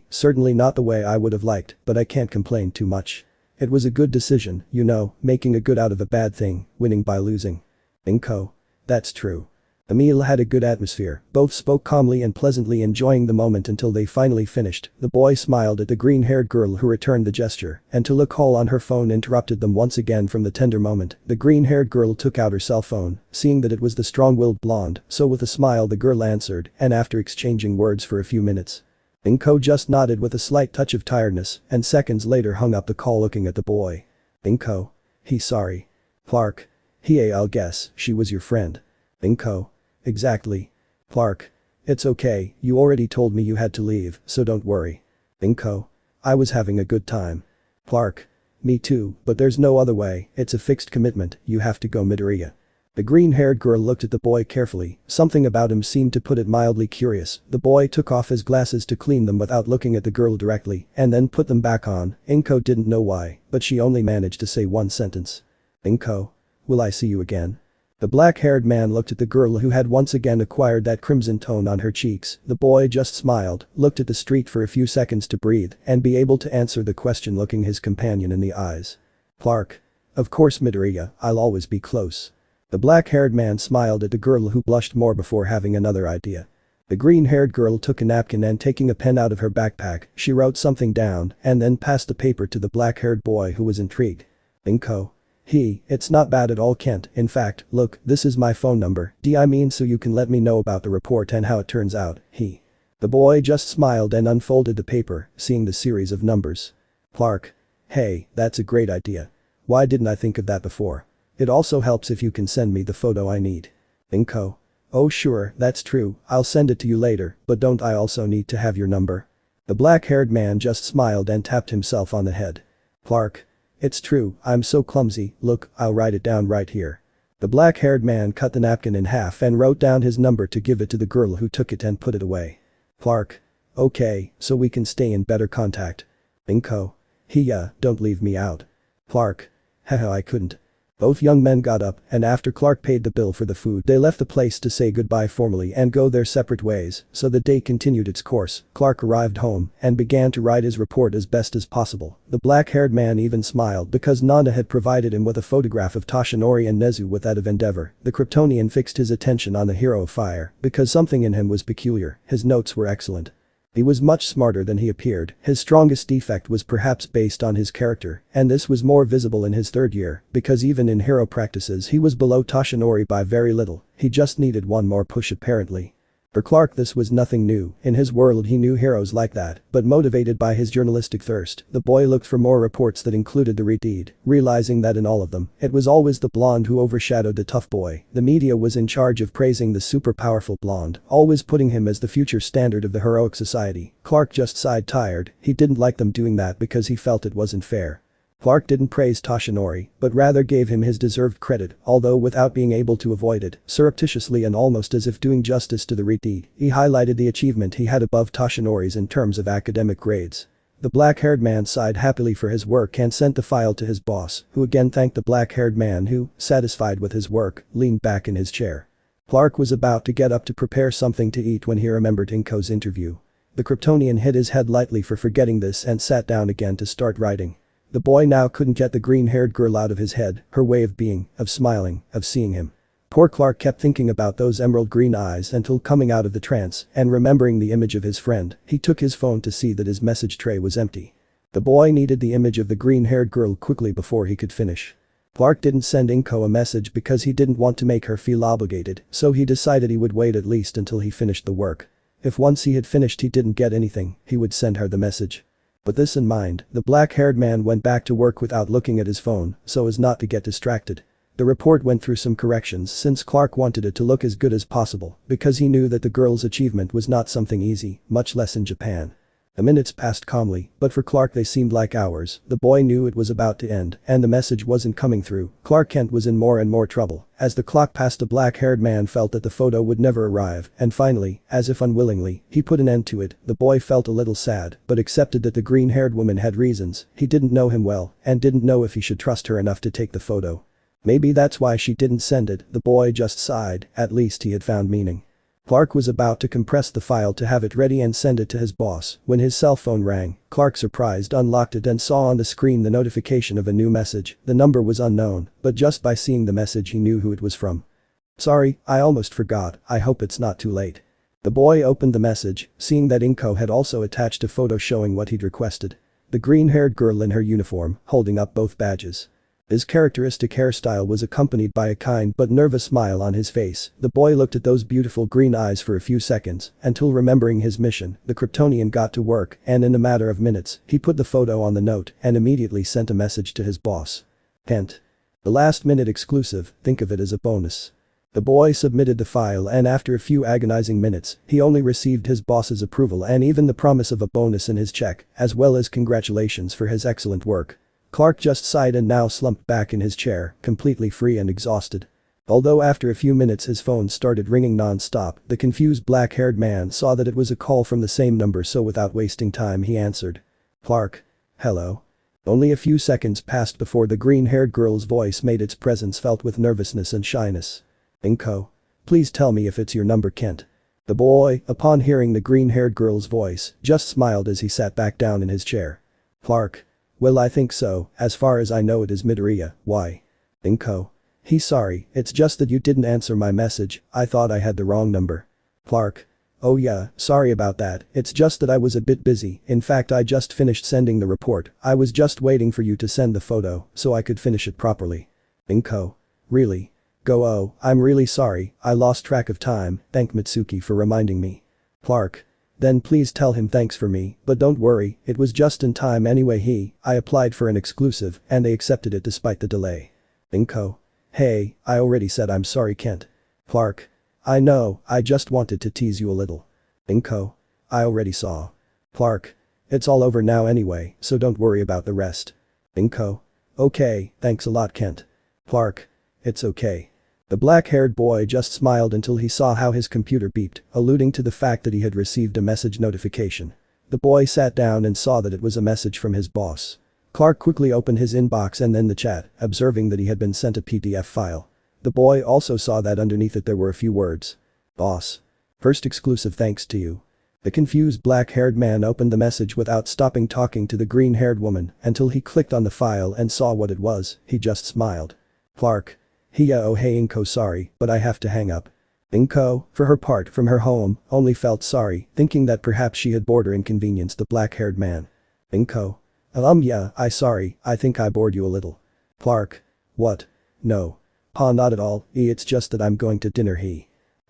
Certainly not the way I would have liked, but I can't complain too much. It was a good decision, you know, making a good out of a bad thing, winning by losing. Inko. That's true. The meal had a good atmosphere, both spoke calmly and pleasantly enjoying the moment until they finally finished. The boy smiled at the green-haired girl who returned the gesture, and to look call on her phone interrupted them once again from the tender moment. The green-haired girl took out her cell phone, seeing that it was the strong-willed blonde, so with a smile the girl answered, and after exchanging words for a few minutes. Inko just nodded with a slight touch of tiredness, and seconds later hung up the call looking at the boy. Inko. Sorry. Clark. I'll guess, she was your friend. Inko. Exactly. Clark. It's okay, you already told me you had to leave, so don't worry. Inko. I was having a good time. Clark. Me too, but there's no other way, it's a fixed commitment, you have to go Midoriya. The green-haired girl looked at the boy carefully, something about him seemed to put it mildly curious. The boy took off his glasses to clean them without looking at the girl directly, and then put them back on. Inko didn't know why, but she only managed to say one sentence. Inko. Will I see you again? The black-haired man looked at the girl who had once again acquired that crimson tone on her cheeks. The boy just smiled, looked at the street for a few seconds to breathe and be able to answer the question looking his companion in the eyes. Clark. Of course Midoriya, I'll always be close. The black-haired man smiled at the girl who blushed more before having another idea. The green-haired girl took a napkin and taking a pen out of her backpack, she wrote something down and then passed the paper to the black-haired boy who was intrigued. Inko. It's not bad at all Kent, in fact, look, this is my phone number, so you can let me know about the report and how it turns out, The boy just smiled and unfolded the paper, seeing the series of numbers. Clark. Hey, that's a great idea. Why didn't I think of that before? It also helps if you can send me the photo I need. Inko. Oh sure, that's true, I'll send it to you later, but don't I also need to have your number? The black-haired man just smiled and tapped himself on the head. Clark. It's true, I'm so clumsy, look, I'll write it down right here. The black-haired man cut the napkin in half and wrote down his number to give it to the girl who took it and put it away. Clark. Okay, so we can stay in better contact. Inko. Don't leave me out. Clark. Haha, I couldn't. Both young men got up, and after Clark paid the bill for the food, they left the place to say goodbye formally and go their separate ways, so the day continued its course. Clark arrived home and began to write his report as best as possible. The black-haired man even smiled because Nanda had provided him with a photograph of Toshinori and Nezu with that of Endeavor. The Kryptonian fixed his attention on the hero of fire because something in him was peculiar. His notes were excellent. He was much smarter than he appeared. His strongest defect was perhaps based on his character, and this was more visible in his third year, because even in hero practices he was below Toshinori by very little. He just needed one more push apparently. For Clark this was nothing new. In his world he knew heroes like that, but motivated by his journalistic thirst, the boy looked for more reports that included the read, realizing that in all of them, it was always the blonde who overshadowed the tough boy. The media was in charge of praising the super powerful blonde, always putting him as the future standard of the heroic society. Clark just sighed tired. He didn't like them doing that because he felt it wasn't fair. Clark didn't praise Toshinori, but rather gave him his deserved credit, although without being able to avoid it, surreptitiously and almost as if doing justice to the read. He highlighted the achievement he had above Toshinori's in terms of academic grades. The black-haired man sighed happily for his work and sent the file to his boss, who again thanked the black-haired man who, satisfied with his work, leaned back in his chair. Clark was about to get up to prepare something to eat when he remembered Inko's interview. The Kryptonian hit his head lightly for forgetting this and sat down again to start writing. The boy now couldn't get the green-haired girl out of his head, her way of being, of smiling, of seeing him. Poor Clark kept thinking about those emerald green eyes until coming out of the trance and remembering the image of his friend, he took his phone to see that his message tray was empty. The boy needed the image of the green-haired girl quickly before he could finish. Clark didn't send Inko a message because he didn't want to make her feel obligated, so he decided he would wait at least until he finished the work. If once he had finished he didn't get anything, he would send her the message. With this in mind, the black-haired man went back to work without looking at his phone, so as not to get distracted. The report went through some corrections since Clark wanted it to look as good as possible, because he knew that the girl's achievement was not something easy, much less in Japan. The minutes passed calmly, but for Clark they seemed like hours. The boy knew it was about to end, and the message wasn't coming through. Clark Kent was in more and more trouble. As the clock passed, the black-haired man felt that the photo would never arrive, and finally, as if unwillingly, he put an end to it. The boy felt a little sad, but accepted that the green-haired woman had reasons. He didn't know him well, and didn't know if he should trust her enough to take the photo. Maybe that's why she didn't send it. The boy just sighed. At least he had found meaning. Clark was about to compress the file to have it ready and send it to his boss when his cell phone rang. Clark, surprised, unlocked it and saw on the screen the notification of a new message. The number was unknown, but just by seeing the message he knew who it was from. "Sorry, I almost forgot. I hope it's not too late." The boy opened the message, seeing that Inko had also attached a photo showing what he'd requested. The green-haired girl in her uniform, holding up both badges. His characteristic hairstyle was accompanied by a kind but nervous smile on his face. The boy looked at those beautiful green eyes for a few seconds, until remembering his mission, the Kryptonian got to work, and in a matter of minutes, he put the photo on the note and immediately sent a message to his boss. Hint. The last-minute exclusive, think of it as a bonus. The boy submitted the file and after a few agonizing minutes, he only received his boss's approval and even the promise of a bonus in his check, as well as congratulations for his excellent work. Clark just sighed and now slumped back in his chair, completely free and exhausted. Although after a few minutes his phone started ringing non-stop, the confused black-haired man saw that it was a call from the same number, so without wasting time he answered. "Clark. Hello?" Only a few seconds passed before the green-haired girl's voice made its presence felt with nervousness and shyness. "Inko. Please tell me if it's your number, Kent." The boy, upon hearing the green-haired girl's voice, just smiled as he sat back down in his chair. "Clark. Well, I think so. As far as I know it is Midoriya. Why?" "Inko. Sorry, it's just that you didn't answer my message. I thought I had the wrong number." Clark. "Oh yeah, sorry about that. It's just that I was a bit busy. In fact, I just finished sending the report. I was just waiting for you to send the photo so I could finish it properly." Inko. "Really? Oh, I'm really sorry. I lost track of time. Thank Mitsuki for reminding me." Clark. "Then please tell him thanks for me, but don't worry, it was just in time anyway. I applied for an exclusive and they accepted it despite the delay." Inko. "Hey, I already said I'm sorry, Kent." Clark. "I know, I just wanted to tease you a little." Inko. "I already saw." Clark. "It's all over now anyway, so don't worry about the rest." Inko. "Okay, thanks a lot, Kent." Clark. "It's okay." The black-haired boy just smiled until he saw how his computer beeped, alluding to the fact that he had received a message notification. The boy sat down and saw that it was a message from his boss. Clark quickly opened his inbox and then the chat, observing that he had been sent a PDF file. The boy also saw that underneath it there were a few words. Boss. First exclusive thanks to you. The confused black-haired man opened the message without stopping talking to the green-haired woman until he clicked on the file and saw what it was. He just smiled. Clark. Oh hey Inko, sorry, but I have to hang up. Inko, for her part from her home, only felt sorry, thinking that perhaps she had bored or inconvenienced the black-haired man. Inko. Yeah, sorry, I think I bored you a little. Clark. What? No. Not at all, it's just that I'm going to dinner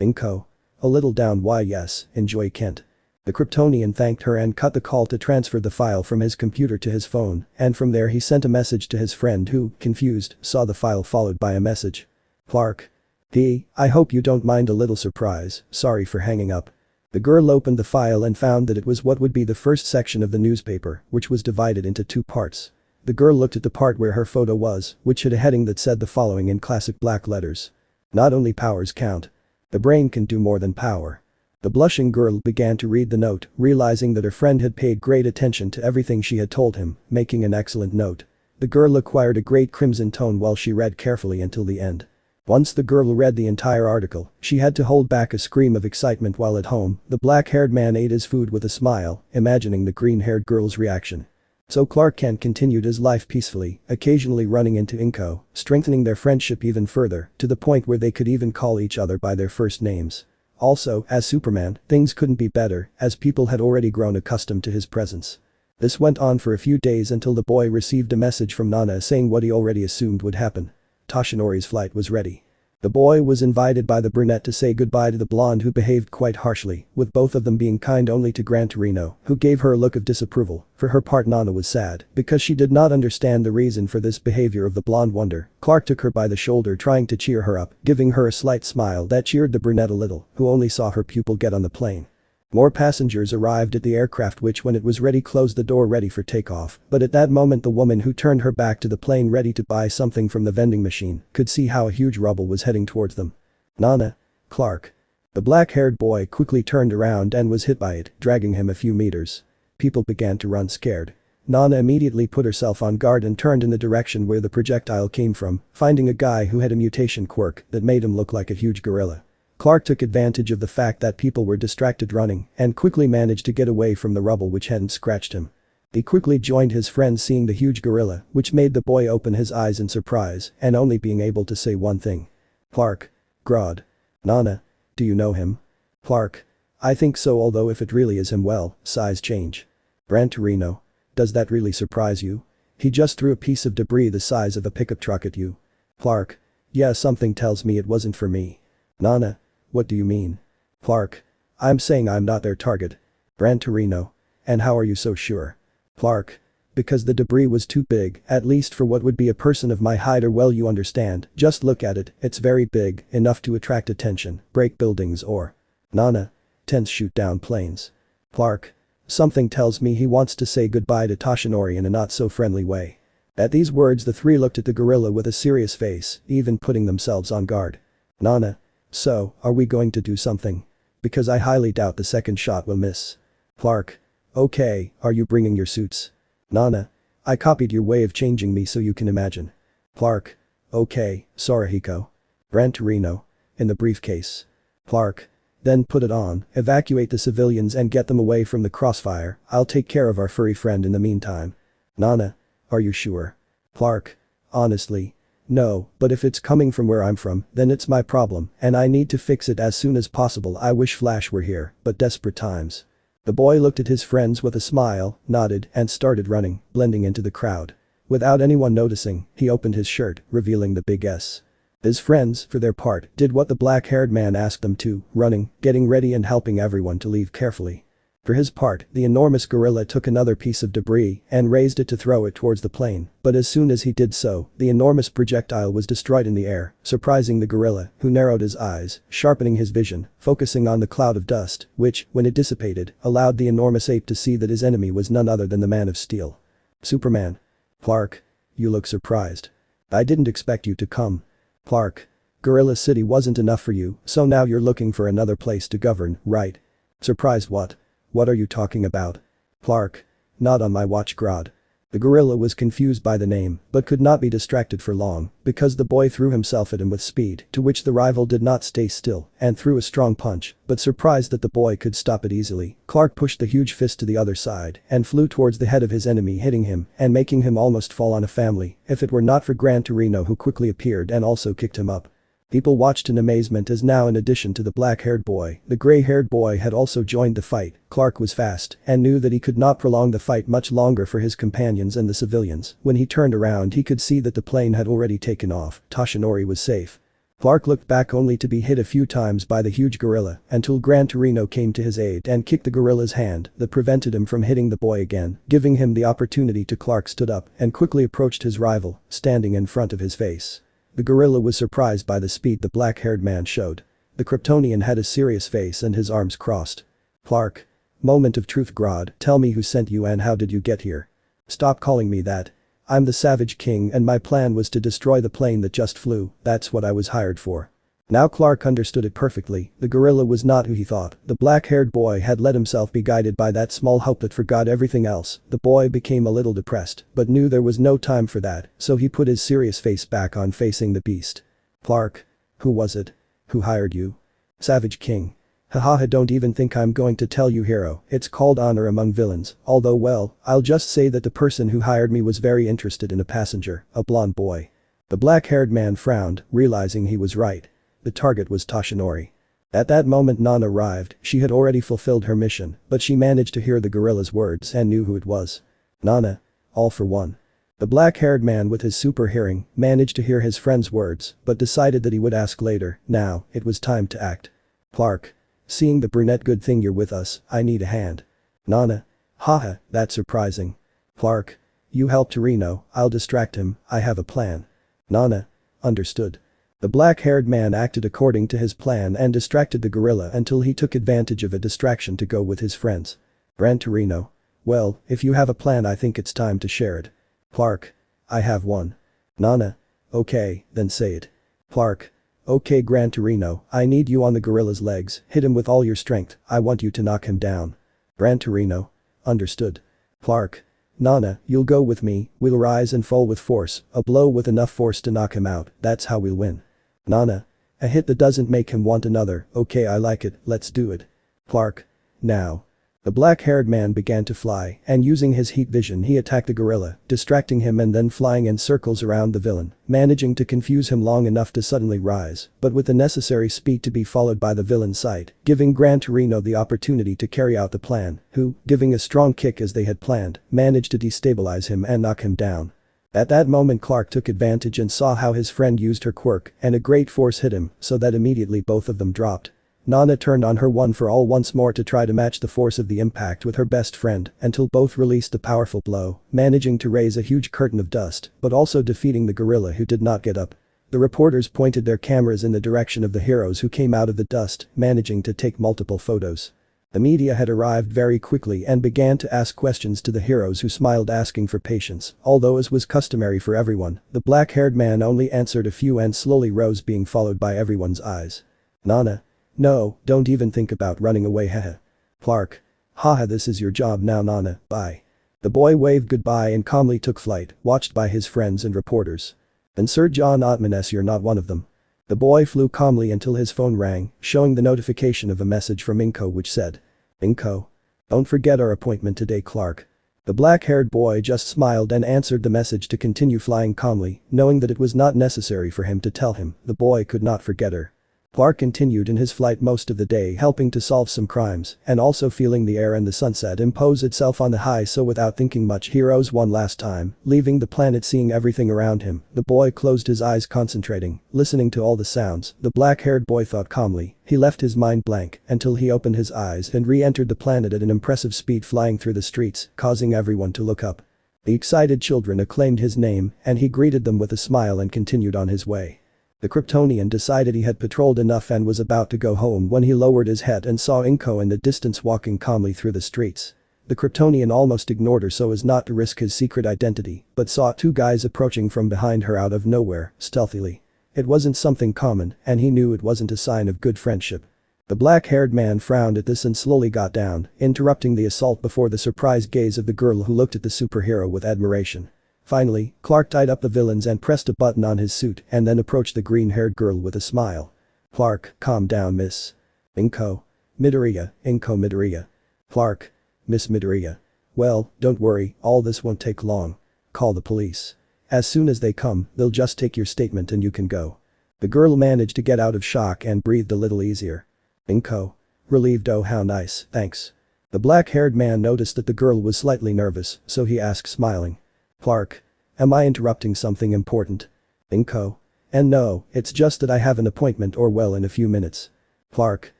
Inko. A little down, why yes, enjoy Kent. The Kryptonian thanked her and cut the call to transfer the file from his computer to his phone, and from there he sent a message to his friend who, confused, saw the file followed by a message. Clark. I hope you don't mind a little surprise, sorry for hanging up. The girl opened the file and found that it was what would be the first section of the newspaper, which was divided into 2 parts. The girl looked at the part where her photo was, which had a heading that said the following in classic black letters. Not only powers count. The brain can do more than power. The blushing girl began to read the note, realizing that her friend had paid great attention to everything she had told him, making an excellent note. The girl acquired a great crimson tone while she read carefully until the end. Once the girl read the entire article, she had to hold back a scream of excitement while at home. The black-haired man ate his food with a smile, imagining the green-haired girl's reaction. So Clark Kent continued his life peacefully, occasionally running into Inko, strengthening their friendship even further, to the point where they could even call each other by their first names. Also, as Superman, things couldn't be better, as people had already grown accustomed to his presence. This went on for a few days until the boy received a message from Nana saying what he already assumed would happen. Toshinori's flight was ready. The boy was invited by the brunette to say goodbye to the blonde who behaved quite harshly, with both of them being kind only to Gran Torino, who gave her a look of disapproval. For her part, Nana was sad, because she did not understand the reason for this behavior of the blonde wonder. Clark took her by the shoulder trying to cheer her up, giving her a slight smile that cheered the brunette a little, who only saw her pupil get on the plane. More passengers arrived at the aircraft which when it was ready closed the door ready for takeoff, but at that moment the woman who turned her back to the plane ready to buy something from the vending machine could see how a huge rubble was heading towards them. Nana. Clark. The black-haired boy quickly turned around and was hit by it, dragging him a few meters. People began to run scared. Nana immediately put herself on guard and turned in the direction where the projectile came from, finding a guy who had a mutation quirk that made him look like a huge gorilla. Clark took advantage of the fact that people were distracted running and quickly managed to get away from the rubble which hadn't scratched him. He quickly joined his friends seeing the huge gorilla, which made the boy open his eyes in surprise and only being able to say one thing. Clark. Grodd. Nana. Do you know him? Clark. I think so, although if it really is him, well, size change. Gran Torino. Does that really surprise you? He just threw a piece of debris the size of a pickup truck at you. Clark. Yeah, something tells me it wasn't for me. Nana. What do you mean? Clark. I'm saying I'm not their target. Gran Torino. And how are you so sure? Clark. Because the debris was too big, at least for what would be a person of my height, or well, you understand, just look at it, it's very big, enough to attract attention, break buildings or… Nana. Tents shoot down planes. Clark. Something tells me he wants to say goodbye to Toshinori in a not so friendly way. At these words the three looked at the gorilla with a serious face, even putting themselves on guard. Nana. So, are we going to do something? Because I highly doubt the second shot will miss. Clark. Okay, are you bringing your suits? Nana. I copied your way of changing me so you can imagine. Clark. Okay, Sarahiko. Gran Torino. In the briefcase. Clark. Then put it on, evacuate the civilians and get them away from the crossfire, I'll take care of our furry friend in the meantime. Nana. Are you sure? Clark. Honestly. No, but if it's coming from where I'm from, then it's my problem, and I need to fix it as soon as possible. I wish Flash were here, but desperate times. The boy looked at his friends with a smile, nodded, and started running, blending into the crowd. Without anyone noticing, he opened his shirt, revealing the big S. His friends, for their part, did what the black-haired man asked them to, running, getting ready and helping everyone to leave carefully. For his part, the enormous gorilla took another piece of debris and raised it to throw it towards the plane, but as soon as he did so, the enormous projectile was destroyed in the air, surprising the gorilla, who narrowed his eyes, sharpening his vision, focusing on the cloud of dust, which, when it dissipated, allowed the enormous ape to see that his enemy was none other than the Man of Steel. Superman. Clark. You look surprised. I didn't expect you to come. Clark. Gorilla City wasn't enough for you, so now you're looking for another place to govern, right? Surprised what? What are you talking about? Clark. Not on my watch, Grodd. The gorilla was confused by the name, but could not be distracted for long, because the boy threw himself at him with speed, to which the rival did not stay still, and threw a strong punch, but surprised that the boy could stop it easily, Clark pushed the huge fist to the other side, and flew towards the head of his enemy, hitting him, and making him almost fall on a family, if it were not for Gran Torino, who quickly appeared and also kicked him up. People watched in amazement as now, in addition to the black-haired boy, the gray-haired boy had also joined the fight. Clark was fast and knew that he could not prolong the fight much longer for his companions and the civilians. When he turned around, he could see that the plane had already taken off. Toshinori was safe. Clark looked back only to be hit a few times by the huge gorilla until Gran Torino came to his aid and kicked the gorilla's hand that prevented him from hitting the boy again, giving him the opportunity to. Clark stood up and quickly approached his rival, standing in front of his face. The gorilla was surprised by the speed the black-haired man showed. The Kryptonian had a serious face and his arms crossed. Clark. Moment of truth, Grodd, tell me who sent you and how did you get here? Stop calling me that. I'm the Savage King and my plan was to destroy the plane that just flew, that's what I was hired for. Now Clark understood it perfectly, the gorilla was not who he thought. The black-haired boy had let himself be guided by that small hope that forgot everything else. The boy became a little depressed, but knew there was no time for that, so he put his serious face back on, facing the beast. Clark. Who was it? Who hired you? Savage King. Haha, don't even think I'm going to tell you, hero, it's called honor among villains, although well, I'll just say that the person who hired me was very interested in a passenger, a blonde boy. The black-haired man frowned, realizing he was right. The target was Toshinori. At that moment Nana arrived, she had already fulfilled her mission, but she managed to hear the gorilla's words and knew who it was. Nana. All for one. The black-haired man with his super hearing managed to hear his friend's words, but decided that he would ask later. Now, it was time to act. Clark. Seeing the brunette, good thing you're with us, I need a hand. Nana. Haha, that's surprising. Clark. You help Torino, I'll distract him, I have a plan. Nana. Understood. The black-haired man acted according to his plan and distracted the gorilla until he took advantage of a distraction to go with his friends. Gran Torino. Well, if you have a plan, I think it's time to share it. Clark. I have one. Nana. Okay, then say it. Clark. Okay, Gran Torino, I need you on the gorilla's legs, hit him with all your strength, I want you to knock him down. Gran Torino. Understood. Clark. Nana, you'll go with me, we'll rise and fall with force, a blow with enough force to knock him out, that's how we'll win. Nana. A hit that doesn't make him want another, okay, I like it, let's do it. Clark. Now. The black-haired man began to fly, and using his heat vision he attacked the gorilla, distracting him and then flying in circles around the villain, managing to confuse him long enough to suddenly rise, but with the necessary speed to be followed by the villain's sight, giving Gran Torino the opportunity to carry out the plan, who, giving a strong kick as they had planned, managed to destabilize him and knock him down. At that moment Clark took advantage and saw how his friend used her quirk, and a great force hit him, so that immediately both of them dropped. Nana turned on her one for all once more to try to match the force of the impact with her best friend until both released a powerful blow, managing to raise a huge curtain of dust, but also defeating the gorilla who did not get up. The reporters pointed their cameras in the direction of the heroes who came out of the dust, managing to take multiple photos. The media had arrived very quickly and began to ask questions to the heroes who smiled, asking for patience, although as was customary for everyone, the black-haired man only answered a few and slowly rose, being followed by everyone's eyes. Nana. No, don't even think about running away, haha. Clark. Haha, this is your job now, Nana, bye. The boy waved goodbye and calmly took flight, watched by his friends and reporters. And Sir John Ottman, you're not one of them. The boy flew calmly until his phone rang, showing the notification of a message from Inko which said, Inko. Don't forget our appointment today, Clark. The black-haired boy just smiled and answered the message to continue flying calmly, knowing that it was not necessary for him to tell him, the boy could not forget her. Clark continued in his flight most of the day, helping to solve some crimes and also feeling the air and the sunset impose itself on the high, so without thinking much he rose one last time, leaving the planet, seeing everything around him. The boy closed his eyes, concentrating, listening to all the sounds. The black-haired boy thought calmly, he left his mind blank until he opened his eyes and re-entered the planet at an impressive speed, flying through the streets, causing everyone to look up. The excited children acclaimed his name and he greeted them with a smile and continued on his way. The Kryptonian decided he had patrolled enough and was about to go home when he lowered his head and saw Inko in the distance walking calmly through the streets. The Kryptonian almost ignored her so as not to risk his secret identity, but saw two guys approaching from behind her out of nowhere, stealthily. It wasn't something common, and he knew it wasn't a sign of good friendship. The black-haired man frowned at this and slowly got down, interrupting the assault before the surprised gaze of the girl who looked at the superhero with admiration. Finally, Clark tied up the villains and pressed a button on his suit and then approached the green-haired girl with a smile. "Clark, calm down, miss. Inko. Midoriya, Inko Midoriya. Clark. Miss Midoriya. Well, don't worry, all this won't take long. Call the police. As soon as they come, they'll just take your statement and you can go." The girl managed to get out of shock and breathed a little easier. "Inko. Relieved, oh how nice, thanks." The black-haired man noticed that the girl was slightly nervous, so he asked smiling. "Clark. Am I interrupting something important?" "Inko. And no, it's just that I have an appointment in a few minutes." "Clark.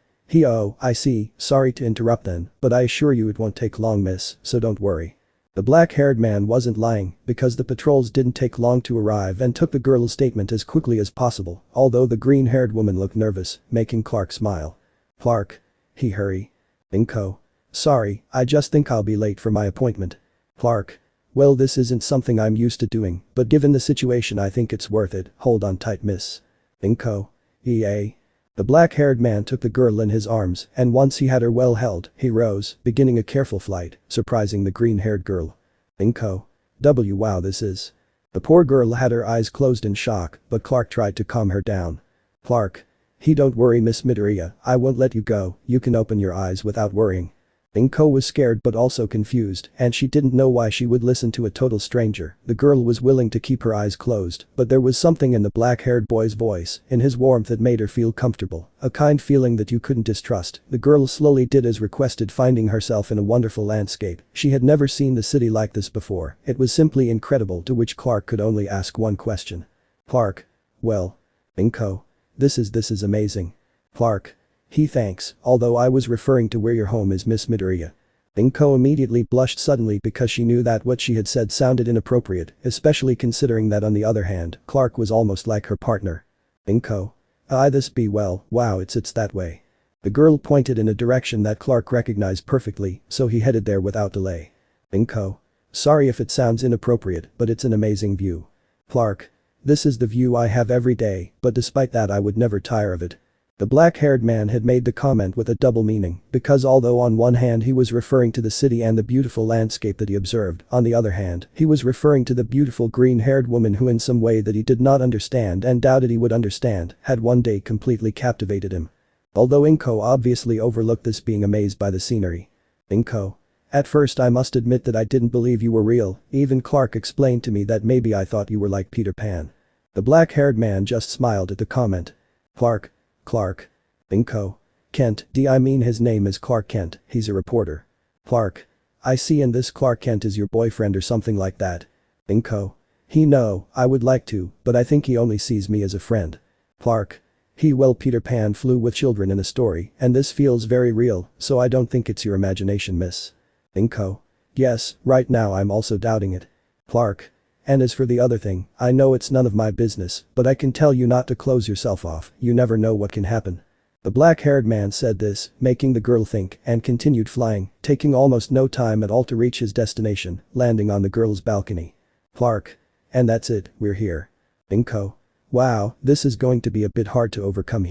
Oh, I see, sorry to interrupt then, but I assure you it won't take long miss, so don't worry." The black-haired man wasn't lying, because the patrols didn't take long to arrive and took the girl's statement as quickly as possible, although the green-haired woman looked nervous, making Clark smile. "Clark. Hurry. Inko. Sorry, I just think I'll be late for my appointment." "Clark. Well, this isn't something I'm used to doing, but given the situation I think it's worth it, hold on tight miss." "Inko. EA." The black-haired man took the girl in his arms, and once he had her well held, he rose, beginning a careful flight, surprising the green-haired girl. "Inko. Wow, this is." The poor girl had her eyes closed in shock, but Clark tried to calm her down. "Clark. Don't worry, Miss Midoriya, I won't let you go, you can open your eyes without worrying." Inko was scared but also confused, and she didn't know why she would listen to a total stranger. The girl was willing to keep her eyes closed, but there was something in the black-haired boy's voice, in his warmth that made her feel comfortable, a kind feeling that you couldn't distrust. The girl slowly did as requested, finding herself in a wonderful landscape. She had never seen the city like this before, it was simply incredible, to which Clark could only ask one question. "Clark. Well. Inko. This is amazing." "Clark. Thanks, although I was referring to where your home is, Miss Midoriya." Inko immediately blushed suddenly because she knew that what she had said sounded inappropriate, especially considering that on the other hand, Clark was almost like her partner. "Inko. This be well, wow it's that way." The girl pointed in a direction that Clark recognized perfectly, so he headed there without delay. "Inko. Sorry if it sounds inappropriate, but it's an amazing view." "Clark. This is the view I have every day, but despite that I would never tire of it." The black-haired man had made the comment with a double meaning, because although on one hand he was referring to the city and the beautiful landscape that he observed, on the other hand, he was referring to the beautiful green-haired woman who in some way that he did not understand and doubted he would understand, had one day completely captivated him. Although Inko obviously overlooked this, being amazed by the scenery. "Inko. At first I must admit that I didn't believe you were real, even Clark explained to me that maybe I thought you were like Peter Pan." The black-haired man just smiled at the comment. "Clark. Inko. Kent, I mean his name is Clark Kent, he's a reporter." "Clark. I see, and this Clark Kent is your boyfriend or something like that." "Inko. No, I would like to, but I think he only sees me as a friend." "Clark. Well, Peter Pan flew with children in a story, and this feels very real, so I don't think it's your imagination, miss." "Inko. Yes, right now I'm also doubting it." "Clark. And as for the other thing, I know it's none of my business, but I can tell you not to close yourself off, you never know what can happen." The black-haired man said this, making the girl think, and continued flying, taking almost no time at all to reach his destination, landing on the girl's balcony. "Clark. And that's it, we're here." "Inko. Wow, this is going to be a bit hard to overcome."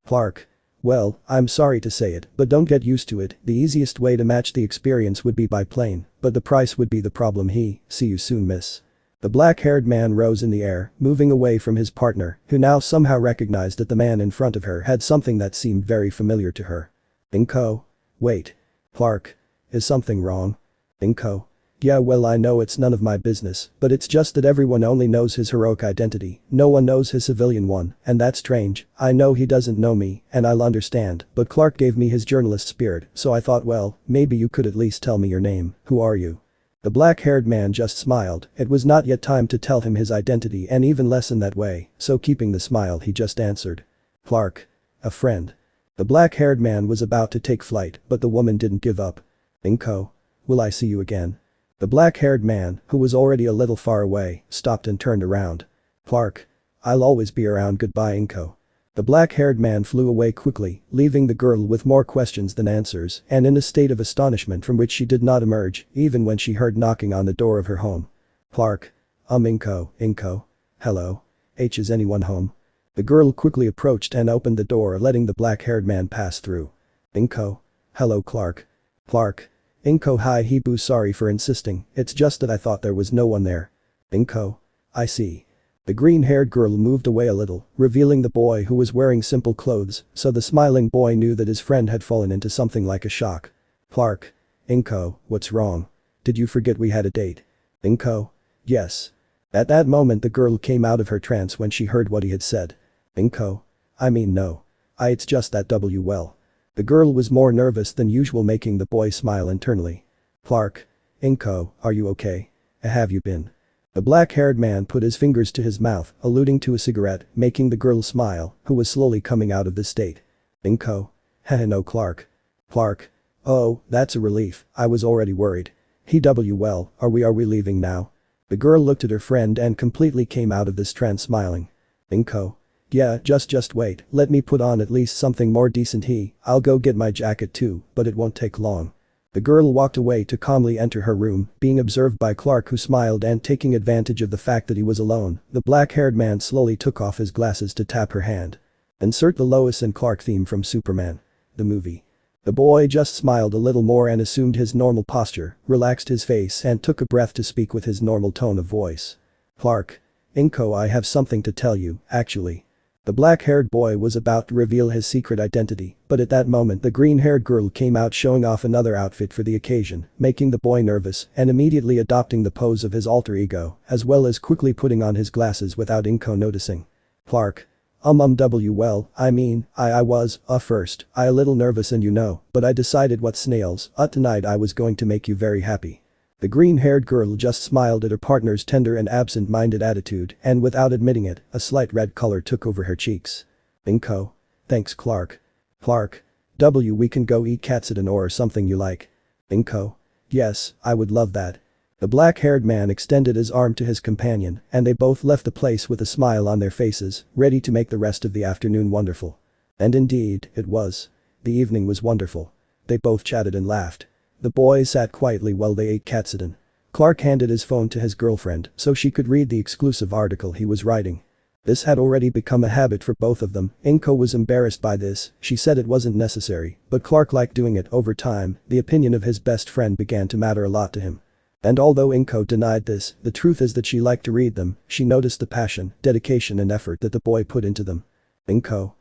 "Clark. Well, I'm sorry to say it, but don't get used to it, the easiest way to match the experience would be by plane, but the price would be the problem. See you soon, miss." The black-haired man rose in the air, moving away from his partner, who now somehow recognized that the man in front of her had something that seemed very familiar to her. "Inko. Wait. Clark. Is something wrong?" "Inko. Yeah, well, I know it's none of my business, but it's just that everyone only knows his heroic identity, no one knows his civilian one, and that's strange. I know he doesn't know me, and I'll understand, but Clark gave me his journalist spirit, so I thought, well, maybe you could at least tell me your name. Who are you?" The black-haired man just smiled, it was not yet time to tell him his identity and even less in that way, so keeping the smile he just answered. "Clark. A friend." The black-haired man was about to take flight, but the woman didn't give up. "Inko. Will I see you again?" The black-haired man, who was already a little far away, stopped and turned around. "Clark. I'll always be around, goodbye, Inko." The black-haired man flew away quickly, leaving the girl with more questions than answers and in a state of astonishment from which she did not emerge, even when she heard knocking on the door of her home. "Clark. Inko. Hello. Is anyone home?" The girl quickly approached and opened the door, letting the black-haired man pass through. Inko. Hello Clark. Clark. Inko. Hi Hibu, sorry for insisting, it's just that I thought there was no one there. Inko. I see. The green-haired girl moved away a little, revealing the boy who was wearing simple clothes, so the smiling boy knew that his friend had fallen into something like a shock. Clark. Inko, what's wrong? Did you forget we had a date? Inko. Yes. At that moment the girl came out of her trance when she heard what he had said. Inko. I mean no. It's just that well. The girl was more nervous than usual, making the boy smile internally. Clark. Inko, are you okay? Have you been? The black-haired man put his fingers to his mouth, alluding to a cigarette, making the girl smile, who was slowly coming out of the state. Inko. Heh no Clark. Clark. Oh, that's a relief, I was already worried. Well, are we leaving now? The girl looked at her friend and completely came out of this trance smiling. Inko. Yeah, just wait, let me put on at least something more decent. I'll go get my jacket too, but it won't take long. The girl walked away to calmly enter her room, being observed by Clark, who smiled, and taking advantage of the fact that he was alone, the black-haired man slowly took off his glasses to tap her hand. Insert the Lois and Clark theme from Superman. The movie. The boy just smiled a little more and assumed his normal posture, relaxed his face and took a breath to speak with his normal tone of voice. Clark. Inko, I have something to tell you, actually. The black-haired boy was about to reveal his secret identity, but at that moment the green-haired girl came out showing off another outfit for the occasion, making the boy nervous and immediately adopting the pose of his alter ego, as well as quickly putting on his glasses without Inko noticing. Clark. Well, I was, first, a little nervous and but I decided what snails, tonight I was going to make you very happy. The green-haired girl just smiled at her partner's tender and absent-minded attitude, and without admitting it, a slight red color took over her cheeks. Inko. Thanks Clark. Clark. We can go eat katsudon or something you like. Inko. Yes, I would love that. The black-haired man extended his arm to his companion, and they both left the place with a smile on their faces, ready to make the rest of the afternoon wonderful. And indeed, it was. The evening was wonderful. They both chatted and laughed. The boys sat quietly while they ate katsudon. Clark handed his phone to his girlfriend so she could read the exclusive article he was writing. This had already become a habit for both of them. Inko was embarrassed by this, she said it wasn't necessary, but Clark liked doing it. Over time, the opinion of his best friend began to matter a lot to him. And although Inko denied this, the truth is that she liked to read them, she noticed the passion, dedication and effort that the boy put into them. Inko.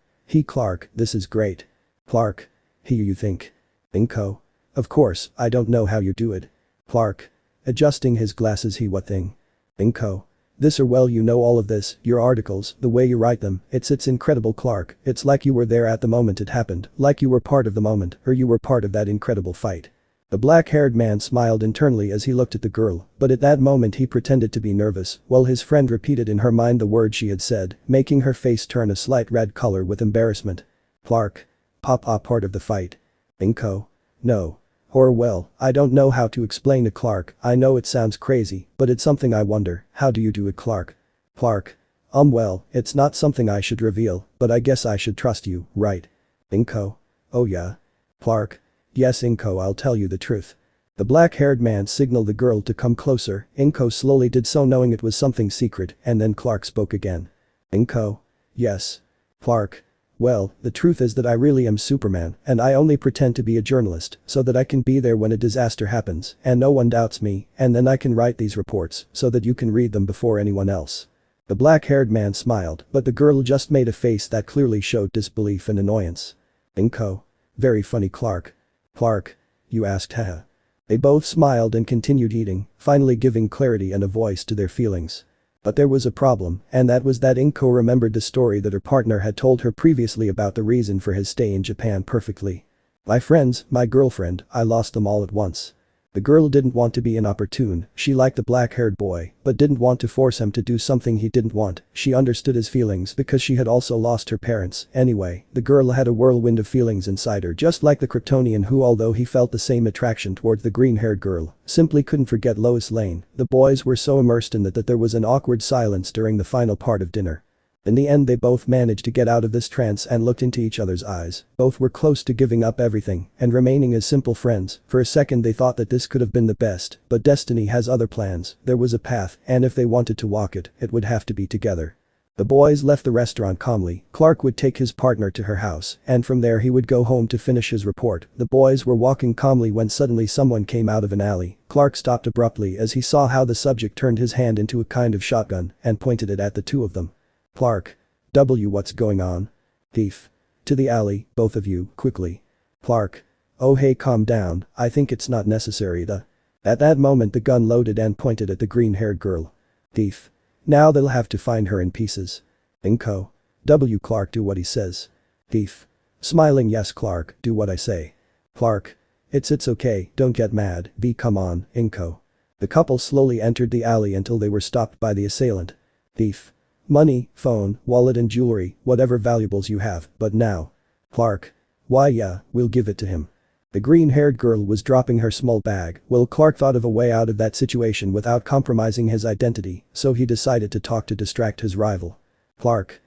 Clark, this is great. Clark. You think? Inko. Of course, I don't know how you do it. Clark. Adjusting his glasses. What thing? Inko. Well, all of this, your articles, the way you write them, it's incredible Clark, it's like you were there at the moment it happened, like you were part of the moment, or you were part of that incredible fight. The black-haired man smiled internally as he looked at the girl, but at that moment he pretended to be nervous, while his friend repeated in her mind the words she had said, making her face turn a slight red color with embarrassment. Clark. Part of the fight. Inko. No. Well, I don't know how to explain it Clark, I know it sounds crazy, but it's something I wonder, how do you do it Clark? Clark. Well, it's not something I should reveal, but I guess I should trust you, right? Inko. Oh yeah. Clark. Yes Inko, I'll tell you the truth. The black-haired man signaled the girl to come closer, Inko slowly did so knowing it was something secret, and then Clark spoke again. Inko. Yes. Clark. Well, the truth is that I really am Superman, and I only pretend to be a journalist, so that I can be there when a disaster happens, and no one doubts me, and then I can write these reports, so that you can read them before anyone else. The black-haired man smiled, but the girl just made a face that clearly showed disbelief and annoyance. Inko. Very funny Clark. Clark. You asked haha. They both smiled and continued eating, finally giving clarity and a voice to their feelings. But there was a problem, and that was that Inko remembered the story that her partner had told her previously about the reason for his stay in Japan perfectly. My friends, my girlfriend, I lost them all at once. The girl didn't want to be inopportune, she liked the black-haired boy, but didn't want to force him to do something he didn't want, she understood his feelings because she had also lost her parents, anyway, the girl had a whirlwind of feelings inside her just like the Kryptonian who although he felt the same attraction towards the green-haired girl, simply couldn't forget Lois Lane. The boys were so immersed in that there was an awkward silence during the final part of dinner. In the end they both managed to get out of this trance and looked into each other's eyes, both were close to giving up everything and remaining as simple friends. For a second they thought that this could have been the best, but destiny has other plans, there was a path, and if they wanted to walk it, it would have to be together. The boys left the restaurant calmly. Clark would take his partner to her house, and from there he would go home to finish his report. The boys were walking calmly when suddenly someone came out of an alley. Clark stopped abruptly as he saw how the subject turned his hand into a kind of shotgun and pointed it at the two of them. Clark. What's going on? Thief. To the alley, both of you, quickly. Clark. Oh hey, calm down, I think it's not necessary to. At that moment the gun loaded and pointed at the green-haired girl. Thief. Now they'll have to find her in pieces. Inko. Clark, do what he says. Thief. Smiling, yes Clark, do what I say. Clark. It's okay, don't get mad, come on, Inko. The couple slowly entered the alley until they were stopped by the assailant. Thief. Money, phone, wallet and jewelry, whatever valuables you have, but now. Clark. Why yeah, we'll give it to him. The green-haired girl was dropping her small bag. Well, Clark thought of a way out of that situation without compromising his identity, so he decided to talk to distract his rival. Clark.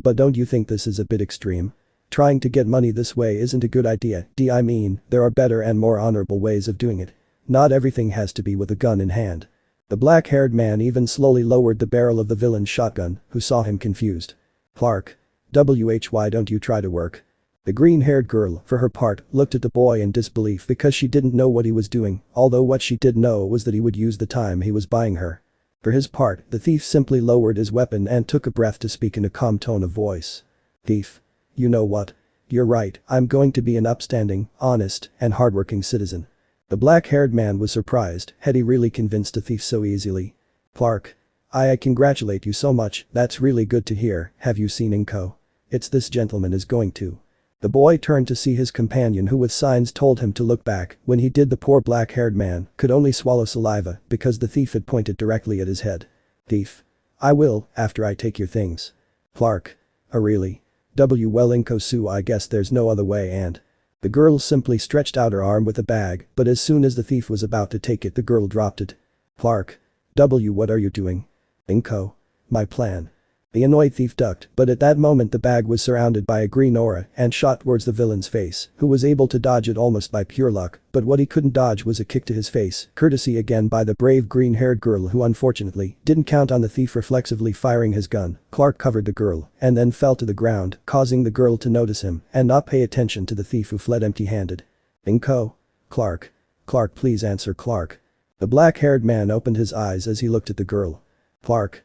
But don't you think this is a bit extreme? Trying to get money this way isn't a good idea, I mean, there are better and more honorable ways of doing it. Not everything has to be with a gun in hand. The black-haired man even slowly lowered the barrel of the villain's shotgun, who saw him confused. Clark. Why don't you try to work? The green-haired girl, for her part, looked at the boy in disbelief because she didn't know what he was doing, although what she did know was that he would use the time he was buying her. For his part, the thief simply lowered his weapon and took a breath to speak in a calm tone of voice. Thief. You know what? You're right, I'm going to be an upstanding, honest, and hardworking citizen. The black-haired man was surprised, had he really convinced a thief so easily? Clark. I congratulate you so much, that's really good to hear, have you seen Inko? It's this gentleman is going to. The boy turned to see his companion who with signs told him to look back. When he did, the poor black-haired man could only swallow saliva because the thief had pointed directly at his head. Thief. I will, after I take your things. Clark. Oh really? Well Inko, I guess there's no other way and. The girl simply stretched out her arm with the bag, but as soon as the thief was about to take it the girl dropped it. Clark. What are you doing? Inko. My plan. The annoyed thief ducked, but at that moment the bag was surrounded by a green aura and shot towards the villain's face, who was able to dodge it almost by pure luck, but what he couldn't dodge was a kick to his face, courtesy again by the brave green-haired girl who unfortunately didn't count on the thief reflexively firing his gun. Clark covered the girl and then fell to the ground, causing the girl to notice him and not pay attention to the thief who fled empty-handed. Inko. Clark. Clark, please answer, Clark. The black-haired man opened his eyes as he looked at the girl. Clark.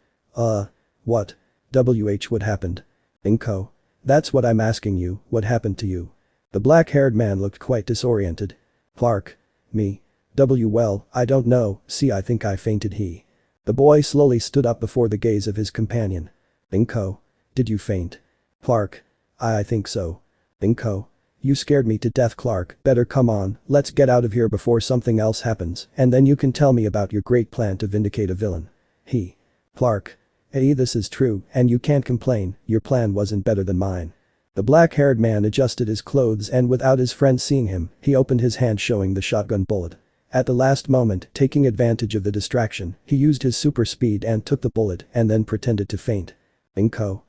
What? What happened? Inko. That's what I'm asking you, what happened to you? The black-haired man looked quite disoriented. Clark. Me. Well, I don't know, I think I fainted he. The boy slowly stood up before the gaze of his companion. Inko. Did you faint? Clark. I think so. Inko. You scared me to death, Clark, better come on, let's get out of here before something else happens, and then you can tell me about your great plan to vindicate a villain. He. Clark. Hey, this is true, and you can't complain, your plan wasn't better than mine. The black-haired man adjusted his clothes and without his friend seeing him, he opened his hand showing the shotgun bullet. At the last moment, taking advantage of the distraction, he used his super speed and took the bullet and then pretended to faint. Inko.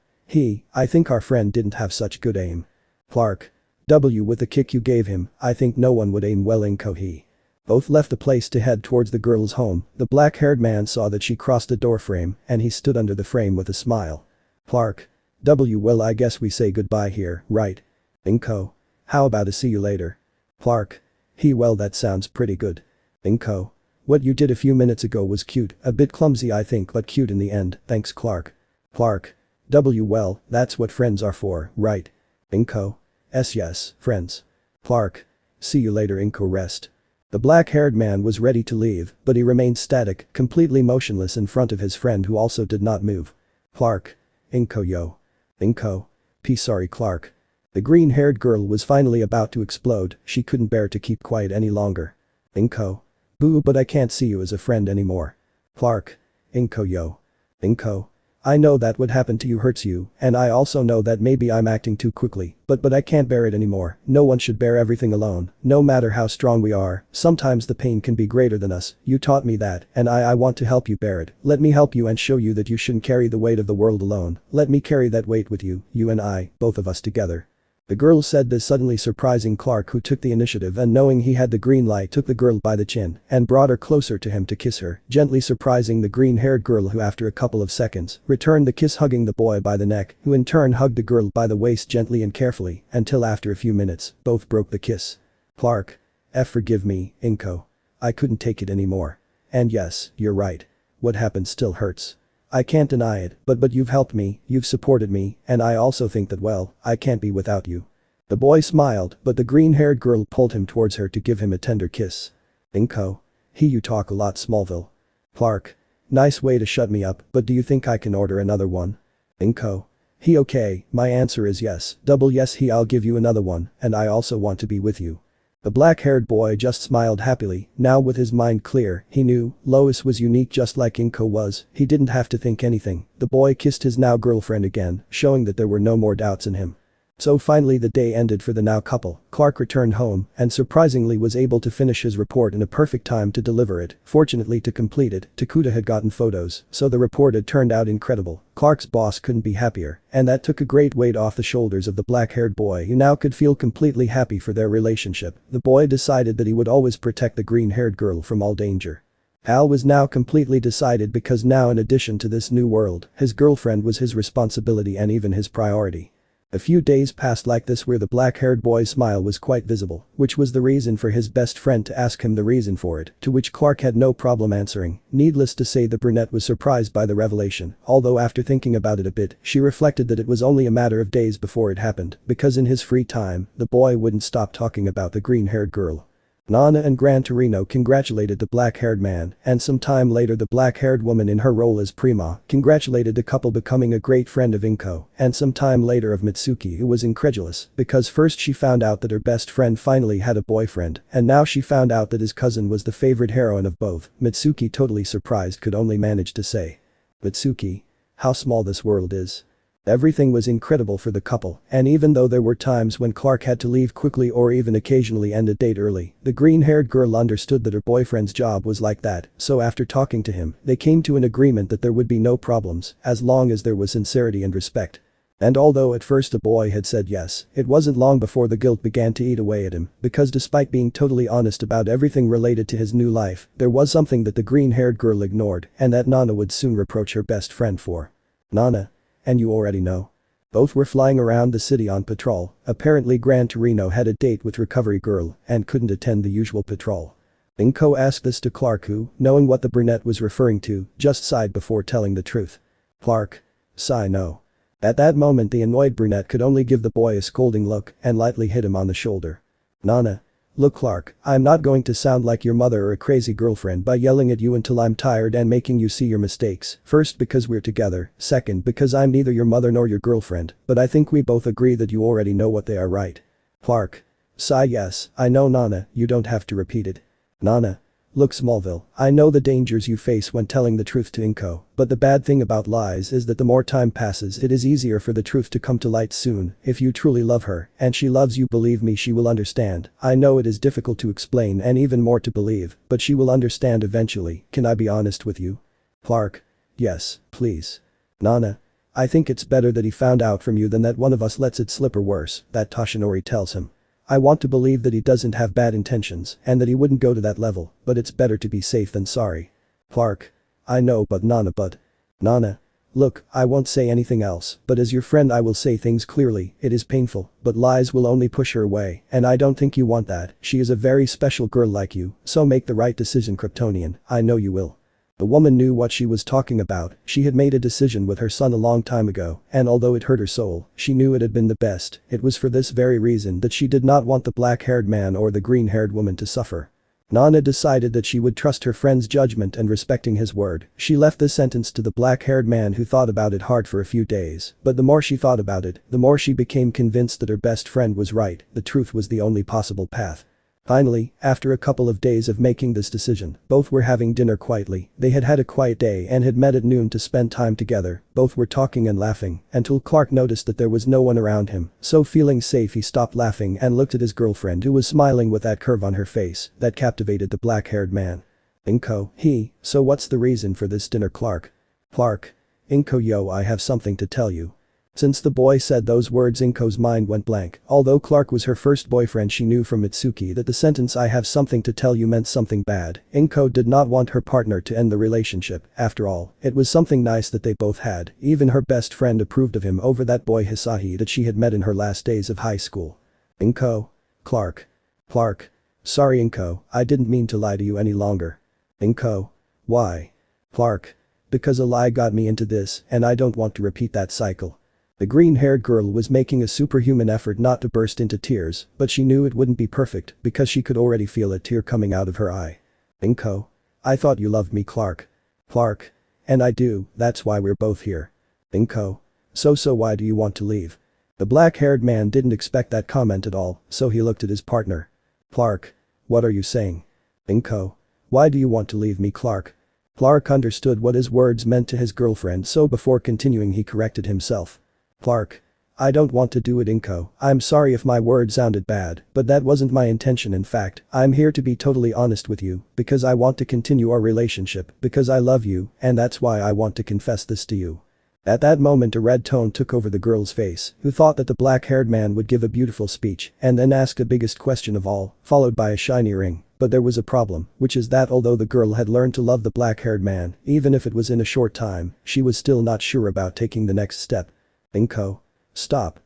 I think our friend didn't have such good aim. Clark. With the kick you gave him, I think no one would aim well, Inko. Both left the place to head towards the girl's home. The black-haired man saw that she crossed the door frame and he stood under the frame with a smile. Clark. Well, I guess we say goodbye here, right? Inko. How about a see you later? Clark. Well, that sounds pretty good. Inko. What you did a few minutes ago was cute, a bit clumsy I think, but cute in the end, thanks Clark. Clark. Well, that's what friends are for, right? Inko. Yes, friends. Clark. See you later, Inko. Rest. The black-haired man was ready to leave, but he remained static, completely motionless in front of his friend who also did not move. Clark. Inko yo. Inko. Sorry Clark. The green-haired girl was finally about to explode, she couldn't bear to keep quiet any longer. Inko. Boo, but I can't see you as a friend anymore. Clark. Inko yo. Inko. I know that what happened to you hurts you, and I also know that maybe I'm acting too quickly, but I can't bear it anymore. No one should bear everything alone, no matter how strong we are, sometimes the pain can be greater than us, you taught me that, and I want to help you bear it. Let me help you and show you that you shouldn't carry the weight of the world alone, let me carry that weight with you, you and I, both of us together. The girl said this, suddenly surprising Clark, who took the initiative and knowing he had the green light took the girl by the chin and brought her closer to him to kiss her, gently surprising the green-haired girl, who after a couple of seconds returned the kiss, hugging the boy by the neck, who in turn hugged the girl by the waist gently and carefully until after a few minutes both broke the kiss. Clark. Forgive me, Inko. I couldn't take it anymore. And yes, you're right. What happened still hurts. I can't deny it, but you've helped me, you've supported me, and I also think that, well, I can't be without you. The boy smiled, but the green-haired girl pulled him towards her to give him a tender kiss. Inko. You talk a lot, Smallville. Clark. Nice way to shut me up, but do you think I can order another one? Inko. Okay, my answer is yes, double yes. I'll give you another one, and I also want to be with you. The black-haired boy just smiled happily, now with his mind clear. He knew Lois was unique just like Inko was, he didn't have to think anything. The boy kissed his now girlfriend again, showing that there were no more doubts in him. So finally the day ended for the now couple. Clark returned home and surprisingly was able to finish his report in a perfect time to deliver it. Fortunately, to complete it, Takuta had gotten photos, so the report had turned out incredible. Clark's boss couldn't be happier, and that took a great weight off the shoulders of the black-haired boy, who now could feel completely happy for their relationship. The boy decided that he would always protect the green-haired girl from all danger. Al was now completely decided, because now, in addition to this new world, his girlfriend was his responsibility and even his priority. A few days passed like this, where the black-haired boy's smile was quite visible, which was the reason for his best friend to ask him the reason for it, to which Clark had no problem answering. Needless to say, the brunette was surprised by the revelation, although after thinking about it a bit, she reflected that it was only a matter of days before it happened, because in his free time, the boy wouldn't stop talking about the green-haired girl. Nana and Gran Torino congratulated the black-haired man, and some time later the black-haired woman, in her role as Prima, congratulated the couple becoming a great friend of Inko, and some time later of Mitsuki, who was incredulous, because first she found out that her best friend finally had a boyfriend, and now she found out that his cousin was the favorite heroine of both. Mitsuki, totally surprised, could only manage to say, "Mitsuki. How small this world is." Everything was incredible for the couple, and even though there were times when Clark had to leave quickly or even occasionally end a date early, the green-haired girl understood that her boyfriend's job was like that, so after talking to him, they came to an agreement that there would be no problems, as long as there was sincerity and respect. And although at first the boy had said yes, it wasn't long before the guilt began to eat away at him, because despite being totally honest about everything related to his new life, there was something that the green-haired girl ignored, and that Nana would soon reproach her best friend for. Nana. And you already know. Both were flying around the city on patrol. Apparently Gran Torino had a date with Recovery Girl and couldn't attend the usual patrol. Inko asked this to Clark, who, knowing what the brunette was referring to, just sighed before telling the truth. Clark. Sigh no. At that moment the annoyed brunette could only give the boy a scolding look and lightly hit him on the shoulder. Nana. Look Clark, I'm not going to sound like your mother or a crazy girlfriend by yelling at you until I'm tired and making you see your mistakes. First, because we're together, second, because I'm neither your mother nor your girlfriend, but I think we both agree that you already know what they are, right? Clark. Sigh yes, I know Nana, you don't have to repeat it. Nana. Look Smallville, I know the dangers you face when telling the truth to Inko, but the bad thing about lies is that the more time passes it is easier for the truth to come to light soon. If you truly love her, and she loves you, believe me, she will understand. I know it is difficult to explain and even more to believe, but she will understand eventually. Can I be honest with you? Clark. Yes, please. Nana. I think it's better that he found out from you than that one of us lets it slip, or worse, that Toshinori tells him. I want to believe that he doesn't have bad intentions and that he wouldn't go to that level, but it's better to be safe than sorry. Clark. I know, but Nana. Look, I won't say anything else, but as your friend I will say things clearly. It is painful, but lies will only push her away, and I don't think you want that. She is a very special girl like you, so make the right decision, Kryptonian. I know you will. The woman knew what she was talking about. She had made a decision with her son a long time ago, and although it hurt her soul, she knew it had been the best. It was for this very reason that she did not want the black-haired man or the green-haired woman to suffer. Nana decided that she would trust her friend's judgment, and respecting his word, she left this sentence to the black-haired man, who thought about it hard for a few days, but the more she thought about it, the more she became convinced that her best friend was right. The truth was the only possible path. Finally, after a couple of days of making this decision, both were having dinner quietly. They had had a quiet day and had met at noon to spend time together. Both were talking and laughing until Clark noticed that there was no one around him, so feeling safe he stopped laughing and looked at his girlfriend, who was smiling with that curve on her face that captivated the black-haired man. Inko. So what's the reason for this dinner, Clark? Clark. Inko, yo, I have something to tell you. Since the boy said those words, Inko's mind went blank. Although Clark was her first boyfriend, she knew from Mitsuki that the sentence "I have something to tell you" meant something bad. Inko did not want her partner to end the relationship. After all, it was something nice that they both had. Even her best friend approved of him over that boy Hisahi that she had met in her last days of high school. Inko? Clark. Clark. Sorry Inko, I didn't mean to lie to you any longer. Inko. Why? Clark. Because a lie got me into this, and I don't want to repeat that cycle. The green-haired girl was making a superhuman effort not to burst into tears, but she knew it wouldn't be perfect because she could already feel a tear coming out of her eye. Inko. I thought you loved me, Clark. Clark. And I do, that's why we're both here. Inko. So why do you want to leave? The black-haired man didn't expect that comment at all, so he looked at his partner. Clark. What are you saying? Inko. Why do you want to leave me, Clark? Clark understood what his words meant to his girlfriend, so before continuing he corrected himself. Clark. I don't want to do it, Inko. I'm sorry if my words sounded bad, but that wasn't my intention. In fact, I'm here to be totally honest with you, because I want to continue our relationship, because I love you, and that's why I want to confess this to you. At that moment a red tone took over the girl's face, who thought that the black-haired man would give a beautiful speech and then ask the biggest question of all, followed by a shiny ring. But there was a problem, which is that although the girl had learned to love the black-haired man, even if it was in a short time, she was still not sure about taking the next step. Inko. Stop.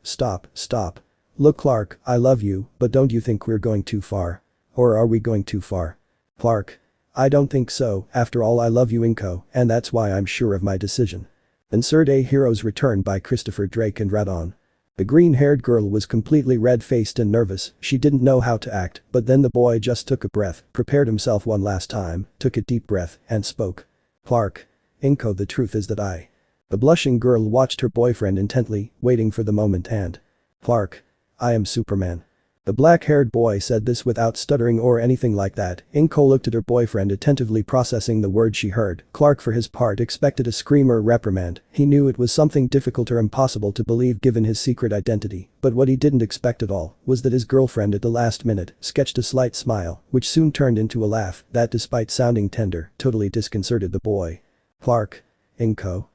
Look Clark, I love you, but don't you think we're going too far? Or are we going too far? Clark. I don't think so, after all I love you Inko, and that's why I'm sure of my decision. Insert A Hero's Return by Christopher Drake and Radon. The green-haired girl was completely red-faced and nervous, she didn't know how to act, but then the boy just took a breath, prepared himself one last time, took a deep breath, and spoke. Clark. Inko, the truth is that The blushing girl watched her boyfriend intently, waiting for the moment and. Clark. I am Superman. The black-haired boy said this without stuttering or anything like that. Inko looked at her boyfriend attentively, processing the words she heard. Clark for his part expected a scream or reprimand. He knew it was something difficult or impossible to believe given his secret identity, but what he didn't expect at all was that his girlfriend at the last minute sketched a slight smile, which soon turned into a laugh that, despite sounding tender, totally disconcerted the boy. Clark. Inko.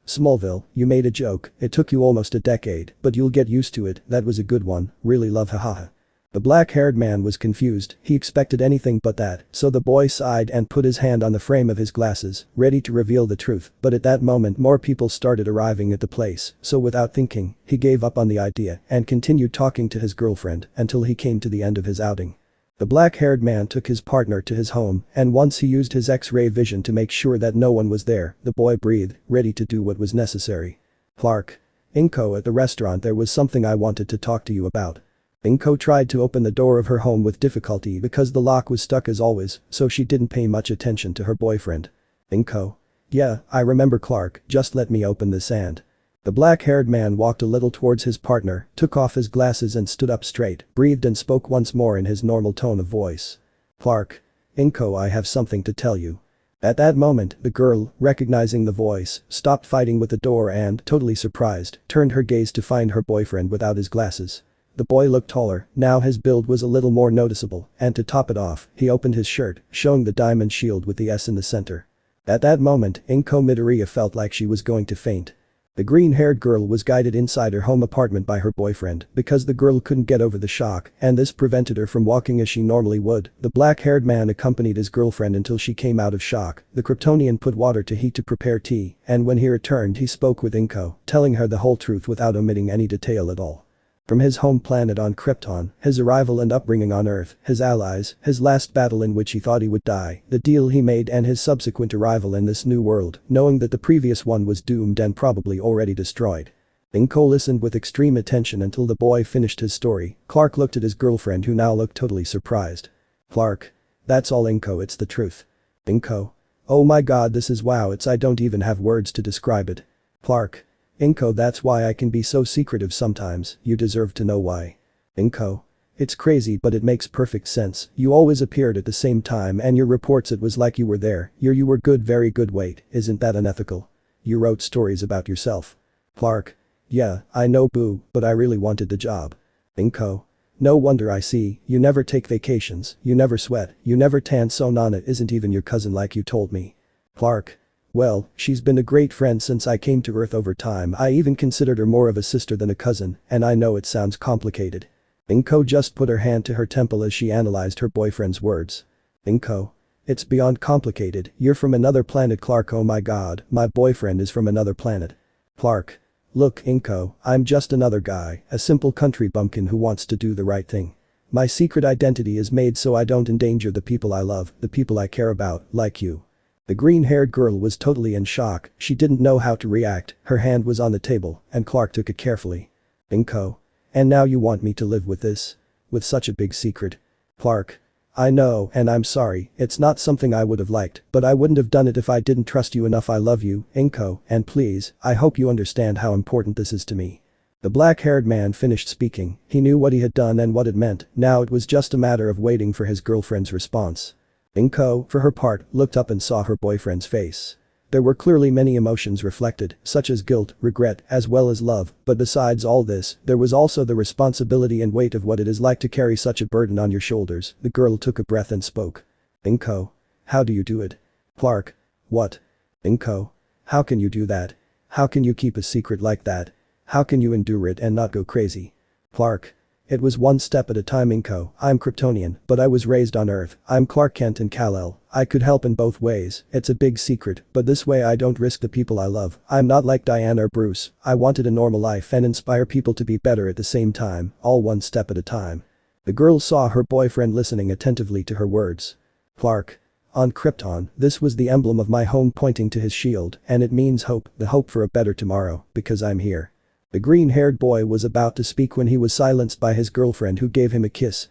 Smallville, you made a joke, it took you almost a decade, but you'll get used to it, that was a good one, really love hahaha. The black-haired man was confused, he expected anything but that, so the boy sighed and put his hand on the frame of his glasses, ready to reveal the truth, but at that moment more people started arriving at the place, so without thinking, he gave up on the idea and continued talking to his girlfriend until he came to the end of his outing. The black-haired man took his partner to his home, and once he used his X-ray vision to make sure that no one was there, the boy breathed, ready to do what was necessary. Clark. Inko, at the restaurant there was something I wanted to talk to you about. Inko tried to open the door of her home with difficulty because the lock was stuck as always, so she didn't pay much attention to her boyfriend. Inko. Yeah, I remember Clark, just let me open this and. The black-haired man walked a little towards his partner, took off his glasses and stood up straight, breathed and spoke once more in his normal tone of voice. Clark. Inko, I have something to tell you. At that moment, the girl, recognizing the voice, stopped fighting with the door and, totally surprised, turned her gaze to find her boyfriend without his glasses. The boy looked taller, now his build was a little more noticeable, and to top it off, he opened his shirt, showing the diamond shield with the S in the center. At that moment, Inko Midoriya felt like she was going to faint. The green-haired girl was guided inside her home apartment by her boyfriend because the girl couldn't get over the shock and this prevented her from walking as she normally would. The black-haired man accompanied his girlfriend until she came out of shock. The Kryptonian put water to heat to prepare tea, and when he returned he spoke with Inko, telling her the whole truth without omitting any detail at all. From his home planet on Krypton, his arrival and upbringing on Earth, his allies, his last battle in which he thought he would die, the deal he made and his subsequent arrival in this new world, knowing that the previous one was doomed and probably already destroyed. Inko listened with extreme attention until the boy finished his story. Clark looked at his girlfriend who now looked totally surprised. Clark. That's all Inko, it's the truth. Inko. Oh my god, this is wow, I don't even have words to describe it. Clark. Inko, that's why I can be so secretive sometimes, you deserve to know why. Inko. It's crazy but it makes perfect sense, you always appeared at the same time and your reports it was like you were there, you were good, very good, wait, isn't that unethical? You wrote stories about yourself. Clark. Yeah, I know boo, but I really wanted the job. Inko. No wonder, I see, you never take vacations, you never sweat, you never tan, so Nana isn't even your cousin like you told me. Clark. Well, she's been a great friend since I came to Earth over time. I even considered her more of a sister than a cousin, and I know it sounds complicated. Inko just put her hand to her temple as she analyzed her boyfriend's words. Inko. It's beyond complicated, you're from another planet Clark. Oh my god, my boyfriend is from another planet. Clark. Look, Inko, I'm just another guy, a simple country bumpkin who wants to do the right thing. My secret identity is made so I don't endanger the people I love, the people I care about, like you. The green-haired girl was totally in shock, she didn't know how to react, her hand was on the table, and Clark took it carefully. Inko. And now you want me to live with this? With such a big secret? Clark. I know, and I'm sorry, it's not something I would have liked, but I wouldn't have done it if I didn't trust you enough. I love you, Inko, and please, I hope you understand how important this is to me. The black-haired man finished speaking, he knew what he had done and what it meant, now it was just a matter of waiting for his girlfriend's response. Inko, for her part, looked up and saw her boyfriend's face. There were clearly many emotions reflected, such as guilt, regret, as well as love, but besides all this, there was also the responsibility and weight of what it is like to carry such a burden on your shoulders. The girl took a breath and spoke. Inko. How do you do it? Clark. What? Inko. How can you do that? How can you keep a secret like that? How can you endure it and not go crazy? Clark. It was one step at a time. Inko. I'm Kryptonian, but I was raised on Earth. I'm Clark Kent and Kal-El. I could help in both ways, it's a big secret, but this way I don't risk the people I love. I'm not like Diana or Bruce, I wanted a normal life and inspire people to be better at the same time, all one step at a time. The girl saw her boyfriend listening attentively to her words. Clark. On Krypton, this was the emblem of my home pointing to his shield, and it means hope, the hope for a better tomorrow, because I'm here. The green-haired boy was about to speak when he was silenced by his girlfriend who gave him a kiss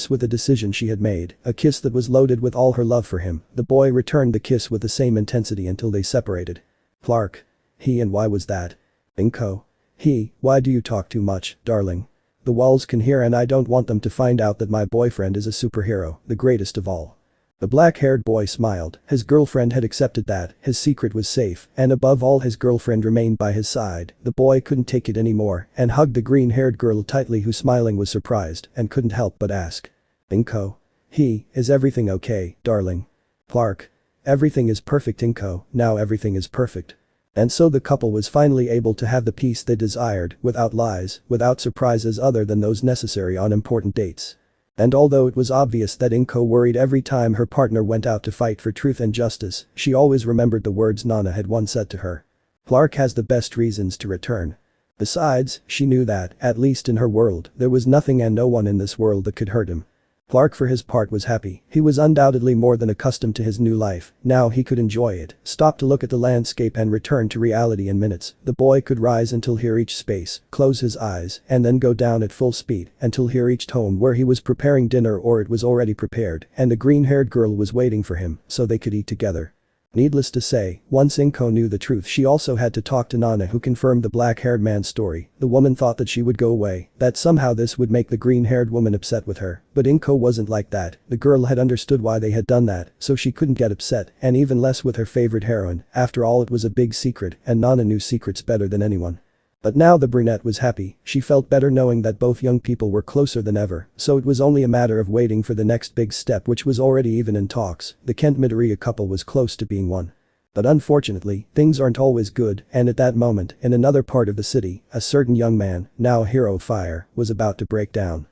with a decision she had made, a kiss that was loaded with all her love for him. The boy returned the kiss with the same intensity until they separated. Clark. He, and why was that? Inko. He, why do you talk too much, darling? The walls can hear and I don't want them to find out that my boyfriend is a superhero, the greatest of all. The black-haired boy smiled, his girlfriend had accepted that, his secret was safe, and above all his girlfriend remained by his side. The boy couldn't take it anymore and hugged the green-haired girl tightly who smiling was surprised and couldn't help but ask. Inko. He, is everything okay, darling? Clark. Everything is perfect Inko, now everything is perfect. And so the couple was finally able to have the peace they desired, without lies, without surprises other than those necessary on important dates. And although it was obvious that Inko worried every time her partner went out to fight for truth and justice, she always remembered the words Nana had once said to her. Clark has the best reasons to return. Besides, she knew that, at least in her world, there was nothing and no one in this world that could hurt him. Clark for his part was happy, he was undoubtedly more than accustomed to his new life, now he could enjoy it, stop to look at the landscape and return to reality in minutes. The boy could rise until hear each space, close his eyes, and then go down at full speed, until hear each tone where he was preparing dinner or it was already prepared, and the green-haired girl was waiting for him, so they could eat together. Needless to say, once Inko knew the truth she also had to talk to Nana who confirmed the black-haired man's story. The woman thought that she would go away, that somehow this would make the green-haired woman upset with her, but Inko wasn't like that, the girl had understood why they had done that, so she couldn't get upset, and even less with her favorite heroine. After all it was a big secret, and Nana knew secrets better than anyone. But now the brunette was happy, she felt better knowing that both young people were closer than ever, so it was only a matter of waiting for the next big step which was already even in talks. The Kent Midoriya couple was close to being one. But unfortunately, things aren't always good, and at that moment, in another part of the city, a certain young man, now a hero of fire, was about to break down.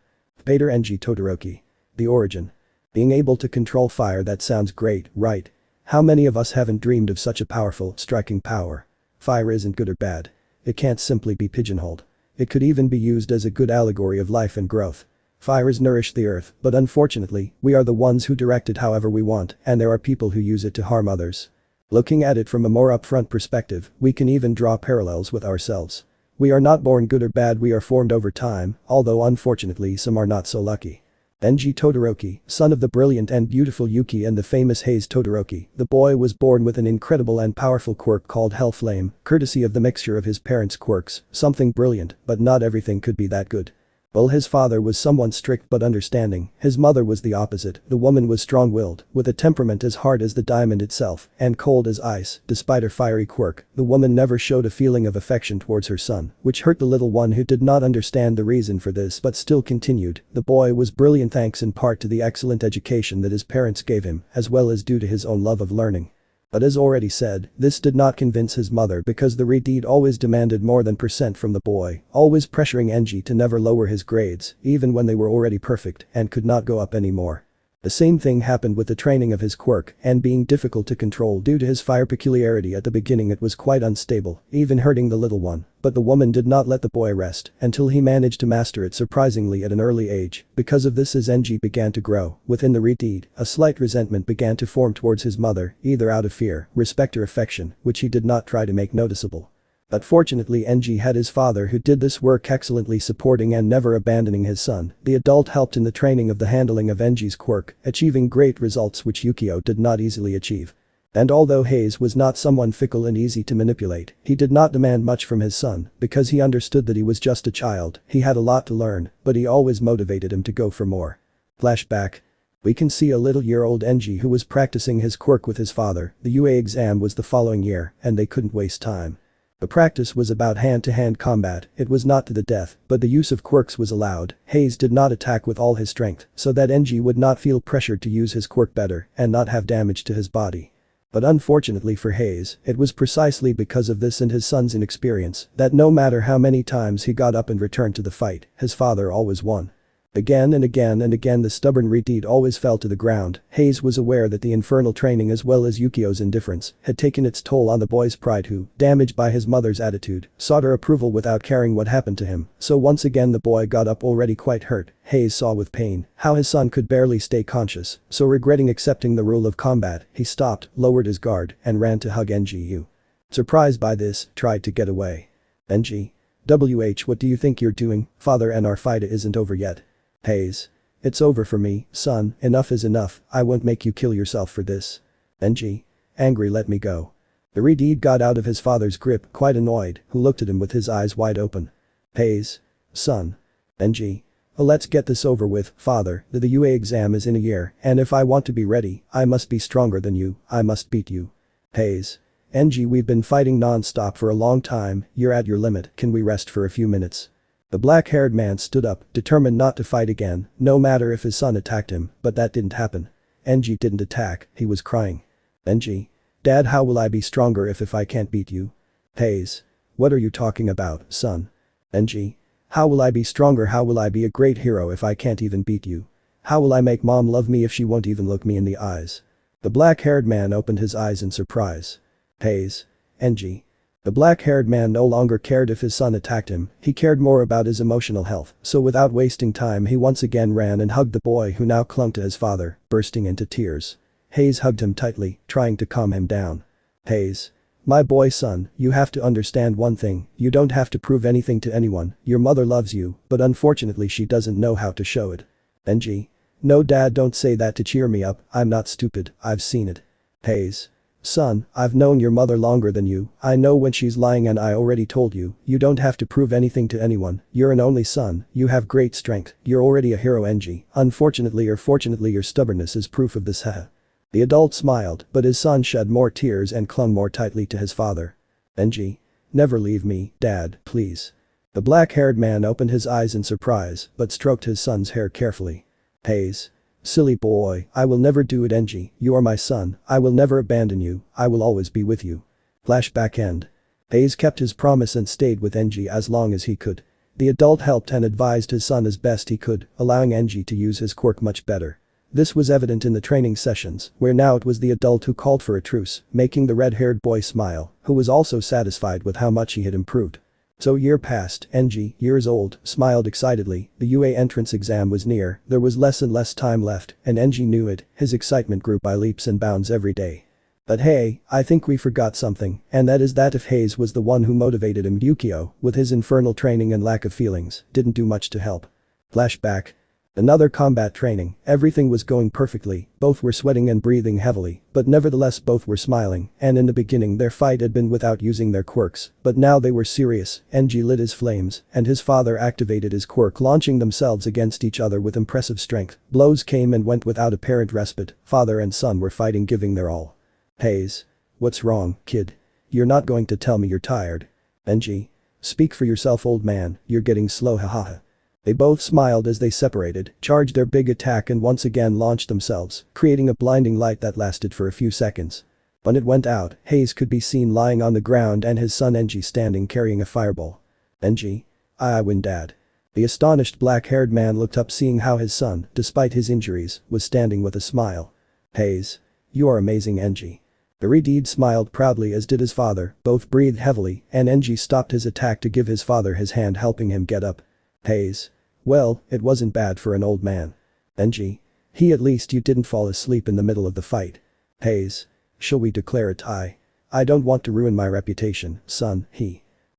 Peter Enji Todoroki. The origin. Being able to control fire, that sounds great, right? How many of us haven't dreamed of such a powerful, striking power? Fire isn't good or bad. It can't simply be pigeonholed. It could even be used as a good allegory of life and growth. Fires nourish the earth, but unfortunately, we are the ones who direct it however we want, and there are people who use it to harm others. Looking at it from a more upfront perspective, we can even draw parallels with ourselves. We are not born good or bad, we are formed over time, although unfortunately some are not so lucky. Enji Todoroki, son of the brilliant and beautiful Yuki and the famous Hayes Todoroki, the boy was born with an incredible and powerful quirk called Hell Flame, courtesy of the mixture of his parents' quirks, something brilliant, but not everything could be that good. Well, his father was someone strict but understanding, his mother was the opposite, the woman was strong-willed, with a temperament as hard as the diamond itself, and cold as ice. Despite her fiery quirk, the woman never showed a feeling of affection towards her son, which hurt the little one who did not understand the reason for this but still continued. The boy was brilliant thanks in part to the excellent education that his parents gave him, as well as due to his own love of learning. But as already said, this did not convince his mother because the Redeed always demanded more than percent from the boy, always pressuring Genji to never lower his grades, even when they were already perfect and could not go up anymore. The same thing happened with the training of his quirk and being difficult to control due to his fire peculiarity. At the beginning it was quite unstable, even hurting the little one, but the woman did not let the boy rest until he managed to master it surprisingly at an early age. Because of this, as Genji began to grow within the Redeed, a slight resentment began to form towards his mother, either out of fear, respect or affection, which he did not try to make noticeable. But fortunately Genji had his father who did this work excellently, supporting and never abandoning his son. The adult helped in the training of the handling of Genji's quirk, achieving great results which Yukio did not easily achieve. And although Hayes was not someone fickle and easy to manipulate, he did not demand much from his son because he understood that he was just a child. He had a lot to learn, but he always motivated him to go for more. Flashback. We can see a little-year-old Genji who was practicing his quirk with his father. The UA exam was the following year, and they couldn't waste time. The practice was about hand-to-hand combat. It was not to the death, but the use of quirks was allowed. Hayes did not attack with all his strength, so that Genji would not feel pressured to use his quirk better and not have damage to his body. But unfortunately for Hayes, it was precisely because of this and his son's inexperience that no matter how many times he got up and returned to the fight, his father always won. Again and again and again the stubborn Redeed always fell to the ground. Hayes was aware that the infernal training as well as Yukio's indifference had taken its toll on the boy's pride, who, damaged by his mother's attitude, sought her approval without caring what happened to him. So once again the boy got up already quite hurt. Hayes saw with pain how his son could barely stay conscious, so regretting accepting the rule of combat, he stopped, lowered his guard, and ran to hug Genji, who, surprised by this, tried to get away. Genji. What do you think you're doing, father, and our fight isn't over yet. Hayes. It's over for me, son, enough is enough, I won't make you kill yourself for this. Genji. Angry, let me go. The Redeed got out of his father's grip, quite annoyed, who looked at him with his eyes wide open. Hayes. Son. Genji. Let's get this over with, father, the UA exam is in a year, and if I want to be ready, I must be stronger than you, I must beat you. Hayes. Genji, we've been fighting non-stop for a long time, you're at your limit, can we rest for a few minutes? The black-haired man stood up, determined not to fight again, no matter if his son attacked him, but that didn't happen. Genji didn't attack, he was crying. Genji. Dad, how will I be stronger if I can't beat you? Hayes. What are you talking about, son? Genji. How will I be stronger, how will I be a great hero if I can't even beat you? How will I make mom love me if she won't even look me in the eyes? The black-haired man opened his eyes in surprise. Hayes. Genji. The black-haired man no longer cared if his son attacked him, he cared more about his emotional health, so without wasting time he once again ran and hugged the boy who now clung to his father, bursting into tears. Hayes hugged him tightly, trying to calm him down. Hayes. My boy, son, you have to understand one thing, you don't have to prove anything to anyone, your mother loves you, but unfortunately she doesn't know how to show it. Genji. No dad, don't say that to cheer me up, I'm not stupid, I've seen it. Hayes. Son, I've known your mother longer than you, I know when she's lying and I already told you, you don't have to prove anything to anyone, you're an only son, you have great strength, you're already a hero. Genji. Unfortunately or fortunately your stubbornness is proof of this. Haha. The adult smiled, but his son shed more tears and clung more tightly to his father. Genji. Never leave me, dad, please. The black-haired man opened his eyes in surprise, but stroked his son's hair carefully. Hayes. Silly boy, I will never do it. Genji, you are my son, I will never abandon you, I will always be with you. Flashback end. Hayes kept his promise and stayed with Genji as long as he could. The adult helped and advised his son as best he could, allowing Genji to use his quirk much better. This was evident in the training sessions, where now it was the adult who called for a truce, making the red-haired boy smile, who was also satisfied with how much he had improved. So year passed, Genji, years old, smiled excitedly, the UA entrance exam was near, there was less and less time left, and Genji knew it, his excitement grew by leaps and bounds every day. But hey, I think we forgot something, and that is that if Hayes was the one who motivated him, Yukio, with his infernal training and lack of feelings, didn't do much to help. Flashback. Another combat training, everything was going perfectly, both were sweating and breathing heavily, but nevertheless both were smiling, and in the beginning their fight had been without using their quirks, but now they were serious. Genji lit his flames, and his father activated his quirk, launching themselves against each other with impressive strength. Blows came and went without apparent respite, father and son were fighting, giving their all. Hayes. What's wrong, kid? You're not going to tell me you're tired? Genji. Speak for yourself, old man, you're getting slow, hahaha. They both smiled as they separated, charged their big attack and once again launched themselves, creating a blinding light that lasted for a few seconds. When it went out, Hayes could be seen lying on the ground and his son Enji standing carrying a fireball. Enji? I win dad. The astonished black-haired man looked up seeing how his son, despite his injuries, was standing with a smile. Hayes. You are amazing Enji. The Redeed smiled proudly as did his father, both breathed heavily and Enji stopped his attack to give his father his hand helping him get up. Hayes. Well, it wasn't bad for an old man. Enji. At least you didn't fall asleep in the middle of the fight. Hayes. Shall we declare a tie? I don't want to ruin my reputation, son,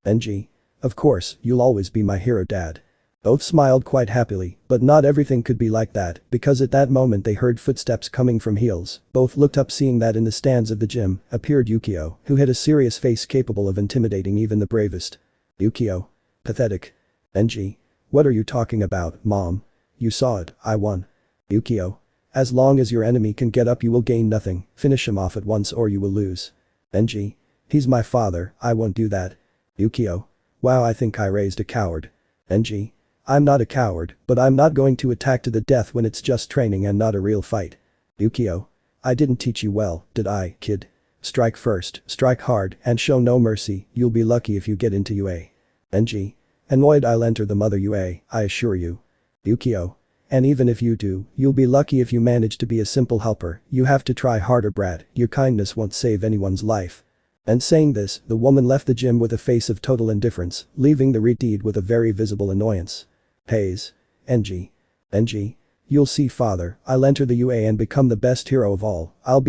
Enji. Of course, you'll always be my hero dad. Both smiled quite happily, but not everything could be like that because at that moment they heard footsteps coming from heels. Both looked up seeing that in the stands of the gym appeared Yukio, who had a serious face capable of intimidating even the bravest. Yukio. Pathetic. Enji. What are you talking about, mom? You saw it, I won. Yukio. As long as your enemy can get up you will gain nothing, finish him off at once or you will lose. Enji. He's my father, I won't do that. Yukio. Wow, I think I raised a coward. Enji. I'm not a coward, but I'm not going to attack to the death when it's just training and not a real fight. Yukio. I didn't teach you well, did I, kid? Strike first, strike hard, and show no mercy, you'll be lucky if you get into UA. Enji. Annoyed I'll enter the mother UA, I assure you. Yukio. And even if you do, you'll be lucky if you manage to be a simple helper, you have to try harder Brad, your kindness won't save anyone's life. And saying this, the woman left the gym with a face of total indifference, leaving the Redeed with a very visible annoyance. Hayes. Enji. You'll see father, I'll enter the UA and become the best hero of all, I'll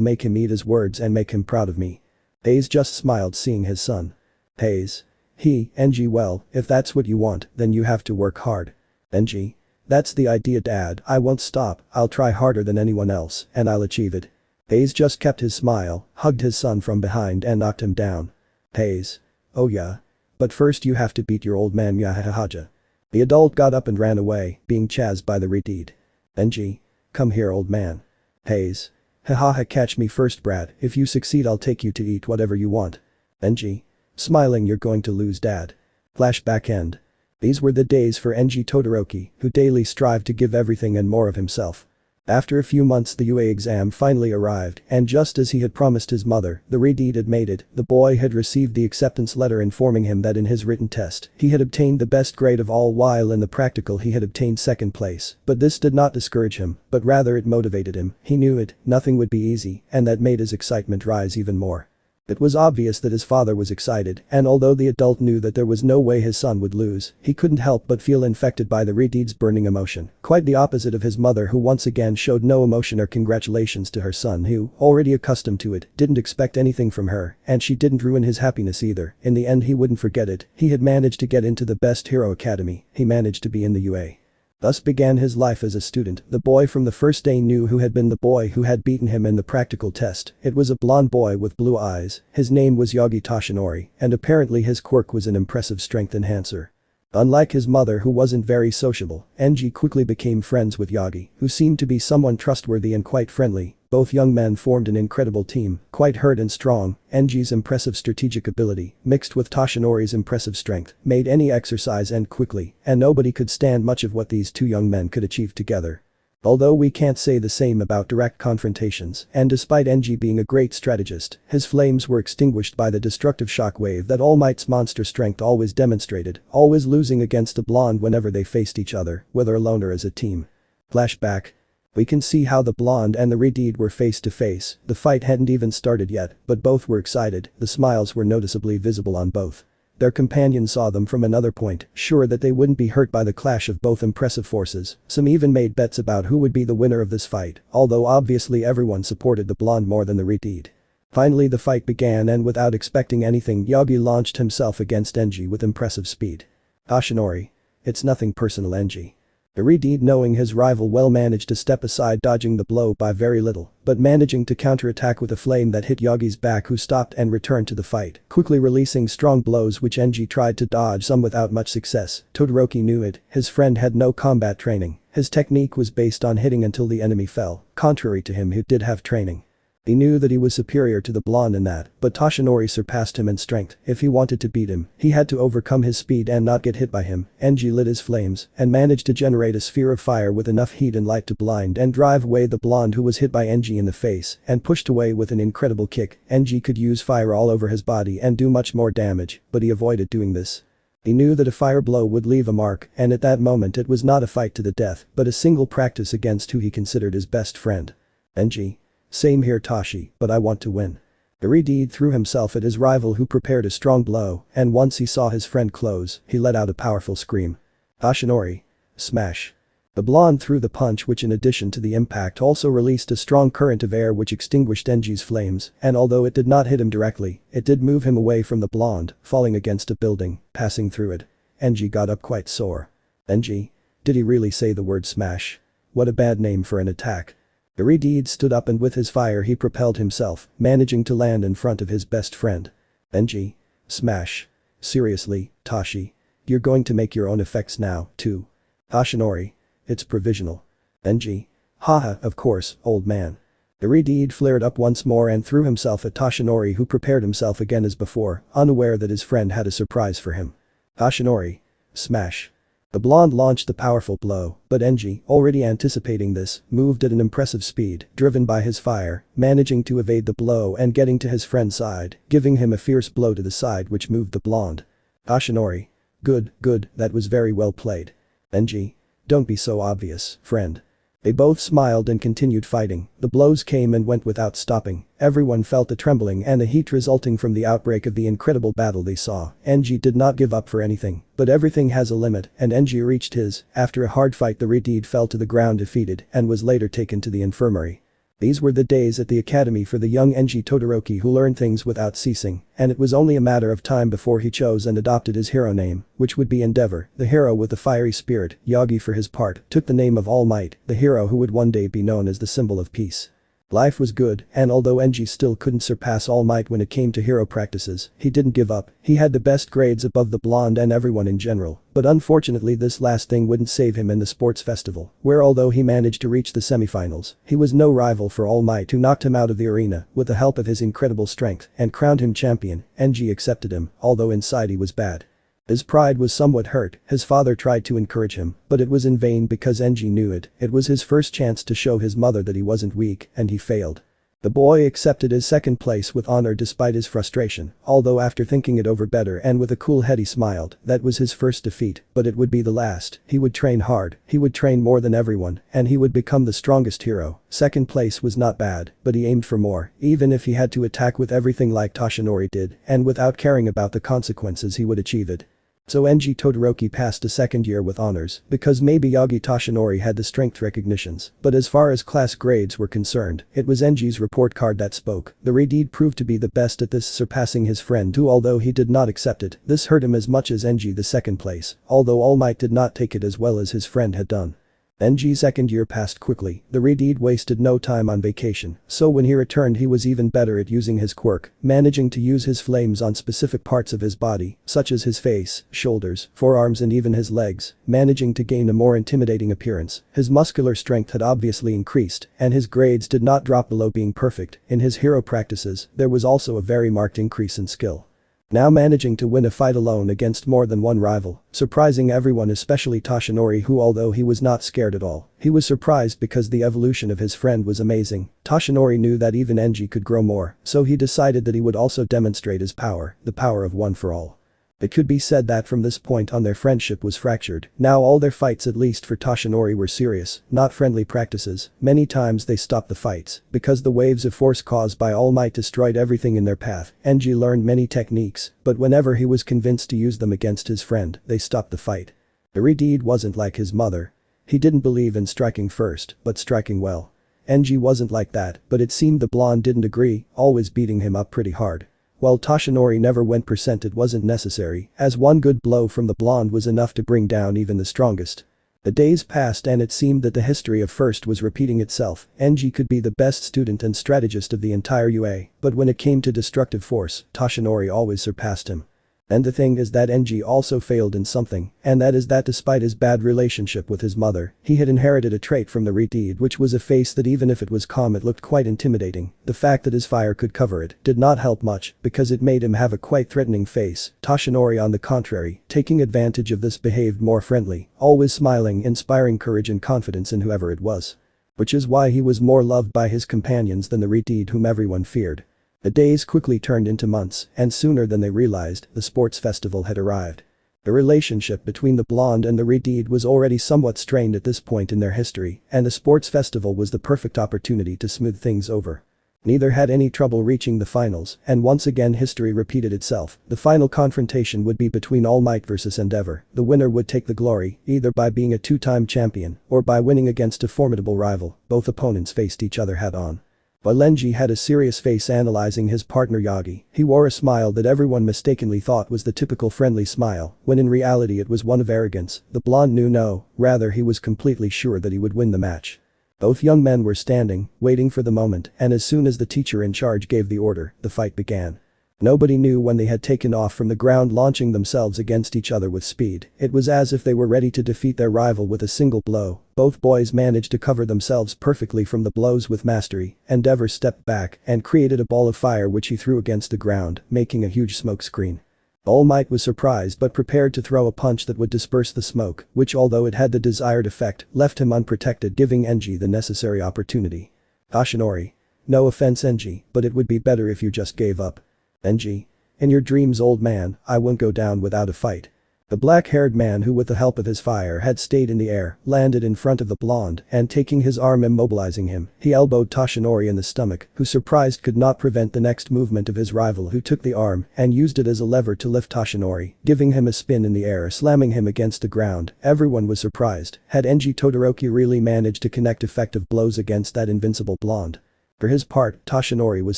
make him eat his words and make him proud of me. Hayes just smiled seeing his son. Hayes. Enji well, if that's what you want, then you have to work hard. Enji. That's the idea dad, I won't stop, I'll try harder than anyone else, and I'll achieve it. Hayes just kept his smile, hugged his son from behind and knocked him down. Hayes. Oh yeah. But first you have to beat your old man Yahahaja. The adult got up and ran away, being chased by the Redeed. Enji. Come here old man. Hayes. Hahaha catch me first Brad, if you succeed I'll take you to eat whatever you want. Enji. Smiling you're going to lose dad. Flashback end. These were the days for Enji Todoroki, who daily strived to give everything and more of himself. After a few months the UA exam finally arrived and just as he had promised his mother, the Redeed had made it, the boy had received the acceptance letter informing him that in his written test, he had obtained the best grade of all while in the practical he had obtained second place, but this did not discourage him, but rather it motivated him, he knew it, nothing would be easy, and that made his excitement rise even more. It was obvious that his father was excited, and although the adult knew that there was no way his son would lose, he couldn't help but feel infected by the Redeed's burning emotion, quite the opposite of his mother who once again showed no emotion or congratulations to her son who, already accustomed to it, didn't expect anything from her, and she didn't ruin his happiness either, in the end he wouldn't forget it, he had managed to get into the best hero academy, he managed to be in the UA. Thus began his life as a student, the boy from the first day knew who had been the boy who had beaten him in the practical test, it was a blonde boy with blue eyes, his name was Toshinori, and apparently his quirk was an impressive strength enhancer. Unlike his mother who wasn't very sociable, Enji quickly became friends with Yagi, who seemed to be someone trustworthy and quite friendly. Both young men formed an incredible team, quite hurt and strong. Enji's impressive strategic ability, mixed with Toshinori's impressive strength, made any exercise end quickly, and nobody could stand much of what these two young men could achieve together. Although we can't say the same about direct confrontations, and despite Enji being a great strategist, his flames were extinguished by the destructive shockwave that Almight's monster strength always demonstrated, always losing against a blonde whenever they faced each other, whether alone or as a team. Flashback. We can see how the blonde and the Redeed were face to face, the fight hadn't even started yet, but both were excited, the smiles were noticeably visible on both. Their companion saw them from another point, sure that they wouldn't be hurt by the clash of both impressive forces, some even made bets about who would be the winner of this fight, although obviously everyone supported the blonde more than the Redeed. Finally the fight began and without expecting anything Yagi launched himself against Enji with impressive speed. Toshinori. It's nothing personal Enji. The Redeed knowing his rival well managed to step aside dodging the blow by very little, but managing to counterattack with a flame that hit Yagi's back who stopped and returned to the fight, quickly releasing strong blows which Enji tried to dodge some without much success. Todoroki knew it, his friend had no combat training, his technique was based on hitting until the enemy fell, contrary to him who did have training. He knew that he was superior to the blonde in that, but Toshinori surpassed him in strength. If he wanted to beat him, he had to overcome his speed and not get hit by him. Genji lit his flames and managed to generate a sphere of fire with enough heat and light to blind and drive away the blonde who was hit by Genji in the face and pushed away with an incredible kick. Genji could use fire all over his body and do much more damage, but he avoided doing this. He knew that a fire blow would leave a mark, and at that moment it was not a fight to the death, but a single practice against who he considered his best friend. Genji. Same here Toshi, but I want to win. Origen threw himself at his rival who prepared a strong blow, and once he saw his friend close, he let out a powerful scream. Toshinori. Smash. The blonde threw the punch which in addition to the impact also released a strong current of air which extinguished Genji's flames, and although it did not hit him directly, it did move him away from the blonde, falling against a building, passing through it. Genji got up quite sore. Genji? Did he really say the word smash? What a bad name for an attack. Origen stood up and with his fire he propelled himself, managing to land in front of his best friend. Genji. Smash. Seriously, Toshi? You're going to make your own effects now, too. Toshinori. It's provisional. Genji. Haha, of course, old man. Origen flared up once more and threw himself at Toshinori who prepared himself again as before, unaware that his friend had a surprise for him. Toshinori. Smash. The blonde launched the powerful blow, but Genji, already anticipating this, moved at an impressive speed, driven by his fire, managing to evade the blow and getting to his friend's side, giving him a fierce blow to the side which moved the blonde. Toshinori. Good, that was very well played. Genji. Don't be so obvious, friend. They both smiled and continued fighting. The blows came and went without stopping. Everyone felt the trembling and the heat resulting from the outbreak of the incredible battle they saw. Genji did not give up for anything, but everything has a limit, and Genji reached his. After a hard fight the Origen fell to the ground defeated and was later taken to the infirmary. These were the days at the academy for the young Genji Todoroki who learned things without ceasing, and it was only a matter of time before he chose and adopted his hero name, which would be Endeavor, the hero with the fiery spirit. Yagi for his part took the name of Almight, the hero who would one day be known as the symbol of peace. Life was good, and although Genji still couldn't surpass All Might when it came to hero practices, he didn't give up. He had the best grades above the blonde and everyone in general, but unfortunately this last thing wouldn't save him in the sports festival, where although he managed to reach the semifinals, he was no rival for All Might who knocked him out of the arena with the help of his incredible strength and crowned him champion. Genji accepted him, although inside he was bad. His pride was somewhat hurt. His father tried to encourage him, but it was in vain because Genji knew it. It was his first chance to show his mother that he wasn't weak, and he failed. The boy accepted his second place with honor despite his frustration, although after thinking it over better and with a cool head he smiled. That was his first defeat, but it would be the last. He would train hard, he would train more than everyone, and he would become the strongest hero. Second place was not bad, but he aimed for more, even if he had to attack with everything like Toshinori did, and without caring about the consequences he would achieve it. So Genji Todoroki passed a second year with honors, because maybe Yagi Toshinori had the strength recognitions, but as far as class grades were concerned, it was Genji's report card that spoke. The Redeed proved to be the best at this, surpassing his friend who, although he did not accept it, this hurt him as much as Genji the second place, although All Might did not take it as well as his friend had done. Genji's second year passed quickly. The Redeed wasted no time on vacation, so when he returned he was even better at using his quirk, managing to use his flames on specific parts of his body, such as his face, shoulders, forearms and even his legs, managing to gain a more intimidating appearance. His muscular strength had obviously increased, and his grades did not drop below being perfect. In his hero practices, there was also a very marked increase in skill. Now managing to win a fight alone against more than one rival, surprising everyone especially Toshinori who although he was not scared at all, he was surprised because the evolution of his friend was amazing. Toshinori knew that even Genji could grow more, so he decided that he would also demonstrate his power, the power of one for all. It could be said that from this point on their friendship was fractured. Now all their fights, at least for Toshinori, were serious, not friendly practices. Many times they stopped the fights because the waves of force caused by All Might destroyed everything in their path. Genji learned many techniques, but whenever he was convinced to use them against his friend, they stopped the fight. The Redeed wasn't like his mother. He didn't believe in striking first, but striking well. Genji wasn't like that, but it seemed the blonde didn't agree, always beating him up pretty hard. While Toshinori never went %, it wasn't necessary, as one good blow from the blonde was enough to bring down even the strongest. The days passed and it seemed that the history of first was repeating itself. Genji could be the best student and strategist of the entire UA, but when it came to destructive force, Toshinori always surpassed him. And the thing is that Genji also failed in something, and that is that despite his bad relationship with his mother, he had inherited a trait from the Redeed, which was a face that even if it was calm it looked quite intimidating. The fact that his fire could cover it did not help much because it made him have a quite threatening face. Toshinori on the contrary, taking advantage of this, behaved more friendly, always smiling, inspiring courage and confidence in whoever it was. Which is why he was more loved by his companions than the Redeed whom everyone feared. The days quickly turned into months, and sooner than they realized, the sports festival had arrived. The relationship between the blonde and the Redeed was already somewhat strained at this point in their history, and the sports festival was the perfect opportunity to smooth things over. Neither had any trouble reaching the finals, and once again history repeated itself. The final confrontation would be between Almight versus Endeavor. The winner would take the glory, either by being a two-time champion, or by winning against a formidable rival. Both opponents faced each other head-on. While Genji had a serious face analyzing his partner Yagi, he wore a smile that everyone mistakenly thought was the typical friendly smile, when in reality it was one of arrogance. The blonde knew no, rather he was completely sure that he would win the match. Both young men were standing, waiting for the moment, and as soon as the teacher in charge gave the order, the fight began. Nobody knew when they had taken off from the ground, launching themselves against each other with speed. It was as if they were ready to defeat their rival with a single blow. Both boys managed to cover themselves perfectly from the blows with mastery. Endeavor stepped back and created a ball of fire which he threw against the ground, making a huge smoke screen. Almight was surprised but prepared to throw a punch that would disperse the smoke, which although it had the desired effect, left him unprotected, giving Genji the necessary opportunity. Toshinori. No offense Genji, but it would be better if you just gave up. Genji. In your dreams old man, I won't go down without a fight. The black-haired man who with the help of his fire had stayed in the air, landed in front of the blonde and taking his arm immobilizing him, he elbowed Toshinori in the stomach, who surprised could not prevent the next movement of his rival who took the arm and used it as a lever to lift Toshinori, giving him a spin in the air, slamming him against the ground. Everyone was surprised. Had Todoroki really managed to connect effective blows against that invincible blonde? For his part, Toshinori was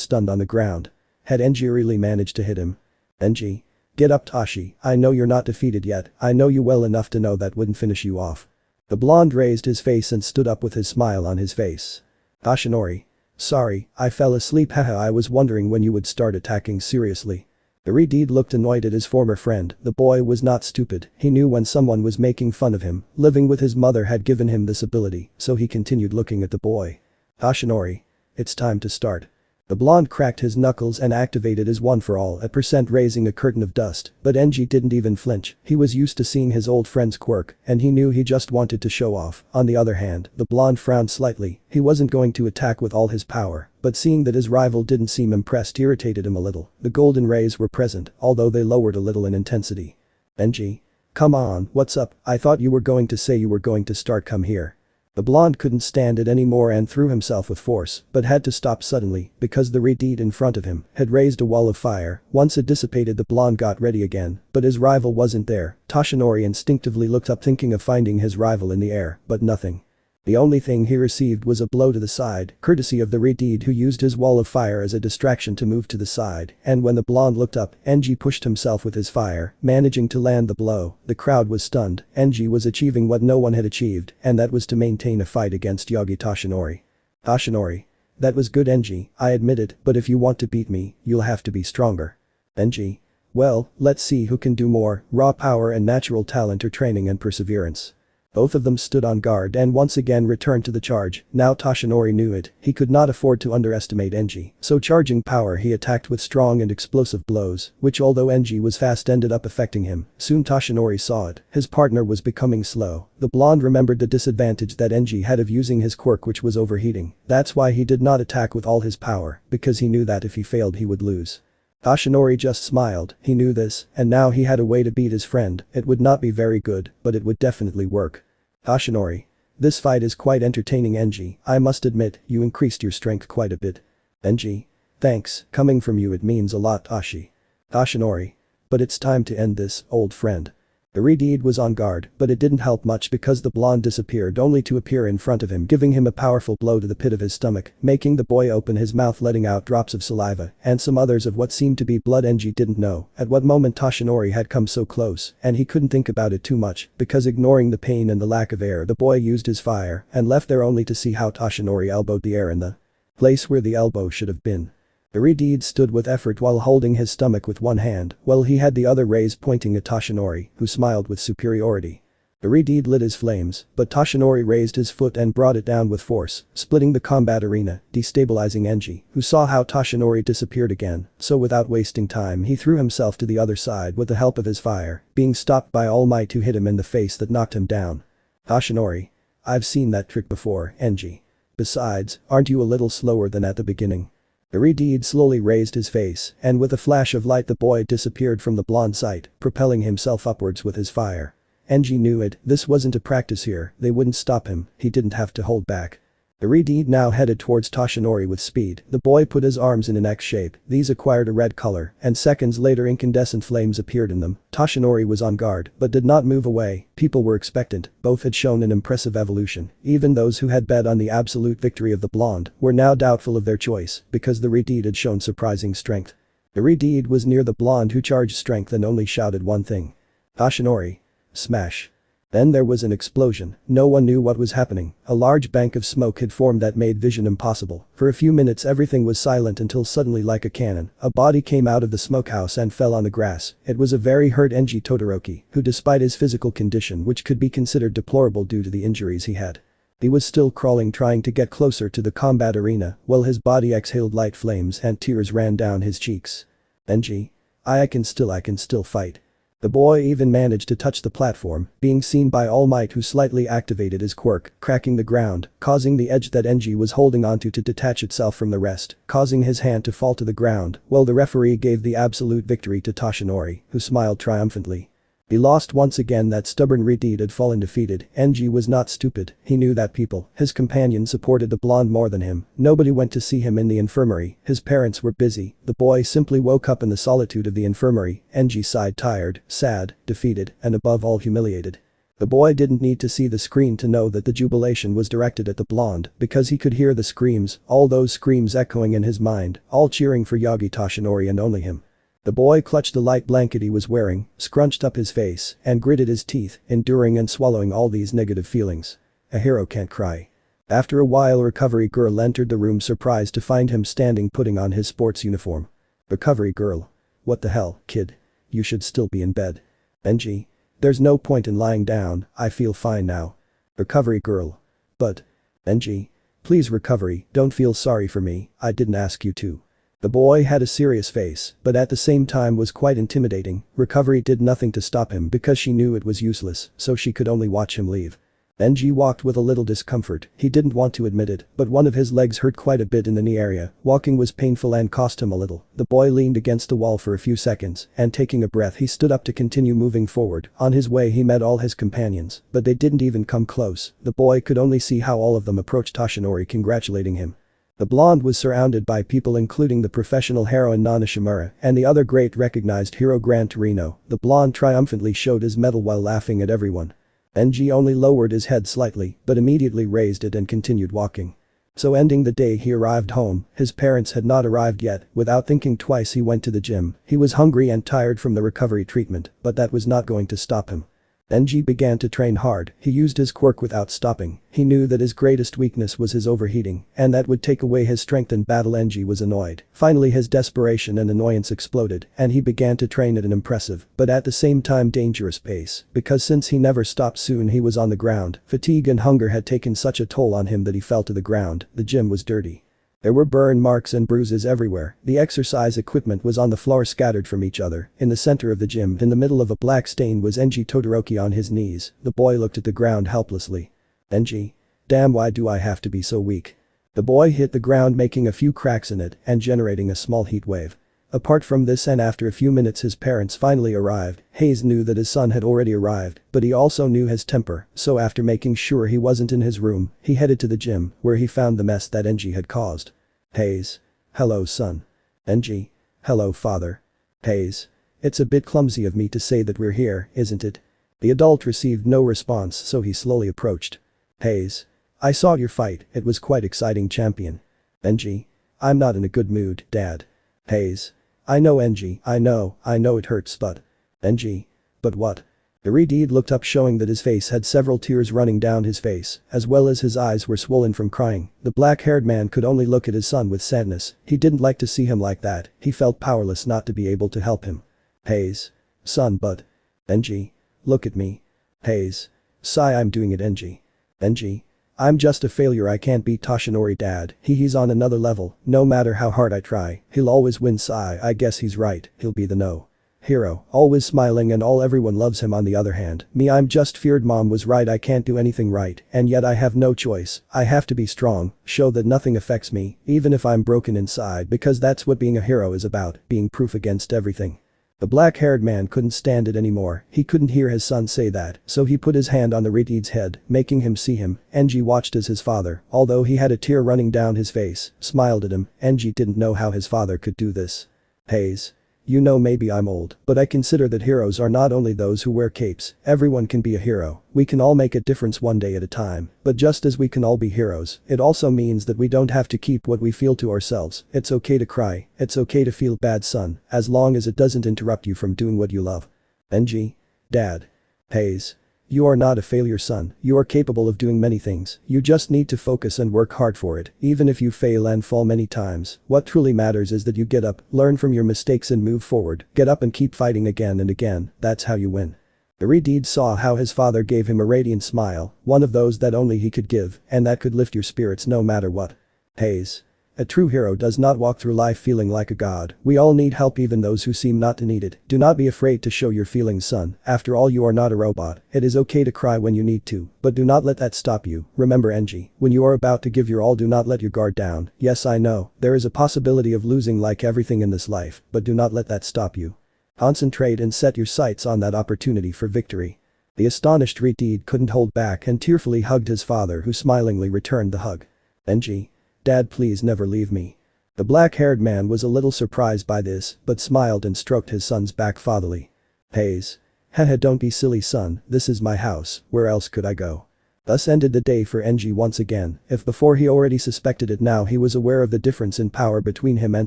stunned on the ground. Had Genji really managed to hit him? Genji. Get up Toshi, I know you're not defeated yet, I know you well enough to know that wouldn't finish you off. The blonde raised his face and stood up with his smile on his face. Toshinori. Sorry, I fell asleep haha, I was wondering when you would start attacking seriously. The Redeed looked annoyed at his former friend. The boy was not stupid, he knew when someone was making fun of him. Living with his mother had given him this ability, so he continued looking at the boy. Toshinori. It's time to start. The blonde cracked his knuckles and activated his one for all at percent, raising a curtain of dust, but Genji didn't even flinch. He was used to seeing his old friend's quirk, and he knew he just wanted to show off. On the other hand, the blonde frowned slightly. He wasn't going to attack with all his power, but seeing that his rival didn't seem impressed irritated him a little. The golden rays were present, although they lowered a little in intensity. Genji. Come on, what's up? I thought you were going to say you were going to start, come here. The blonde couldn't stand it anymore and threw himself with force, but had to stop suddenly because the Redeed in front of him had raised a wall of fire. Once it dissipated, the blonde got ready again, but his rival wasn't there. Toshinori instinctively looked up, thinking of finding his rival in the air, but nothing. The only thing he received was a blow to the side, courtesy of the Redeed, who used his wall of fire as a distraction to move to the side, and when the blonde looked up, Genji pushed himself with his fire, managing to land the blow. The crowd was stunned. Genji was achieving what no one had achieved, and that was to maintain a fight against Yagi Toshinori. Toshinori. That was good Genji, I admit it, but if you want to beat me, you'll have to be stronger. Genji. Well, let's see who can do more. Raw power and natural talent or training and perseverance. Both of them stood on guard and once again returned to the charge. Now Toshinori knew it, he could not afford to underestimate Genji, so charging power he attacked with strong and explosive blows, which although Genji was fast ended up affecting him. Soon Toshinori saw it, his partner was becoming slow. The blonde remembered the disadvantage that Genji had of using his quirk, which was overheating. That's why he did not attack with all his power, because he knew that if he failed he would lose. Toshinori just smiled, he knew this, and now he had a way to beat his friend. It would not be very good, but it would definitely work. Toshinori. This fight is quite entertaining Genji, I must admit, you increased your strength quite a bit. Genji. Thanks, coming from you it means a lot Toshi. Toshinori. But it's time to end this, old friend. The Redeed was on guard, but it didn't help much because the blonde disappeared only to appear in front of him, giving him a powerful blow to the pit of his stomach, making the boy open his mouth, letting out drops of saliva and some others of what seemed to be blood. Genji didn't know at what moment Toshinori had come so close, and he couldn't think about it too much because ignoring the pain and the lack of air, the boy used his fire and left there only to see how Toshinori elbowed the air in the place where the elbow should have been. Origen stood with effort while holding his stomach with one hand, while he had the other raised pointing at Toshinori, who smiled with superiority. Origen lit his flames, but Toshinori raised his foot and brought it down with force, splitting the combat arena, destabilizing Genji, who saw how Toshinori disappeared again, so without wasting time he threw himself to the other side with the help of his fire, being stopped by Almight who hit him in the face that knocked him down. Toshinori. I've seen that trick before, Genji. Besides, aren't you a little slower than at the beginning? Origen slowly raised his face, and with a flash of light the boy disappeared from the blonde sight, propelling himself upwards with his fire. Genji knew it, this wasn't a practice here, they wouldn't stop him, he didn't have to hold back. Origen now headed towards Toshinori with speed, the boy put his arms in an X shape, these acquired a red color, and seconds later incandescent flames appeared in them. Toshinori was on guard, but did not move away, people were expectant, both had shown an impressive evolution, even those who had bet on the absolute victory of the blonde were now doubtful of their choice, because the Origen had shown surprising strength. Origen was near the blonde who charged strength and only shouted one thing. Toshinori. Smash. Then there was an explosion, no one knew what was happening, a large bank of smoke had formed that made vision impossible. For a few minutes everything was silent until suddenly like a cannon, a body came out of the smokehouse and fell on the grass. It was a very hurt Genji Todoroki, who despite his physical condition which could be considered deplorable due to the injuries he had. He was still crawling trying to get closer to the combat arena, while his body exhaled light flames and tears ran down his cheeks. Genji. I can still fight. The boy even managed to touch the platform, being seen by Almight who slightly activated his quirk, cracking the ground, causing the edge that Genji was holding onto to detach itself from the rest, causing his hand to fall to the ground, while the referee gave the absolute victory to Toshinori, who smiled triumphantly. He lost once again. That stubborn Origen had fallen defeated. Genji was not stupid, he knew that people, his companion supported the blonde more than him, nobody went to see him in the infirmary, his parents were busy, the boy simply woke up in the solitude of the infirmary. Genji sighed tired, sad, defeated, and above all humiliated. The boy didn't need to see the screen to know that the jubilation was directed at the blonde, because he could hear the screams, all those screams echoing in his mind, all cheering for Yagi Toshinori and only him. The boy clutched the light blanket he was wearing, scrunched up his face, and gritted his teeth, enduring and swallowing all these negative feelings. A hero can't cry. After a while recovery girl entered the room surprised to find him standing putting on his sports uniform. Recovery girl. What the hell, kid? You should still be in bed. Genji. There's no point in lying down, I feel fine now. Recovery girl. But. Genji. Please recovery, don't feel sorry for me, I didn't ask you to. The boy had a serious face, but at the same time was quite intimidating. Recovery did nothing to stop him because she knew it was useless, so she could only watch him leave. Genji walked with a little discomfort, he didn't want to admit it, but one of his legs hurt quite a bit in the knee area, walking was painful and cost him a little. The boy leaned against the wall for a few seconds, and taking a breath he stood up to continue moving forward. On his way he met all his companions, but they didn't even come close. The boy could only see how all of them approached Toshinori congratulating him. The blonde was surrounded by people including the professional heroine Nana Shimura and the other great recognized hero Gran Torino. The blonde triumphantly showed his medal while laughing at everyone. Genji only lowered his head slightly, but immediately raised it and continued walking. So ending the day he arrived home, his parents had not arrived yet. Without thinking twice he went to the gym. He was hungry and tired from the recovery treatment, but that was not going to stop him. Genji began to train hard, he used his quirk without stopping, he knew that his greatest weakness was his overheating, and that would take away his strength in battle. Genji was annoyed. Finally his desperation and annoyance exploded, and he began to train at an impressive, but at the same time dangerous pace, because since he never stopped soon he was on the ground, fatigue and hunger had taken such a toll on him that he fell to the ground. The gym was dirty. There were burn marks and bruises everywhere, the exercise equipment was on the floor scattered from each other. In the center of the gym, in the middle of a black stain was Genji Todoroki on his knees. The boy looked at the ground helplessly. Genji. Damn, why do I have to be so weak? The boy hit the ground making a few cracks in it and generating a small heat wave. Apart from this, and after a few minutes his parents finally arrived. Hayes knew that his son had already arrived, but he also knew his temper, so after making sure he wasn't in his room, he headed to the gym, where he found the mess that Genji had caused. Hayes. Hello son. Genji. Hello father. Hayes. It's a bit clumsy of me to say that we're here, isn't it? The adult received no response, so he slowly approached. Hayes. I saw your fight, it was quite exciting champion. Genji. I'm not in a good mood, dad. Hayes. I know Genji, I know it hurts but. Genji. But what? The Redeed looked up, showing that his face had several tears running down his face, as well as his eyes were swollen from crying. The black-haired man could only look at his son with sadness. He didn't like to see him like that. He felt powerless not to be able to help him. Hayes. Son, but. Enji. Look at me. Hayes. Sigh, I'm doing it, Enji. Enji. I'm just a failure, I can't beat Toshinori, Dad. He's on another level. No matter how hard I try, he'll always win. Sigh, I guess he's right, he'll be the no. Hero, always smiling and everyone loves him. On the other hand, me, I'm just feared. Mom was right, I can't do anything right, and yet I have no choice. I have to be strong, show that nothing affects me, even if I'm broken inside, because that's what being a hero is about, being proof against everything. The black-haired man couldn't stand it anymore. He couldn't hear his son say that, so he put his hand on the Redeed's head, making him see him. Enji watched as his father, although he had a tear running down his face, smiled at him. Enji didn't know how his father could do this. Hayes. You know, maybe I'm old, but I consider that heroes are not only those who wear capes. Everyone can be a hero. We can all make a difference one day at a time. But just as we can all be heroes, it also means that we don't have to keep what we feel to ourselves. It's okay to cry. It's okay to feel bad, son, as long as it doesn't interrupt you from doing what you love. Enji. Dad. Hayes. You are not a failure, son. You are capable of doing many things. You just need to focus and work hard for it. Even if you fail and fall many times, what truly matters is that you get up, learn from your mistakes and move forward. Get up and keep fighting again and again. That's how you win. The Redeed saw how his father gave him a radiant smile, one of those that only he could give, and that could lift your spirits no matter what. Hayes. A true hero does not walk through life feeling like a god. We all need help, even those who seem not to need it. Do not be afraid to show your feelings, son. After all, you are not a robot. It is okay to cry when you need to, but do not let that stop you. Remember, Enji, when you are about to give your all, do not let your guard down. Yes, I know, there is a possibility of losing like everything in this life, but do not let that stop you. Concentrate and set your sights on that opportunity for victory. The astonished Redeed couldn't hold back and tearfully hugged his father, who smilingly returned the hug. Enji. Dad, please never leave me. The black-haired man was a little surprised by this, but smiled and stroked his son's back fatherly. Hayes. Haha, don't be silly, son, this is my house, where else could I go? Thus ended the day for Enji once again. If before he already suspected it, now he was aware of the difference in power between him and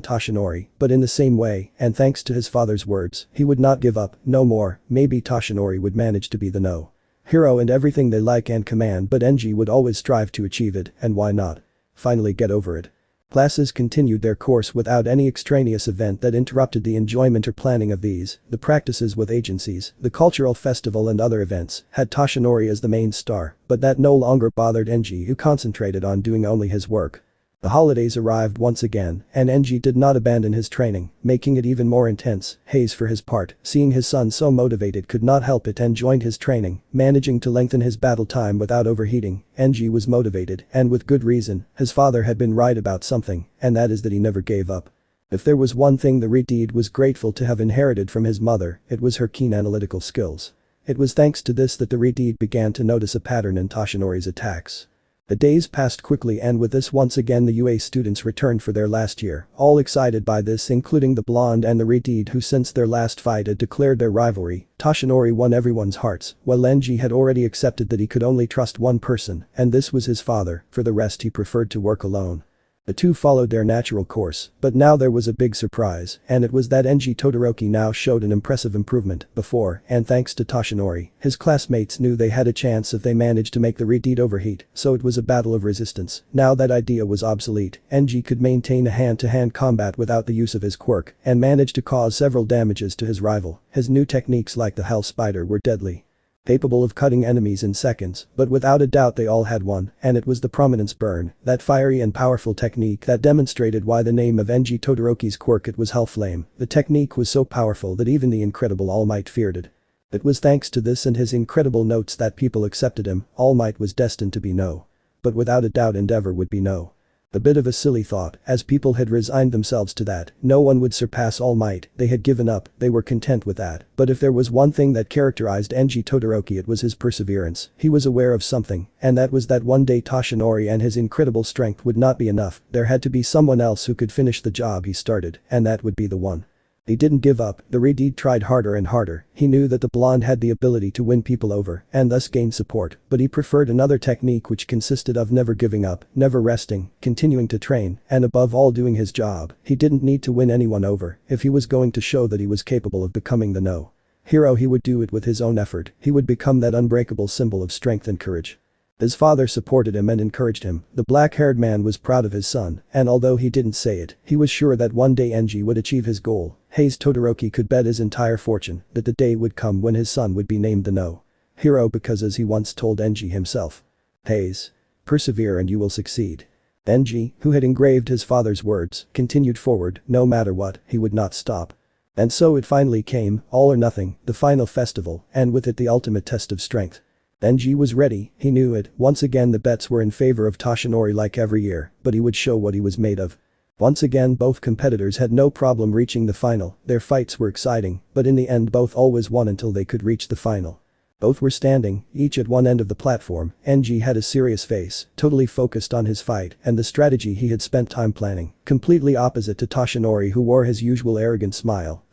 Toshinori, but in the same way, and thanks to his father's words, he would not give up. No more. Maybe Toshinori would manage to be the no hero and everything they like and command, but Enji would always strive to achieve it, and why not? Finally get over it. Classes continued their course without any extraneous event that interrupted the enjoyment or planning of these. The practices with agencies, the cultural festival and other events had Toshinori as the main star, but that no longer bothered Enji, who concentrated on doing only his work. The holidays arrived once again, and Enji did not abandon his training, making it even more intense. Hayes, for his part, seeing his son so motivated, could not help it and joined his training, managing to lengthen his battle time without overheating. Enji was motivated, and with good reason. His father had been right about something, and that is that he never gave up. If there was one thing the Redeed was grateful to have inherited from his mother, it was her keen analytical skills. It was thanks to this that the Redeed began to notice a pattern in Toshinori's attacks. The days passed quickly, and with this once again the UA students returned for their last year, all excited by this, including the blonde and the Redeed, who since their last fight had declared their rivalry. Toshinori won everyone's hearts, while Enji had already accepted that he could only trust one person, and this was his father. For the rest, he preferred to work alone. The two followed their natural course, but now there was a big surprise, and it was that Enji Todoroki now showed an impressive improvement. Before, and thanks to Toshinori, his classmates knew they had a chance if they managed to make the Redeed overheat, so it was a battle of resistance. Now that idea was obsolete. Enji could maintain a hand-to-hand combat without the use of his quirk, and managed to cause several damages to his rival. His new techniques like the Hell Spider were deadly, capable of cutting enemies in seconds, but without a doubt they all had one, and it was the Prominence Burn, that fiery and powerful technique that demonstrated why the name of Enji Todoroki's quirk it was Hellflame. The technique was so powerful that even the incredible Almight feared it. It was thanks to this and his incredible notes that people accepted him. Almight was destined to be no. But without a doubt Endeavor would be no. A bit of a silly thought, as people had resigned themselves to that. No one would surpass Almight. They had given up, they were content with that. But if there was one thing that characterized Enji Todoroki, it was his perseverance. He was aware of something, and that was that one day Toshinori and his incredible strength would not be enough. There had to be someone else who could finish the job he started, and that would be the one. He didn't give up. The Redeed tried harder and harder. He knew that the blonde had the ability to win people over and thus gain support, but he preferred another technique which consisted of never giving up, never resting, continuing to train, and above all doing his job. He didn't need to win anyone over if he was going to show that he was capable of becoming the no Hero, he would do it with his own effort, he would become that unbreakable symbol of strength and courage. His father supported him and encouraged him. The black-haired man was proud of his son, and although he didn't say it, he was sure that one day Genji would achieve his goal. Todoroki could bet his entire fortune that the day would come when his son would be named the No Hero, because as he once told Genji himself, persevere and you will succeed. Genji, who had engraved his father's words, continued forward. No matter what, he would not stop. And so it finally came, all or nothing, the final festival, and with it the ultimate test of strength. Genji was ready, he knew it. Once again the bets were in favor of Toshinori like every year, but he would show what he was made of. Once again both competitors had no problem reaching the final. Their fights were exciting, but in the end both always won until they could reach the final. Both were standing, each at one end of the platform. Genji had a serious face, totally focused on his fight and the strategy he had spent time planning, completely opposite to Toshinori, who wore his usual arrogant smile,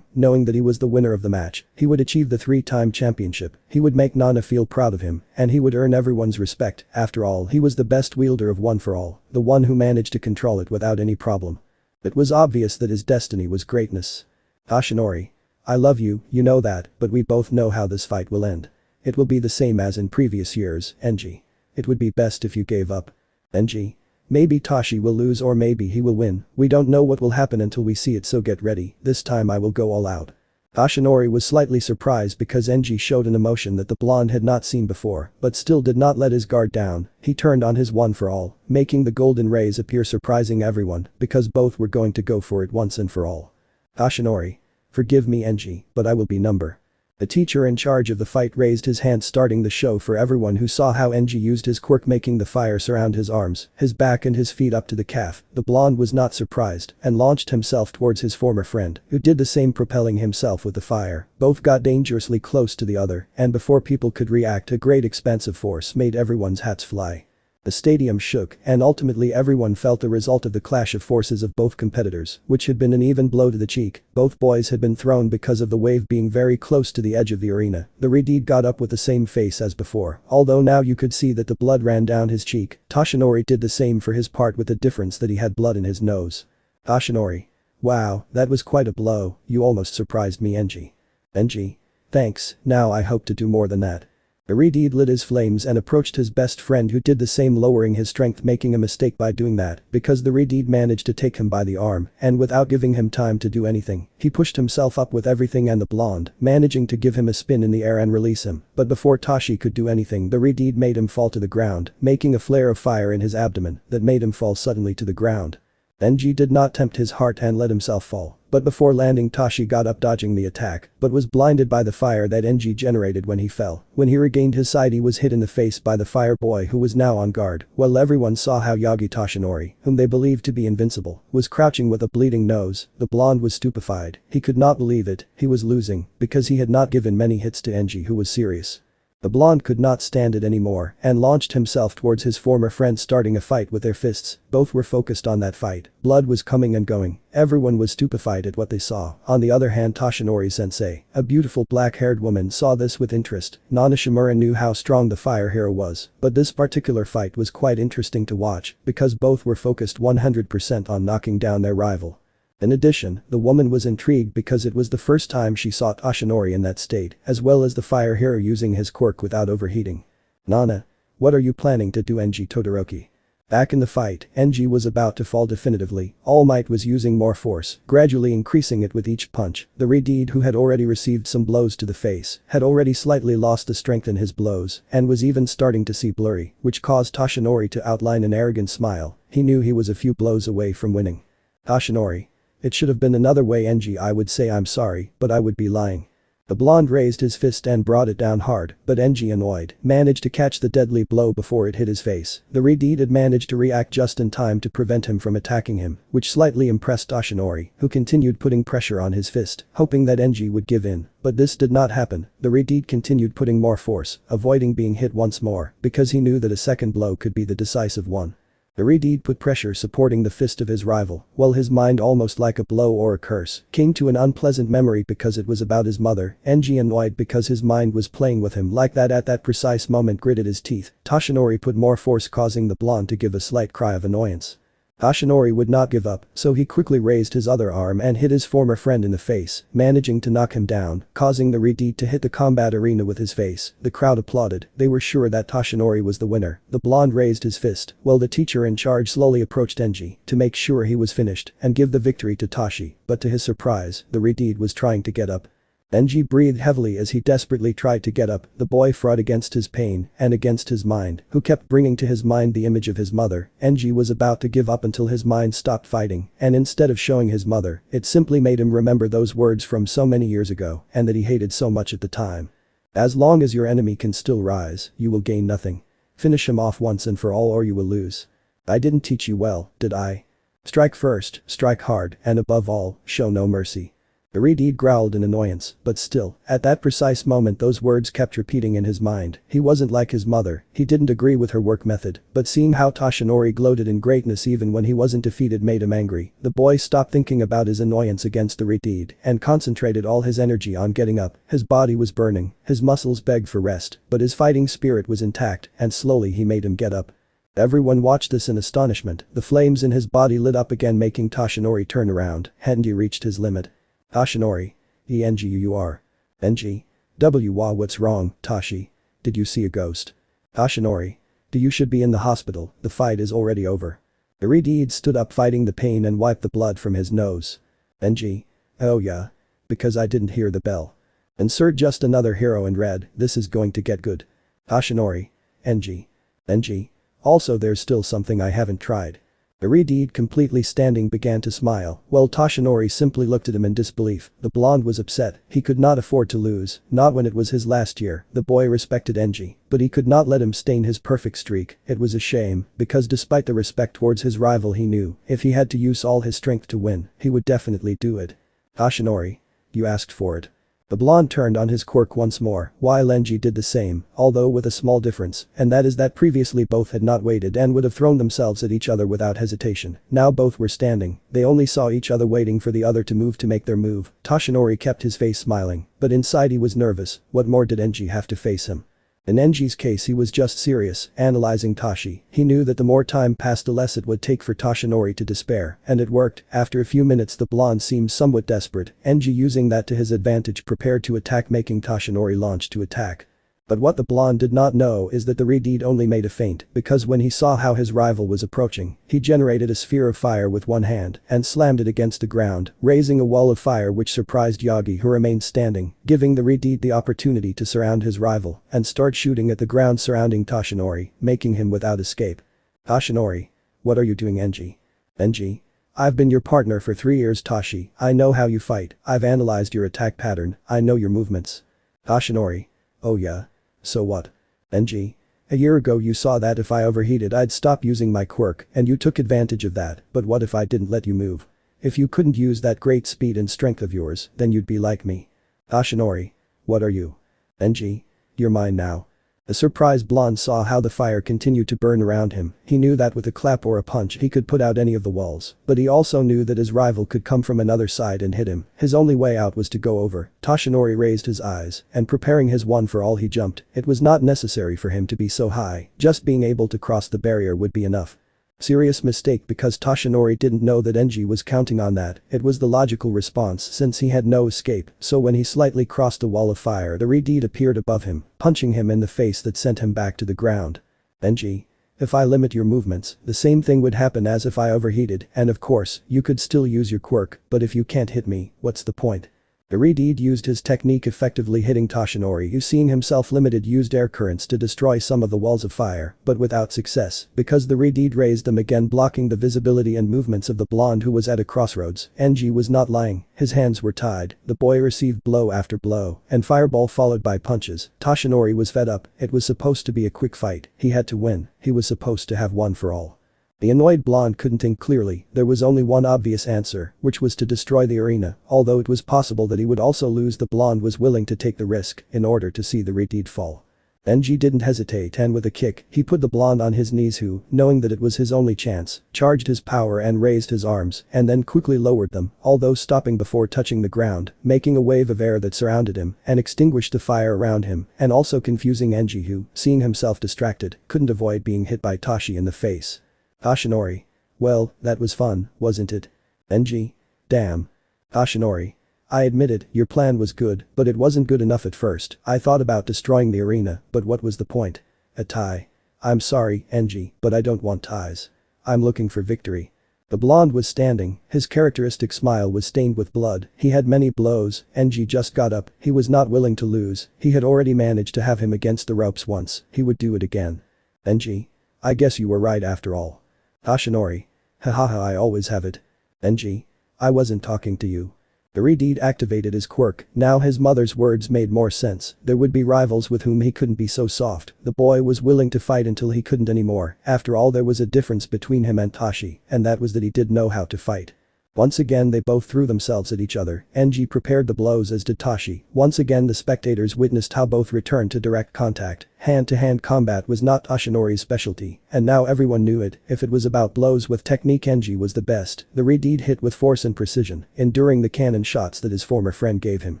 knowing that he was the winner of the match, he would achieve the 3-time championship, he would make Nana feel proud of him, and he would earn everyone's respect. After all, he was the best wielder of One for All, the one who managed to control it without any problem. It was obvious that his destiny was greatness. Toshinori, I love you, you know that, but we both know how this fight will end. It will be the same as in previous years, Genji. It would be best if you gave up. Genji. Maybe Toshi will lose or maybe he will win, we don't know what will happen until we see it, so get ready, this time I will go all out. Toshinori was slightly surprised because Genji showed an emotion that the blonde had not seen before, but still did not let his guard down. He turned on his One for All, making the golden rays appear, surprising everyone, because both were going to go for it once and for all. Toshinori. Forgive me Genji, but I will be number. The teacher in charge of the fight raised his hand, starting the show for everyone who saw how Genji used his quirk, making the fire surround his arms, his back and his feet up to the calf. The blonde was not surprised and launched himself towards his former friend, who did the same, propelling himself with the fire. Both got dangerously close to the other, and before people could react a great expansive force made everyone's hats fly. The stadium shook, and ultimately everyone felt the result of the clash of forces of both competitors, which had been an even blow to the cheek. Both boys had been thrown because of the wave being very close to the edge of the arena. The Redid got up with the same face as before, although now you could see that the blood ran down his cheek. Toshinori did the same for his part, with the difference that he had blood in his nose. Toshinori. Wow, that was quite a blow, you almost surprised me Genji. Genji. Thanks, now I hope to do more than that. Redid lit his flames and approached his best friend, who did the same, lowering his strength, making a mistake by doing that, because the Redid managed to take him by the arm, and without giving him time to do anything, he pushed himself up with everything and the blonde, managing to give him a spin in the air and release him, but before Toshi could do anything the Redid made him fall to the ground, making a flare of fire in his abdomen that made him fall suddenly to the ground. Genji did not tempt his heart and let himself fall, but before landing Toshi got up, dodging the attack, but was blinded by the fire that Genji generated when he fell. When he regained his sight he was hit in the face by the fire boy, who was now on guard, while everyone saw how Yagi Toshinori, whom they believed to be invincible, was crouching with a bleeding nose. The blonde was stupefied, he could not believe it, he was losing, because he had not given many hits to Genji, who was serious. The blonde could not stand it anymore and launched himself towards his former friend, starting a fight with their fists. Both were focused on that fight. Blood was coming and going. Everyone was stupefied at what they saw. On the other hand, Toshinori-sensei, a beautiful black-haired woman, saw this with interest. Nana Shimura knew how strong the fire hero was, but this particular fight was quite interesting to watch because both were focused 100% on knocking down their rival. In addition, the woman was intrigued because it was the first time she saw Toshinori in that state, as well as the fire hero using his quirk without overheating. Nana. What are you planning to do, Genji Todoroki? Back in the fight, Genji was about to fall definitively. Almight was using more force, gradually increasing it with each punch. The Redid, who had already received some blows to the face, had already slightly lost the strength in his blows and was even starting to see blurry, which caused Toshinori to outline an arrogant smile. He knew he was a few blows away from winning. Toshinori. It should have been another way, Genji. I would say I'm sorry, but I would be lying. The blonde raised his fist and brought it down hard, but Genji, annoyed, managed to catch the deadly blow before it hit his face. The Redid had managed to react just in time to prevent him from attacking him, which slightly impressed Toshinori, who continued putting pressure on his fist, hoping that Genji would give in, but this did not happen. The Redid continued putting more force, avoiding being hit once more, because he knew that a second blow could be the decisive one. The Redid put pressure, supporting the fist of his rival, while his mind, almost like a blow or a curse, came to an unpleasant memory because it was about his mother. Genji, annoyed because his mind was playing with him like that at that precise moment, gritted his teeth. Toshinori put more force, causing the blonde to give a slight cry of annoyance. Toshinori would not give up, so he quickly raised his other arm and hit his former friend in the face, managing to knock him down, causing the Redeed to hit the combat arena with his face. The crowd applauded, they were sure that Toshinori was the winner. The blonde raised his fist, while the teacher in charge slowly approached Genji to make sure he was finished and give the victory to Toshi, but to his surprise, the Redeed was trying to get up. Genji breathed heavily as he desperately tried to get up. The boy fought against his pain and against his mind, who kept bringing to his mind the image of his mother. Genji was about to give up until his mind stopped fighting, and instead of showing his mother, it simply made him remember those words from so many years ago and that he hated so much at the time. As long as your enemy can still rise, you will gain nothing. Finish him off once and for all or you will lose. I didn't teach you well, did I? Strike first, strike hard, and above all, show no mercy. The Redeed growled in annoyance, but still, at that precise moment those words kept repeating in his mind. He wasn't like his mother, he didn't agree with her work method, but seeing how Toshinori gloated in greatness even when he wasn't defeated made him angry. The boy stopped thinking about his annoyance against the Redeed and concentrated all his energy on getting up. His body was burning, his muscles begged for rest, but his fighting spirit was intact and slowly he made him get up. Everyone watched this in astonishment. The flames in his body lit up again making Toshinori turn around. Hadn't he reached his limit? Toshinori. ENGUUR. NG. What's wrong, Toshi? Did you see a ghost? Toshinori. You should be in the hospital, the fight is already over. The Redeed stood up fighting the pain and wiped the blood from his nose. NG. Oh yeah. Because I didn't hear the bell. Insert just another hero in red, this is going to get good. Toshinori. NG. NG. Also there's still something I haven't tried. The Redeed completely standing began to smile, while Toshinori simply looked at him in disbelief. The blonde was upset, he could not afford to lose, not when it was his last year. The boy respected Genji, but he could not let him stain his perfect streak. It was a shame, because despite the respect towards his rival he knew, if he had to use all his strength to win, he would definitely do it. Toshinori. You asked for it. The blonde turned on his quirk once more, while Genji did the same, although with a small difference, and that is that previously both had not waited and would have thrown themselves at each other without hesitation. Now both were standing, they only saw each other waiting for the other to move to make their move. Toshinori kept his face smiling, but inside he was nervous. What more did Genji have to face him? In Genji's case he was just serious, analyzing Toshi. He knew that the more time passed the less it would take for Toshinori to despair, and it worked. After a few minutes the blonde seemed somewhat desperate, Genji using that to his advantage prepared to attack making Toshinori launch to attack. But what the blonde did not know is that the Redeed only made a feint, because when he saw how his rival was approaching, he generated a sphere of fire with one hand and slammed it against the ground, raising a wall of fire which surprised Yagi who remained standing, giving the Redeed the opportunity to surround his rival and start shooting at the ground surrounding Toshinori, making him without escape. Toshinori. What are you doing, Genji? Genji. I've been your partner for 3 years, Toshi. I know how you fight, I've analyzed your attack pattern, I know your movements. Toshinori. Oh yeah. So what? Genji. A year ago you saw that if I overheated I'd stop using my quirk and you took advantage of that, but what if I didn't let you move? If you couldn't use that great speed and strength of yours, then you'd be like me. Toshinori. What are you? Genji. You're mine now. The surprised blonde saw how the fire continued to burn around him. He knew that with a clap or a punch he could put out any of the walls, but he also knew that his rival could come from another side and hit him. His only way out was to go over. Toshinori raised his eyes and preparing his one for all he jumped. It was not necessary for him to be so high, just being able to cross the barrier would be enough. Serious mistake because Toshinori didn't know that Genji was counting on that. It was the logical response since he had no escape, so when he slightly crossed the wall of fire the Redeed appeared above him, punching him in the face that sent him back to the ground. Genji. If I limit your movements, the same thing would happen as if I overheated, and of course, you could still use your quirk, but if you can't hit me, what's the point? The Redeed used his technique effectively hitting Toshinori who seeing himself limited used air currents to destroy some of the walls of fire, but without success, because the Redeed raised them again blocking the visibility and movements of the blonde who was at a crossroads. Genji was not lying, his hands were tied, the boy received blow after blow, and fireball followed by punches. Toshinori was fed up, it was supposed to be a quick fight, he had to win, he was supposed to have one for all. The annoyed blonde couldn't think clearly, there was only one obvious answer, which was to destroy the arena, although it was possible that he would also lose. The blonde was willing to take the risk in order to see the Redeed fall. Genji didn't hesitate and with a kick, he put the blonde on his knees who, knowing that it was his only chance, charged his power and raised his arms and then quickly lowered them, although stopping before touching the ground, making a wave of air that surrounded him and extinguished the fire around him and also confusing Genji who, seeing himself distracted, couldn't avoid being hit by Toshi in the face. Toshinori. Well, that was fun, wasn't it? Genji? Damn. Toshinori. I admit it, your plan was good, but it wasn't good enough at first. I thought about destroying the arena, but what was the point? A tie. I'm sorry, Genji, but I don't want ties. I'm looking for victory. The blonde was standing, his characteristic smile was stained with blood, he had many blows, Genji just got up, he was not willing to lose, he had already managed to have him against the ropes once, he would do it again. Genji? I guess you were right after all. Toshinori. Hahaha, I always have it. Genji? I wasn't talking to you. The Redeed activated his quirk, now his mother's words made more sense, there would be rivals with whom he couldn't be so soft, the boy was willing to fight until he couldn't anymore, after all there was a difference between him and Tashi, and that was that he did know how to fight. Once again they both threw themselves at each other, Genji prepared the blows as did Tashi, once again the spectators witnessed how both returned to direct contact, hand-to-hand combat was not Toshinori's specialty, and now everyone knew it, if it was about blows with technique Genji was the best, the Redeed hit with force and precision, enduring the cannon shots that his former friend gave him.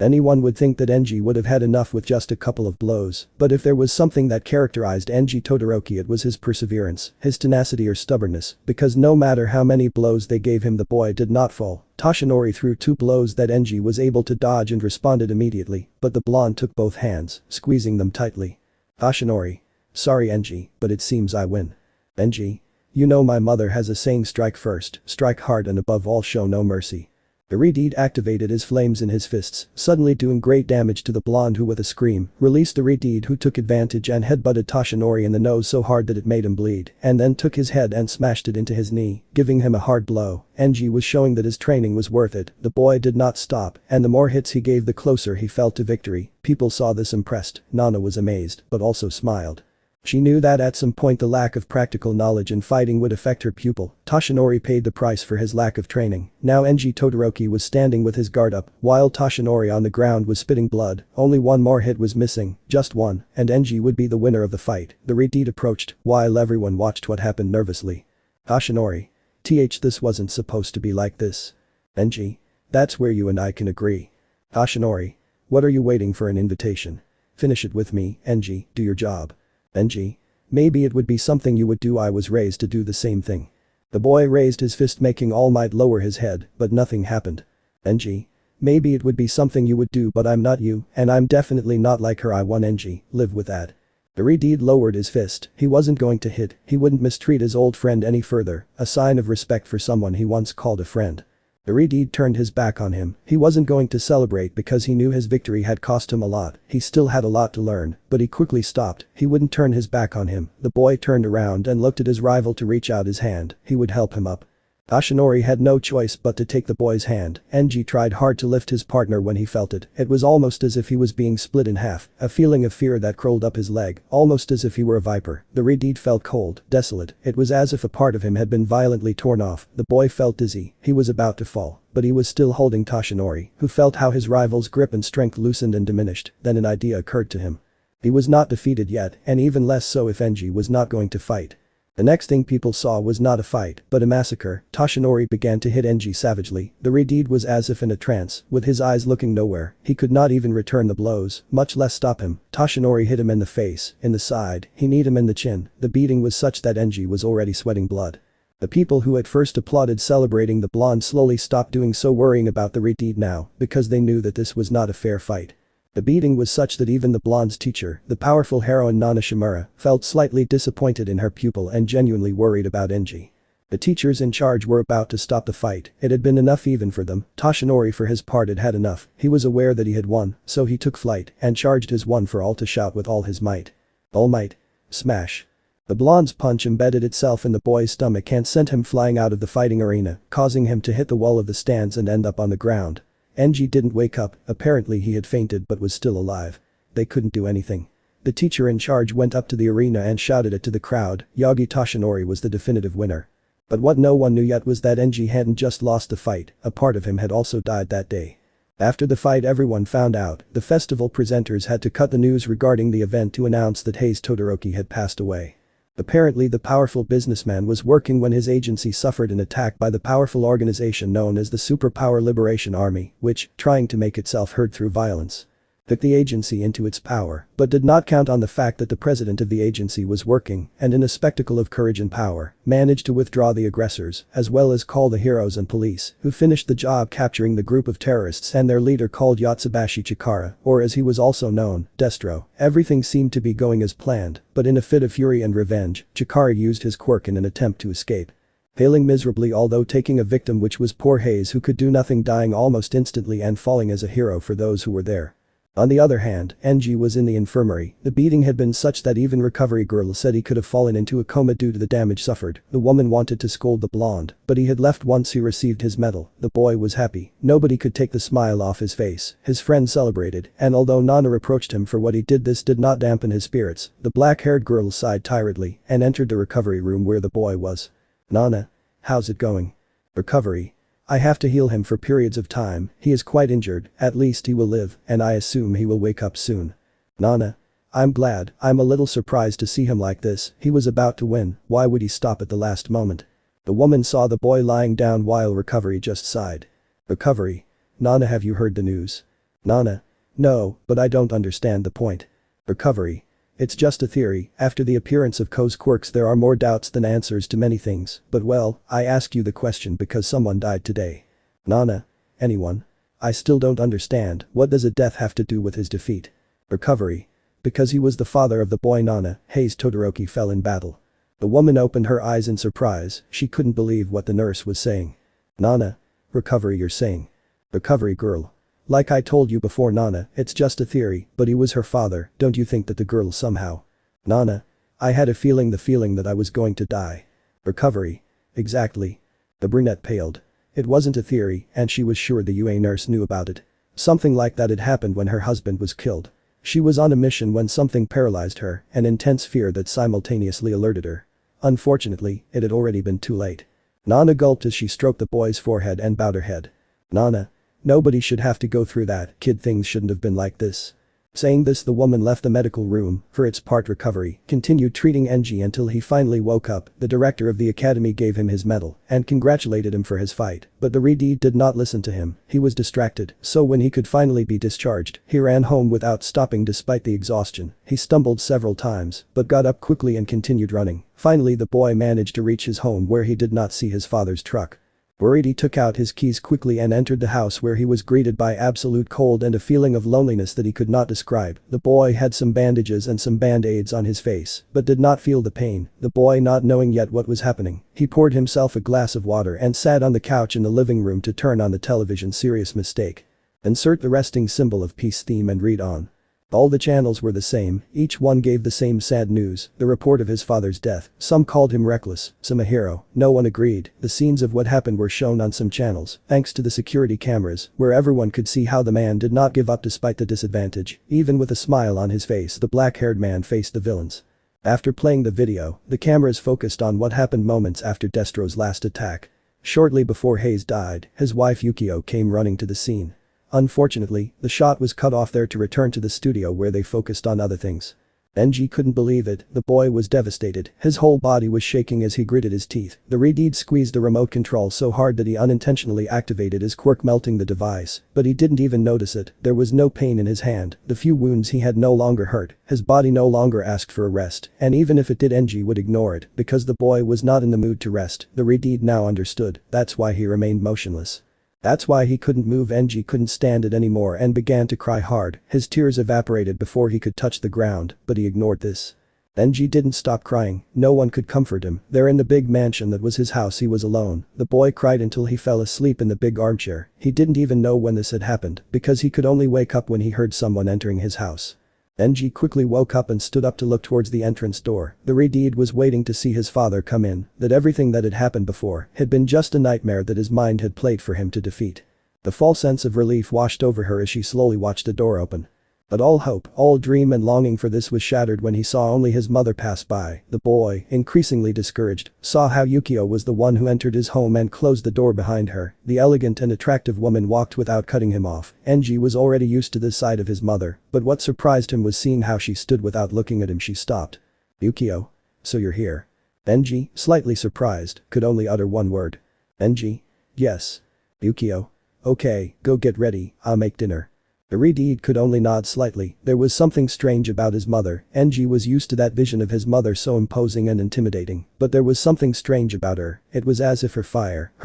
Anyone would think that Genji would have had enough with just a couple of blows, but if there was something that characterized Genji Todoroki it was his perseverance, his tenacity or stubbornness, because no matter how many blows they gave him the boy did not fall. Toshinori threw 2 blows that Genji was able to dodge and responded immediately, but the blonde took both hands, squeezing them tightly. Toshinori. Sorry Genji, but it seems I win. Genji. You know my mother has a saying strike first, strike hard and above all show no mercy. The Redeed activated his flames in his fists, suddenly doing great damage to the blonde who with a scream, released the Redeed who took advantage and headbutted Toshinori in the nose so hard that it made him bleed, and then took his head and smashed it into his knee, giving him a hard blow. Genji was showing that his training was worth it, the boy did not stop, and the more hits he gave the closer he felt to victory. People saw this impressed, Nana was amazed, but also smiled. She knew that at some point the lack of practical knowledge in fighting would affect her pupil. Toshinori paid the price for his lack of training. Now Genji Todoroki was standing with his guard up, while Toshinori on the ground was spitting blood. Only one more hit was missing, just one, and Genji would be the winner of the fight. The Redeed approached, while everyone watched what happened nervously. Toshinori. This wasn't supposed to be like this. Genji. That's where you and I can agree. Toshinori. What are you waiting for an invitation? Finish it with me, Genji, do your job. Genji. Maybe it would be something you would do. I was raised to do the same thing. The boy raised his fist making Almight lower his head, but nothing happened. Genji. Maybe it would be something you would do but I'm not you, and I'm definitely not like her. I won Genji, live with that. The Redeed lowered his fist, he wasn't going to hit, he wouldn't mistreat his old friend any further, a sign of respect for someone he once called a friend. The Redeed turned his back on him, he wasn't going to celebrate because he knew his victory had cost him a lot, he still had a lot to learn, but he quickly stopped, he wouldn't turn his back on him. The boy turned around and looked at his rival to reach out his hand, he would help him up. Toshinori had no choice but to take the boy's hand. Genji tried hard to lift his partner when he felt it. It was almost as if he was being split in half, a feeling of fear that crawled up his leg, almost as if he were a viper. The Redeed felt cold, desolate, it was as if a part of him had been violently torn off. The boy felt dizzy, he was about to fall, but he was still holding Toshinori, who felt how his rival's grip and strength loosened and diminished. Then an idea occurred to him. He was not defeated yet, and even less so if Genji was not going to fight. The next thing people saw was not a fight, but a massacre. Toshinori began to hit Genji savagely. The Redeed was as if in a trance, with his eyes looking nowhere. He could not even return the blows, much less stop him. Toshinori hit him in the face, in the side, he kneed him in the chin. The beating was such that Genji was already sweating blood. The people who at first applauded celebrating the blonde slowly stopped doing so, worrying about the Redeed now, because they knew that this was not a fair fight. The beating was such that even the blonde's teacher, the powerful heroine Nana Shimura, felt slightly disappointed in her pupil and genuinely worried about Genji. The teachers in charge were about to stop the fight, it had been enough even for them. Toshinori for his part had had enough, he was aware that he had won, so he took flight and charged his one for all to shout with all his might. Almight. Smash. The blonde's punch embedded itself in the boy's stomach and sent him flying out of the fighting arena, causing him to hit the wall of the stands and end up on the ground. Genji didn't wake up, apparently he had fainted but was still alive. They couldn't do anything. The teacher in charge went up to the arena and shouted it to the crowd, Yagi Toshinori was the definitive winner. But what no one knew yet was that Genji hadn't just lost the fight, a part of him had also died that day. After the fight everyone found out, the festival presenters had to cut the news regarding the event to announce that Todoroki had passed away. Apparently the powerful businessman was working when his agency suffered an attack by the powerful organization known as the Superpower Liberation Army, which, trying to make itself heard through violence. took the agency into its power, but did not count on the fact that the president of the agency was working and in a spectacle of courage and power, managed to withdraw the aggressors, as well as call the heroes and police, who finished the job capturing the group of terrorists and their leader called Yotsubashi Chikara, or as he was also known, Destro. Everything seemed to be going as planned, but in a fit of fury and revenge, Chikara used his quirk in an attempt to escape. Failing miserably, although taking a victim, which was poor Hayes, who could do nothing, dying almost instantly and falling as a hero for those who were there. On the other hand, Genji was in the infirmary. The beating had been such that even recovery girl said he could have fallen into a coma due to the damage suffered. The woman wanted to scold the blonde, but he had left once he received his medal. The boy was happy. Nobody could take the smile off his face. His friend celebrated, and although Nana reproached him for what he did, this did not dampen his spirits. The black-haired girl sighed tiredly and entered the recovery room where the boy was. "Nana, how's it going?" "Recovery. I have to heal him for periods of time. He is quite injured, at least he will live, and I assume he will wake up soon." "Nana. I'm glad. I'm a little surprised to see him like this. He was about to win, why would he stop at the last moment?" The woman saw the boy lying down while recovery just sighed. "Recovery. Nana, have you heard the news?" "Nana. No, but I don't understand the point." "Recovery. It's just a theory. After the appearance of Ko's quirks there are more doubts than answers to many things, but well, I ask you the question because someone died today." "Nana. Anyone? I still don't understand. What does a death have to do with his defeat?" "Recovery. Because he was the father of the boy Nana, Hayes Todoroki fell in battle." The woman opened her eyes in surprise. She couldn't believe what the nurse was saying. "Nana. Recovery, you're saying?" "Recovery girl. Like I told you before, Nana, it's just a theory, but he was her father. Don't you think that the girl somehow?" "Nana. I had a feeling that I was going to die." "Recovery. Exactly." The brunette paled. It wasn't a theory, and she was sure the UA nurse knew about it. Something like that had happened when her husband was killed. She was on a mission when something paralyzed her, an intense fear that simultaneously alerted her. Unfortunately, it had already been too late. Nana gulped as she stroked the boy's forehead and bowed her head. "Nana. Nobody should have to go through that, kid, things shouldn't have been like this." Saying this, the woman left the medical room. For its part, recovery continued treating Genji until he finally woke up. The director of the academy gave him his medal and congratulated him for his fight, but the Redeed did not listen to him. He was distracted, so when he could finally be discharged, he ran home without stopping despite the exhaustion. He stumbled several times, but got up quickly and continued running. Finally, the boy managed to reach his home where he did not see his father's truck. Worried, he took out his keys quickly and entered the house, where he was greeted by absolute cold and a feeling of loneliness that he could not describe. The boy had some bandages and some band-aids on his face, but did not feel the pain. The boy, not knowing yet what was happening, he poured himself a glass of water and sat on the couch in the living room to turn on the television. Serious mistake. Insert the resting symbol of peace theme and read on. All the channels were the same, each one gave the same sad news, the report of his father's death. Some called him reckless, some a hero, no one agreed. The scenes of what happened were shown on some channels, thanks to the security cameras, where everyone could see how the man did not give up despite the disadvantage. Even with a smile on his face, the black-haired man faced the villains. After playing the video, the cameras focused on what happened moments after Destro's last attack. Shortly before Hayes died, his wife Yukio came running to the scene. Unfortunately, the shot was cut off there to return to the studio where they focused on other things. Genji couldn't believe it. The boy was devastated. His whole body was shaking as he gritted his teeth. The Redeed squeezed the remote control so hard that he unintentionally activated his quirk, melting the device, but he didn't even notice it. There was no pain in his hand. The few wounds he had no longer hurt. His body no longer asked for a rest, and even if it did, Genji would ignore it because the boy was not in the mood to rest. The Redeed now understood. That's why he remained motionless. That's why he couldn't move. Genji couldn't stand it anymore and began to cry hard. His tears evaporated before he could touch the ground, but he ignored this. Genji didn't stop crying. No one could comfort him. There in the big mansion that was his house, he was alone. The boy cried until he fell asleep in the big armchair. He didn't even know when this had happened because he could only wake up when he heard someone entering his house. Genji quickly woke up and stood up to look towards the entrance door. The Redeed was waiting to see his father come in, that everything that had happened before had been just a nightmare that his mind had played for him to defeat. The false sense of relief washed over her as she slowly watched the door open. But all hope, all dream and longing for this was shattered when he saw only his mother pass by. The boy, increasingly discouraged, saw how Yukio was the one who entered his home and closed the door behind her. The elegant and attractive woman walked without cutting him off. Genji was already used to this side of his mother, but what surprised him was seeing how she stood without looking at him. She stopped. "Yukio? So you're here?" Genji, slightly surprised, could only utter one word. "Genji? Yes." "Yukio? Okay, go get ready, I'll make dinner." Iridid could only nod slightly. There was something strange about his mother. Enji was used to that vision of his mother so imposing and intimidating. But there was something strange about her. It was as if her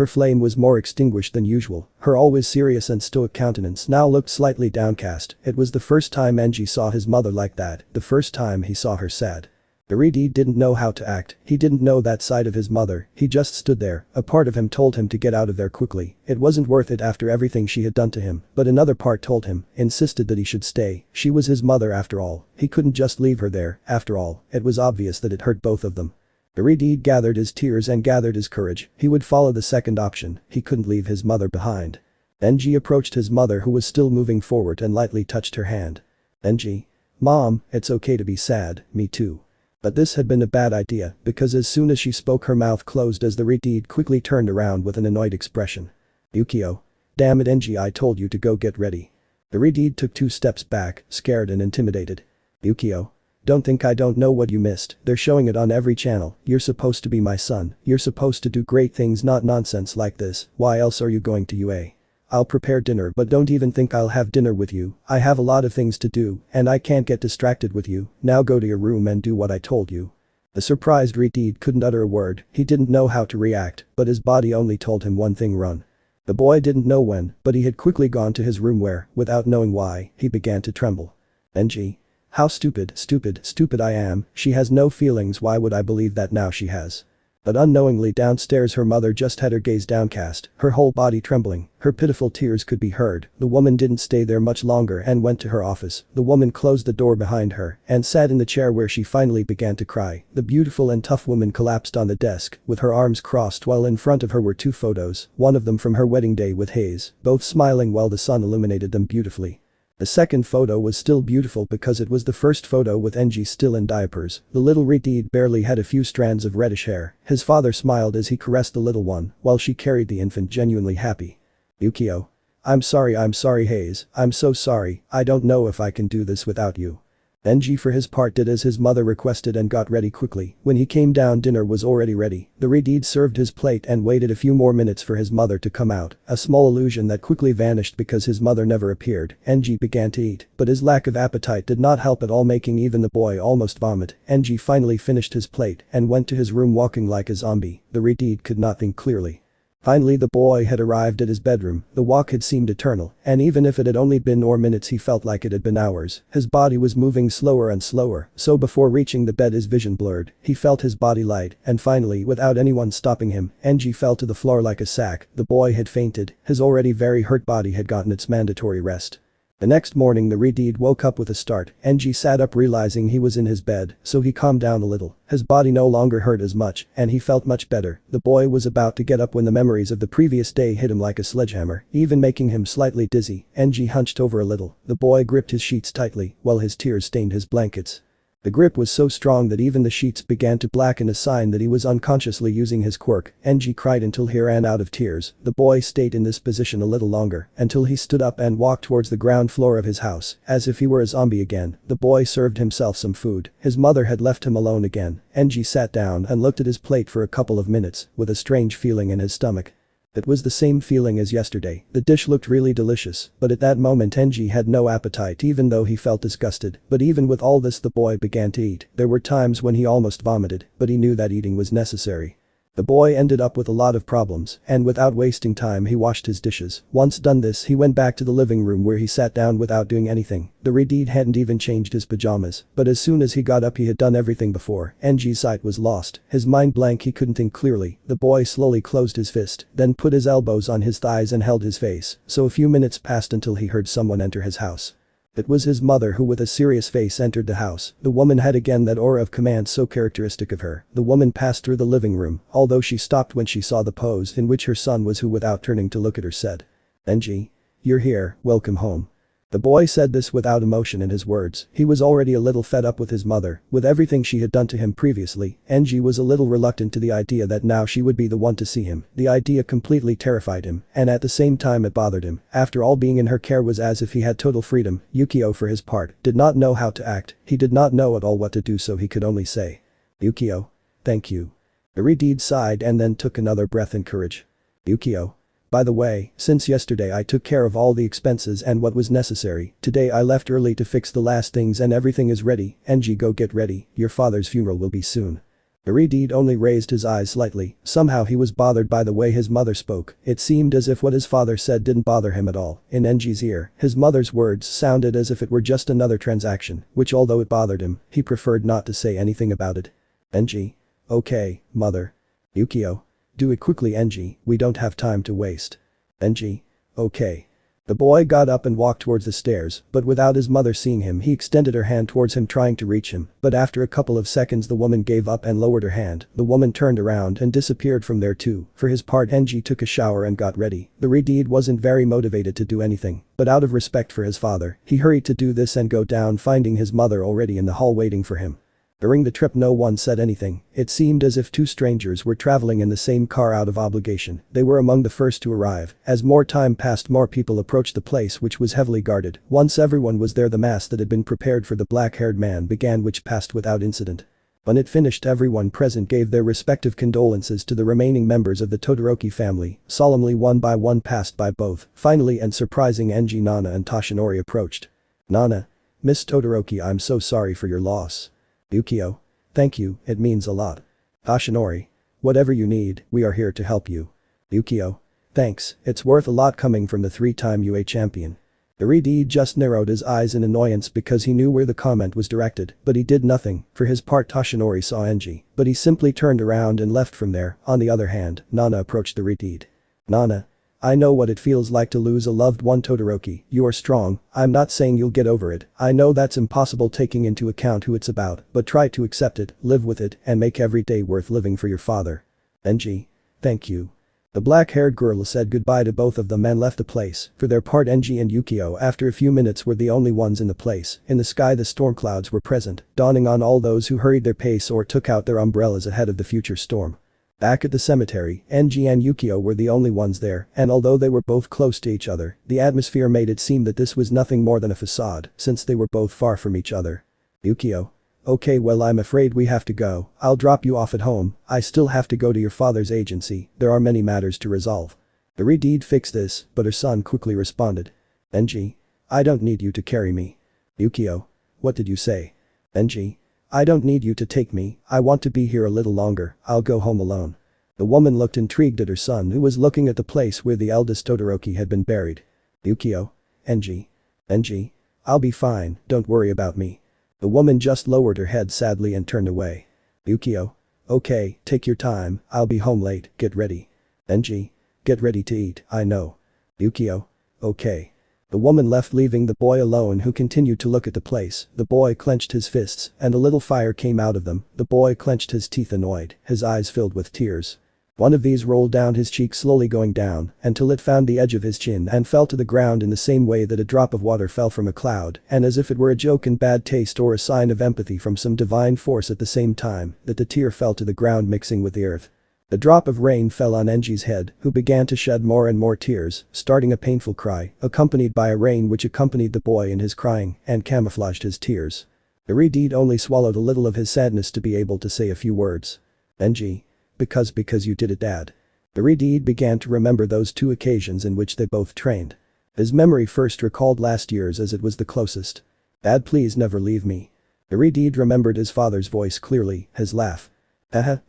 flame was more extinguished than usual. Her always serious and stoic countenance now looked slightly downcast. It was the first time Enji saw his mother like that, the first time he saw her sad. Iridid didn't know how to act, he didn't know that side of his mother, he just stood there. A part of him told him to get out of there quickly. It wasn't worth it after everything she had done to him, but another part told him, insisted that he should stay. She was his mother after all. He couldn't just leave her there, after all. It was obvious that it hurt both of them. Iridid gathered his tears and gathered his courage. He would follow the second option. He couldn't leave his mother behind. Enji approached his mother who was still moving forward and lightly touched her hand. Enji. Mom, it's okay to be sad, me too. But this had been a bad idea, because as soon as she spoke her mouth closed as the Iridid quickly turned around with an annoyed expression. Yukio. Damn it Enji, I told you to go get ready. The Iridid took 2 steps back, scared and intimidated. Yukio. Don't think I don't know what you missed, they're showing it on every channel, you're supposed to be my son, you're supposed to do great things, not nonsense like this, why else are you going to UA? I'll prepare dinner, but don't even think I'll have dinner with you. I have a lot of things to do, and I can't get distracted with you. Now go to your room and do what I told you. The surprised Iridid couldn't utter a word. He didn't know how to react, but his body only told him one thing: run. The boy didn't know when, but he had quickly gone to his room where, without knowing why, he began to tremble. Enji. How stupid I am. She has no feelings, why would I believe that now she has? But unknowingly downstairs her mother just had her gaze downcast, her whole body trembling, her pitiful tears could be heard. The woman didn't stay there much longer and went to her office. The woman closed the door behind her and sat in the chair where she finally began to cry. The beautiful and tough woman collapsed on the desk with her arms crossed while in front of her were 2 photos, one of them from her wedding day with Hayes, both smiling while the sun illuminated them beautifully. The second photo was still beautiful because it was the first photo with Enji still in diapers. The little Iridid barely had a few strands of reddish hair. His father smiled as he caressed the little one, while she carried the infant genuinely happy. Yukio. I'm sorry Hayes, I'm so sorry, I don't know if I can do this without you. Enji for his part did as his mother requested and got ready quickly. When he came down dinner was already ready. The Iridid served his plate and waited a few more minutes for his mother to come out, a small illusion that quickly vanished because his mother never appeared. Enji began to eat, but his lack of appetite did not help at all, making even the boy almost vomit. Enji finally finished his plate and went to his room walking like a zombie. The Iridid could not think clearly. Finally the boy had arrived at his bedroom. The walk had seemed eternal, and even if it had only been minutes he felt like it had been hours. His body was moving slower and slower, so before reaching the bed his vision blurred. He felt his body light, and finally, without anyone stopping him, Enji fell to the floor like a sack. The boy had fainted. His already very hurt body had gotten its mandatory rest. The next morning the Iridid woke up with a start. Enji sat up realizing he was in his bed, so he calmed down a little. His body no longer hurt as much, and he felt much better. The boy was about to get up when the memories of the previous day hit him like a sledgehammer, even making him slightly dizzy. Enji hunched over a little. The boy gripped his sheets tightly, while his tears stained his blankets. The grip was so strong that even the sheets began to blacken, a sign that he was unconsciously using his quirk. Enji cried until he ran out of tears. The boy stayed in this position a little longer, until he stood up and walked towards the ground floor of his house, as if he were a zombie again. The boy served himself some food. His mother had left him alone again. Enji sat down and looked at his plate for a couple of minutes, with a strange feeling in his stomach. It was the same feeling as yesterday. The dish looked really delicious, but at that moment Enji had no appetite even though he felt disgusted. But even with all this the boy began to eat. There were times when he almost vomited, but he knew that eating was necessary. The boy ended up with a lot of problems, and without wasting time he washed his dishes. Once done this he went back to the living room where he sat down without doing anything. The Iridid hadn't even changed his pajamas, but as soon as he got up he had done everything before. Enji's sight was lost, his mind blank, he couldn't think clearly. The boy slowly closed his fist, then put his elbows on his thighs and held his face, so a few minutes passed until he heard someone enter his house. It was his mother who with a serious face entered the house. The woman had again that aura of command so characteristic of her. The woman passed through the living room, although she stopped when she saw the pose in which her son was, who without turning to look at her said, "Enji. You're here, welcome home." The boy said this without emotion in his words. He was already a little fed up with his mother, with everything she had done to him previously. Enji was a little reluctant to the idea that now she would be the one to see him. The idea completely terrified him, and at the same time it bothered him. After all, being in her care was as if he had total freedom. Yukio for his part did not know how to act. He did not know at all what to do, so he could only say, "Yukio. Thank you." Iridid sighed and then took another breath in courage. "Yukio. By the way, since yesterday I took care of all the expenses and what was necessary, today I left early to fix the last things and everything is ready. Enji, go get ready, your father's funeral will be soon. Origen only raised his eyes slightly, somehow he was bothered by the way his mother spoke, it seemed as if what his father said didn't bother him at all. In Enji's ear, his mother's words sounded as if it were just another transaction, which although it bothered him, he preferred not to say anything about it. Enji. Okay, mother. Yukio. Do it quickly, Enji, we don't have time to waste. Enji. Okay. The boy got up and walked towards the stairs, but without his mother seeing him he extended her hand towards him trying to reach him, but after a couple of seconds the woman gave up and lowered her hand, the woman turned around and disappeared from there too. For his part, Enji took a shower and got ready. The Redeed wasn't very motivated to do anything, but out of respect for his father, he hurried to do this and go down, finding his mother already in the hall waiting for him. During the trip no one said anything, it seemed as if two strangers were traveling in the same car out of obligation, they were among the first to arrive. As more time passed more people approached the place which was heavily guarded. Once everyone was there the mass that had been prepared for the black-haired man began, which passed without incident. When it finished, everyone present gave their respective condolences to the remaining members of the Todoroki family, solemnly one by one passed by both, finally and surprising Enji, Nana and Toshinori approached. Nana. Miss Todoroki, I'm so sorry for your loss. Yukio. Thank you, it means a lot. Toshinori. Whatever you need, we are here to help you. Yukio. Thanks, it's worth a lot coming from the 3-time UA champion. Iridi just narrowed his eyes in annoyance because he knew where the comment was directed, but he did nothing. For his part, Toshinori saw Enji, but he simply turned around and left from there. On the other hand, Nana approached the Redeed. Nana. I know what it feels like to lose a loved one, Todoroki, you are strong, I'm not saying you'll get over it, I know that's impossible taking into account who it's about, but try to accept it, live with it, and make every day worth living for your father. Enji. Thank you. The black-haired girl said goodbye to both of them and left the place. For their part, Enji and Yukio after a few minutes were the only ones in the place. In the sky the storm clouds were present, dawning on all those who hurried their pace or took out their umbrellas ahead of the future storm. Back at the cemetery, Enji and Yukio were the only ones there, and although they were both close to each other, the atmosphere made it seem that this was nothing more than a facade, since they were both far from each other. Yukio. Okay, well, I'm afraid we have to go, I'll drop you off at home, I still have to go to your father's agency, there are many matters to resolve. The Redeed fixed this, but her son quickly responded. Enji. I don't need you to carry me. Yukio. What did you say? Enji. I don't need you to take me, I want to be here a little longer, I'll go home alone. The woman looked intrigued at her son, who was looking at the place where the eldest Todoroki had been buried. Yukio. Enji. Enji. I'll be fine, don't worry about me. The woman just lowered her head sadly and turned away. Yukio. Okay, take your time, I'll be home late, get ready. Enji. Get ready to eat, I know. Yukio. Okay. The woman left, leaving the boy alone, who continued to look at the place. The boy clenched his fists, and a little fire came out of them. The boy clenched his teeth, annoyed, his eyes filled with tears. One of these rolled down his cheek, slowly going down, until it found the edge of his chin and fell to the ground in the same way that a drop of water fell from a cloud, and as if it were a joke in bad taste or a sign of empathy from some divine force at the same time, that the tear fell to the ground mixing with the earth. A drop of rain fell on Enji's head, who began to shed more and more tears, starting a painful cry, accompanied by a rain which accompanied the boy in his crying and camouflaged his tears. Iridid only swallowed a little of his sadness to be able to say a few words. Enji. Because you did it, Dad. Iridid began to remember those 2 occasions in which they both trained. His memory first recalled last year's as it was the closest. Dad, please never leave me. Iridid remembered his father's voice clearly, his laugh.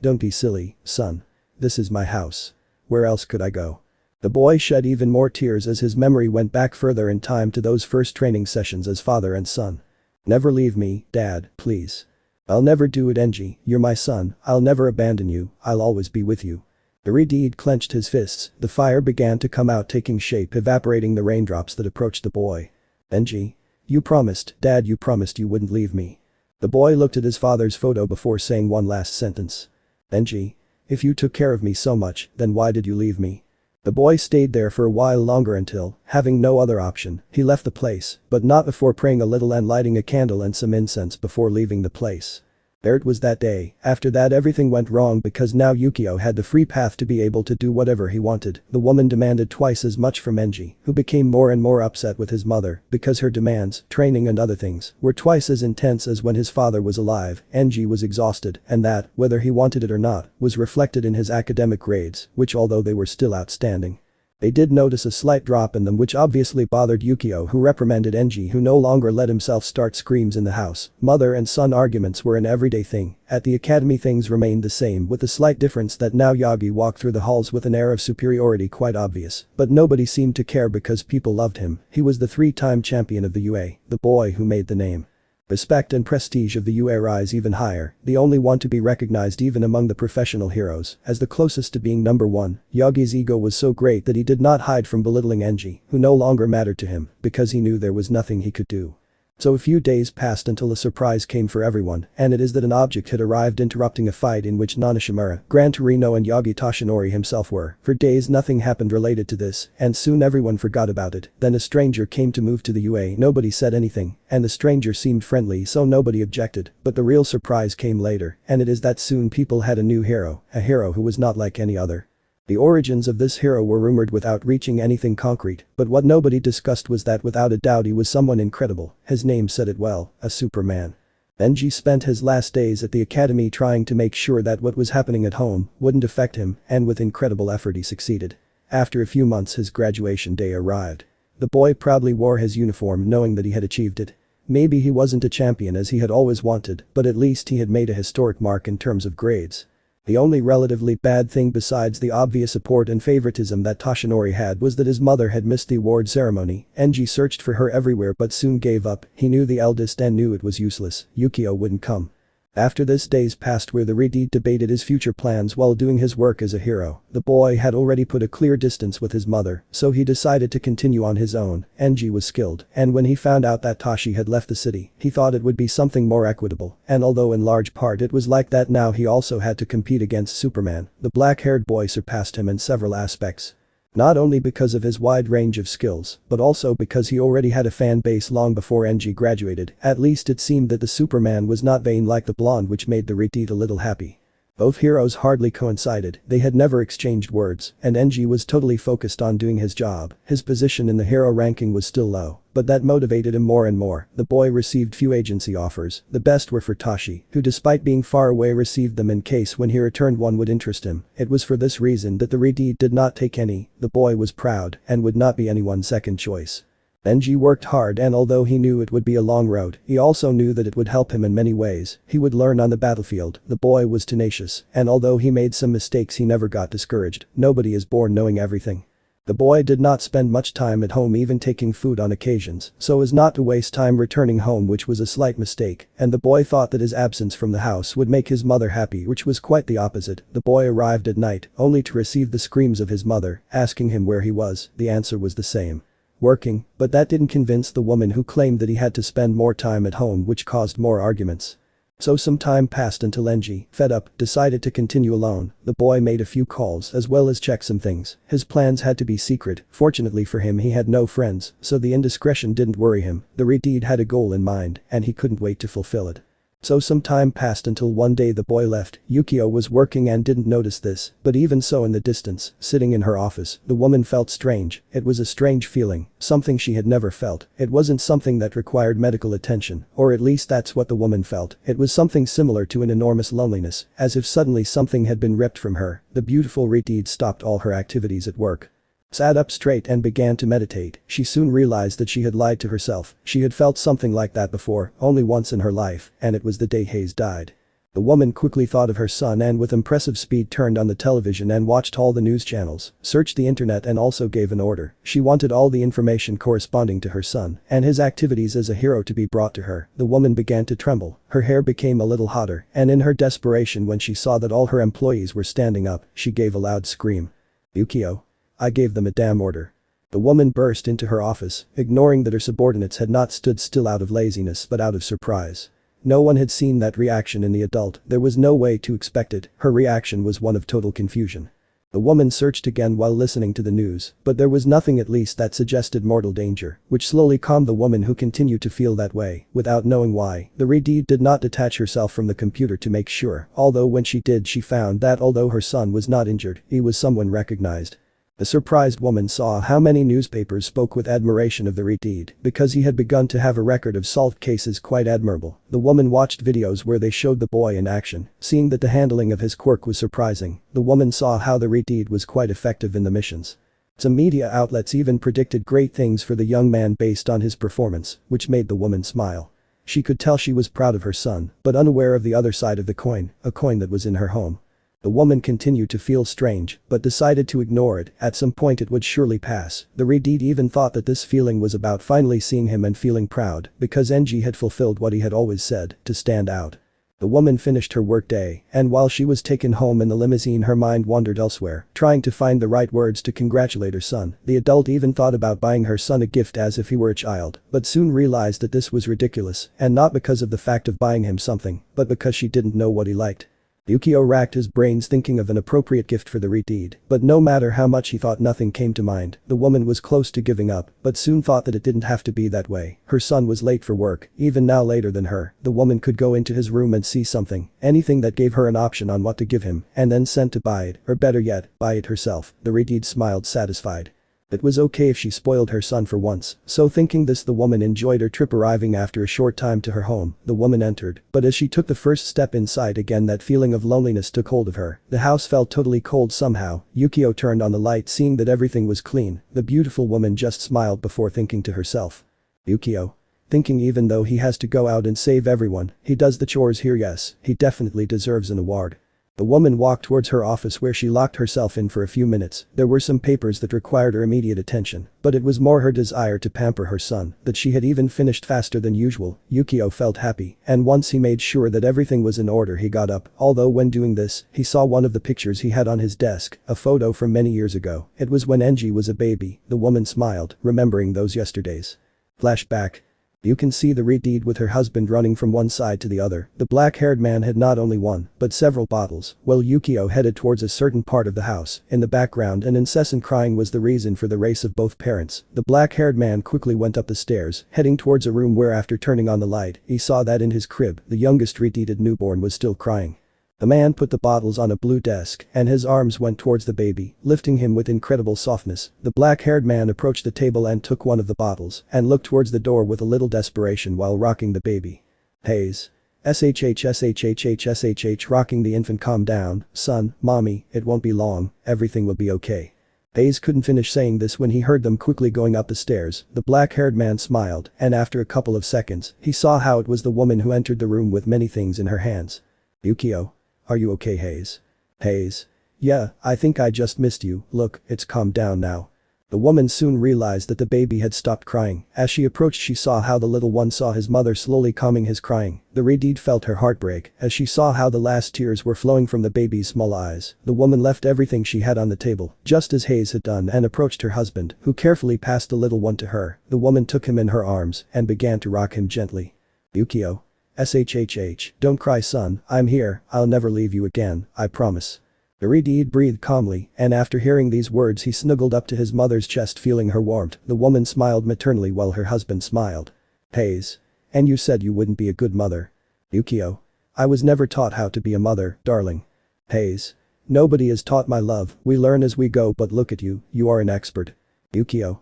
Don't be silly, son. This is my house. Where else could I go? The boy shed even more tears as his memory went back further in time to those first training sessions as father and son. Never leave me, Dad, please. I'll never do it, Enji, you're my son, I'll never abandon you, I'll always be with you. Iridid clenched his fists, the fire began to come out, taking shape, evaporating the raindrops that approached the boy. Enji. You promised, Dad, you promised you wouldn't leave me. The boy looked at his father's photo before saying one last sentence. Enji. If you took care of me so much, then why did you leave me? The boy stayed there for a while longer until, having no other option, he left the place, but not before praying a little and lighting a candle and some incense before leaving the place. There it was that day. After that everything went wrong because now Yukio had the free path to be able to do whatever he wanted. The woman demanded twice as much from Enji, who became more and more upset with his mother because her demands, training and other things, were twice as intense as when his father was alive. Enji was exhausted, and that, whether he wanted it or not, was reflected in his academic grades, which although they were still outstanding. They did notice a slight drop in them which obviously bothered Yukio, who reprimanded Enji, who no longer let himself start screams in the house. Mother and son arguments were an everyday thing. At the academy things remained the same, with the slight difference that now Yagi walked through the halls with an air of superiority quite obvious. But nobody seemed to care because people loved him. He was the 3-time champion of the UA, the boy who made the name. Respect and prestige of the UA rise even higher, the only one to be recognized even among the professional heroes, as the closest to being number one. Yagi's ego was so great that he did not hide from belittling Enji, who no longer mattered to him, because he knew there was nothing he could do. So a few days passed until a surprise came for everyone, and it is that an object had arrived interrupting a fight in which Nana Shimura, Gran Torino and Yagi Toshinori himself were. For days nothing happened related to this, and soon everyone forgot about it. Then a stranger came to move to the UA, nobody said anything, and the stranger seemed friendly so nobody objected, but the real surprise came later, and it is that soon people had a new hero, a hero who was not like any other. The origins of this hero were rumored without reaching anything concrete, but what nobody discussed was that without a doubt he was someone incredible. His name said it well, a Superman. Genji spent his last days at the academy trying to make sure that what was happening at home wouldn't affect him, and with incredible effort he succeeded. After a few months his graduation day arrived. The boy proudly wore his uniform knowing that he had achieved it. Maybe he wasn't a champion as he had always wanted, but at least he had made a historic mark in terms of grades. The only relatively bad thing besides the obvious support and favoritism that Toshinori had was that his mother had missed the award ceremony. Enji searched for her everywhere but soon gave up. He knew the eldest and knew it was useless. Yukio wouldn't come. After this days passed where the Ridi debated his future plans while doing his work as a hero. The boy had already put a clear distance with his mother, so he decided to continue on his own. Enji was skilled, and when he found out that Toshi had left the city, he thought it would be something more equitable, and although in large part it was like that now he also had to compete against Superman. The black-haired boy surpassed him in several aspects. Not only because of his wide range of skills, but also because he already had a fan base long before Enji graduated. At least it seemed that the Superman was not vain like the blonde, which made the Reddit a little happy. Both heroes hardly coincided, they had never exchanged words, and Enji was totally focused on doing his job. His position in the hero ranking was still low, but that motivated him more and more. The boy received few agency offers, the best were for Toshi, who despite being far away received them in case when he returned one would interest him. It was for this reason that the Reddit did not take any. The boy was proud and would not be anyone's second choice. Enji worked hard, and although he knew it would be a long road, he also knew that it would help him in many ways. He would learn on the battlefield. The boy was tenacious, and although he made some mistakes he never got discouraged. Nobody is born knowing everything. The boy did not spend much time at home, even taking food on occasions, so as not to waste time returning home, which was a slight mistake, and the boy thought that his absence from the house would make his mother happy, which was quite the opposite. The boy arrived at night, only to receive the screams of his mother, asking him where he was. The answer was the same. Working, but that didn't convince the woman, who claimed that he had to spend more time at home, which caused more arguments. So some time passed until Enji, fed up, decided to continue alone. The boy made a few calls as well as check some things. His plans had to be secret. Fortunately for him he had no friends, so the indiscretion didn't worry him. The Reddit had a goal in mind, and he couldn't wait to fulfill it. So some time passed until one day the boy left. Yukio was working and didn't notice this, but even so in the distance, sitting in her office, the woman felt strange. It was a strange feeling, something she had never felt. It wasn't something that required medical attention, or at least that's what the woman felt. It was something similar to an enormous loneliness, as if suddenly something had been ripped from her. The beautiful Reddit stopped all her activities at work. Sat up straight and began to meditate. She soon realized that she had lied to herself. She had felt something like that before, only once in her life, and it was the day Hayes died. The woman quickly thought of her son and with impressive speed turned on the television and watched all the news channels, searched the internet and also gave an order. She wanted all the information corresponding to her son and his activities as a hero to be brought to her. The woman began to tremble. Her hair became a little hotter, and in her desperation when she saw that all her employees were standing up, she gave a loud scream. "Yukio. I gave them a damn order." The woman burst into her office, ignoring that her subordinates had not stood still out of laziness but out of surprise. No one had seen that reaction in the adult. There was no way to expect it. Her reaction was one of total confusion. The woman searched again while listening to the news, but there was nothing at least that suggested mortal danger, which slowly calmed the woman, who continued to feel that way, without knowing why. The Reddit did not detach herself from the computer to make sure, although when she did she found that although her son was not injured, he was someone recognized. The surprised woman saw how many newspapers spoke with admiration of the Reddit because he had begun to have a record of solved cases quite admirable. The woman watched videos where they showed the boy in action, seeing that the handling of his quirk was surprising. The woman saw how the Reddit was quite effective in the missions. Some media outlets even predicted great things for the young man based on his performance, which made the woman smile. She could tell she was proud of her son, but unaware of the other side of the coin, a coin that was in her home. The woman continued to feel strange, but decided to ignore it. At some point it would surely pass. The Redeed even thought that this feeling was about finally seeing him and feeling proud, because Genji had fulfilled what he had always said, to stand out. The woman finished her workday, and while she was taken home in the limousine her mind wandered elsewhere, trying to find the right words to congratulate her son. The adult even thought about buying her son a gift as if he were a child, but soon realized that this was ridiculous, and not because of the fact of buying him something, but because she didn't know what he liked. Yukio racked his brains thinking of an appropriate gift for the Redeed, but no matter how much he thought nothing came to mind. The woman was close to giving up, but soon thought that it didn't have to be that way. Her son was late for work, even now later than her. The woman could go into his room and see something, anything that gave her an option on what to give him, and then sent to buy it, or better yet, buy it herself. The Redeed smiled satisfied. It was okay if she spoiled her son for once, so thinking this the woman enjoyed her trip. Arriving after a short time to her home, the woman entered, but as she took the first step inside again that feeling of loneliness took hold of her. The house felt totally cold somehow. Yukio turned on the light seeing that everything was clean. The beautiful woman just smiled before thinking to herself. Yukio. Thinking even though he has to go out and save everyone, he does the chores here. Yes, he definitely deserves an award. The woman walked towards her office where she locked herself in for a few minutes. There were some papers that required her immediate attention, but it was more her desire to pamper her son that she had even finished faster than usual. Yukio felt happy, and once he made sure that everything was in order he got up, although when doing this, he saw one of the pictures he had on his desk, a photo from many years ago. It was when Genji was a baby. The woman smiled, remembering those yesterdays. Flashback. You can see the Redeed with her husband running from one side to the other. The black-haired man had not only one, but several bottles, while Yukio headed towards a certain part of the house. In the background an incessant crying was the reason for the race of both parents. The black-haired man quickly went up the stairs, heading towards a room where after turning on the light, he saw that in his crib, the youngest Redeeded newborn was still crying. The man put the bottles on a blue desk and his arms went towards the baby, lifting him with incredible softness. The black-haired man approached the table and took one of the bottles and looked towards the door with a little desperation while rocking the baby. Haze. SHH rocking the infant. Calm down, son, mommy, it won't be long, everything will be okay. Hayes couldn't finish saying this when he heard them quickly going up the stairs. The black-haired man smiled and after a couple of seconds, he saw how it was the woman who entered the room with many things in her hands. Yukio. Are you okay, Hayes? Hayes. Yeah, I think I just missed you. Look, it's calmed down now. The woman soon realized that the baby had stopped crying. As she approached she saw how the little one saw his mother slowly calming his crying. The Redeed felt her heart break as she saw how the last tears were flowing from the baby's small eyes. The woman left everything she had on the table, just as Hayes had done, and approached her husband, who carefully passed the little one to her. The woman took him in her arms and began to rock him gently. Yukio. SHH, don't cry son, I'm here, I'll never leave you again, I promise. The Redeed breathed calmly, and after hearing these words he snuggled up to his mother's chest feeling her warmth. The woman smiled maternally while her husband smiled. Hayes. And you said you wouldn't be a good mother. Yukio. I was never taught how to be a mother, darling. Hayes. Nobody is taught, my love, we learn as we go, but look at you, you are an expert. Yukio.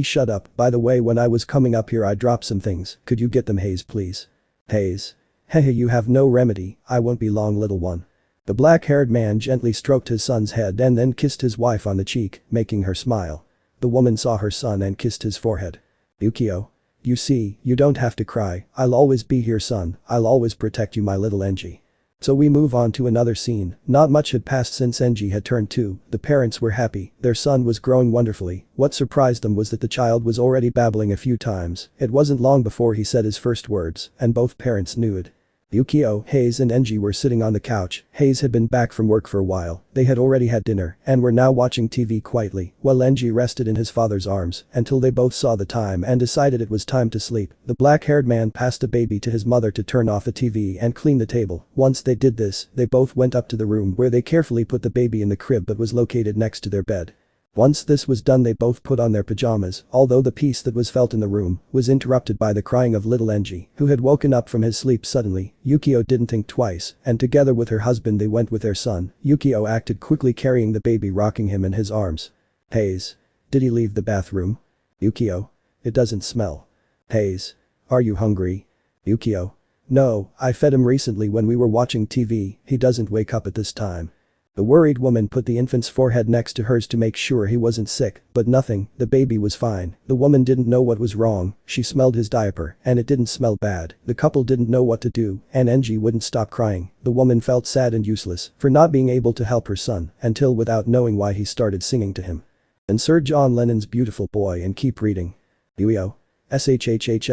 Shut up, by the way when I was coming up here I dropped some things, could you get them Hayes please? Hayes. Hehe, you have no remedy, I won't be long little one. The black-haired man gently stroked his son's head and then kissed his wife on the cheek, making her smile. The woman saw her son and kissed his forehead. Yukio. You see, you don't have to cry, I'll always be here son, I'll always protect you my little Genji. So we move on to another scene. Not much had passed since Genji had turned 2. The parents were happy, their son was growing wonderfully. What surprised them was that the child was already babbling a few times. It wasn't long before he said his first words, and both parents knew it. Yukio, Hayes and Genji were sitting on the couch. Hayes had been back from work for a while. They had already had dinner and were now watching TV quietly while Genji rested in his father's arms until they both saw the time and decided it was time to sleep. The black-haired man passed the baby to his mother to turn off the TV and clean the table. Once they did this, they both went up to the room where they carefully put the baby in the crib that was located next to their bed. Once this was done they both put on their pajamas, although the peace that was felt in the room was interrupted by the crying of little Genji, who had woken up from his sleep suddenly. Yukio didn't think twice, and together with her husband they went with their son. Yukio acted quickly carrying the baby rocking him in his arms. Hayes. Did he leave the bathroom? Yukio. It doesn't smell. Hayes. Are you hungry? Yukio. No, I fed him recently when we were watching TV, he doesn't wake up at this time. The worried woman put the infant's forehead next to hers to make sure he wasn't sick, but nothing, the baby was fine. The woman didn't know what was wrong, she smelled his diaper, and it didn't smell bad. The couple didn't know what to do, and Genji wouldn't stop crying. The woman felt sad and useless for not being able to help her son, until without knowing why he started singing to him. Insert John Lennon's Beautiful Boy and keep reading. Yo. SHHH.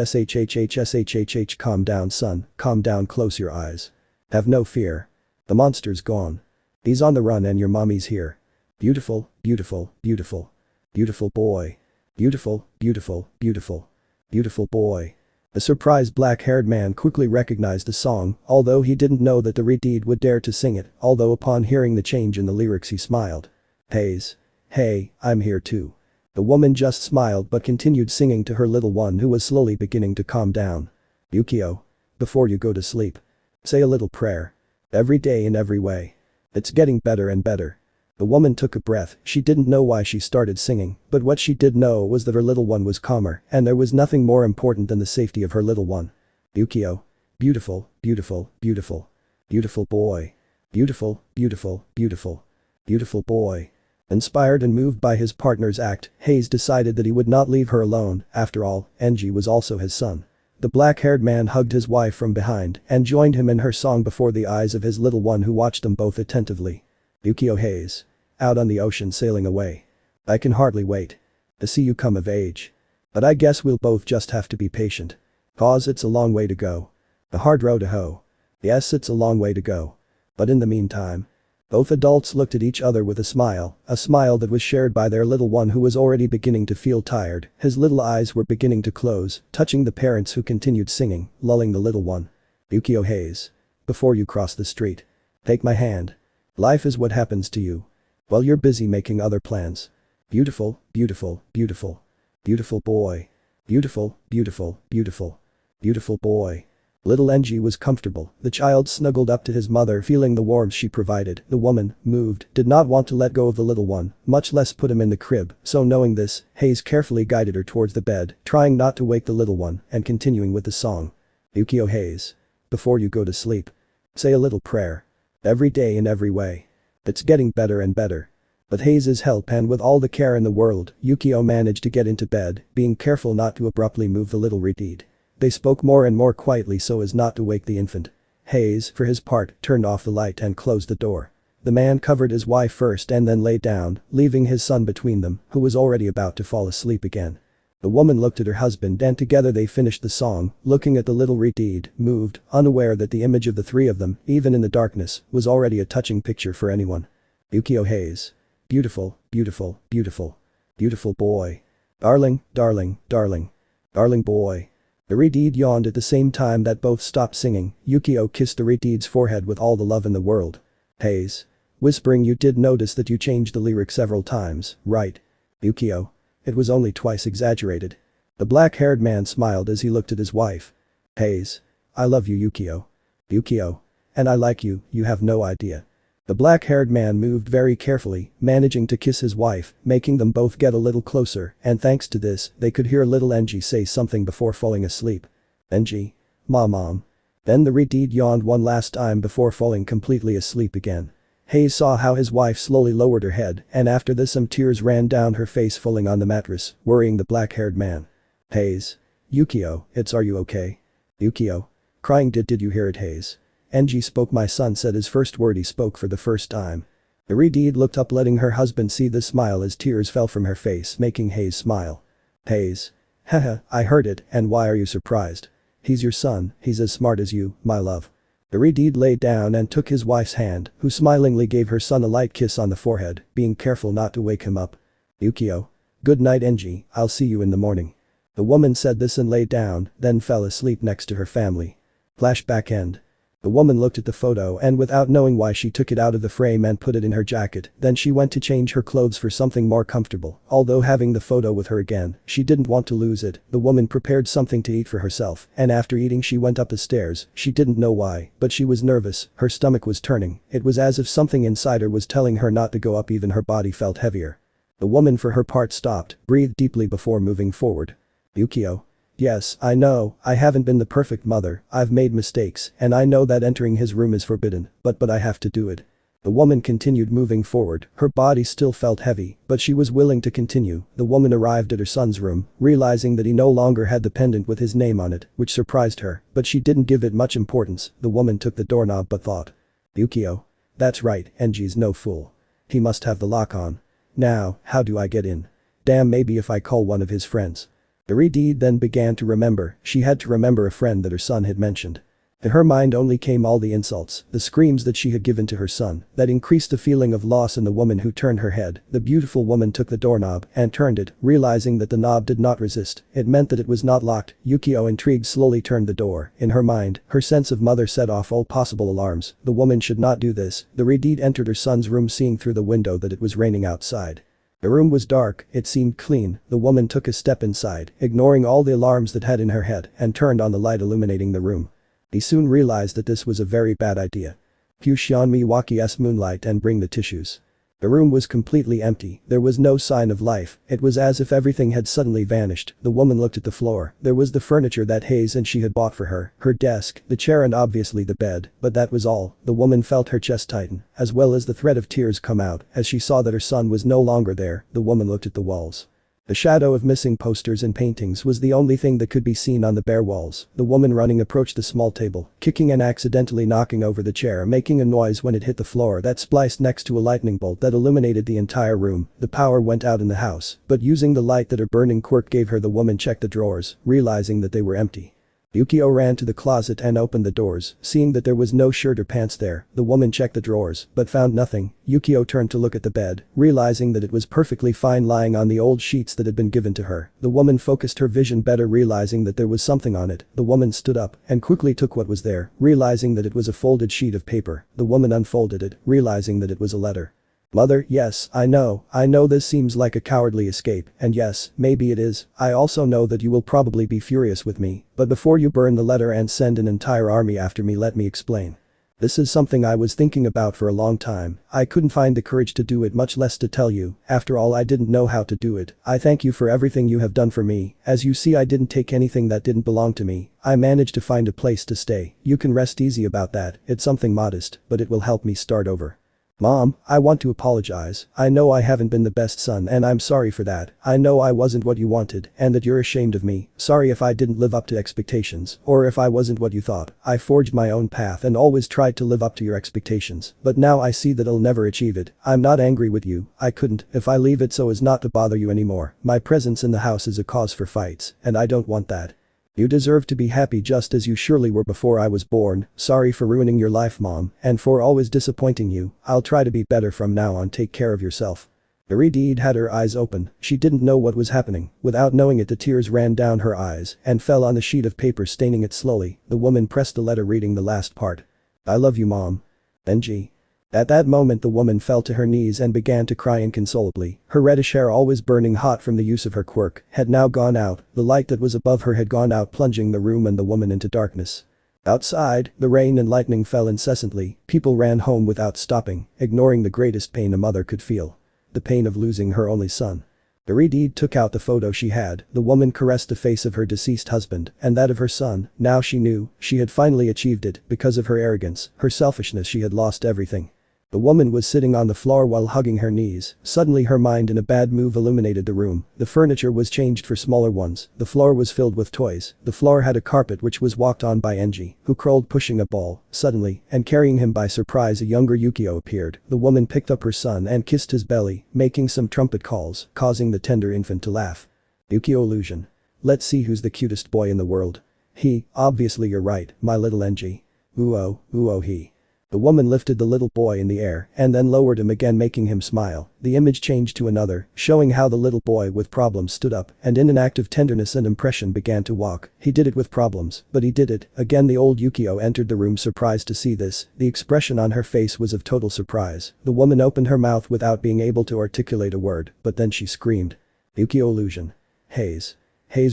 Calm down son, calm down, close your eyes. Have no fear. The monster's gone. He's on the run and your mommy's here. Beautiful, beautiful, beautiful. Beautiful boy. Beautiful, beautiful, beautiful. Beautiful boy. The surprised black-haired man quickly recognized the song, although he didn't know that the Redeed would dare to sing it, although upon hearing the change in the lyrics he smiled. Hayes. Hey, I'm here too. The woman just smiled but continued singing to her little one who was slowly beginning to calm down. Yukio. Before you go to sleep. Say a little prayer. Every day in every way. It's getting better and better. The woman took a breath, she didn't know why she started singing, but what she did know was that her little one was calmer, and there was nothing more important than the safety of her little one. Yukio. Beautiful, beautiful, beautiful. Beautiful boy. Beautiful, beautiful, beautiful. Beautiful boy. Inspired and moved by his partner's act, Hayes decided that he would not leave her alone. After all, Genji was also his son. The black-haired man hugged his wife from behind and joined him in her song before the eyes of his little one who watched them both attentively. Yukio Hayes. Out on the ocean sailing away. I can hardly wait to see you come of age. But I guess we'll both just have to be patient. Cause it's a long way to go. A hard road to hoe. Yes, it's a long way to go. But in the meantime. Both adults looked at each other with a smile that was shared by their little one who was already beginning to feel tired. His little eyes were beginning to close, touching the parents who continued singing, lulling the little one. Yukio Hayes. Before you cross the street. Take my hand. Life is what happens to you. While you're busy making other plans. Beautiful, beautiful, beautiful. Beautiful boy. Beautiful, beautiful, beautiful. Beautiful boy. Little Genji was comfortable, the child snuggled up to his mother feeling the warmth she provided. The woman, moved, did not want to let go of the little one, much less put him in the crib, so knowing this, Hayes carefully guided her towards the bed, trying not to wake the little one, and continuing with the song. Yukio Hayes. Before you go to sleep. Say a little prayer. Every day in every way. It's getting better and better. With Hayes' help and with all the care in the world, Yukio managed to get into bed, being careful not to abruptly move the little Redeed. They spoke more and more quietly so as not to wake the infant. Hayes, for his part, turned off the light and closed the door. The man covered his wife first and then lay down, leaving his son between them, who was already about to fall asleep again. The woman looked at her husband and together they finished the song, looking at the little Redeed, moved, unaware that the image of the three of them, even in the darkness, was already a touching picture for anyone. Yukio Hayes. Beautiful, beautiful, beautiful. Beautiful boy. Darling, darling, darling. Darling boy. The Redeed yawned at the same time that both stopped singing. Yukio kissed the Redeed's forehead with all the love in the world. Hayes. Whispering, you did notice that you changed the lyric several times, right? Yukio. It was only twice exaggerated. The black-haired man smiled as he looked at his wife. Hayes. I love you Yukio. Yukio. And I like you, you have no idea. The black-haired man moved very carefully, managing to kiss his wife, making them both get a little closer, and thanks to this, they could hear little Genji say something before falling asleep. Genji. Mom. Then the Redeed yawned one last time before falling completely asleep again. Hayes saw how his wife slowly lowered her head, and after this some tears ran down her face falling on the mattress, worrying the black-haired man. Hayes. Yukio, are you okay? Yukio. Crying did you hear it Hayes? Genji spoke my son said his first word he spoke for the first time. The Redeed looked up letting her husband see the smile as tears fell from her face making Hayes smile. Hayes. Haha, I heard it and why are you surprised? He's your son, he's as smart as you, my love. The Redeed lay down and took his wife's hand, who smilingly gave her son a light kiss on the forehead, being careful not to wake him up. Yukio. Good night Genji, I'll see you in the morning. The woman said this and lay down, then fell asleep next to her family. Flashback end. The woman looked at the photo and without knowing why she took it out of the frame and put it in her jacket, then she went to change her clothes for something more comfortable, although having the photo with her again, she didn't want to lose it. The woman prepared something to eat for herself, and after eating she went up the stairs, she didn't know why, but she was nervous, her stomach was turning, it was as if something inside her was telling her not to go up even her body felt heavier. The woman for her part stopped, breathed deeply before moving forward. Yukio. Yes, I know, I haven't been the perfect mother, I've made mistakes, and I know that entering his room is forbidden, but I have to do it. The woman continued moving forward, her body still felt heavy, but she was willing to continue. The woman arrived at her son's room, realizing that he no longer had the pendant with his name on it, which surprised her, but she didn't give it much importance. The woman took the doorknob but thought. Yukio. That's right, Enji's no fool. He must have the lock on. Now, how do I get in? Damn, maybe if I call one of his friends. Uraraka then began to remember, she had to remember a friend that her son had mentioned. To her mind only came all the insults, the screams that she had given to her son, that increased the feeling of loss in the woman who turned her head. The beautiful woman took the doorknob and turned it, realizing that the knob did not resist. It meant that it was not locked. Yukio, intrigued, slowly turned the door. In her mind, her sense of mother set off all possible alarms. The woman should not do this. The Uraraka entered her son's room, seeing through the window that it was raining outside. The room was dark, it seemed clean. The woman took a step inside, ignoring all the alarms that had in her head, and turned on the light illuminating the room. He soon realized that this was a very bad idea. Fushon Miwaki's moonlight and bring the tissues. The room was completely empty, there was no sign of life, it was as if everything had suddenly vanished. The woman looked at the floor, there was the furniture that Hayes and she had bought for her desk, the chair and obviously the bed, but that was all. The woman felt her chest tighten, as well as the thread of tears come out, as she saw that her son was no longer there. The woman looked at the walls. The shadow of missing posters and paintings was the only thing that could be seen on the bare walls. The woman running approached the small table, kicking and accidentally knocking over the chair, making a noise when it hit the floor that spliced next to a lightning bolt that illuminated the entire room. The power went out in the house, but using the light that her burning quirk gave her, the woman checked the drawers, realizing that they were empty. Yukio ran to the closet and opened the doors, seeing that there was no shirt or pants there. The woman checked the drawers, but found nothing. Yukio turned to look at the bed, realizing that it was perfectly fine lying on the old sheets that had been given to her. The woman focused her vision better, realizing that there was something on it. The woman stood up and quickly took what was there, realizing that it was a folded sheet of paper. The woman unfolded it, realizing that it was a letter. Mother, yes, I know this seems like a cowardly escape, and yes, maybe it is. I also know that you will probably be furious with me, but before you burn the letter and send an entire army after me, let me explain. This is something I was thinking about for a long time. I couldn't find the courage to do it, much less to tell you. After all, I didn't know how to do it. I thank you for everything you have done for me. As you see, I didn't take anything that didn't belong to me. I managed to find a place to stay. You can rest easy about that. It's something modest, but it will help me start over. Mom, I want to apologize. I know I haven't been the best son and I'm sorry for that. I know I wasn't what you wanted and that you're ashamed of me. Sorry if I didn't live up to expectations or if I wasn't what you thought. I forged my own path and always tried to live up to your expectations, but now I see that I'll never achieve it. I'm not angry with you. I couldn't if I leave it so as not to bother you anymore. My presence in the house is a cause for fights and I don't want that. You deserve to be happy just as you surely were before I was born. Sorry for ruining your life, Mom, and for always disappointing you. I'll try to be better from now on. Take care of yourself. Uraraka had her eyes open. She didn't know what was happening. Without knowing it, the tears ran down her eyes and fell on the sheet of paper, staining it slowly. The woman pressed the letter, reading the last part. I love you, Mom. Genji. At that moment the woman fell to her knees and began to cry inconsolably. Her reddish hair, always burning hot from the use of her quirk, had now gone out. The light that was above her had gone out, plunging the room and the woman into darkness. Outside, the rain and lightning fell incessantly. People ran home without stopping, ignoring the greatest pain a mother could feel. The pain of losing her only son. Uraraka took out the photo she had. The woman caressed the face of her deceased husband and that of her son. Now she knew she had finally achieved it. Because of her arrogance, her selfishness, she had lost everything. The woman was sitting on the floor while hugging her knees. Suddenly her mind, in a bad move, illuminated the room. The furniture was changed for smaller ones. The floor was filled with toys. The floor had a carpet which was walked on by Genji, who crawled pushing a ball. Suddenly, and carrying him by surprise, a younger Yukio appeared. The woman picked up her son and kissed his belly, making some trumpet calls, causing the tender infant to laugh. Yukio illusion. Let's see who's the cutest boy in the world. He, obviously you're right, my little Genji. Ooh-oh, he. The woman lifted the little boy in the air and then lowered him again, making him smile. The image changed to another, showing how the little boy with problems stood up and in an act of tenderness and impression began to walk. He did it with problems, but he did it. Again the old Yukio entered the room, surprised to see this. The expression on her face was of total surprise. The woman opened her mouth without being able to articulate a word, but then she screamed. Yukio illusion. Hayes,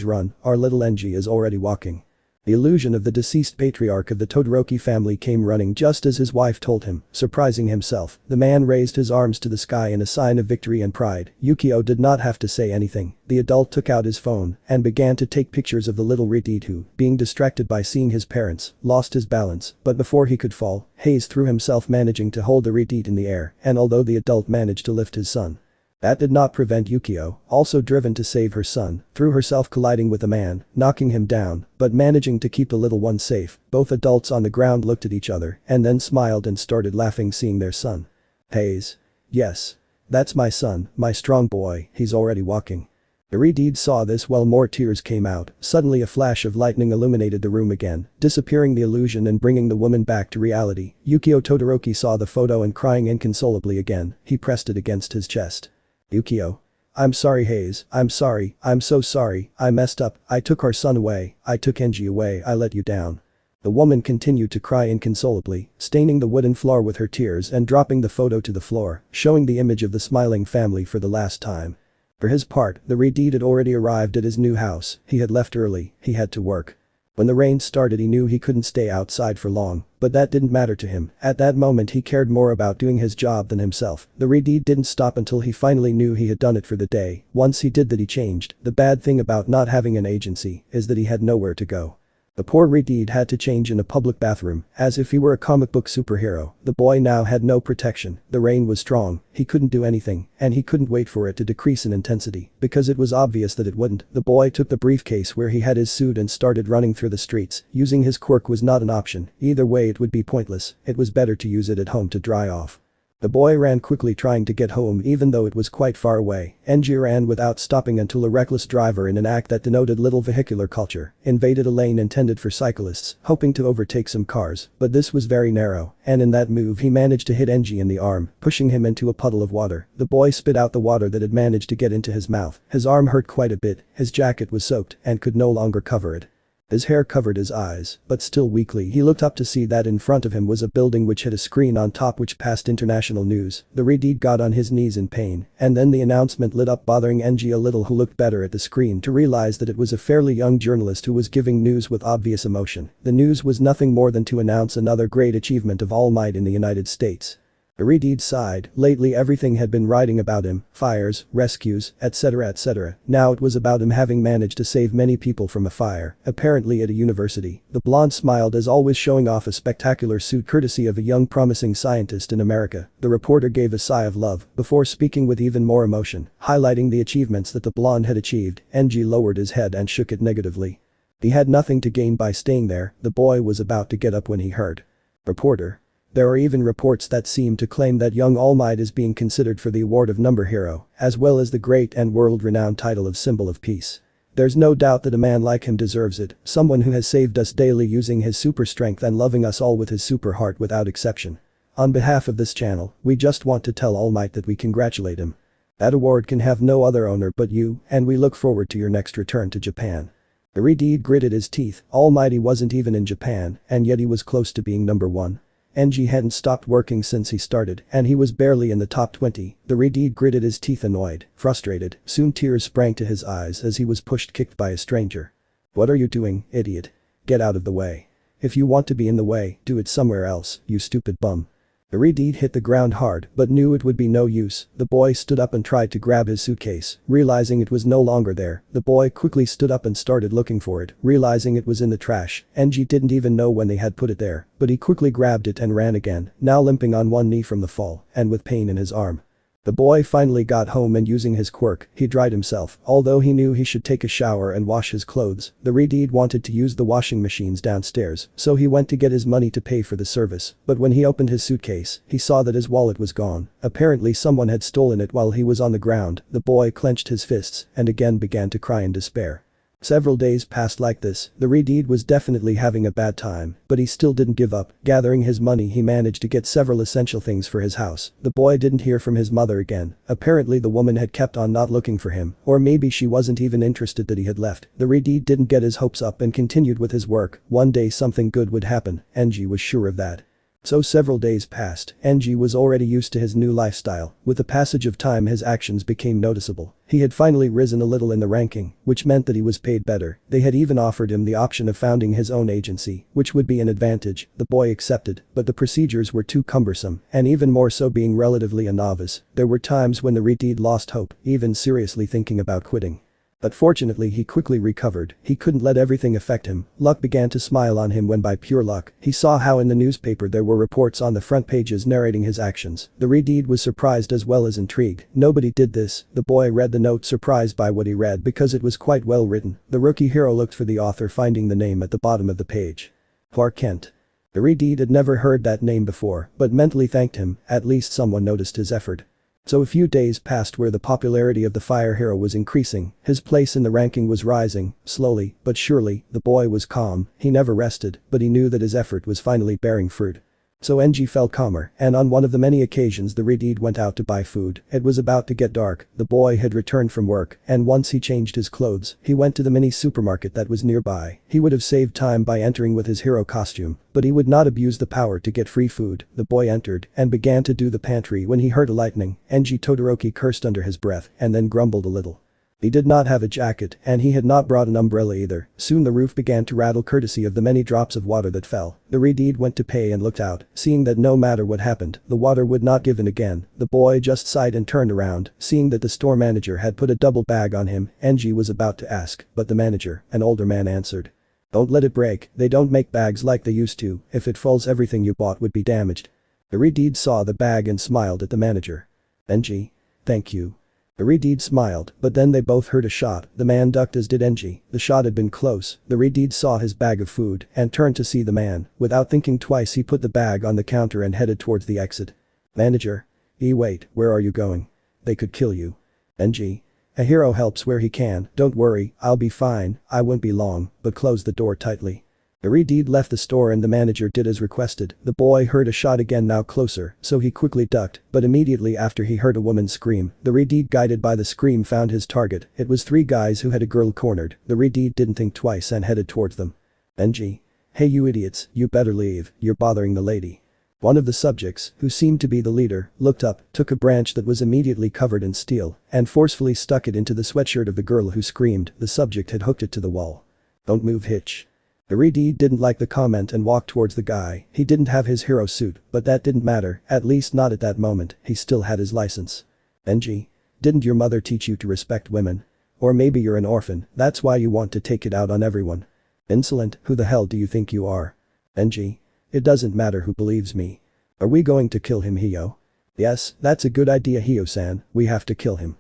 run, our little Genji is already walking. The illusion of the deceased patriarch of the Todoroki family came running just as his wife told him, surprising himself. The man raised his arms to the sky in a sign of victory and pride. Yukio did not have to say anything. The adult took out his phone and began to take pictures of the little Reed who, being distracted by seeing his parents, lost his balance, but before he could fall, Hayes threw himself managing to hold the Reed in the air, and although the adult managed to lift his son, that did not prevent Yukio, also driven to save her son, through herself colliding with a man, knocking him down, but managing to keep the little one safe. Both adults on the ground looked at each other and then smiled and started laughing seeing their son. Hayes. Yes. That's my son, my strong boy, he's already walking. The Reed saw this while more tears came out. Suddenly a flash of lightning illuminated the room again, disappearing the illusion and bringing the woman back to reality. Yukio Todoroki saw the photo and crying inconsolably again, he pressed it against his chest. Yukio. I'm sorry Hayes, I'm sorry, I'm so sorry, I messed up, I took our son away, I took Genji away, I let you down. The woman continued to cry inconsolably, staining the wooden floor with her tears and dropping the photo to the floor, showing the image of the smiling family for the last time. For his part, the Reed had already arrived at his new house, he had left early, he had to work. When the rain started he knew he couldn't stay outside for long, but that didn't matter to him. At that moment he cared more about doing his job than himself. The Reed didn't stop until he finally knew he had done it for the day. Once he did that he changed. The bad thing about not having an agency is that he had nowhere to go. The poor Reed had to change in a public bathroom, as if he were a comic book superhero. The boy now had no protection, the rain was strong, he couldn't do anything, and he couldn't wait for it to decrease in intensity, because it was obvious that it wouldn't. The boy took the briefcase where he had his suit and started running through the streets. Using his quirk was not an option, either way it would be pointless, it was better to use it at home to dry off. The boy ran quickly trying to get home even though it was quite far away. Genji ran without stopping until a reckless driver in an act that denoted little vehicular culture invaded a lane intended for cyclists, hoping to overtake some cars, but this was very narrow, and in that move he managed to hit Genji in the arm, pushing him into a puddle of water. The boy spit out the water that had managed to get into his mouth. His arm hurt quite a bit, his jacket was soaked and could no longer cover it. His hair covered his eyes, but still weakly he looked up to see that in front of him was a building which had a screen on top which passed international news. The Reed got on his knees in pain, and then the announcement lit up bothering Genji a little who looked better at the screen to realize that it was a fairly young journalist who was giving news with obvious emotion. The news was nothing more than to announce another great achievement of Almight in the United States. The Reed sighed. Lately everything had been writing about him, fires, rescues, etc. etc. Now it was about him having managed to save many people from a fire, apparently at a university. The blonde smiled as always showing off a spectacular suit courtesy of a young promising scientist in America. The reporter gave a sigh of love before speaking with even more emotion, highlighting the achievements that the blonde had achieved. Genji lowered his head and shook it negatively. He had nothing to gain by staying there. The boy was about to get up when he heard. Reporter. There are even reports that seem to claim that young Almight is being considered for the award of number hero, as well as the great and world-renowned title of symbol of peace. There's no doubt that a man like him deserves it, someone who has saved us daily using his super strength and loving us all with his super heart without exception. On behalf of this channel, we just want to tell Almight that we congratulate him. That award can have no other owner but you, and we look forward to your next return to Japan. The Reed gritted his teeth. Almighty wasn't even in Japan, and yet he was close to being number one. Genji hadn't stopped working since he started, and he was barely in the top 20. The Reed gritted his teeth annoyed, frustrated, soon tears sprang to his eyes as he was kicked by a stranger. What are you doing, idiot? Get out of the way. If you want to be in the way, do it somewhere else, you stupid bum. The Reed hit the ground hard but knew it would be no use. The boy stood up and tried to grab his suitcase, realizing it was no longer there. The boy quickly stood up and started looking for it, realizing it was in the trash. Genji didn't even know when they had put it there, but he quickly grabbed it and ran again, now limping on one knee from the fall and with pain in his arm. The boy finally got home and using his quirk, he dried himself, although he knew he should take a shower and wash his clothes. The Reed wanted to use the washing machines downstairs, so he went to get his money to pay for the service, but when he opened his suitcase, he saw that his wallet was gone. Apparently someone had stolen it while he was on the ground. The boy clenched his fists and again began to cry in despair. Several days passed like this. The Reed was definitely having a bad time, but he still didn't give up. Gathering his money he managed to get several essential things for his house. The boy didn't hear from his mother again. Apparently the woman had kept on not looking for him, or maybe she wasn't even interested that he had left. The Reed didn't get his hopes up and continued with his work. One day something good would happen, Genji was sure of that. So several days passed, Genji was already used to his new lifestyle. With the passage of time his actions became noticeable. He had finally risen a little in the ranking, which meant that he was paid better. They had even offered him the option of founding his own agency, which would be an advantage. The boy accepted, but the procedures were too cumbersome, and even more so being relatively a novice. There were times when the Redeed lost hope, even seriously thinking about quitting. But fortunately he quickly recovered. He couldn't let everything affect him. Luck began to smile on him when by pure luck, he saw how in the newspaper there were reports on the front pages narrating his actions. The Redeed was surprised as well as intrigued. Nobody did this. The boy read the note surprised by what he read because it was quite well written. The rookie hero looked for the author, finding the name at the bottom of the page. Clark Kent. The Redeed had never heard that name before, but mentally thanked him. At least someone noticed his effort. So a few days passed where the popularity of the fire hero was increasing, his place in the ranking was rising, slowly but surely. The boy was calm, he never rested, but he knew that his effort was finally bearing fruit. So Genji felt calmer, and on one of the many occasions the Redeed went out to buy food. It was about to get dark, the boy had returned from work, and once he changed his clothes, he went to the mini supermarket that was nearby. He would have saved time by entering with his hero costume, but he would not abuse the power to get free food. The boy entered and began to do the pantry when he heard a lightning. Todoroki cursed under his breath and then grumbled a little. He did not have a jacket, and he had not brought an umbrella either. Soon the roof began to rattle courtesy of the many drops of water that fell. The Redeed went to pay and looked out, seeing that no matter what happened, the water would not give in again. The boy just sighed and turned around, seeing that the store manager had put a double bag on him. Genji was about to ask, but the manager, an older man, answered. Don't let it break, they don't make bags like they used to. If it falls everything you bought would be damaged. The Redeed saw the bag and smiled at the manager. Genji. Thank you. The Redeed smiled, but then they both heard a shot. The man ducked as did Genji. The shot had been close. The Redeed saw his bag of food and turned to see the man. Without thinking twice he put the bag on the counter and headed towards the exit. Manager. Wait, where are you going? They could kill you. Genji. A hero helps where he can, don't worry, I'll be fine, I won't be long, but close the door tightly. The Redeed left the store and the manager did as requested. The boy heard a shot again, now closer, so he quickly ducked, but immediately after he heard a woman scream. The Redeed, guided by the scream, found his target. It was three guys who had a girl cornered. The Redeed didn't think twice and headed towards them. Genji. Hey you idiots, you better leave, you're bothering the lady. One of the subjects, who seemed to be the leader, looked up, took a branch that was immediately covered in steel, and forcefully stuck it into the sweatshirt of the girl who screamed. The subject had hooked it to the wall. Don't move, Hitch. The Redeed didn't like the comment and walked towards the guy. He didn't have his hero suit, but that didn't matter, at least not at that moment. He still had his license. Genji. Didn't your mother teach you to respect women? Or maybe you're an orphan, that's why you want to take it out on everyone. Insolent, who the hell do you think you are? Genji. It doesn't matter who believes me. Are we going to kill him, Hio? Yes, that's a good idea, Hio-san, we have to kill him.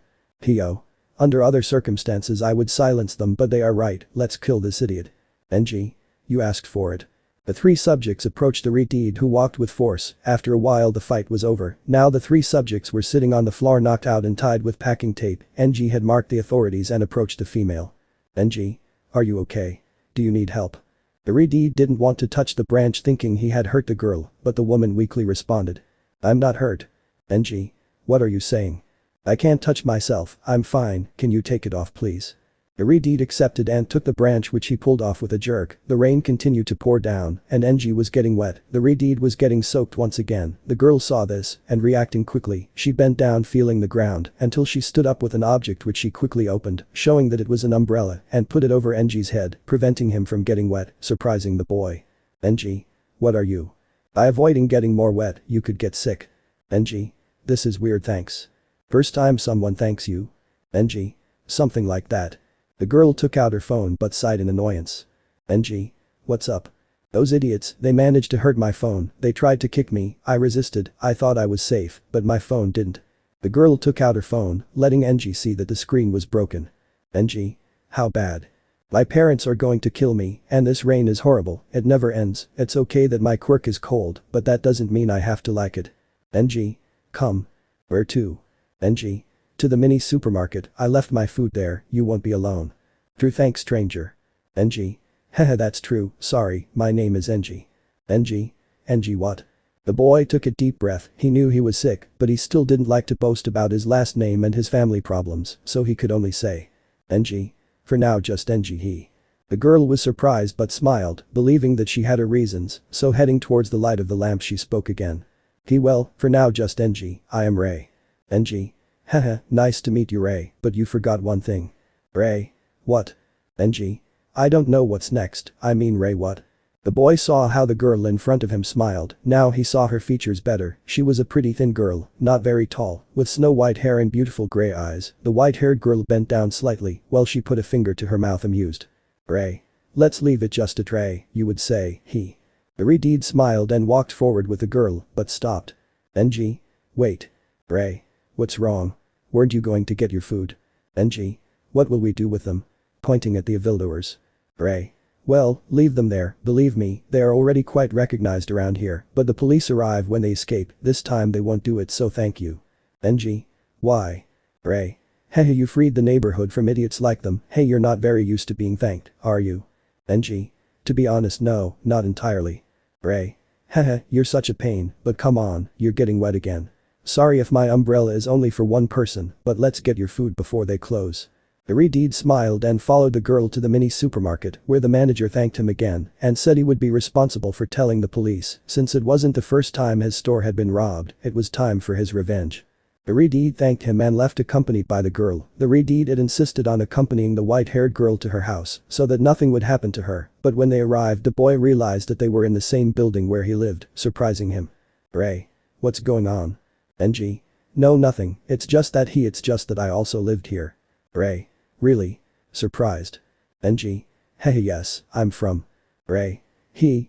Hio. Under other circumstances I would silence them, but they are right, let's kill this idiot. Genji. You asked for it. The three subjects approached the Redeed, who walked with force. After a while the fight was over. Now the three subjects were sitting on the floor, knocked out and tied with packing tape. Genji had marked the authorities and approached the female. Genji. Are you okay? Do you need help? The Redeed didn't want to touch the branch, thinking he had hurt the girl, but the woman weakly responded. I'm not hurt. Genji. What are you saying? I can't touch myself, I'm fine, can you take it off please? The Redeed accepted and took the branch, which he pulled off with a jerk. The rain continued to pour down, and Genji was getting wet. The Redeed was getting soaked once again. The girl saw this, and reacting quickly, she bent down feeling the ground until she stood up with an object which she quickly opened, showing that it was an umbrella, and put it over Genji's head, preventing him from getting wet, surprising the boy. Genji. What are you? By avoiding getting more wet, you could get sick. Genji. This is weird, thanks. First time someone thanks you. Genji. Something like that. The girl took out her phone but sighed in annoyance. Genji. What's up? Those idiots, they managed to hurt my phone, they tried to kick me, I resisted, I thought I was safe, but my phone didn't. The girl took out her phone, letting Genji see that the screen was broken. Genji. How bad? My parents are going to kill me, and this rain is horrible, it never ends. It's okay that my quirk is cold, but that doesn't mean I have to like it. Genji. Come. Where to? Genji. To the mini supermarket, I left my food there, you won't be alone. True, thanks stranger. Genji. Haha, that's true, sorry, my name is Genji. Genji. Genji what? The boy took a deep breath. He knew he was sick, but he still didn't like to boast about his last name and his family problems, so he could only say. Genji. For now just Genji he. The girl was surprised but smiled, believing that she had her reasons, so heading towards the light of the lamp she spoke again. Well, for now just Genji, I am Ray. Genji. Haha, nice to meet you Ray, but you forgot one thing. Ray. What? Genji. I don't know what's next, I mean Ray what? The boy saw how the girl in front of him smiled, now he saw her features better, she was a pretty thin girl, not very tall, with snow white hair and beautiful grey eyes, the white-haired girl bent down slightly, while she put a finger to her mouth amused. Ray. Let's leave it just at Ray, you would say, he. The Redeed smiled and walked forward with the girl, but stopped. Genji. Wait. Ray. What's wrong? Weren't you going to get your food? Genji. What will we do with them? Pointing at the evildoers. Ray. Well, leave them there, believe me, they are already quite recognized around here, but the police arrive when they escape, this time they won't do it so thank you. Genji. Why? Ray. Hehe you freed the neighborhood from idiots like them, hey you're not very used to being thanked, are you? Genji. To be honest no, not entirely. Ray. Hehe, you're such a pain, but come on, you're getting wet again. Sorry if my umbrella is only for one person, but let's get your food before they close. The Redeed smiled and followed the girl to the mini supermarket where the manager thanked him again and said he would be responsible for telling the police since it wasn't the first time his store had been robbed, it was time for his revenge. The Redeed thanked him and left accompanied by the girl. The Redeed had insisted on accompanying the white-haired girl to her house so that nothing would happen to her, but when they arrived the boy realized that they were in the same building where he lived, surprising him. Ray. What's going on? Genji. No nothing, it's just that I also lived here. Ray. Really? Surprised. Genji. Hey yes, I'm from. Ray.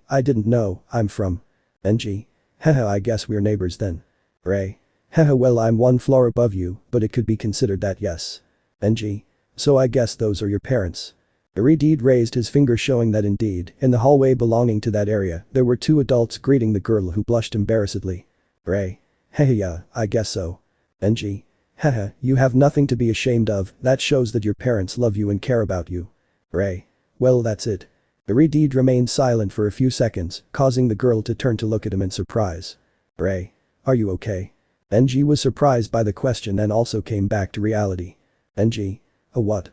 I didn't know, I'm from. Genji. Haha I guess we're neighbors then. Ray. Haha well I'm one floor above you, but it could be considered that yes. Genji. So I guess those are your parents. The Redeed raised his finger showing that indeed, in the hallway belonging to that area, there were two adults greeting the girl who blushed embarrassedly. Ray. Hey yeah, I guess so. Genji. Haha, you have nothing to be ashamed of, that shows that your parents love you and care about you. Ray. Well that's it. The Redeed remained silent for a few seconds, causing the girl to turn to look at him in surprise. Ray. Are you okay? Genji was surprised by the question and also came back to reality. Genji. What?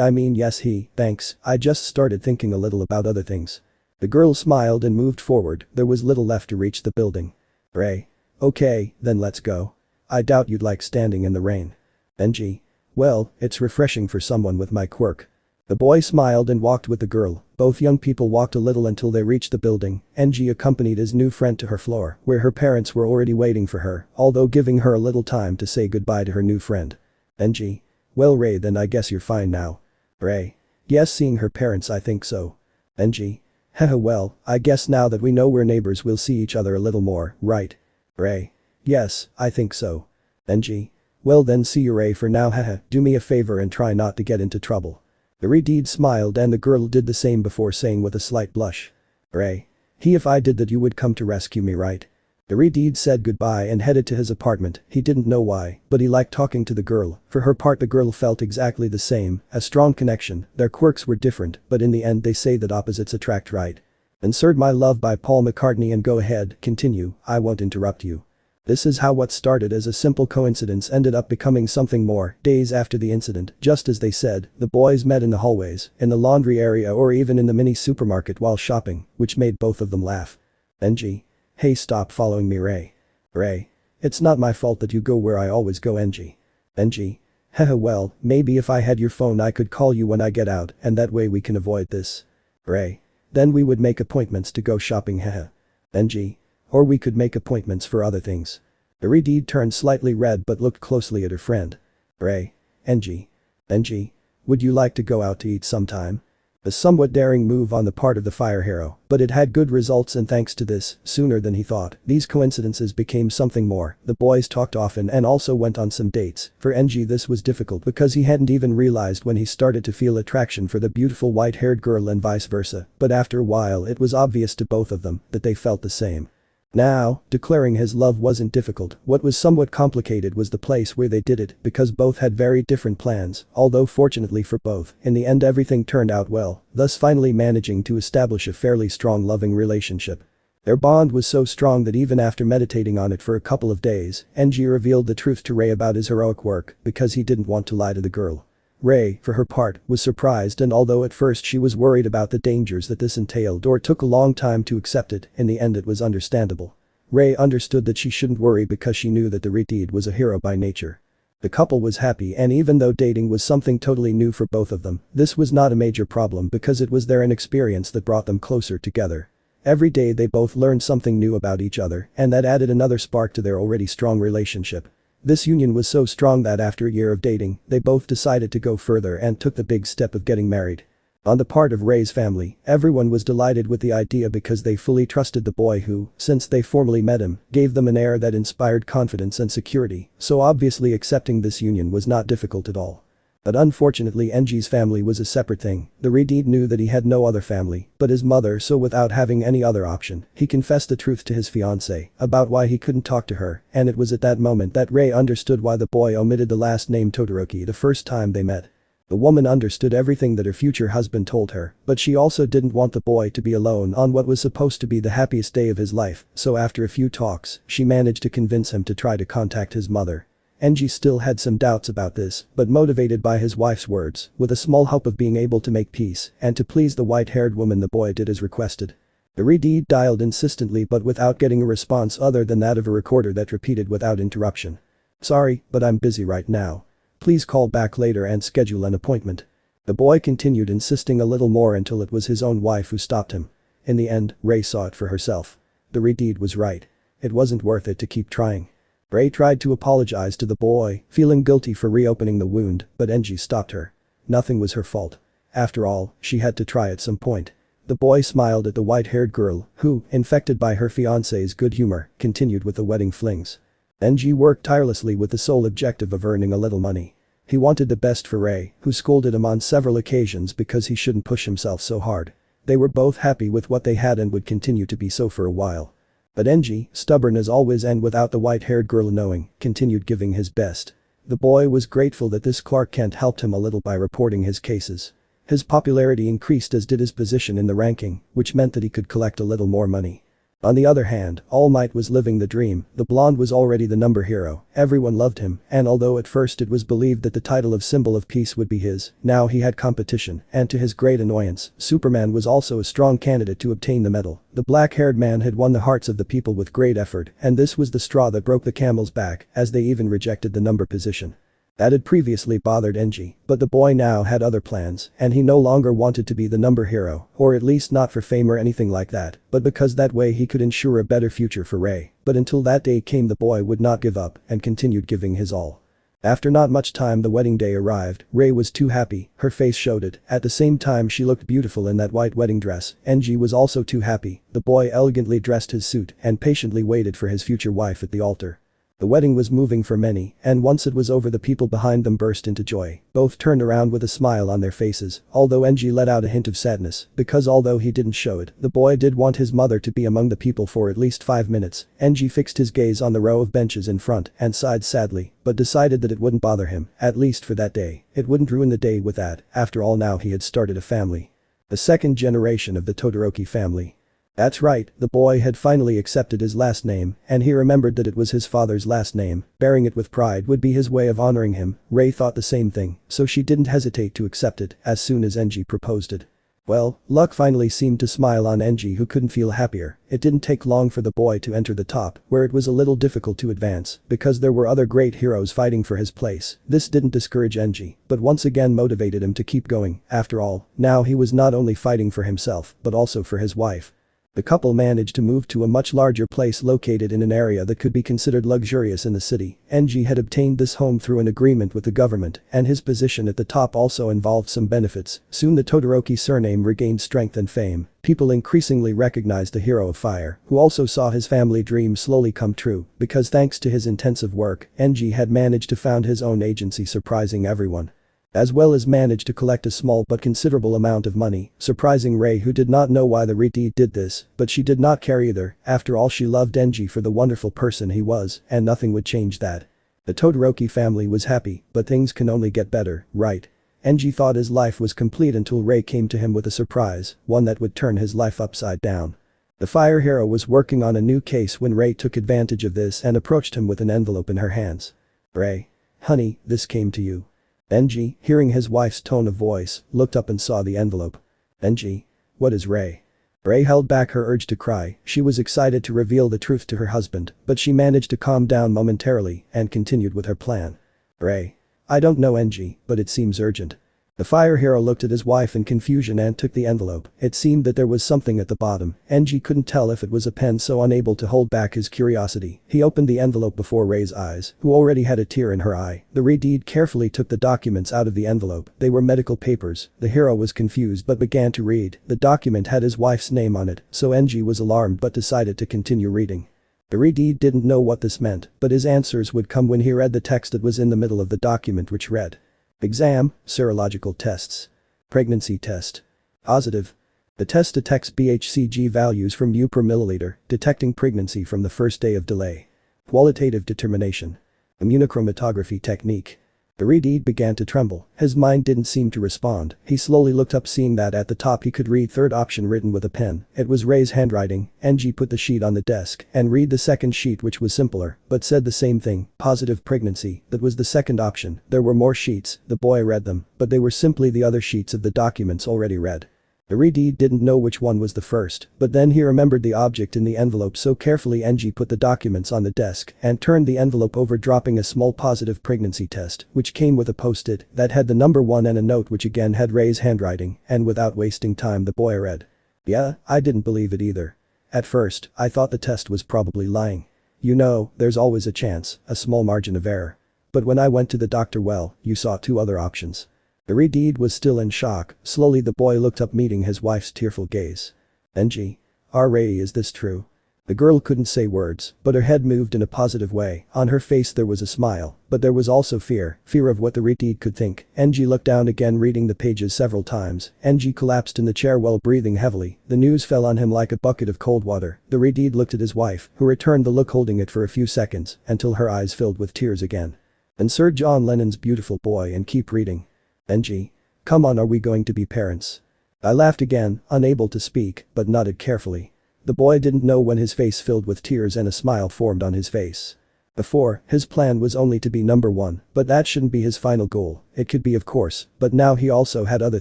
I mean yes thanks, I just started thinking a little about other things. The girl smiled and moved forward, there was little left to reach the building. Ray. Okay, then let's go. I doubt you'd like standing in the rain. Genji. Well, it's refreshing for someone with my quirk. The boy smiled and walked with the girl, both young people walked a little until they reached the building. Genji accompanied his new friend to her floor, where her parents were already waiting for her, although giving her a little time to say goodbye to her new friend. Genji. Well Ray then I guess you're fine now. Ray. Yes seeing her parents I think so. Genji. Haha well, I guess now that we know we're neighbors we'll see each other a little more, right? Ray. Yes, I think so. Genji. Well then see you Ray for now haha do me a favor and try not to get into trouble. The Redeed smiled and the girl did the same before saying with a slight blush. Ray. If I did that you would come to rescue me right? The Redeed said goodbye and headed to his apartment, he didn't know why, but he liked talking to the girl, for her part the girl felt exactly the same, a strong connection, their quirks were different but in the end they say that opposites attract right? Insert My Love by Paul McCartney and go ahead, continue, I won't interrupt you. This is how what started as a simple coincidence ended up becoming something more. Days after the incident, just as they said, the boys met in the hallways, in the laundry area or even in the mini supermarket while shopping, which made both of them laugh. Genji. Hey stop following me Ray. Ray. It's not my fault that you go where I always go Genji. Genji. Haha well, maybe if I had your phone I could call you when I get out and that way we can avoid this. Ray. Then we would make appointments to go shopping haha. Genji. Or we could make appointments for other things. The Redeed turned slightly red but looked closely at her friend. Ray. Genji. Genji. Would you like to go out to eat sometime? A somewhat daring move on the part of the fire hero, but it had good results and thanks to this, sooner than he thought, these coincidences became something more. The boys talked often and also went on some dates. For Genji this was difficult because he hadn't even realized when he started to feel attraction for the beautiful white-haired girl and vice versa, but after a while it was obvious to both of them that they felt the same. Now, declaring his love wasn't difficult, what was somewhat complicated was the place where they did it because both had very different plans, although fortunately for both, in the end everything turned out well, thus finally managing to establish a fairly strong loving relationship. Their bond was so strong that even after meditating on it for a couple of days, Genji revealed the truth to Ray about his heroic work because he didn't want to lie to the girl. Rei, for her part, was surprised, and although at first she was worried about the dangers that this entailed or took a long time to accept it, in the end it was understandable. Rei understood that she shouldn't worry because she knew that the Redeed was a hero by nature. The couple was happy, and even though dating was something totally new for both of them, this was not a major problem because it was their inexperience that brought them closer together. Every day they both learned something new about each other, and that added another spark to their already strong relationship. This union was so strong that after a year of dating, they both decided to go further and took the big step of getting married. On the part of Rei's family, everyone was delighted with the idea because they fully trusted the boy who, since they formally met him, gave them an air that inspired confidence and security, so obviously accepting this union was not difficult at all. But unfortunately Enji's family was a separate thing. The Redeed knew that he had no other family but his mother, so without having any other option, he confessed the truth to his fiancée about why he couldn't talk to her, and it was at that moment that Rei understood why the boy omitted the last name Todoroki the first time they met. The woman understood everything that her future husband told her, but she also didn't want the boy to be alone on what was supposed to be the happiest day of his life, so after a few talks, she managed to convince him to try to contact his mother. Enji still had some doubts about this, but motivated by his wife's words, with a small hope of being able to make peace and to please the white-haired woman, the boy did as requested. The Redeed dialed insistently but without getting a response other than that of a recorder that repeated without interruption. "Sorry, but I'm busy right now. Please call back later and schedule an appointment." The boy continued insisting a little more until it was his own wife who stopped him. In the end, Rei saw it for herself. The Redeed was right. It wasn't worth it to keep trying. Rei tried to apologize to the boy, feeling guilty for reopening the wound, but Enji stopped her. Nothing was her fault. After all, she had to try at some point. The boy smiled at the white-haired girl, who, infected by her fiancé's good humor, continued with the wedding flings. Enji worked tirelessly with the sole objective of earning a little money. He wanted the best for Rei, who scolded him on several occasions because he shouldn't push himself so hard. They were both happy with what they had and would continue to be so for a while. But Enji, stubborn as always and without the white-haired girl knowing, continued giving his best. The boy was grateful that this Clark Kent helped him a little by reporting his cases. His popularity increased as did his position in the ranking, which meant that he could collect a little more money. On the other hand, Almight was living the dream. The blonde was already the number hero, everyone loved him, and although at first it was believed that the title of Symbol of Peace would be his, now he had competition, and to his great annoyance, Superman was also a strong candidate to obtain the medal. The black-haired man had won the hearts of the people with great effort, and this was the straw that broke the camel's back, as they even rejected the number position. That had previously bothered Enji, but the boy now had other plans, and he no longer wanted to be the number hero, or at least not for fame or anything like that, but because that way he could ensure a better future for Rei. But until that day came, the boy would not give up and continued giving his all. After not much time the wedding day arrived. Rei was too happy, her face showed it, at the same time she looked beautiful in that white wedding dress. Enji was also too happy. The boy elegantly dressed his suit and patiently waited for his future wife at the altar. The wedding was moving for many, and once it was over the people behind them burst into joy. Both turned around with a smile on their faces, although Enji let out a hint of sadness, because although he didn't show it, the boy did want his mother to be among the people for at least 5 minutes. Enji fixed his gaze on the row of benches in front and sighed sadly, but decided that it wouldn't bother him, at least for that day. It wouldn't ruin the day with that, after all now he had started a family. The second generation of the Todoroki family. That's right, the boy had finally accepted his last name, and he remembered that it was his father's last name. Bearing it with pride would be his way of honoring him. Rei thought the same thing, so she didn't hesitate to accept it as soon as Enji proposed it. Well, luck finally seemed to smile on Enji, who couldn't feel happier. It didn't take long for the boy to enter the top, where it was a little difficult to advance, because there were other great heroes fighting for his place. This didn't discourage Enji, but once again motivated him to keep going. After all, now he was not only fighting for himself, but also for his wife. The couple managed to move to a much larger place located in an area that could be considered luxurious in the city. Enji had obtained this home through an agreement with the government, and his position at the top also involved some benefits. Soon the Todoroki surname regained strength and fame. People increasingly recognized the hero of fire, who also saw his family dream slowly come true, because thanks to his intensive work, Enji had managed to found his own agency, surprising everyone. As well as managed to collect a small but considerable amount of money, surprising Rei, who did not know why the Redeed did this, but she did not care either. After all, she loved Enji for the wonderful person he was, and nothing would change that. The Todoroki family was happy, but things can only get better, right? Enji thought his life was complete until Rei came to him with a surprise, one that would turn his life upside down. The fire hero was working on a new case when Rei took advantage of this and approached him with an envelope in her hands. "Rei. Honey, this came to you." Genji, hearing his wife's tone of voice, looked up and saw the envelope. Genji. What is Rei? Rei held back her urge to cry, she was excited to reveal the truth to her husband, but she managed to calm down momentarily and continued with her plan. Rei. I don't know Genji, but it seems urgent. The fire hero looked at his wife in confusion and took the envelope. It seemed that there was something at the bottom. Genji couldn't tell if it was a pen, so unable to hold back his curiosity, he opened the envelope before Rei's eyes, who already had a tear in her eye. The Redeed carefully took the documents out of the envelope. They were medical papers. The hero was confused but began to read. The document had his wife's name on it, so Genji was alarmed but decided to continue reading. The Redeed didn't know what this meant, but his answers would come when he read the text that was in the middle of the document, which read: Exam, serological tests. Pregnancy test. Positive. The test detects BHCG values from U per milliliter, detecting pregnancy from the first day of delay. Qualitative determination. Immunochromatography technique. The Redeed began to tremble, his mind didn't seem to respond, he slowly looked up, seeing that at the top he could read third option written with a pen. It was Rei's handwriting. Genji put the sheet on the desk and read the second sheet, which was simpler, but said the same thing, positive pregnancy. That was the second option. There were more sheets, the boy read them, but they were simply the other sheets of the documents already read. The Redeed didn't know which one was the first, but then he remembered the object in the envelope, so carefully Genji put the documents on the desk and turned the envelope over, dropping a small positive pregnancy test, which came with a post-it that had the number 1 and a note which again had Rei's handwriting, and without wasting time the boy read. Yeah, I didn't believe it either. At first, I thought the test was probably lying. You know, there's always a chance, a small margin of error. But when I went to the doctor, well, you saw 2 other options. The Redeed was still in shock. Slowly the boy looked up, meeting his wife's tearful gaze. Genji. Rei, is this true? The girl couldn't say words, but her head moved in a positive way. On her face there was a smile, but there was also fear of what the Redeed could think. Genji looked down again, reading the pages several times. Genji collapsed in the chair while breathing heavily. The news fell on him like a bucket of cold water. The Redeed looked at his wife, who returned the look, holding it for a few seconds, until her eyes filled with tears again. Then Sir John Lennon's beautiful boy, and keep reading. Genji. Come on, are we going to be parents? I laughed again, unable to speak, but nodded carefully. The boy didn't know when his face filled with tears and a smile formed on his face. Before, his plan was only to be number 1, but that shouldn't be his final goal. It could be, of course, but now he also had other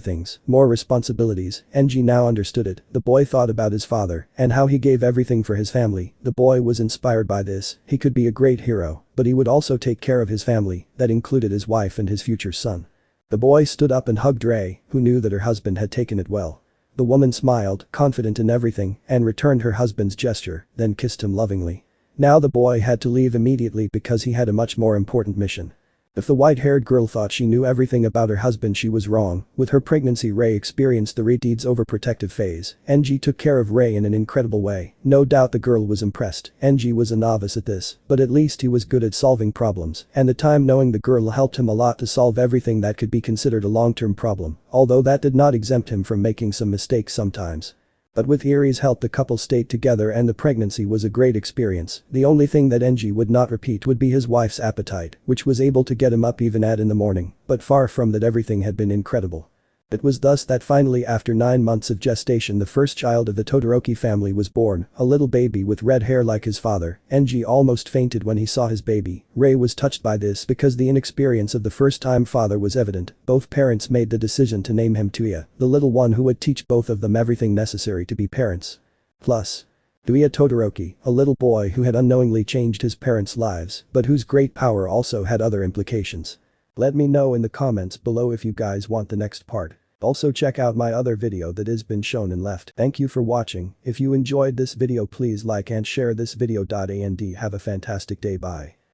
things, more responsibilities. Genji now understood it. The boy thought about his father and how he gave everything for his family. The boy was inspired by this. He could be a great hero, but he would also take care of his family, that included his wife and his future son. The boy stood up and hugged Rei, who knew that her husband had taken it well. The woman smiled, confident in everything, and returned her husband's gesture, then kissed him lovingly. Now the boy had to leave immediately because he had a much more important mission. If the white-haired girl thought she knew everything about her husband, she was wrong. With her pregnancy, Rei experienced the Redeed's overprotective phase. Genji took care of Rei in an incredible way. No doubt the girl was impressed. Genji was a novice at this, but at least he was good at solving problems, and the time knowing the girl helped him a lot to solve everything that could be considered a long-term problem, although that did not exempt him from making some mistakes sometimes. But with Erie's help the couple stayed together and the pregnancy was a great experience. The only thing that Genji would not repeat would be his wife's appetite, which was able to get him up even at in the morning, but far from that, everything had been incredible. It was thus that finally, after 9 months of gestation, the first child of the Todoroki family was born, a little baby with red hair like his father. Genji almost fainted when he saw his baby. Rei was touched by this because the inexperience of the first-time father was evident. Both parents made the decision to name him Tuya, the little one who would teach both of them everything necessary to be parents. Plus, Tuya Todoroki, a little boy who had unknowingly changed his parents' lives, but whose great power also had other implications. Let me know in the comments below if you guys want the next part. Also check out my other video that has been shown and left. Thank you for watching. If you enjoyed this video, please like and share this video. And have a fantastic day. Bye.